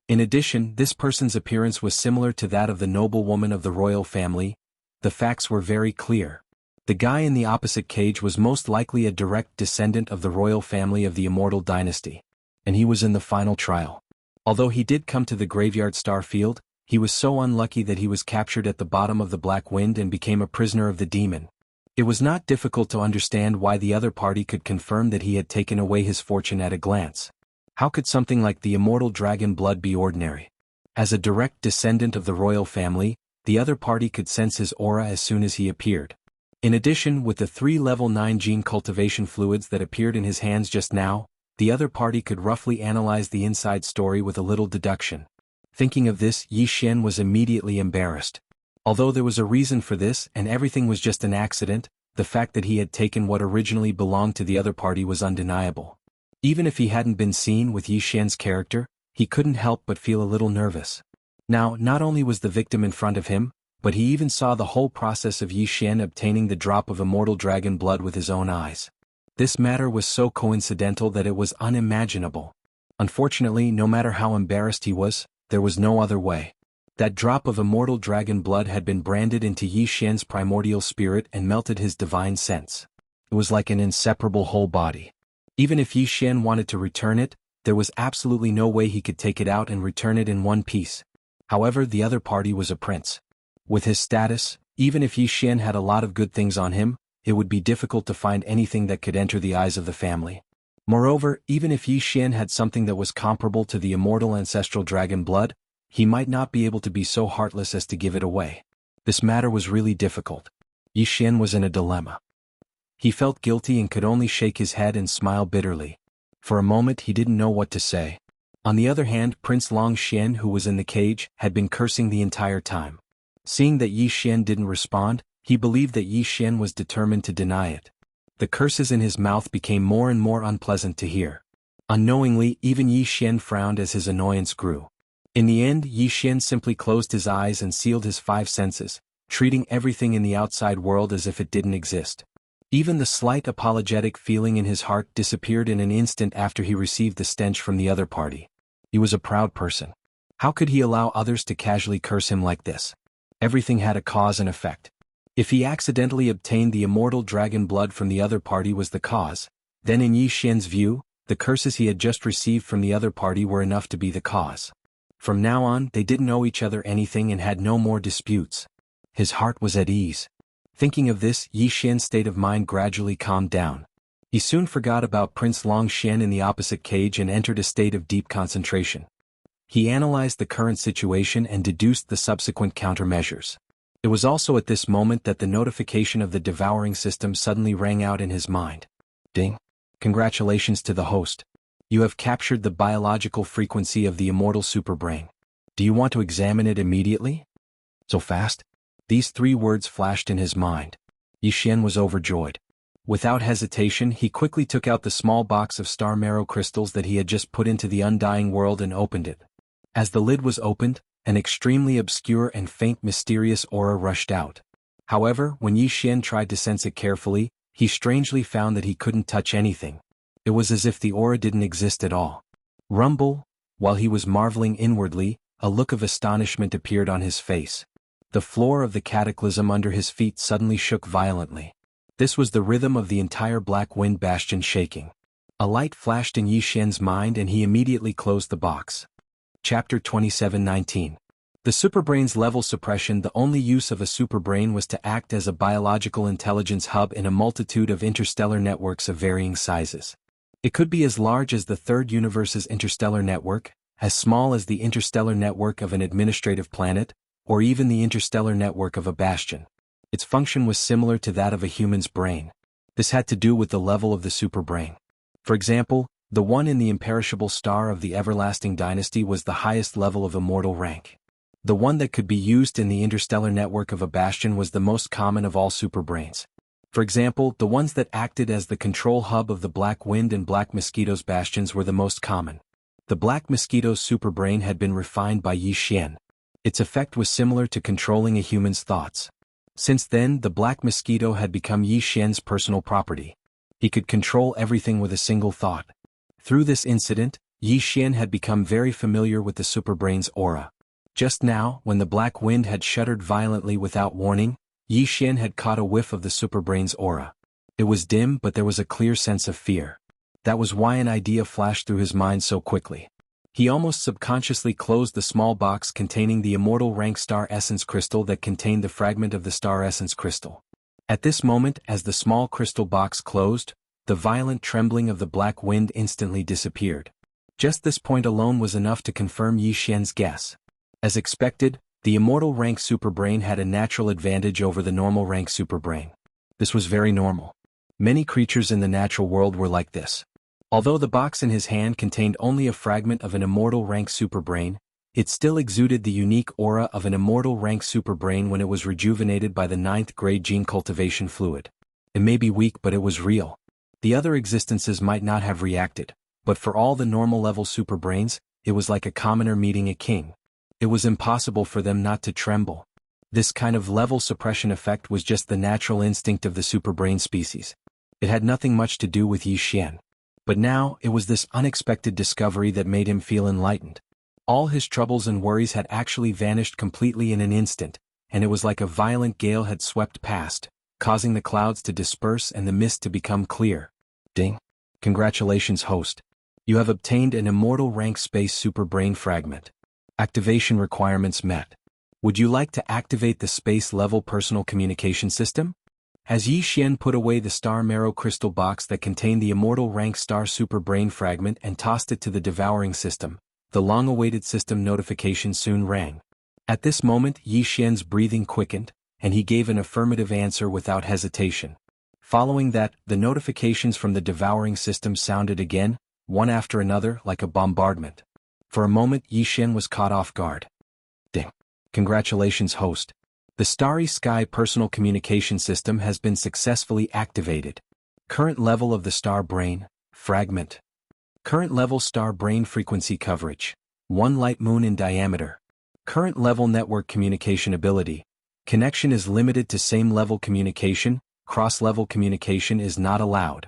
In addition, this person's appearance was similar to that of the noblewoman of the royal family. The facts were very clear. The guy in the opposite cage was most likely a direct descendant of the royal family of the Immortal Dynasty. And he was in the final trial. Although he did come to the graveyard star field, he was so unlucky that he was captured at the bottom of the Black Wind and became a prisoner of the demon. It was not difficult to understand why the other party could confirm that he had taken away his fortune at a glance. How could something like the immortal dragon blood be ordinary? As a direct descendant of the royal family, the other party could sense his aura as soon as he appeared. In addition, with the 3 level 9 gene cultivation fluids that appeared in his hands just now, the other party could roughly analyze the inside story with a little deduction. Thinking of this, Yi Xian was immediately embarrassed. Although there was a reason for this and everything was just an accident, the fact that he had taken what originally belonged to the other party was undeniable. Even if he hadn't been seen with Yi Xian's character, he couldn't help but feel a little nervous. Now, not only was the victim in front of him, but he even saw the whole process of Yi Xian obtaining the drop of immortal dragon blood with his own eyes. This matter was so coincidental that it was unimaginable. Unfortunately, no matter how embarrassed he was, there was no other way. That drop of immortal dragon blood had been branded into Yi Xian's primordial spirit and melted his divine sense. It was like an inseparable whole body. Even if Yi Xian wanted to return it, there was absolutely no way he could take it out and return it in one piece. However, the other party was a prince. With his status, even if Yi Xian had a lot of good things on him, it would be difficult to find anything that could enter the eyes of the family. Moreover, even if Yi Xian had something that was comparable to the immortal ancestral dragon blood, he might not be able to be so heartless as to give it away. This matter was really difficult. Yi Xian was in a dilemma. He felt guilty and could only shake his head and smile bitterly. For a moment he didn't know what to say. On the other hand, Prince Long Xian, who was in the cage, had been cursing the entire time. Seeing that Yi Xian didn't respond, he believed that Yi Xian was determined to deny it. The curses in his mouth became more and more unpleasant to hear. Unknowingly, even Yi Xian frowned as his annoyance grew. In the end, Yi Xian simply closed his eyes and sealed his 5 senses, treating everything in the outside world as if it didn't exist. Even the slight apologetic feeling in his heart disappeared in an instant after he received the stench from the other party. He was a proud person. How could he allow others to casually curse him like this? Everything had a cause and effect. If he accidentally obtained the immortal dragon blood from the other party was the cause, then in Yi Xian's view, the curses he had just received from the other party were enough to be the cause. From now on, they didn't owe each other anything and had no more disputes. His heart was at ease. Thinking of this, Yi Xian's state of mind gradually calmed down. He soon forgot about Prince Long Xian in the opposite cage and entered a state of deep concentration. He analyzed the current situation and deduced the subsequent countermeasures. It was also at this moment that the notification of the devouring system suddenly rang out in his mind. Ding! Congratulations to the host. You have captured the biological frequency of the immortal superbrain. Do you want to examine it immediately? So fast? These 3 words flashed in his mind. Yi Xian was overjoyed. Without hesitation, he quickly took out the small box of star marrow crystals that he had just put into the undying world and opened it. As the lid was opened, an extremely obscure and faint mysterious aura rushed out. However, when Yi Xian tried to sense it carefully, he strangely found that he couldn't touch anything. It was as if the aura didn't exist at all. Rumble, while he was marveling inwardly, a look of astonishment appeared on his face. The floor of the cataclysm under his feet suddenly shook violently. This was the rhythm of the entire Black Wind Bastion shaking. A light flashed in Yi Xian's mind and he immediately closed the box. Chapter 27:19. The Superbrain's level suppression. The only use of a superbrain was to act as a biological intelligence hub in a multitude of interstellar networks of varying sizes. It could be as large as the third universe's interstellar network, as small as the interstellar network of an administrative planet, or even the interstellar network of a bastion. Its function was similar to that of a human's brain. This had to do with the level of the superbrain. For example, the one in the imperishable star of the everlasting dynasty was the highest level of immortal rank. The one that could be used in the interstellar network of a bastion was the most common of all superbrains. For example, the ones that acted as the control hub of the Black Wind and Black Mosquito's bastions were the most common. The Black Mosquito's superbrain had been refined by Yi Xian. Its effect was similar to controlling a human's thoughts. Since then, the Black Mosquito had become Yi Xian's personal property. He could control everything with a single thought. Through this incident, Yi Xian had become very familiar with the superbrain's aura. Just now, when the Black Wind had shuddered violently without warning, Yi Xian had caught a whiff of the superbrain's aura. It was dim, but there was a clear sense of fear. That was why an idea flashed through his mind so quickly. He almost subconsciously closed the small box containing the immortal rank star essence crystal that contained the fragment of the star essence crystal. At this moment, as the small crystal box closed, the violent trembling of the Black Wind instantly disappeared. Just this point alone was enough to confirm Yi Xian's guess. As expected, the immortal rank superbrain had a natural advantage over the normal rank superbrain. This was very normal. Many creatures in the natural world were like this. Although the box in his hand contained only a fragment of an immortal rank superbrain, it still exuded the unique aura of an immortal rank superbrain when it was rejuvenated by the 9th grade gene cultivation fluid. It may be weak, but it was real. The other existences might not have reacted, but for all the normal level superbrains, it was like a commoner meeting a king. It was impossible for them not to tremble. This kind of level suppression effect was just the natural instinct of the superbrain species. It had nothing much to do with Yi Xian. But now, it was this unexpected discovery that made him feel enlightened. All his troubles and worries had actually vanished completely in an instant, and it was like a violent gale had swept past, causing the clouds to disperse and the mist to become clear. Ding! Congratulations, host. You have obtained an immortal rank space superbrain fragment. Activation requirements met. Would you like to activate the space-level personal communication system? As Yi Xian put away the star marrow crystal box that contained the immortal rank star superbrain fragment and tossed it to the devouring system, the long-awaited system notification soon rang. At this moment, Yi Xian's breathing quickened, and he gave an affirmative answer without hesitation. Following that, the notifications from the devouring system sounded again, one after another, like a bombardment. For a moment, Yi Xian was caught off guard. Ding! Congratulations, host. The Starry Sky Personal Communication System has been successfully activated. Current level of the star brain, fragment. Current level star brain frequency coverage, 1 light moon in diameter. Current level network communication ability. Connection is limited to same level communication, cross-level communication is not allowed.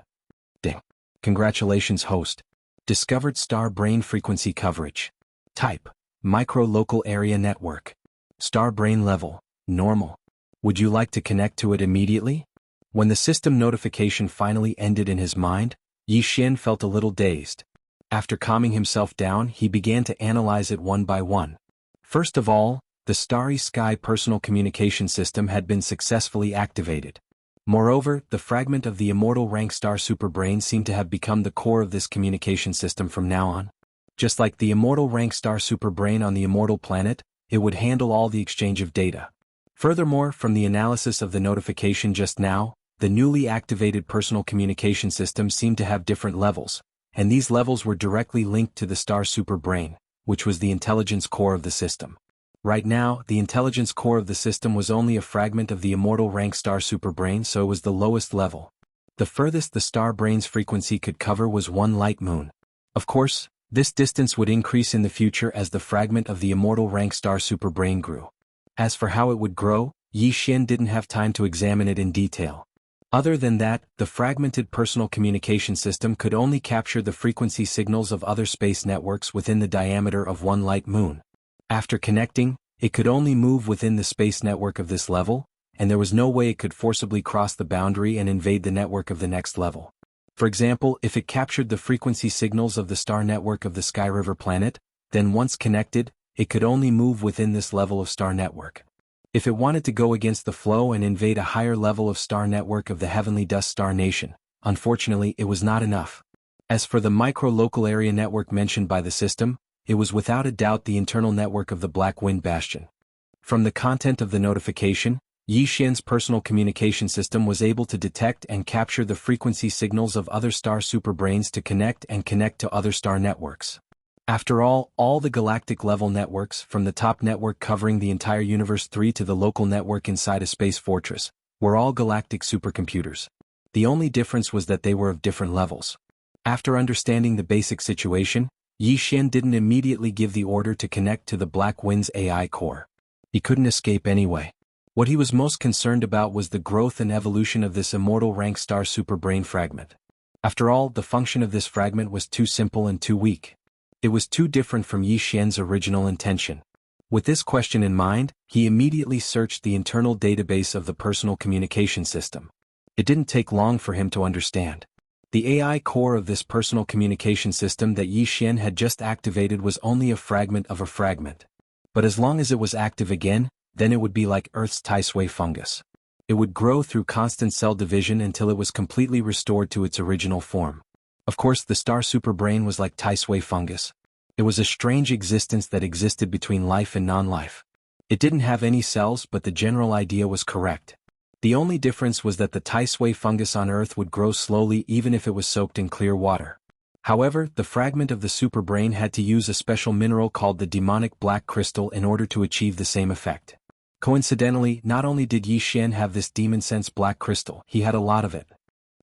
Ding! Congratulations, host. Discovered star brain frequency coverage. Type, micro-local area network. Star brain level, normal. Would you like to connect to it immediately? When the system notification finally ended in his mind, Yi Xian felt a little dazed. After calming himself down, he began to analyze it one by one. First of all, the Starry Sky Personal Communication System had been successfully activated. Moreover, the fragment of the immortal rank star superbrain seemed to have become the core of this communication system from now on. Just like the immortal rank star superbrain on the immortal planet, it would handle all the exchange of data. Furthermore, from the analysis of the notification just now, the newly activated personal communication system seemed to have different levels, and these levels were directly linked to the star superbrain, which was the intelligence core of the system. Right now, the intelligence core of the system was only a fragment of the immortal rank star superbrain, so it was the lowest level. The furthest the star brain's frequency could cover was 1 light moon. Of course, this distance would increase in the future as the fragment of the immortal rank star superbrain grew. As for how it would grow, Yi Xian didn't have time to examine it in detail. Other than that, the fragmented personal communication system could only capture the frequency signals of other space networks within the diameter of 1 light moon. After connecting, it could only move within the space network of this level, and there was no way it could forcibly cross the boundary and invade the network of the next level. For example, if it captured the frequency signals of the star network of the Sky River planet, then once connected, it could only move within this level of star network. If it wanted to go against the flow and invade a higher level of star network of the Heavenly Dust Star Nation, unfortunately it was not enough. As for the micro-local area network mentioned by the system, it was without a doubt the internal network of the Black Wind Bastion. From the content of the notification, Yi Xian's personal communication system was able to detect and capture the frequency signals of other star superbrains to connect to other star networks. After all the galactic-level networks, from the top network covering the entire Universe 3 to the local network inside a space fortress, were all galactic supercomputers. The only difference was that they were of different levels. After understanding the basic situation, Yi Xian didn't immediately give the order to connect to the Black Wind's AI core. He couldn't escape anyway. What he was most concerned about was the growth and evolution of this immortal rank star superbrain fragment. After all, the function of this fragment was too simple and too weak. It was too different from Yi Xian's original intention. With this question in mind, he immediately searched the internal database of the personal communication system. It didn't take long for him to understand. The AI core of this personal communication system that Yi Xian had just activated was only a fragment of a fragment. But as long as it was active again, then it would be like Earth's Taisui fungus. It would grow through constant cell division until it was completely restored to its original form. Of course, the star superbrain was like Taisui fungus. It was a strange existence that existed between life and non-life. It didn't have any cells, but the general idea was correct. The only difference was that the Taisui fungus on Earth would grow slowly even if it was soaked in clear water. However, the fragment of the superbrain had to use a special mineral called the demonic black crystal in order to achieve the same effect. Coincidentally, not only did Yi Xian have this demon-sense black crystal, he had a lot of it.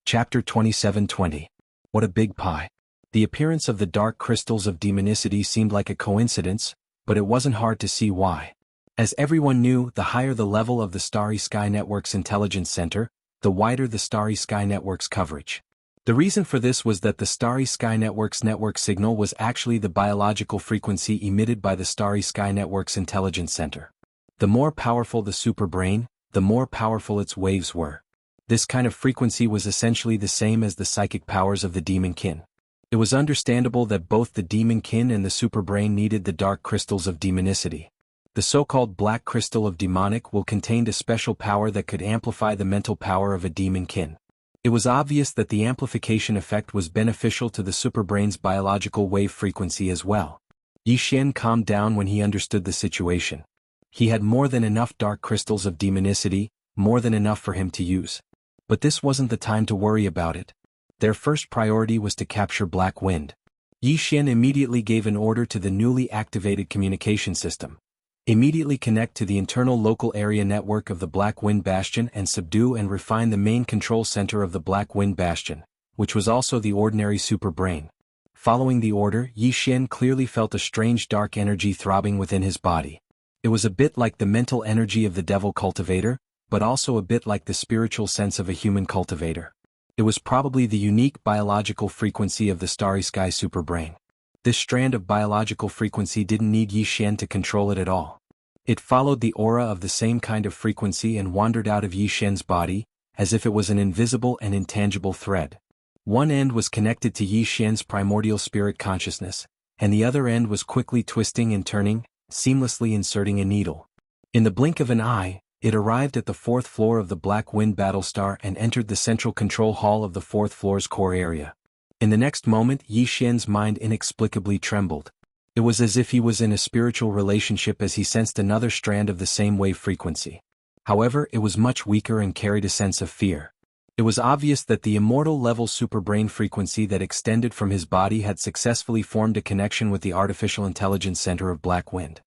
Chapter 27:20. What a big pie. The appearance of the dark crystals of demonicity seemed like a coincidence, but it wasn't hard to see why. As everyone knew, the higher the level of the Starry Sky Network's intelligence center, the wider the Starry Sky Network's coverage. The reason for this was that the Starry Sky Network's network signal was actually the biological frequency emitted by the Starry Sky Network's intelligence center. The more powerful the superbrain, the more powerful its waves were. This kind of frequency was essentially the same as the psychic powers of the demon kin. It was understandable that both the demon kin and the superbrain needed the dark crystals of demonicity. The so-called black crystal of demonic will contained a special power that could amplify the mental power of a demon kin. It was obvious that the amplification effect was beneficial to the superbrain's biological wave frequency as well. Yi Xian calmed down when he understood the situation. He had more than enough dark crystals of demonicity, more than enough for him to use. But this wasn't the time to worry about it. Their first priority was to capture Black Wind. Yi Xian immediately gave an order to the newly activated communication system. Immediately connect to the internal local area network of the Black Wind Bastion and subdue and refine the main control center of the Black Wind Bastion, which was also the ordinary superbrain. Following the order, Yi Xian clearly felt a strange dark energy throbbing within his body. It was a bit like the mental energy of the devil cultivator, but also a bit like the spiritual sense of a human cultivator. It was probably the unique biological frequency of the Starry Sky superbrain. This strand of biological frequency didn't need Yi Xian to control it at all. It followed the aura of the same kind of frequency and wandered out of Yi Xian's body, as if it was an invisible and intangible thread. One end was connected to Yi Xian's primordial spirit consciousness, and the other end was quickly twisting and turning, seamlessly inserting a needle. In the blink of an eye, it arrived at the 4th floor of the Black Wind Battlestar and entered the central control hall of the 4th floor's core area. In the next moment, Yi Xian's mind inexplicably trembled. It was as if he was in a spiritual relationship as he sensed another strand of the same wave frequency. However, it was much weaker and carried a sense of fear. It was obvious that the immortal-level superbrain frequency that extended from his body had successfully formed a connection with the artificial intelligence center of Black Wind.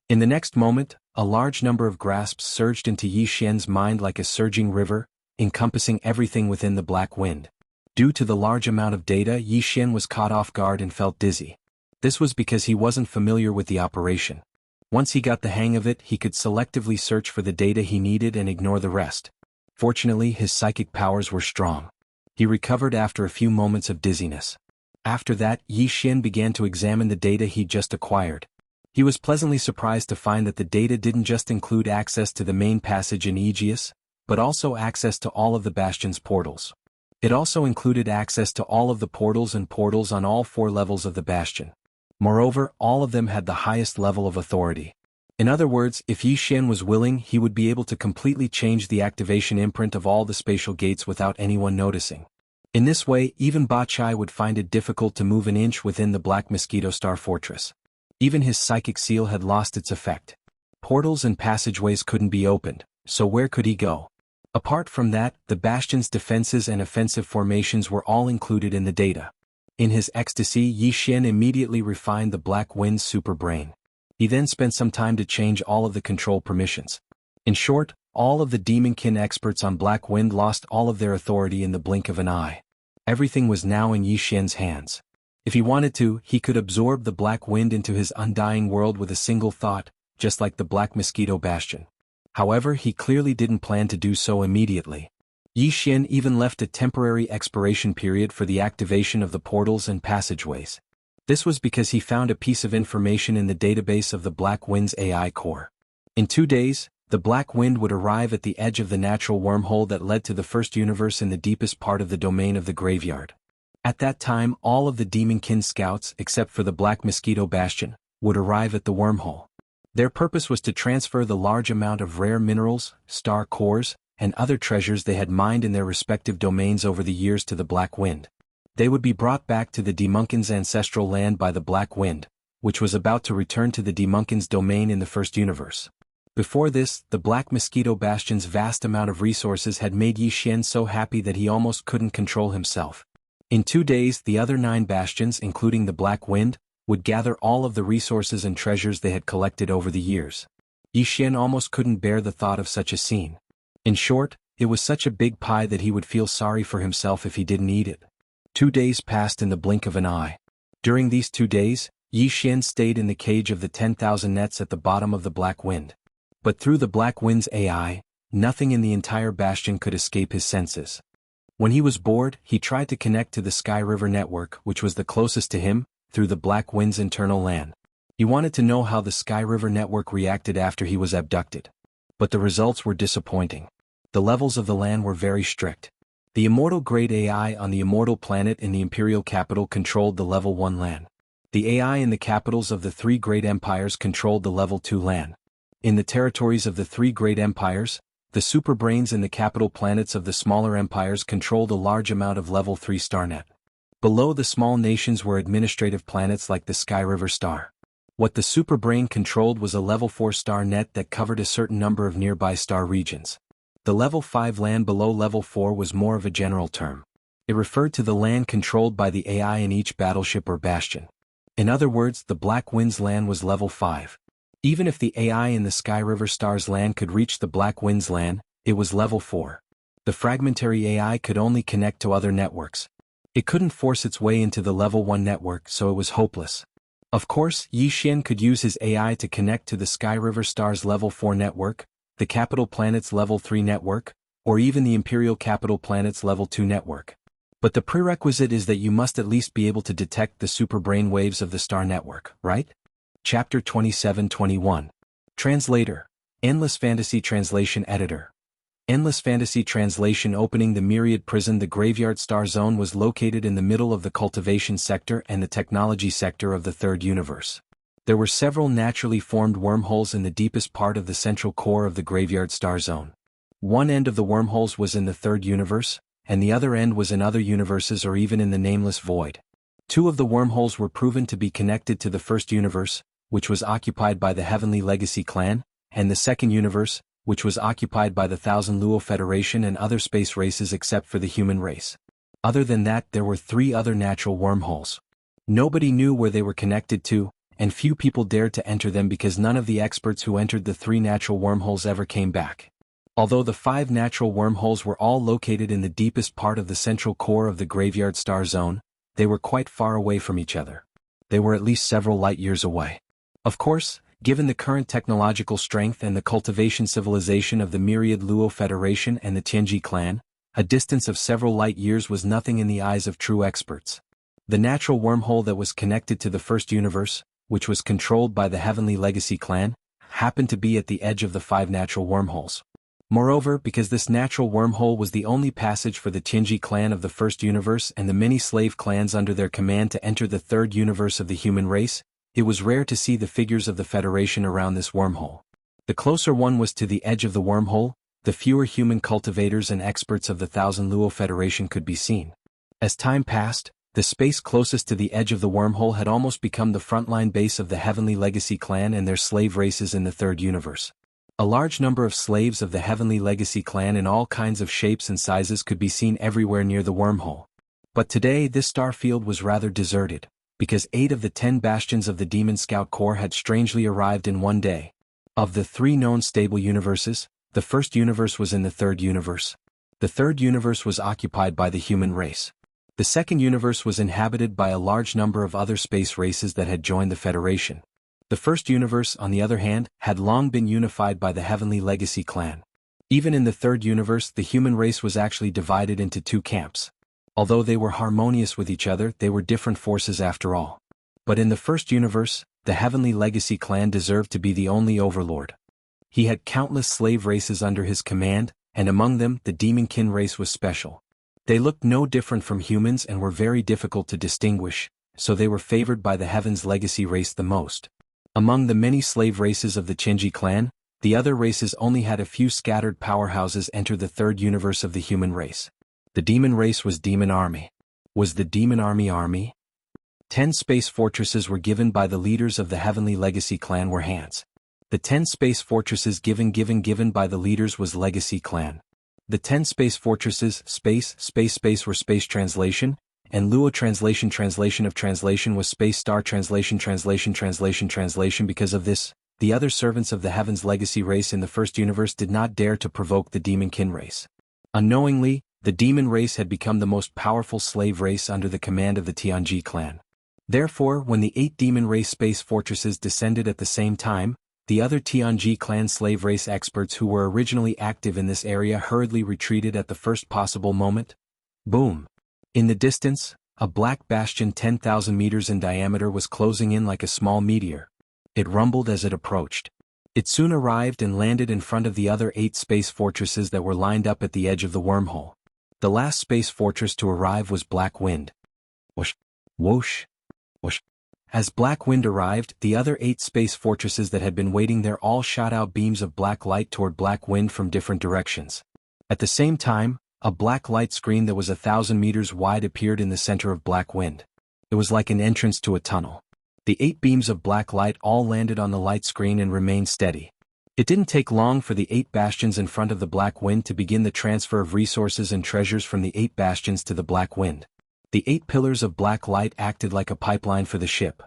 In the next moment, a large number of grasps surged into Yi Xian's mind like a surging river, encompassing everything within the Black Wind. Due to the large amount of data, Yi Xian was caught off guard and felt dizzy. This was because he wasn't familiar with the operation. Once he got the hang of it, he could selectively search for the data he needed and ignore the rest. Fortunately, his psychic powers were strong. He recovered after a few moments of dizziness. After that, Yi Xian began to examine the data he'd just acquired. He was pleasantly surprised to find that the data didn't just include access to the main passage in Aegis, but also access to all of the Bastion's portals. It also included access to all of the portals on all 4 levels of the Bastion. Moreover, all of them had the highest level of authority. In other words, if Yi Xian was willing, he would be able to completely change the activation imprint of all the spatial gates without anyone noticing. In this way, even Ba Chai would find it difficult to move an inch within the Black Mosquito Star Fortress. Even his psychic seal had lost its effect. Portals and passageways couldn't be opened, so where could he go? Apart from that, the Bastion's defenses and offensive formations were all included in the data. In his ecstasy, Yi Xian immediately refined the Black Wind's super brain. He then spent some time to change all of the control permissions. In short, all of the Demonkin experts on Black Wind lost all of their authority in the blink of an eye. Everything was now in Yi Xian's hands. If he wanted to, he could absorb the Black Wind into his undying world with a single thought, just like the Black Mosquito Bastion. However, he clearly didn't plan to do so immediately. Yi Xian even left a temporary expiration period for the activation of the portals and passageways. This was because he found a piece of information in the database of the Black Wind's AI core. In 2 days, the Black Wind would arrive at the edge of the natural wormhole that led to the first universe in the deepest part of the domain of the graveyard. At that time, all of the Demonkin scouts, except for the Black Mosquito Bastion, would arrive at the wormhole. Their purpose was to transfer the large amount of rare minerals, star cores, and other treasures they had mined in their respective domains over the years to the Black Wind. They would be brought back to the Demonkin's ancestral land by the Black Wind, which was about to return to the Demonkin's domain in the first universe. Before this, the Black Mosquito Bastion's vast amount of resources had made Yi Xian so happy that he almost couldn't control himself. In 2 days, the other 9 bastions, including the Black Wind, would gather all of the resources and treasures they had collected over the years. Yi Xian almost couldn't bear the thought of such a scene. In short, it was such a big pie that he would feel sorry for himself if he didn't eat it. 2 days passed in the blink of an eye. During these 2 days, Yi Xian stayed in the cage of the 10,000 nets at the bottom of the Black Wind. But through the Black Wind's AI, nothing in the entire bastion could escape his senses. When he was bored, he tried to connect to the Sky River network, which was the closest to him, through the Black Wind's internal LAN. He wanted to know how the Sky River network reacted after he was abducted. But the results were disappointing. The levels of the LAN were very strict. The immortal grade AI on the immortal planet in the Imperial capital controlled the level 1 LAN. The AI in the capitals of the 3 great empires controlled the level 2 LAN. In the territories of the 3 great empires, the superbrains in the capital planets of the smaller empires controlled a large amount of level 3 starnet. Below the small nations were administrative planets like the Sky River star. What the superbrain controlled was a level 4 star net that covered a certain number of nearby star regions. The level 5 LAN below level 4 was more of a general term. It referred to the LAN controlled by the AI in each battleship or bastion. In other words, the Black Wind's LAN was level 5. Even if the AI in the Sky River star's LAN could reach the Black Wind's LAN, it was level 4. The fragmentary AI could only connect to other networks. It couldn't force its way into the level 1 network, so it was hopeless. Of course, Yi Xian could use his AI to connect to the Sky River star's level 4 network, the capital planet's level 3 network, or even the Imperial capital planet's level 2 network. But the prerequisite is that you must at least be able to detect the super brain waves of the star network, right? Chapter 27-21. Translator. Endless Fantasy Translation Editor. Endless Fantasy Translation. Opening the Myriad Prison. The Graveyard Star Zone was located in the middle of the Cultivation sector and the Technology sector of the Third Universe. There were several naturally formed wormholes in the deepest part of the central core of the Graveyard Star Zone. One end of the wormholes was in the Third Universe, and the other end was in other universes or even in the nameless void. 2 of the wormholes were proven to be connected to the First Universe, which was occupied by the Heavenly Legacy clan, and the Second Universe, which was occupied by the Thousand Luo Federation and other space races except for the human race. Other than that, there were 3 other natural wormholes. Nobody knew where they were connected to, and few people dared to enter them because none of the experts who entered the 3 natural wormholes ever came back. Although the 5 natural wormholes were all located in the deepest part of the central core of the graveyard star zone, they were quite far away from each other. They were at least several light-years away. Of course, given the current technological strength and the cultivation civilization of the myriad Luo Federation and the Tianji clan, a distance of several light-years was nothing in the eyes of true experts. The natural wormhole that was connected to the first universe, which was controlled by the Heavenly Legacy clan, happened to be at the edge of the 5 natural wormholes. Moreover, because this natural wormhole was the only passage for the Tianji clan of the first universe and the many slave clans under their command to enter the third universe of the human race, it was rare to see the figures of the Federation around this wormhole. The closer one was to the edge of the wormhole, the fewer human cultivators and experts of the Thousand Luo Federation could be seen. As time passed, the space closest to the edge of the wormhole had almost become the frontline base of the Heavenly Legacy clan and their slave races in the third universe. A large number of slaves of the Heavenly Legacy clan in all kinds of shapes and sizes could be seen everywhere near the wormhole. But today this star field was rather deserted, because 8 of the 10 bastions of the Demon Scout Corps had strangely arrived in one day. Of the 3 known stable universes, the first universe was in the third universe. The third universe was occupied by the human race. The second universe was inhabited by a large number of other space races that had joined the Federation. The first universe, on the other hand, had long been unified by the Heavenly Legacy clan. Even in the third universe, the human race was actually divided into 2 camps. Although they were harmonious with each other, they were different forces after all. But in the first universe, the Heavenly Legacy clan deserved to be the only overlord. He had countless slave races under his command, and among them, the Demonkin race was special. They looked no different from humans and were very difficult to distinguish, so they were favored by the Heaven's Legacy race the most. Among the many slave races of the Tianji clan, the other races only had a few scattered powerhouses enter the third universe of the human race. The demon race was Demon Army. Was the Demon Army? 10 space fortresses were given by the leaders of the Heavenly Legacy clan were hands. The 10 space fortresses given by the leaders was Legacy clan. The 10 space fortresses, space were space translation, and Luo translation of translation was space star translation. Because of this, the other servants of the Heaven's Legacy race in the first universe did not dare to provoke the Demonkin race. Unknowingly, the demon race had become the most powerful slave race under the command of the Tianji clan. Therefore, when the 8 demon race space fortresses descended at the same time, the other Tianji clan slave race experts who were originally active in this area hurriedly retreated at the first possible moment. Boom! In the distance, a black bastion 10,000 meters in diameter was closing in like a small meteor. It rumbled as it approached. It soon arrived and landed in front of the other 8 space fortresses that were lined up at the edge of the wormhole. The last space fortress to arrive was Black Wind. Whoosh! Whoosh! Whoosh! As Black Wind arrived, the other 8 space fortresses that had been waiting there all shot out beams of black light toward Black Wind from different directions. At the same time, a black light screen that was 1,000 meters wide appeared in the center of Black Wind. It was like an entrance to a tunnel. The 8 beams of black light all landed on the light screen and remained steady. It didn't take long for the 8 bastions in front of the Black Wind to begin the transfer of resources and treasures from the 8 bastions to the Black Wind. The 8 pillars of black light acted like a pipeline for the ship.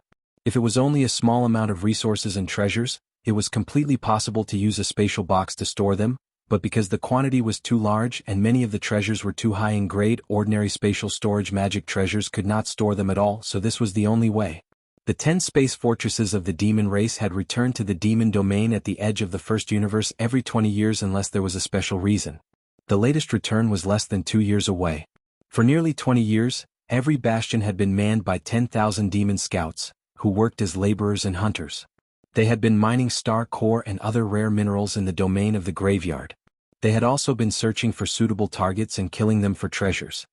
If it was only a small amount of resources and treasures, it was completely possible to use a spatial box to store them, but because the quantity was too large and many of the treasures were too high in grade, ordinary spatial storage magic treasures could not store them at all, so this was the only way. The 10 space fortresses of the demon race had returned to the demon domain at the edge of the first universe every 20 years unless there was a special reason. The latest return was less than 2 years away. For nearly 20 years, every bastion had been manned by 10,000 demon scouts, who worked as laborers and hunters. They had been mining star core and other rare minerals in the domain of the graveyard. They had also been searching for suitable targets and killing them for treasures.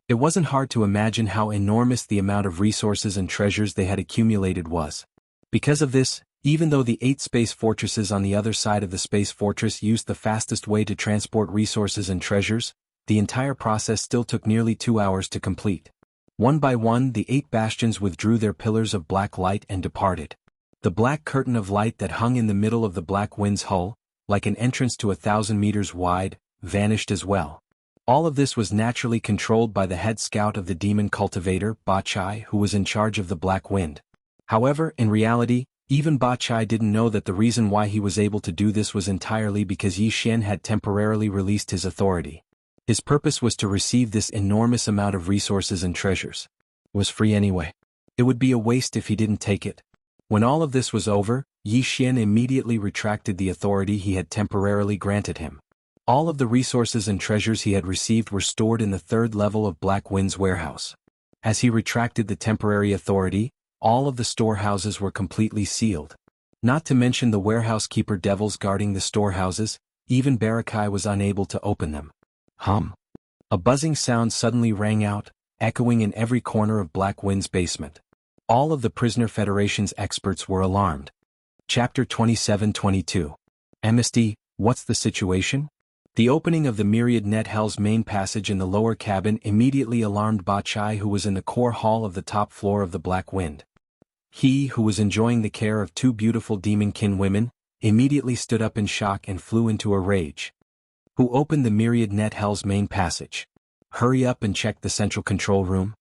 It wasn't hard to imagine how enormous the amount of resources and treasures they had accumulated was. Because of this, even though the 8 space fortresses on the other side of the space fortress used the fastest way to transport resources and treasures, the entire process still took nearly 2 hours to complete. One by one, the 8 bastions withdrew their pillars of black light and departed. The black curtain of light that hung in the middle of the Black Wind's hull, like an entrance to 1,000 meters wide, vanished as well. All of this was naturally controlled by the head scout of the demon cultivator, Ba Chai, who was in charge of the Black Wind. However, in reality, Even Ba Chai didn't know that the reason why he was able to do this was entirely because Yi Xian had temporarily released his authority. His purpose was to receive this enormous amount of resources and treasures. It was free anyway. It would be a waste if he didn't take it. When all of this was over, Yi Xian immediately retracted the authority he had temporarily granted him. All of the resources and treasures he had received were stored in the third level of Black Wind's warehouse. As he retracted the temporary authority, all of the storehouses were completely sealed. Not to mention the warehouse keeper devils guarding the storehouses, even Barakai was unable to open them. Hum. A buzzing sound suddenly rang out, echoing in every corner of Black Wind's basement. All of the Prisoner Federation's experts were alarmed. Chapter 27-22. MSD, what's the situation? The opening of the Myriad Net Hell's main passage in the lower cabin immediately alarmed Ba Chai, who was in the core hall of the top floor of the Black Wind. He, who was enjoying the care of two beautiful demon-kin women, immediately stood up in shock and flew into a rage. Who opened the Myriad Net Hell's main passage? Hurry up and check the central control room.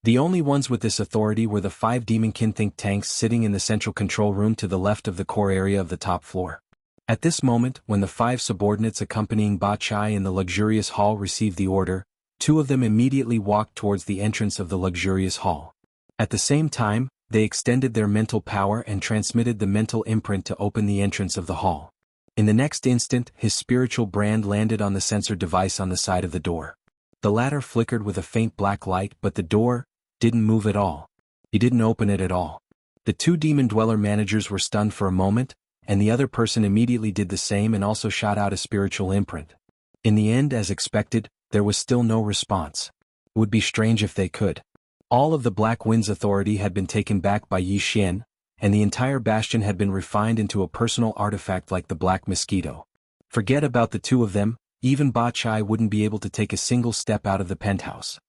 The only ones with this authority were the 5 demon-kin think tanks sitting in the central control room to the left of the core area of the top floor. At this moment, when the 5 subordinates accompanying Ba Chai in the luxurious hall received the order, 2 of them immediately walked towards the entrance of the luxurious hall. At the same time, they extended their mental power and transmitted the mental imprint to open the entrance of the hall. In the next instant, his spiritual brand landed on the sensor device on the side of the door. The latter flickered with a faint black light, but the door didn't move at all. He didn't open it at all. The 2 demon dweller managers were stunned for a moment, and the other person immediately did the same and also shot out a spiritual imprint. In the end, as expected, there was still no response. It would be strange if they could. All of the Black Wind's authority had been taken back by Yi Xian, and the entire bastion had been refined into a personal artifact like the Black Mosquito. Forget about the 2 of them, even Ba Chai wouldn't be able to take a single step out of the penthouse.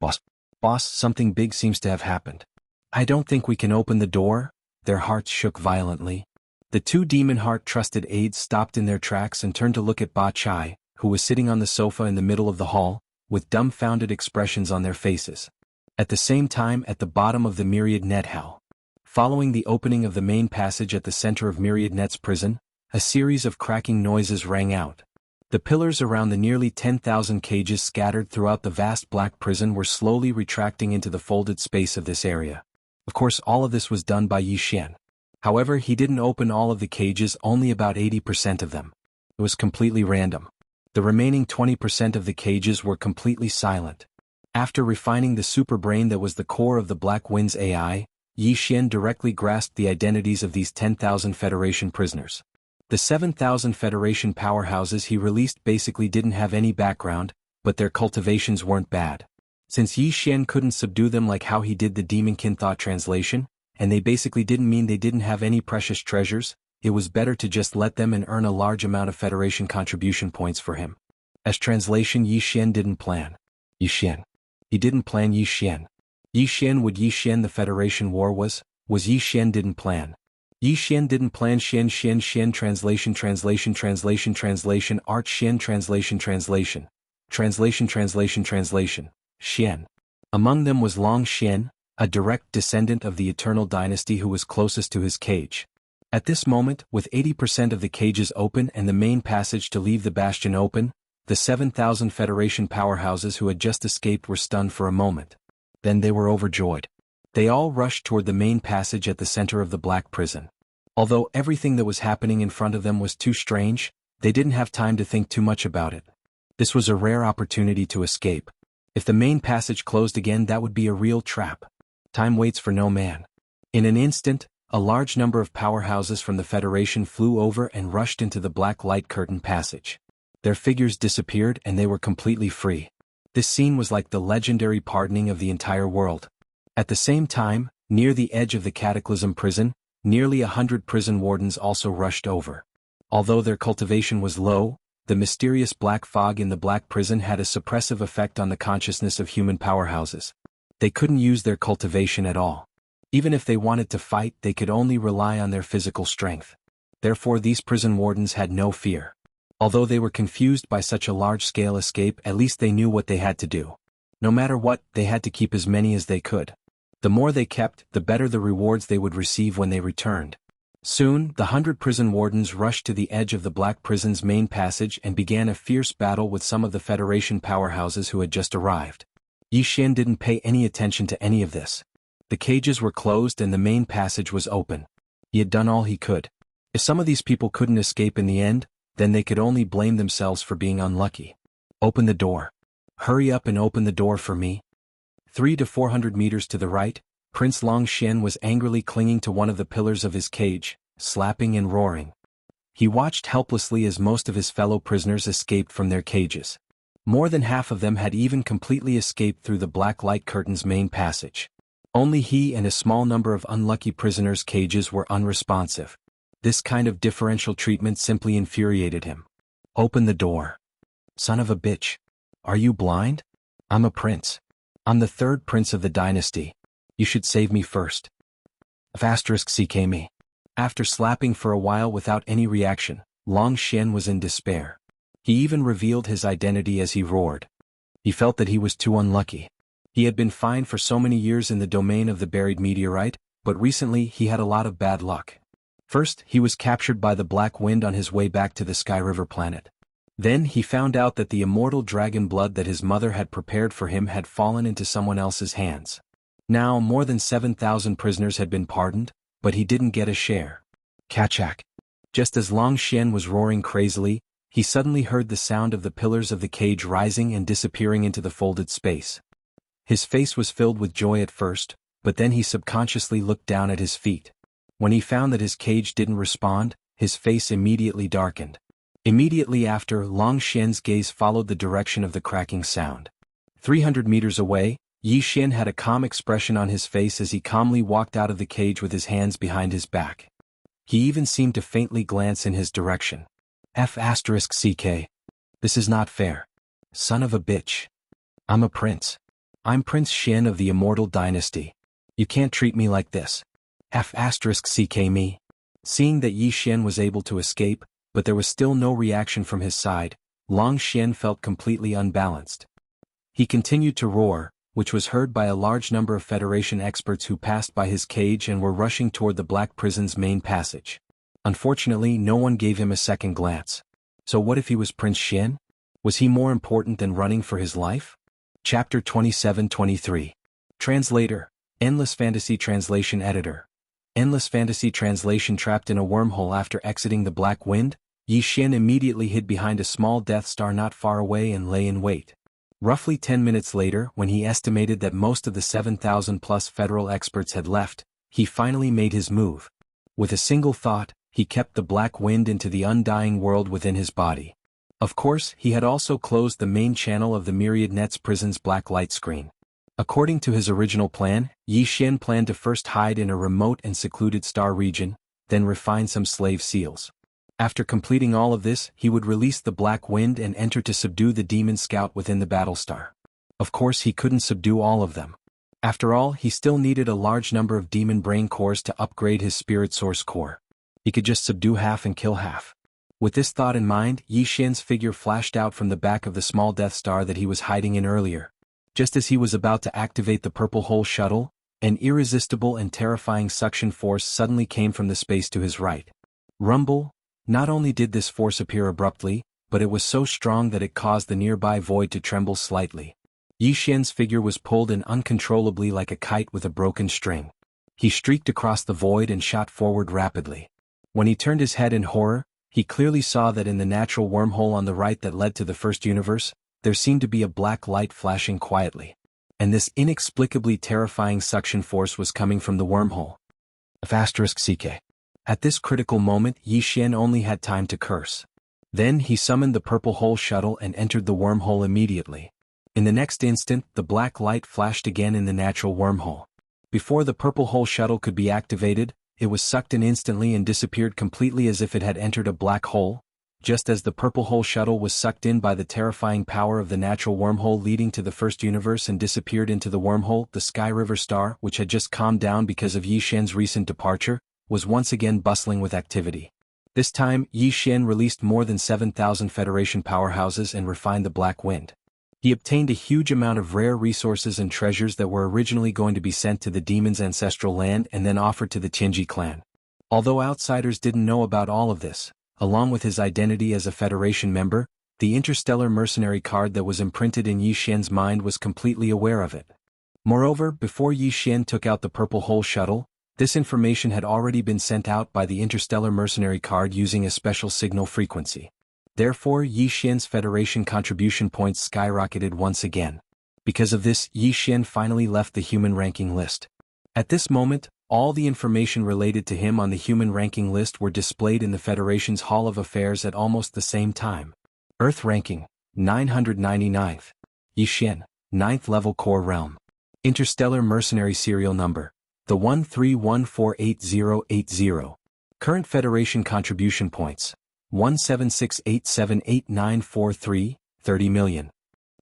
Boss, something big seems to have happened. I don't think we can open the door. Their hearts shook violently. The 2 demon heart-trusted aides stopped in their tracks and turned to look at Ba Chai, who was sitting on the sofa in the middle of the hall, with dumbfounded expressions on their faces. At the same time, at the bottom of the Myriad Net Hell, following the opening of the main passage at the center of Myriad Net's prison, a series of cracking noises rang out. The pillars around the nearly 10,000 cages scattered throughout the vast black prison were slowly retracting into the folded space of this area. Of course, all of this was done by Yi Xian. However, he didn't open all of the cages, only about 80% of them. It was completely random. The remaining 20% of the cages were completely silent. After refining the superbrain that was the core of the Black Wind's AI, Yi Xian directly grasped the identities of these 10,000 Federation prisoners. The 7,000 Federation powerhouses he released basically didn't have any background, but their cultivations weren't bad. Since Yi Xian couldn't subdue them like how he did the Demonkin thought translation, and they basically didn't mean they didn't have any precious treasures, it was better to just let them and earn a large amount of Federation contribution points for him. As translation, Yi Xian didn't plan. Yi Xian. He didn't plan Yi Xian. Yi Xian would Yi Xian the Federation war was Yi Xian didn't plan. Yi Xian didn't plan Xian translation art Xian translation Xian. Among them was Long Xian, a direct descendant of the Eternal Dynasty who was closest to his cage. At this moment, with 80% of the cages open and the main passage to leave the bastion open, the 7,000 Federation powerhouses who had just escaped were stunned for a moment. Then they were overjoyed. They all rushed toward the main passage at the center of the black prison. Although everything that was happening in front of them was too strange, they didn't have time to think too much about it. This was a rare opportunity to escape. If the main passage closed again, that would be a real trap. Time waits for no man. In an instant, a large number of powerhouses from the Federation flew over and rushed into the black light curtain passage. Their figures disappeared and they were completely free. This scene was like the legendary pardoning of the entire world. At the same time, near the edge of the Cataclysm prison, nearly 100 prison wardens also rushed over. Although their cultivation was low, the mysterious black fog in the black prison had a suppressive effect on the consciousness of human powerhouses. They couldn't use their cultivation at all. Even if they wanted to fight, they could only rely on their physical strength. Therefore, these prison wardens had no fear. Although they were confused by such a large-scale escape, at least they knew what they had to do. No matter what, they had to keep as many as they could. The more they kept, the better the rewards they would receive when they returned. Soon, the 100 prison wardens rushed to the edge of the Black Prison's main passage and began a fierce battle with some of the Federation powerhouses who had just arrived. Yi Xian didn't pay any attention to any of this. The cages were closed and the main passage was open. He had done all he could. If some of these people couldn't escape in the end, then they could only blame themselves for being unlucky. Open the door. Hurry up and open the door for me. 300 to 400 meters to the right, Prince Longxian was angrily clinging to one of the pillars of his cage, slapping and roaring. He watched helplessly as most of his fellow prisoners escaped from their cages. More than half of them had even completely escaped through the black light curtain's main passage. Only he and a small number of unlucky prisoners' cages were unresponsive. This kind of differential treatment simply infuriated him. Open the door. Son of a bitch. Are you blind? I'm a prince. I'm the third prince of the dynasty. You should save me first. *CK me. After slapping for a while without any reaction, Longxian was in despair. He even revealed his identity as he roared. He felt that he was too unlucky. He had been fine for so many years in the domain of the buried meteorite, but recently he had a lot of bad luck. First, he was captured by the Black Wind on his way back to the Sky River planet. Then he found out that the immortal dragon blood that his mother had prepared for him had fallen into someone else's hands. Now more than 7,000 prisoners had been pardoned, but he didn't get a share. Kachak. Just as Longxian was roaring crazily, he suddenly heard the sound of the pillars of the cage rising and disappearing into the folded space. His face was filled with joy at first, but then he subconsciously looked down at his feet. When he found that his cage didn't respond, his face immediately darkened. Immediately after, Longxian's gaze followed the direction of the cracking sound. 300 meters away, Yi Xian had a calm expression on his face as he calmly walked out of the cage with his hands behind his back. He even seemed to faintly glance in his direction. *CK. This is not fair. Son of a bitch. I'm a prince. I'm Prince Xian of the Immortal Dynasty. You can't treat me like this. *CK me. Seeing that Yi Xian was able to escape, but there was still no reaction from his side, Longxian felt completely unbalanced. He continued to roar, which was heard by a large number of Federation experts who passed by his cage and were rushing toward the Black Prison's main passage. Unfortunately, no one gave him a second glance. So what if he was Prince Xian? Was he more important than running for his life? Chapter 27-23. Translator. Endless Fantasy Translation Editor. Endless Fantasy Translation. Trapped in a wormhole after exiting the Black Wind, Yi Xian immediately hid behind a small Death Star not far away and lay in wait. Roughly 10 minutes later, when he estimated that most of the 7,000-plus federal experts had left, he finally made his move. With a single thought, he kept the Black Wind into the undying world within his body. Of course, he had also closed the main channel of the Myriad Nets prison's black light screen. According to his original plan, Yi Xian planned to first hide in a remote and secluded star region, then refine some slave seals. After completing all of this, he would release the Black Wind and enter to subdue the demon scout within the Battlestar. Of course, he couldn't subdue all of them. After all, he still needed a large number of demon brain cores to upgrade his spirit source core. He could just subdue half and kill half. With this thought in mind, Yi Xian's figure flashed out from the back of the small Death Star that he was hiding in earlier. Just as he was about to activate the Purple Hole shuttle, an irresistible and terrifying suction force suddenly came from the space to his right. Rumble. Not only did this force appear abruptly, but it was so strong that it caused the nearby void to tremble slightly. Yi Xian's figure was pulled in uncontrollably like a kite with a broken string. He streaked across the void and shot forward rapidly. When he turned his head in horror, he clearly saw that in the natural wormhole on the right that led to the first universe, there seemed to be a black light flashing quietly. And this inexplicably terrifying suction force was coming from the wormhole. *CK. At this critical moment, Yi Xian only had time to curse. Then he summoned the Purple Hole shuttle and entered the wormhole immediately. In the next instant, the black light flashed again in the natural wormhole. Before the Purple Hole shuttle could be activated, it was sucked in instantly and disappeared completely as if it had entered a black hole. Just as the Purple Hole shuttle was sucked in by the terrifying power of the natural wormhole leading to the first universe and disappeared into the wormhole, the Sky River star, which had just calmed down because of Yi Xian's recent departure, was once again bustling with activity. This time, Yi Xian released more than 7,000 Federation powerhouses and refined the Black Wind. He obtained a huge amount of rare resources and treasures that were originally going to be sent to the demon's ancestral land and then offered to the Tianji clan. Although outsiders didn't know about all of this, along with his identity as a Federation member, the interstellar mercenary card that was imprinted in Yi Xian's mind was completely aware of it. Moreover, before Yi Xian took out the Purple Hole shuttle, this information had already been sent out by the interstellar mercenary card using a special signal frequency. Therefore, Yi Xian's Federation contribution points skyrocketed once again. Because of this, Yi Xian finally left the human ranking list. At this moment, all the information related to him on the human ranking list were displayed in the Federation's Hall of Affairs at almost the same time. Earth ranking, 999th. Yi Xian, 9th level core realm. Interstellar mercenary serial number, the 131488080. Current Federation contribution points, 176878943, 30 million.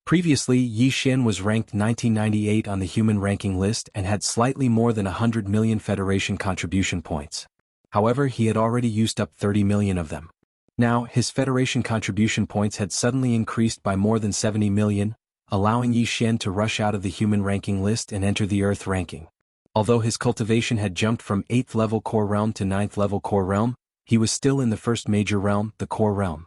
Previously, Yi Xian was ranked 1998 on the human ranking list and had slightly more than 100 million Federation contribution points. However, he had already used up 30 million of them. Now, his Federation contribution points had suddenly increased by more than 70 million, allowing Yi Xian to rush out of the human ranking list and enter the Earth ranking. Although his cultivation had jumped from 8th level core realm to 9th level core realm, he was still in the first major realm, the core realm.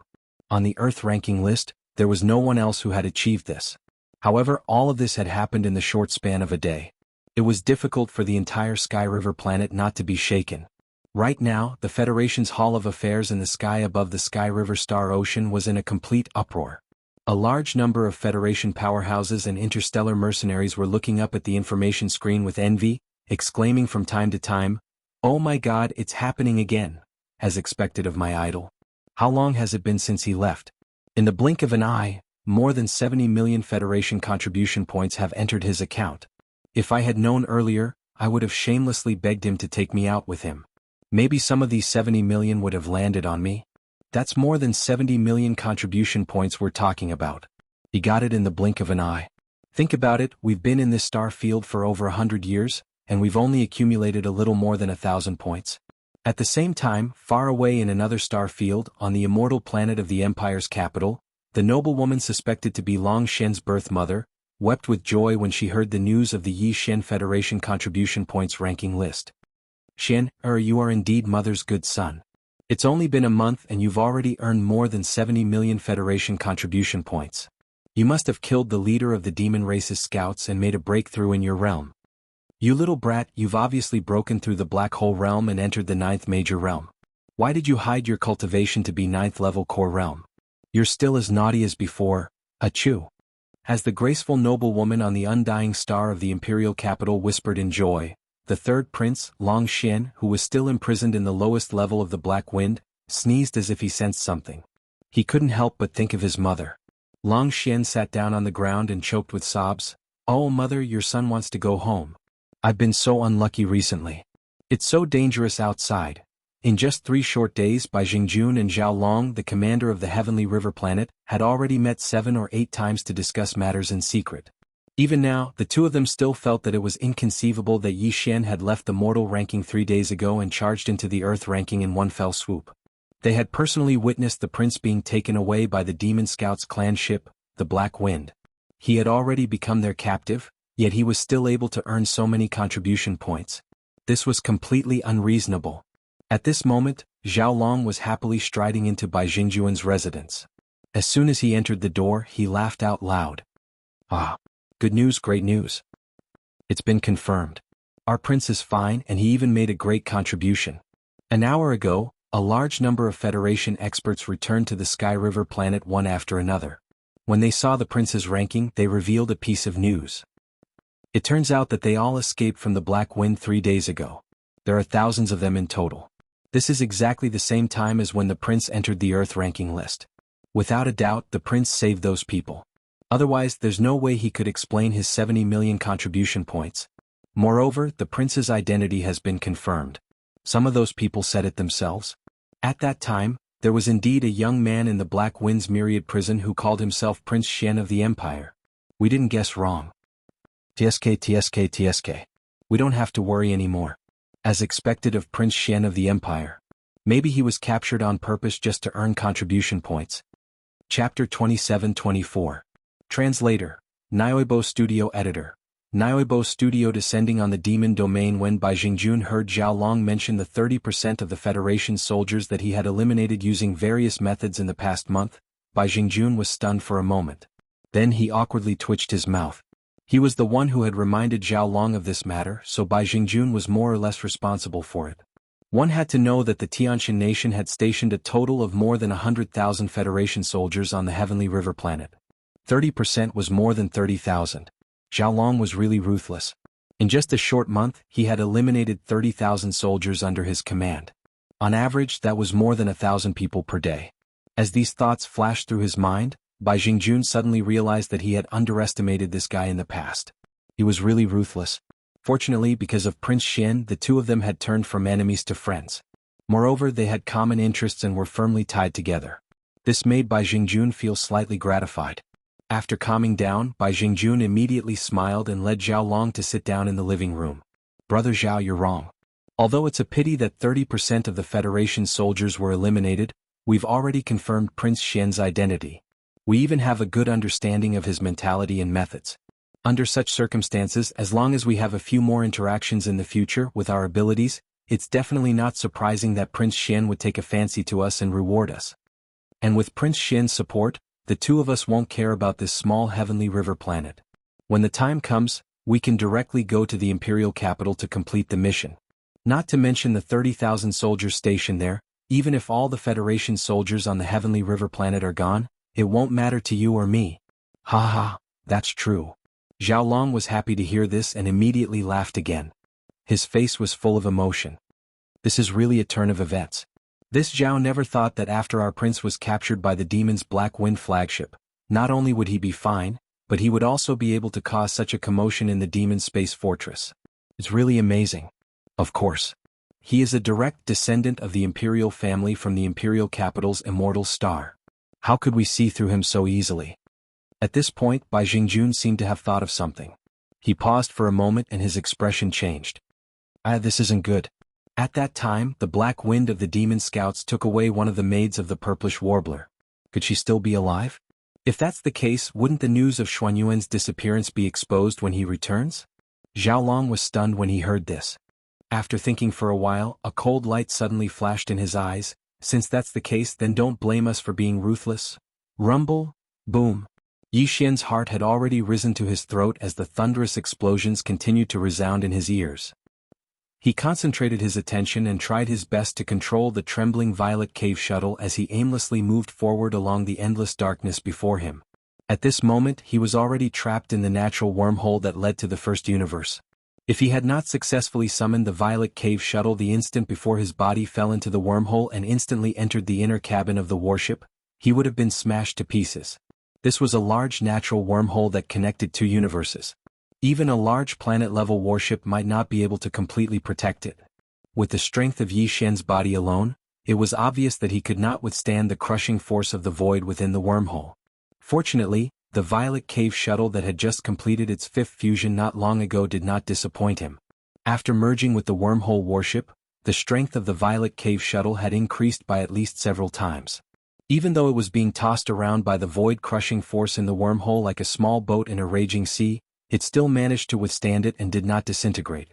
On the Earth ranking list, there was no one else who had achieved this. However, all of this had happened in the short span of a day. It was difficult for the entire Sky River planet not to be shaken. Right now, the Federation's Hall of Affairs in the sky above the Sky River Star Ocean was in a complete uproar. A large number of Federation powerhouses and interstellar mercenaries were looking up at the information screen with envy, exclaiming from time to time, "Oh my God, it's happening again, as expected of my idol. How long has it been since he left?" In the blink of an eye, more than 70 million Federation contribution points have entered his account. If I had known earlier, I would have shamelessly begged him to take me out with him. Maybe some of these 70 million would have landed on me. That's more than 70 million contribution points we're talking about. He got it in the blink of an eye. Think about it, we've been in this star field for over 100 years, and we've only accumulated a little more than 1,000 points. At the same time, far away in another star field, on the immortal planet of the Empire's capital, the noblewoman suspected to be Long Shen's birth mother, wept with joy when she heard the news of the Yi Xian Federation contribution points ranking list. "Shen, you are indeed mother's good son. It's only been a month and you've already earned more than 70 million Federation contribution points. You must have killed the leader of the demon race's scouts and made a breakthrough in your realm. You little brat, you've obviously broken through the black hole realm and entered the 9th major realm. Why did you hide your cultivation to be 9th level core realm? You're still as naughty as before, achoo." As the graceful noblewoman on the undying star of the imperial capital whispered in joy, the third prince, Long Shen, who was still imprisoned in the lowest level of the Black Wind, sneezed as if he sensed something. He couldn't help but think of his mother. Long Shen sat down on the ground and choked with sobs. "Oh mother, your son wants to go home. I've been so unlucky recently. It's so dangerous outside." In just 3 short days, Bai Jingjun and Zhao Long, the commander of the Heavenly River planet, had already met 7 or 8 times to discuss matters in secret. Even now, the two of them still felt that it was inconceivable that Yi Xian had left the mortal ranking 3 days ago and charged into the Earth ranking in one fell swoop. They had personally witnessed the prince being taken away by the Demon Scouts clan ship, the Black Wind. He had already become their captive, yet he was still able to earn so many contribution points. This was completely unreasonable. At this moment, Zhao Long was happily striding into Bai Jingjuan's residence. As soon as he entered the door, he laughed out loud. "Ah! Good news, great news. It's been confirmed. Our prince is fine and he even made a great contribution." An hour ago, a large number of Federation experts returned to the Sky River planet one after another. When they saw the prince's ranking, they revealed a piece of news. It turns out that they all escaped from the Black Wind 3 days ago. There are thousands of them in total. This is exactly the same time as when the prince entered the Earth ranking list. Without a doubt, the prince saved those people. Otherwise, there's no way he could explain his 70 million contribution points. Moreover, the prince's identity has been confirmed. Some of those people said it themselves. At that time, there was indeed a young man in the Black Wind's myriad prison who called himself Prince Shen of the Empire. We didn't guess wrong. TSK. We don't have to worry anymore. As expected of Prince Shen of the Empire. Maybe he was captured on purpose just to earn contribution points. Chapter 27-24. Translator, Nioibo Studio Editor. Nuobo Studio descending on the demon domain. When Bai Jingjun heard Zhao Long mention the 30% of the Federation soldiers that he had eliminated using various methods in the past month, Bai Jingjun was stunned for a moment. Then he awkwardly twitched his mouth. He was the one who had reminded Zhao Long of this matter, so Bai Jingjun was more or less responsible for it. One had to know that the Tianxin nation had stationed a total of more than 100,000 Federation soldiers on the Heavenly River planet. 30% was more than 30,000. Zhao Long was really ruthless. In just a short month, he had eliminated 30,000 soldiers under his command. On average, that was more than 1,000 people per day. As these thoughts flashed through his mind, Bai Jingjun suddenly realized that he had underestimated this guy in the past. He was really ruthless. Fortunately, because of Prince Xian, the two of them had turned from enemies to friends. Moreover, they had common interests and were firmly tied together. This made Bai Jingjun feel slightly gratified. After calming down, Bai Jingjun immediately smiled and led Zhao Long to sit down in the living room. Brother Zhao, you're wrong. Although it's a pity that 30% of the Federation soldiers were eliminated, we've already confirmed Prince Xian's identity. We even have a good understanding of his mentality and methods. Under such circumstances, as long as we have a few more interactions in the future with our abilities, it's definitely not surprising that Prince Xian would take a fancy to us and reward us. And with Prince Xian's support, the two of us won't care about this small Heavenly River planet. When the time comes, we can directly go to the Imperial capital to complete the mission. Not to mention the 30,000 soldiers stationed there. Even if all the Federation soldiers on the Heavenly River planet are gone, it won't matter to you or me. Ha ha, that's true. Zhao Long was happy to hear this and immediately laughed again. His face was full of emotion. This is really a turn of events. This Zhao never thought that after our prince was captured by the demon's Black Wind flagship, not only would he be fine, but he would also be able to cause such a commotion in the demon's space fortress. It's really amazing. Of course. He is a direct descendant of the Imperial family from the Imperial capital's immortal star. How could we see through him so easily? At this point, Bai Jingjun seemed to have thought of something. He paused for a moment and his expression changed. This isn't good. At that time, the black wind of the demon scouts took away one of the maids of the purplish warbler. Could she still be alive? If that's the case, wouldn't the news of Xuanyuan's disappearance be exposed when he returns? Zhao Long was stunned when he heard this. After thinking for a while, a cold light suddenly flashed in his eyes. Since that's the case, then don't blame us for being ruthless. Rumble, boom. Yi Xian's heart had already risen to his throat as the thunderous explosions continued to resound in his ears. He concentrated his attention and tried his best to control the trembling violet cave shuttle as he aimlessly moved forward along the endless darkness before him. At this moment, he was already trapped in the natural wormhole that led to the first universe. If he had not successfully summoned the violet cave shuttle the instant before his body fell into the wormhole and instantly entered the inner cabin of the warship, he would have been smashed to pieces. This was a large natural wormhole that connected two universes. Even a large planet-level warship might not be able to completely protect it. With the strength of Yi Xian's body alone, it was obvious that he could not withstand the crushing force of the void within the wormhole. Fortunately, the violet cave shuttle that had just completed its fifth fusion not long ago did not disappoint him. After merging with the wormhole warship, the strength of the violet cave shuttle had increased by at least several times. Even though it was being tossed around by the void-crushing force in the wormhole like a small boat in a raging sea, it still managed to withstand it and did not disintegrate.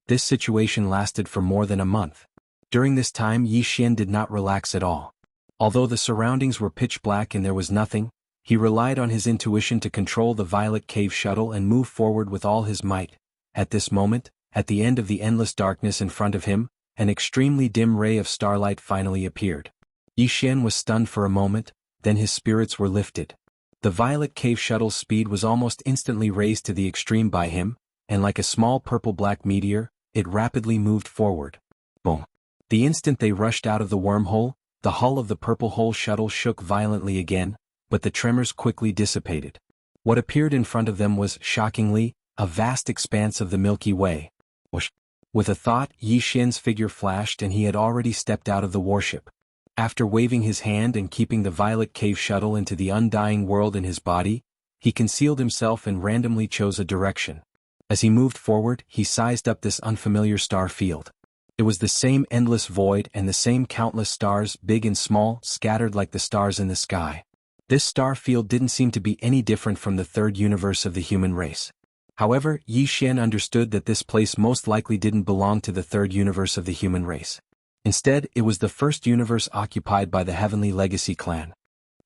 This situation lasted for more than a month. During this time, Yi Xian did not relax at all. Although the surroundings were pitch black and there was nothing, he relied on his intuition to control the violet cave shuttle and move forward with all his might. At this moment, at the end of the endless darkness in front of him, an extremely dim ray of starlight finally appeared. Yi Xian was stunned for a moment, then his spirits were lifted. The violet cave shuttle's speed was almost instantly raised to the extreme by him, and like a small purple-black meteor, it rapidly moved forward. Boom. The instant they rushed out of the wormhole, the hull of the purple hole shuttle shook violently again, but the tremors quickly dissipated. What appeared in front of them was, shockingly, a vast expanse of the Milky Way. Whoosh. With a thought, Yi Xian's figure flashed and he had already stepped out of the warship. After waving his hand and keeping the violet cave shuttle into the undying world in his body, he concealed himself and randomly chose a direction. As he moved forward, he sized up this unfamiliar star field. It was the same endless void and the same countless stars, big and small, scattered like the stars in the sky. This star field didn't seem to be any different from the third universe of the human race. However, Yi Xian understood that this place most likely didn't belong to the third universe of the human race. Instead, it was the first universe occupied by the Heavenly Legacy clan.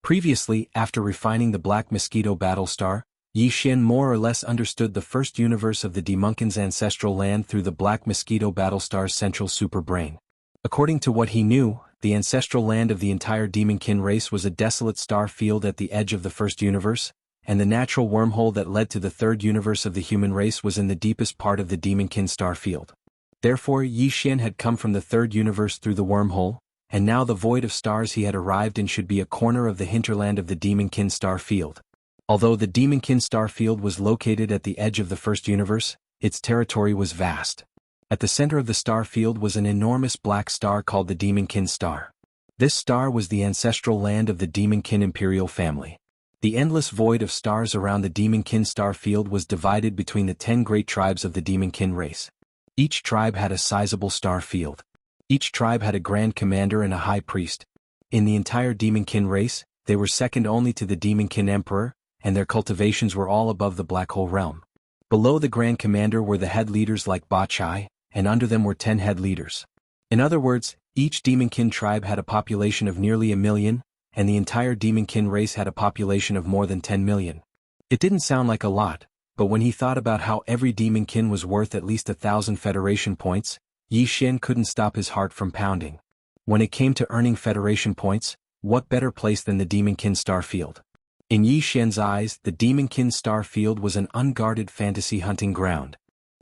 Previously, after refining the Black Mosquito battle star, Yi Xian more or less understood the first universe of the Demonkin's ancestral land through the Black Mosquito battlestar's central superbrain. According to what he knew, the ancestral land of the entire Demonkin race was a desolate star field at the edge of the first universe, and the natural wormhole that led to the third universe of the human race was in the deepest part of the Demonkin star field. Therefore, Yi Xian had come from the third universe through the wormhole, and now the void of stars he had arrived in should be a corner of the hinterland of the Demonkin star field. Although the Demonkin star field was located at the edge of the first universe, its territory was vast. At the center of the star field was an enormous black star called the Demonkin star. This star was the ancestral land of the Demonkin imperial family. The endless void of stars around the Demonkin star field was divided between the 10 great tribes of the Demonkin race. Each tribe had a sizable star field. Each tribe had a grand commander and a high priest. In the entire Demonkin race, they were second only to the Demonkin emperor, and their cultivations were all above the black hole realm. Below the grand commander were the head leaders like Ba Chai, and under them were 10 head leaders. In other words, each Demonkin tribe had a population of nearly 1 million, and the entire Demonkin race had a population of more than 10 million. It didn't sound like a lot, but when he thought about how every Demonkin was worth at least 1,000 Federation points, Yi Xian couldn't stop his heart from pounding. When it came to earning Federation points, what better place than the Demonkin star field? In Yi Xian's eyes, the Demonkin star field was an unguarded fantasy hunting ground.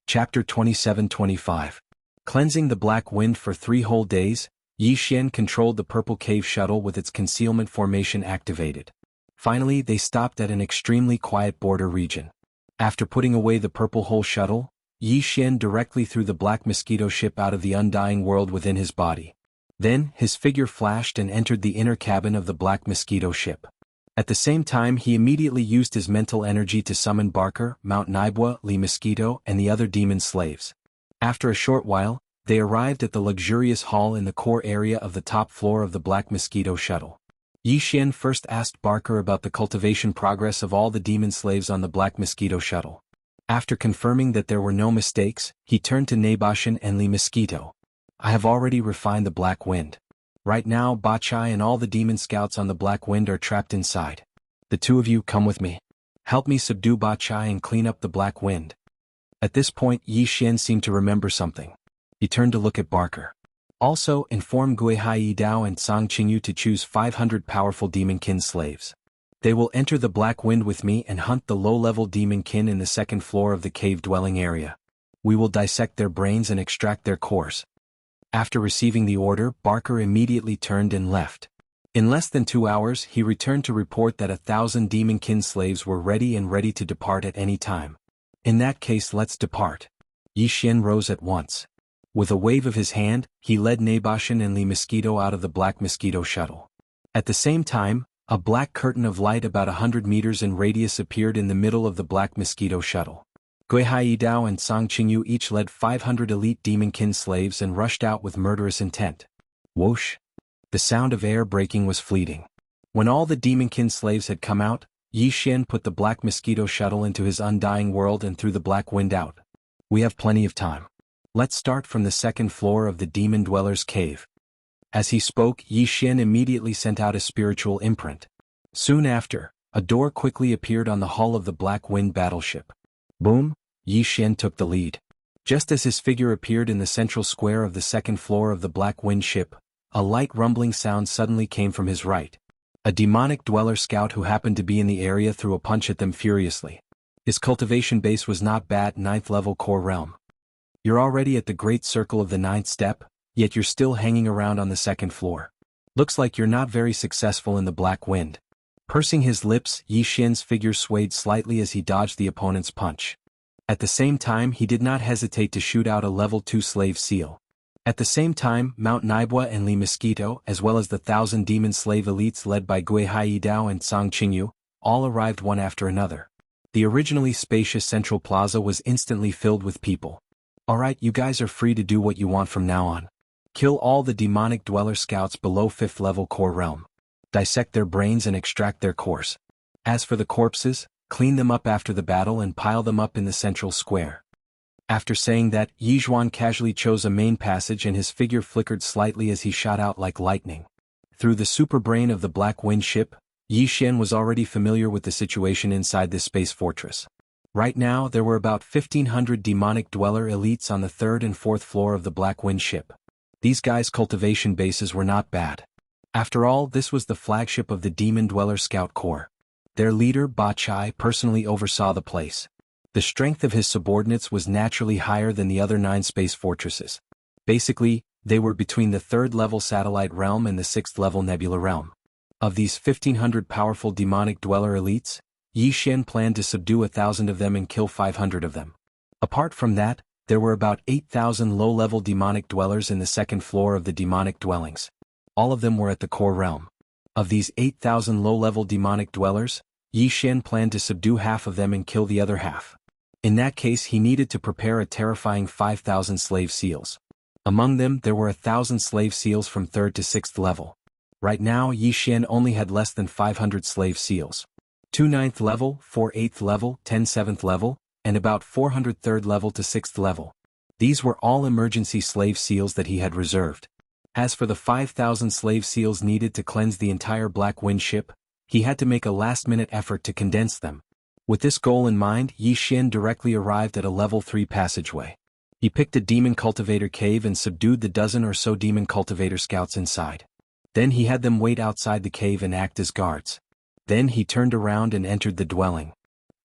Chapter 27-25. Cleansing the Black Wind for 3 whole days, Yi Xian controlled the Purple Cave shuttle with its concealment formation activated. Finally, they stopped at an extremely quiet border region. After putting away the Purple Hole shuttle, Yi Xian directly threw the Black Mosquito ship out of the undying world within his body. Then, his figure flashed and entered the inner cabin of the Black Mosquito ship. At the same time, he immediately used his mental energy to summon Barker, Mount Naibwa, Li Mosquito, and the other demon slaves. After a short while, they arrived at the luxurious hall in the core area of the top floor of the Black Mosquito shuttle. Yi Xian first asked Barker about the cultivation progress of all the demon slaves on the Black Mosquito shuttle. After confirming that there were no mistakes, he turned to Nabashan and Li Mosquito. I have already refined the Black Wind. Right now, Ba Chai and all the demon scouts on the Black Wind are trapped inside. The 2 of you come with me. Help me subdue Ba Chai and clean up the Black Wind. At this point, Yi Xian seemed to remember something. He turned to look at Barker. Also, inform Guihai Dao and Song Qingyu to choose 500 powerful Demonkin slaves. They will enter the Black Wind with me and hunt the low-level Demonkin in the second floor of the cave-dwelling area. We will dissect their brains and extract their cores. After receiving the order, Barker immediately turned and left. In less than 2 hours, he returned to report that 1,000 Demonkin slaves were ready to depart at any time. In that case, let's depart. Yi Xian rose at once. With a wave of his hand, he led Nabashan and Li Mosquito out of the Black Mosquito shuttle. At the same time, a black curtain of light about 100 meters in radius appeared in the middle of the Black Mosquito shuttle. Guihai Dao and Song Qingyu each led 500 elite Demonkin slaves and rushed out with murderous intent. Whoosh! The sound of air breaking was fleeting. When all the Demonkin slaves had come out, Yi Xian put the Black Mosquito shuttle into his undying world and threw the Black Wind out. We have plenty of time. Let's start from the second floor of the Demon Dweller's cave. As he spoke, Yi Xian immediately sent out a spiritual imprint. Soon after, a door quickly appeared on the hull of the Black Wind battleship. Boom! Yi Xian took the lead. Just as his figure appeared in the central square of the second floor of the Black Wind ship, a light rumbling sound suddenly came from his right. A demonic dweller scout who happened to be in the area threw a punch at them furiously. His cultivation base was not bad, 9th level core realm. You're already at the great circle of the 9th step, yet you're still hanging around on the second floor. Looks like you're not very successful in the Black Wind. Pursing his lips, Yi Xian's figure swayed slightly as he dodged the opponent's punch. At the same time, he did not hesitate to shoot out a level 2 slave seal. At the same time, Mount Naibwa and Li Mosquito, as well as the 1,000 demon slave elites led by Guihai Dao and Song Qingyu, all arrived one after another. The originally spacious central plaza was instantly filled with people. Alright, you guys are free to do what you want from now on. Kill all the demonic dweller scouts below 5th level core realm. Dissect their brains and extract their cores. As for the corpses, clean them up after the battle and pile them up in the central square. After saying that, Yi Zhuan casually chose a main passage and his figure flickered slightly as he shot out like lightning. Through the super brain of the Black Wind ship, Yi Xian was already familiar with the situation inside this space fortress. Right now there were about 1,500 demonic dweller elites on the 3rd and 4th floor of the Black Wind ship. These guys' cultivation bases were not bad. After all, this was the flagship of the Demon Dweller Scout Corps. Their leader, Ba Chai, personally oversaw the place. The strength of his subordinates was naturally higher than the other 9 space fortresses. Basically, they were between the 3rd level satellite realm and the 6th level nebula realm. Of these 1,500 powerful demonic dweller elites, Yi Xian planned to subdue 1,000 of them and kill 500 of them. Apart from that, there were about 8,000 low-level demonic dwellers in the 2nd floor of the demonic dwellings. All of them were at the core realm. Of these 8,000 low-level demonic dwellers, Yi Xian planned to subdue half of them and kill the other half. In that case he needed to prepare a terrifying 5,000 slave seals. Among them there were 1,000 slave seals from 3rd to 6th level. Right now Yi Xian only had less than 500 slave seals. 2 9th level, 4 8th level, 10 7th level, and about 400 3rd level to 6th level. These were all emergency slave seals that he had reserved. As for the 5,000 slave seals needed to cleanse the entire Black Wind ship, he had to make a last-minute effort to condense them. With this goal in mind, Yi Xian directly arrived at a level 3 passageway. He picked a demon cultivator cave and subdued the dozen or so demon cultivator scouts inside. Then he had them wait outside the cave and act as guards. Then he turned around and entered the dwelling.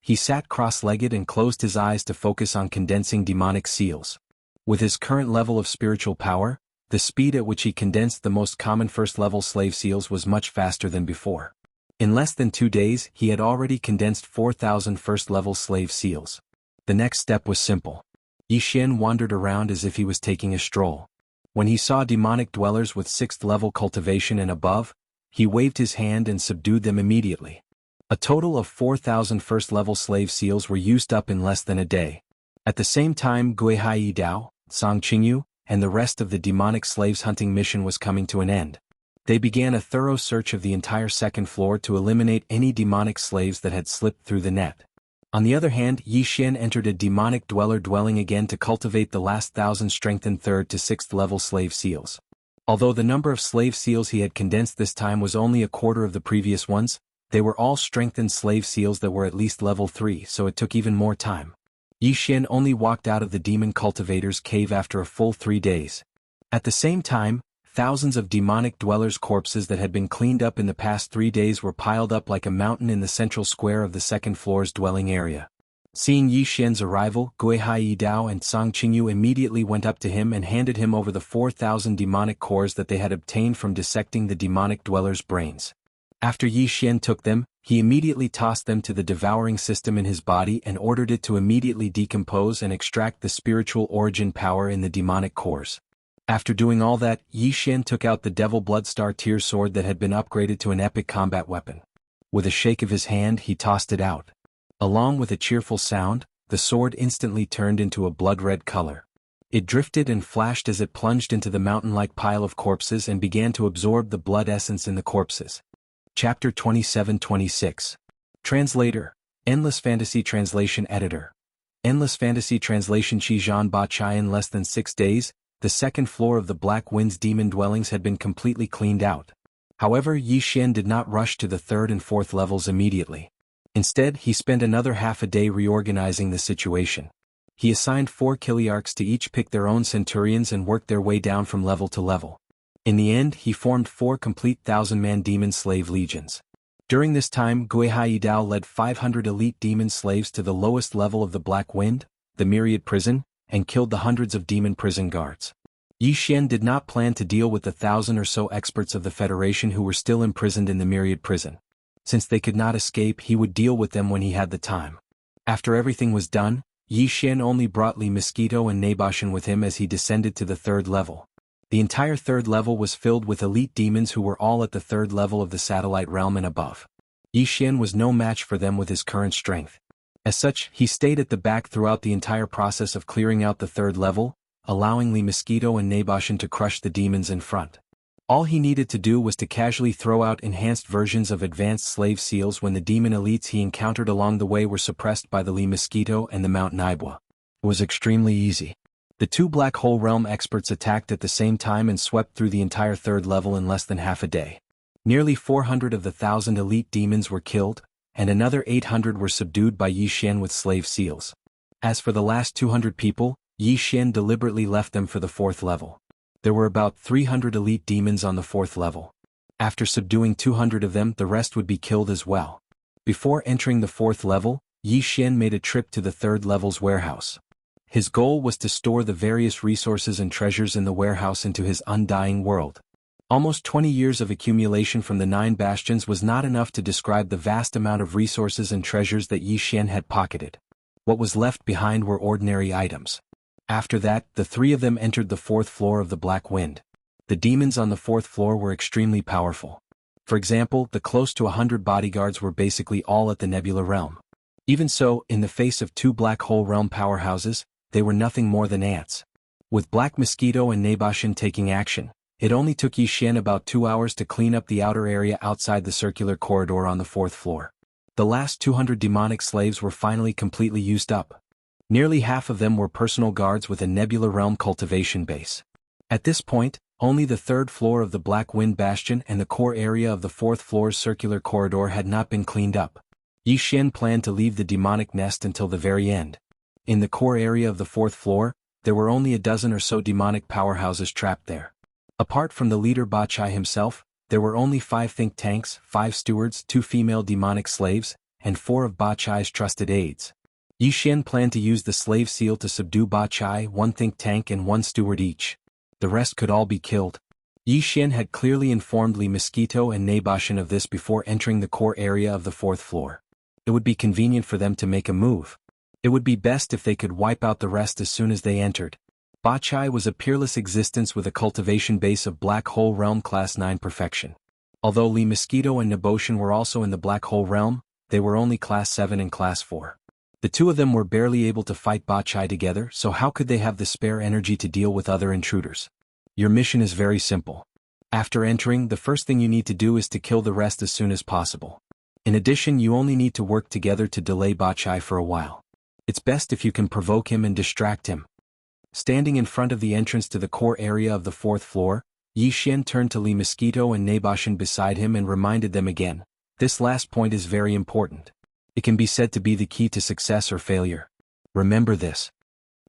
He sat cross-legged and closed his eyes to focus on condensing demonic seals. With his current level of spiritual power, the speed at which he condensed the most common first-level slave seals was much faster than before. In less than 2 days, he had already condensed 4,000 first-level slave seals. The next step was simple. Yi Xian wandered around as if he was taking a stroll. When he saw demonic dwellers with 6th-level cultivation and above, he waved his hand and subdued them immediately. A total of 4,000 first-level slave seals were used up in less than a day. At the same time, Guihai Dao, Song Qingyu, and the rest of the demonic slaves hunting mission was coming to an end. They began a thorough search of the entire 2nd floor to eliminate any demonic slaves that had slipped through the net. On the other hand, Yi Xian entered a demonic dweller dwelling again to cultivate the last 1,000 strengthened 3rd to 6th level slave seals. Although the number of slave seals he had condensed this time was only a quarter of the previous ones, they were all strengthened slave seals that were at least level 3, so it took even more time. Yi Xian only walked out of the demon cultivator's cave after a full 3 days. At the same time, thousands of demonic dwellers' corpses that had been cleaned up in the past 3 days were piled up like a mountain in the central square of the 2nd floor's dwelling area. Seeing Yi Xian's arrival, Guihai Dao and Song Qingyu immediately went up to him and handed him over the 4,000 demonic cores that they had obtained from dissecting the demonic dwellers' brains. After Yi Xian took them, he immediately tossed them to the devouring system in his body and ordered it to immediately decompose and extract the spiritual origin power in the demonic cores. After doing all that, Yi Xian took out the Devil Bloodstar Tier sword that had been upgraded to an epic combat weapon. With a shake of his hand he tossed it out. Along with a cheerful sound, the sword instantly turned into a blood-red color. It drifted and flashed as it plunged into the mountain-like pile of corpses and began to absorb the blood essence in the corpses. Chapter 27-26. Translator. Endless Fantasy Translation Editor. Endless Fantasy Translation Qizhan Ba Chai. In less than 6 days, the 2nd floor of the Black Wind's demon dwellings had been completely cleaned out. However, Yi Xian did not rush to the 3rd and 4th levels immediately. Instead, he spent another half a day reorganizing the situation. He assigned 4 Kiliarchs to each pick their own centurions and worked their way down from level to level. In the end, he formed 4 complete 1,000-man demon slave legions. During this time, Guihai Dao led 500 elite demon slaves to the lowest level of the Black Wind, the Myriad Prison, and killed the hundreds of demon prison guards. Yi Xian did not plan to deal with the 1,000 or so experts of the Federation who were still imprisoned in the Myriad Prison. Since they could not escape, he would deal with them when he had the time. After everything was done, Yi Xian only brought Li Mosquito and Naboshin with him as he descended to the 3rd level. The entire 3rd level was filled with elite demons who were all at the 3rd level of the satellite realm and above. Yi Xian was no match for them with his current strength. As such, he stayed at the back throughout the entire process of clearing out the 3rd level, allowing Li Mosquito and Naboshin to crush the demons in front. All he needed to do was to casually throw out enhanced versions of advanced slave seals when the demon elites he encountered along the way were suppressed by the Lee Mosquito and the Mount Naibwa. It was extremely easy. The two Black Hole Realm experts attacked at the same time and swept through the entire third level in less than half a day. Nearly 400 of the 1,000 elite demons were killed, and another 800 were subdued by Yi Xian with slave seals. As for the last 200 people, Yi Xian deliberately left them for the fourth level. There were about 300 elite demons on the fourth level. After subduing 200 of them, the rest would be killed as well. Before entering the fourth level, Yi Xian made a trip to the third level's warehouse. His goal was to store the various resources and treasures in the warehouse into his undying world. Almost 20 years of accumulation from the 9 bastions was not enough to describe the vast amount of resources and treasures that Yi Xian had pocketed. What was left behind were ordinary items. After that, the three of them entered the fourth floor of the Black Wind. The demons on the fourth floor were extremely powerful. For example, the close to 100 bodyguards were basically all at the Nebula Realm. Even so, in the face of 2 Black Hole Realm powerhouses, they were nothing more than ants. With Black Mosquito and Nabashin taking action, it only took Yi Xian about 2 hours to clean up the outer area outside the circular corridor on the fourth floor. The last 200 demonic slaves were finally completely used up. Nearly half of them were personal guards with a Nebula Realm cultivation base. At this point, only the third floor of the Black Wind Bastion and the core area of the fourth floor's circular corridor had not been cleaned up. Yi Xian planned to leave the demonic nest until the very end. In the core area of the fourth floor, there were only a dozen or so demonic powerhouses trapped there. Apart from the leader Bachai himself, there were only 5 think tanks, 5 stewards, 2 female demonic slaves, and 4 of Bachai's trusted aides. Yi Xian planned to use the slave seal to subdue Bachai, 1 think tank and 1 steward each. The rest could all be killed. Yi Xian had clearly informed Lee Mosquito and Nabashin of this before entering the core area of the fourth floor. It would be convenient for them to make a move. It would be best if they could wipe out the rest as soon as they entered. Bachai was a peerless existence with a cultivation base of Black Hole Realm Class 9 perfection. Although Lee Mosquito and Naboshin were also in the Black Hole Realm, they were only Class 7 and Class 4. The two of them were barely able to fight Bachai together, so how could they have the spare energy to deal with other intruders? Your mission is very simple. After entering, the first thing you need to do is to kill the rest as soon as possible. In addition, you only need to work together to delay Bachai for a while. It's best if you can provoke him and distract him. Standing in front of the entrance to the core area of the fourth floor, Yi Xian turned to Lee Mosquito and Nabashin beside him and reminded them again. This last point is very important. It can be said to be the key to success or failure. Remember this.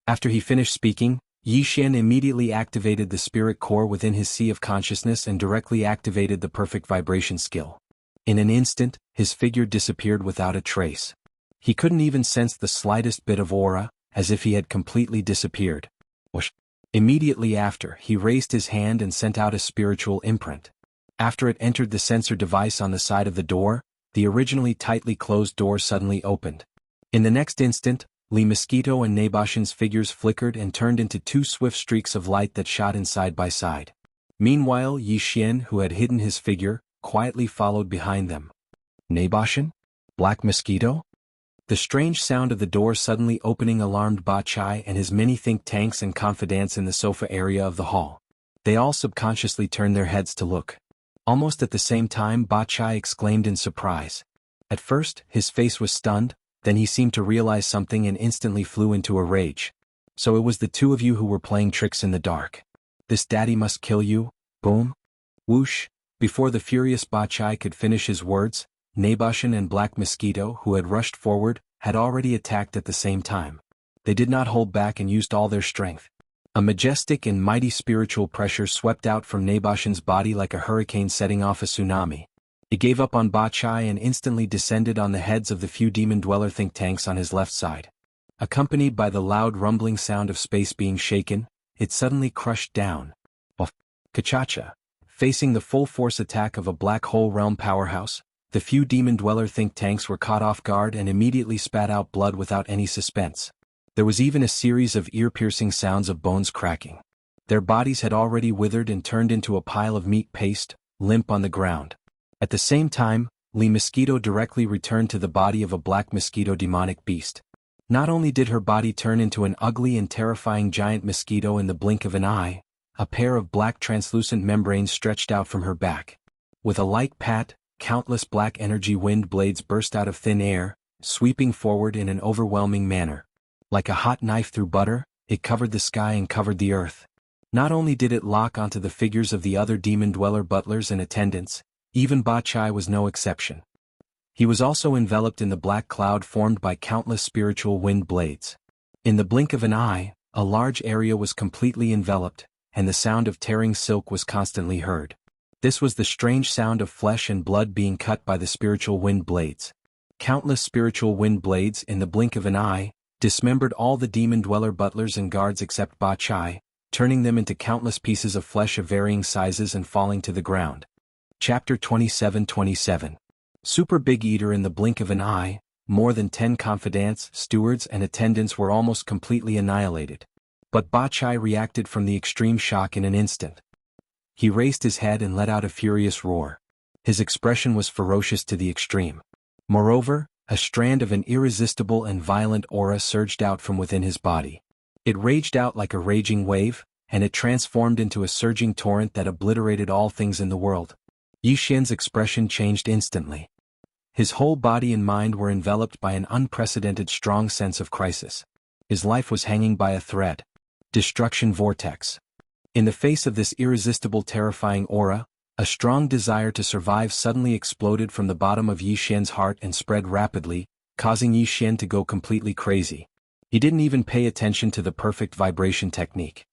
After he finished speaking, Yi Xian immediately activated the spirit core within his sea of consciousness and directly activated the perfect vibration skill. In an instant, his figure disappeared without a trace. He couldn't even sense the slightest bit of aura, as if he had completely disappeared. Whoosh. Immediately after, he raised his hand and sent out a spiritual imprint. After it entered the sensor device on the side of the door, the originally tightly closed door suddenly opened. In the next instant, Lee Mosquito and Nabashin's figures flickered and turned into 2 swift streaks of light that shot in side by side. Meanwhile, Yi Xian, who had hidden his figure, quietly followed behind them. Nabashin? Black Mosquito? The strange sound of the door suddenly opening alarmed Bachai and his many think tanks and confidants in the sofa area of the hall. They all subconsciously turned their heads to look. Almost at the same time, Bachai exclaimed in surprise. At first, his face was stunned, then he seemed to realize something and instantly flew into a rage. So it was the two of you who were playing tricks in the dark. This daddy must kill you, boom. Whoosh. Before the furious Bachai could finish his words, Nabashin and Black Mosquito, who had rushed forward, had already attacked at the same time. They did not hold back and used all their strength. A majestic and mighty spiritual pressure swept out from Nabashin's body like a hurricane setting off a tsunami. It gave up on Bachai and instantly descended on the heads of the few demon-dweller think tanks on his left side. Accompanied by the loud rumbling sound of space being shaken, it suddenly crushed down. Kachacha. Facing the full-force attack of a Black Hole Realm powerhouse, the few demon-dweller think tanks were caught off guard and immediately spat out blood without any suspense. There was even a series of ear-piercing sounds of bones cracking. Their bodies had already withered and turned into a pile of meat paste, limp on the ground. At the same time, Lee Mosquito directly returned to the body of a Black Mosquito demonic beast. Not only did her body turn into an ugly and terrifying giant mosquito in the blink of an eye, a pair of black translucent membranes stretched out from her back. With a light pat, countless black energy wind blades burst out of thin air, sweeping forward in an overwhelming manner. Like a hot knife through butter, it covered the sky and covered the earth. Not only did it lock onto the figures of the other demon-dweller butlers and attendants, even Ba Chai was no exception. He was also enveloped in the black cloud formed by countless spiritual wind blades. In the blink of an eye, a large area was completely enveloped, and the sound of tearing silk was constantly heard. This was the strange sound of flesh and blood being cut by the spiritual wind blades. Countless spiritual wind blades, in the blink of an eye, dismembered all the demon-dweller butlers and guards except Ba Chai, turning them into countless pieces of flesh of varying sizes and falling to the ground. Chapter 27:27. Super Big Eater. In the blink of an eye, more than 10 confidants, stewards and attendants were almost completely annihilated. But Ba Chai reacted from the extreme shock in an instant. He raised his head and let out a furious roar. His expression was ferocious to the extreme. Moreover, a strand of an irresistible and violent aura surged out from within his body. It raged out like a raging wave, and it transformed into a surging torrent that obliterated all things in the world. Yi Xian's expression changed instantly. His whole body and mind were enveloped by an unprecedented strong sense of crisis. His life was hanging by a thread. Destruction vortex. In the face of this irresistible, terrifying aura, a strong desire to survive suddenly exploded from the bottom of Yi Xian's heart and spread rapidly, causing Yi Xian to go completely crazy. He didn't even pay attention to the perfect vibration technique.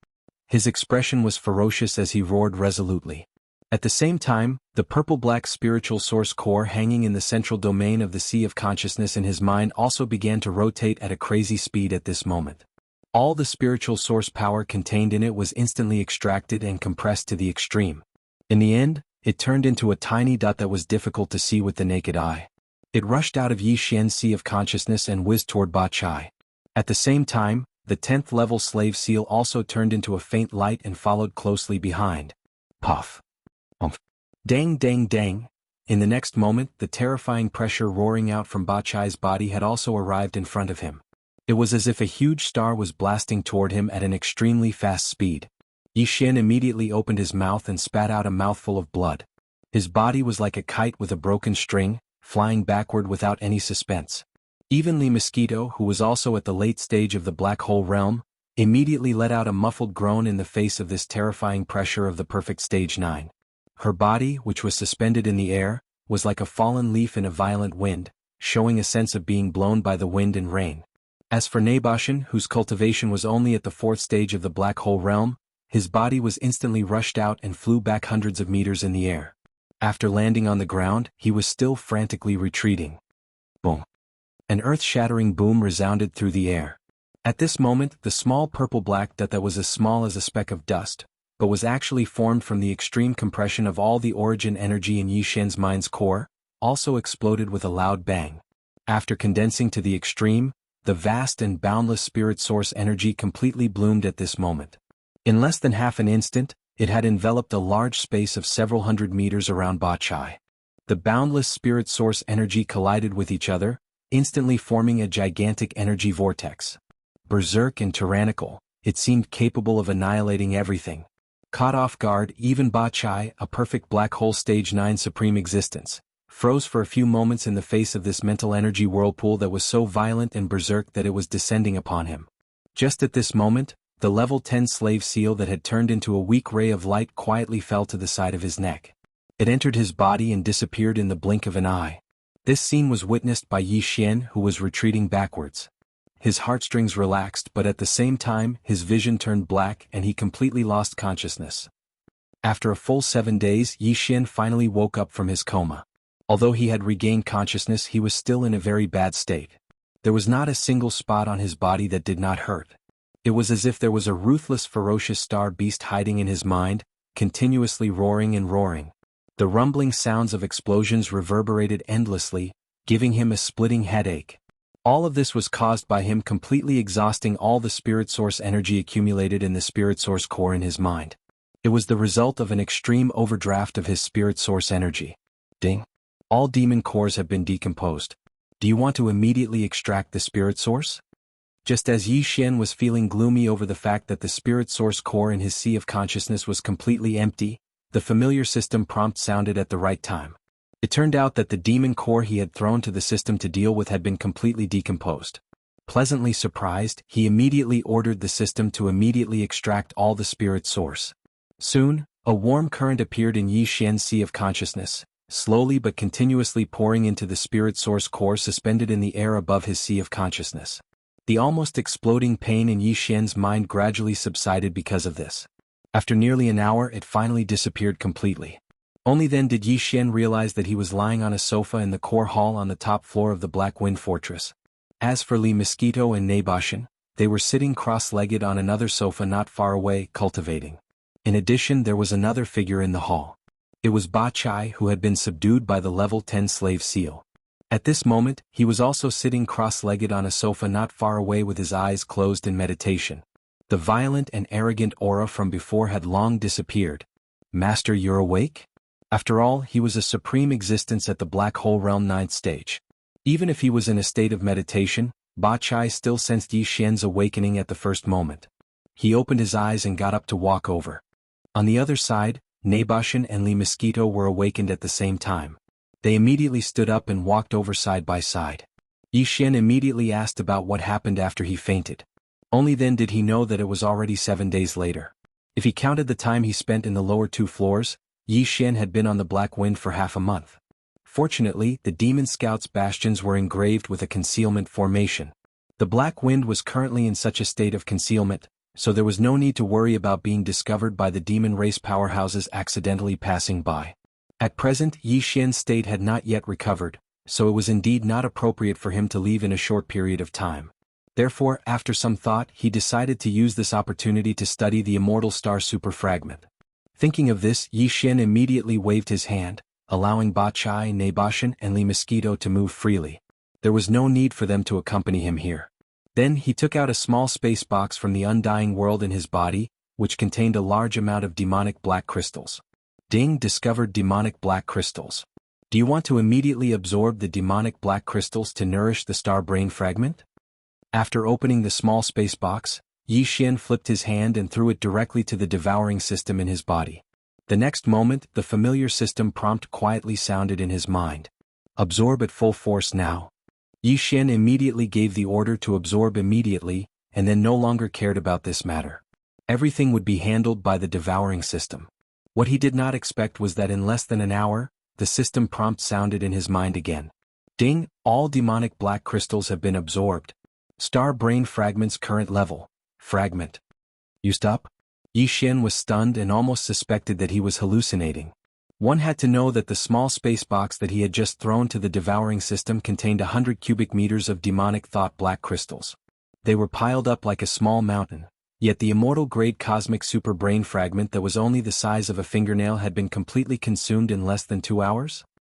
His expression was ferocious as he roared resolutely. At the same time, the purple-black spiritual source core hanging in the central domain of the sea of consciousness in his mind also began to rotate at a crazy speed at this moment. All the spiritual source power contained in it was instantly extracted and compressed to the extreme. In the end, it turned into a tiny dot that was difficult to see with the naked eye. It rushed out of Yi Xian's sea of consciousness and whizzed toward Ba Chai. At the same time, the 10th level slave seal also turned into a faint light and followed closely behind. Puff. Umph. Dang dang dang. In the next moment, the terrifying pressure roaring out from Ba Chai's body had also arrived in front of him. It was as if a huge star was blasting toward him at an extremely fast speed. Yi Xian immediately opened his mouth and spat out a mouthful of blood. His body was like a kite with a broken string, flying backward without any suspense. Even Li Mosquito, who was also at the late stage of the black hole realm, immediately let out a muffled groan in the face of this terrifying pressure of the perfect stage 9. Her body, which was suspended in the air, was like a fallen leaf in a violent wind, showing a sense of being blown by the wind and rain. As for Naboshin, whose cultivation was only at the 4th stage of the black hole realm, his body was instantly rushed out and flew back hundreds of meters in the air. After landing on the ground, he was still frantically retreating. Boom. An earth-shattering boom resounded through the air. At this moment, the small purple-black dot that was as small as a speck of dust, but was actually formed from the extreme compression of all the origin energy in Yi Xian's mind's core, also exploded with a loud bang. After condensing to the extreme, the vast and boundless spirit source energy completely bloomed at this moment. In less than half an instant, it had enveloped a large space of several hundred meters around Ba Chai. The boundless spirit source energy collided with each other, instantly forming a gigantic energy vortex. Berserk and tyrannical, it seemed capable of annihilating everything. Caught off guard, even Ba Chai, a perfect black hole stage 9 supreme existence, froze for a few moments in the face of this mental energy whirlpool that was so violent and berserk that it was descending upon him. Just at this moment, the level 10 slave seal that had turned into a weak ray of light quietly fell to the side of his neck. It entered his body and disappeared in the blink of an eye. This scene was witnessed by Yi Xian, who was retreating backwards. His heartstrings relaxed, but at the same time, his vision turned black and he completely lost consciousness. After a full 7 days, Yi Xian finally woke up from his coma. Although he had regained consciousness, he was still in a very bad state. There was not a single spot on his body that did not hurt. It was as if there was a ruthless, ferocious star beast hiding in his mind, continuously roaring and roaring. The rumbling sounds of explosions reverberated endlessly, giving him a splitting headache. All of this was caused by him completely exhausting all the spirit source energy accumulated in the spirit source core in his mind. It was the result of an extreme overdraft of his spirit source energy. Ding. All demon cores have been decomposed. Do you want to immediately extract the spirit source? Just as Yi Xian was feeling gloomy over the fact that the spirit source core in his sea of consciousness was completely empty, the familiar system prompt sounded at the right time. It turned out that the demon core he had thrown to the system to deal with had been completely decomposed. Pleasantly surprised, he immediately ordered the system to immediately extract all the spirit source. Soon, a warm current appeared in Yi Xian's sea of consciousness, slowly but continuously pouring into the spirit source core suspended in the air above his sea of consciousness. The almost exploding pain in Yi Xian's mind gradually subsided because of this. After nearly an hour, it finally disappeared completely. Only then did Yi Xian realize that he was lying on a sofa in the core hall on the top floor of the Black Wind Fortress. As for Li Mosquito and Neibashan, they were sitting cross-legged on another sofa not far away, cultivating. In addition, there was another figure in the hall. It was Ba Chai, who had been subdued by the level 10 slave seal. At this moment, he was also sitting cross-legged on a sofa not far away with his eyes closed in meditation. The violent and arrogant aura from before had long disappeared. "Master, you're awake?" After all, he was a supreme existence at the Black Hole Realm 9th stage. Even if he was in a state of meditation, Ba Chai still sensed Yi Xian's awakening at the first moment. He opened his eyes and got up to walk over. On the other side, Neibashan and Li Mosquito were awakened at the same time. They immediately stood up and walked over side by side. Yi Xian immediately asked about what happened after he fainted. Only then did he know that it was already 7 days later. If he counted the time he spent in the lower 2 floors, Yi Xian had been on the Black Wind for half a month. Fortunately, the Demon Scout's bastions were engraved with a concealment formation. The Black Wind was currently in such a state of concealment, so there was no need to worry about being discovered by the demon race powerhouses accidentally passing by. At present, Yi Xian's state had not yet recovered, so it was indeed not appropriate for him to leave in a short period of time. Therefore, after some thought, he decided to use this opportunity to study the immortal star superfragment. Thinking of this, Yi Xian immediately waved his hand, allowing Ba Chai, Neibashan, and Li Mosquito to move freely. There was no need for them to accompany him here. Then he took out a small space box from the undying world in his body, which contained a large amount of demonic black crystals. Ding, discovered demonic black crystals. Do you want to immediately absorb the demonic black crystals to nourish the star brain fragment? After opening the small space box, Yi Xian flipped his hand and threw it directly to the devouring system in his body. The next moment, the familiar system prompt quietly sounded in his mind. Absorb at full force now. Yi Xian immediately gave the order to absorb immediately, and then no longer cared about this matter. Everything would be handled by the devouring system. What he did not expect was that in less than an hour, the system prompt sounded in his mind again. Ding, all demonic black crystals have been absorbed. Star brain fragment's current level. Fragment. Used up? Yi Xian was stunned and almost suspected that he was hallucinating. One had to know that the small space box that he had just thrown to the devouring system contained 100 cubic meters of demonic thought black crystals. They were piled up like a small mountain, yet the immortal-grade cosmic super brain fragment that was only the size of a fingernail had been completely consumed in less than 2 hours?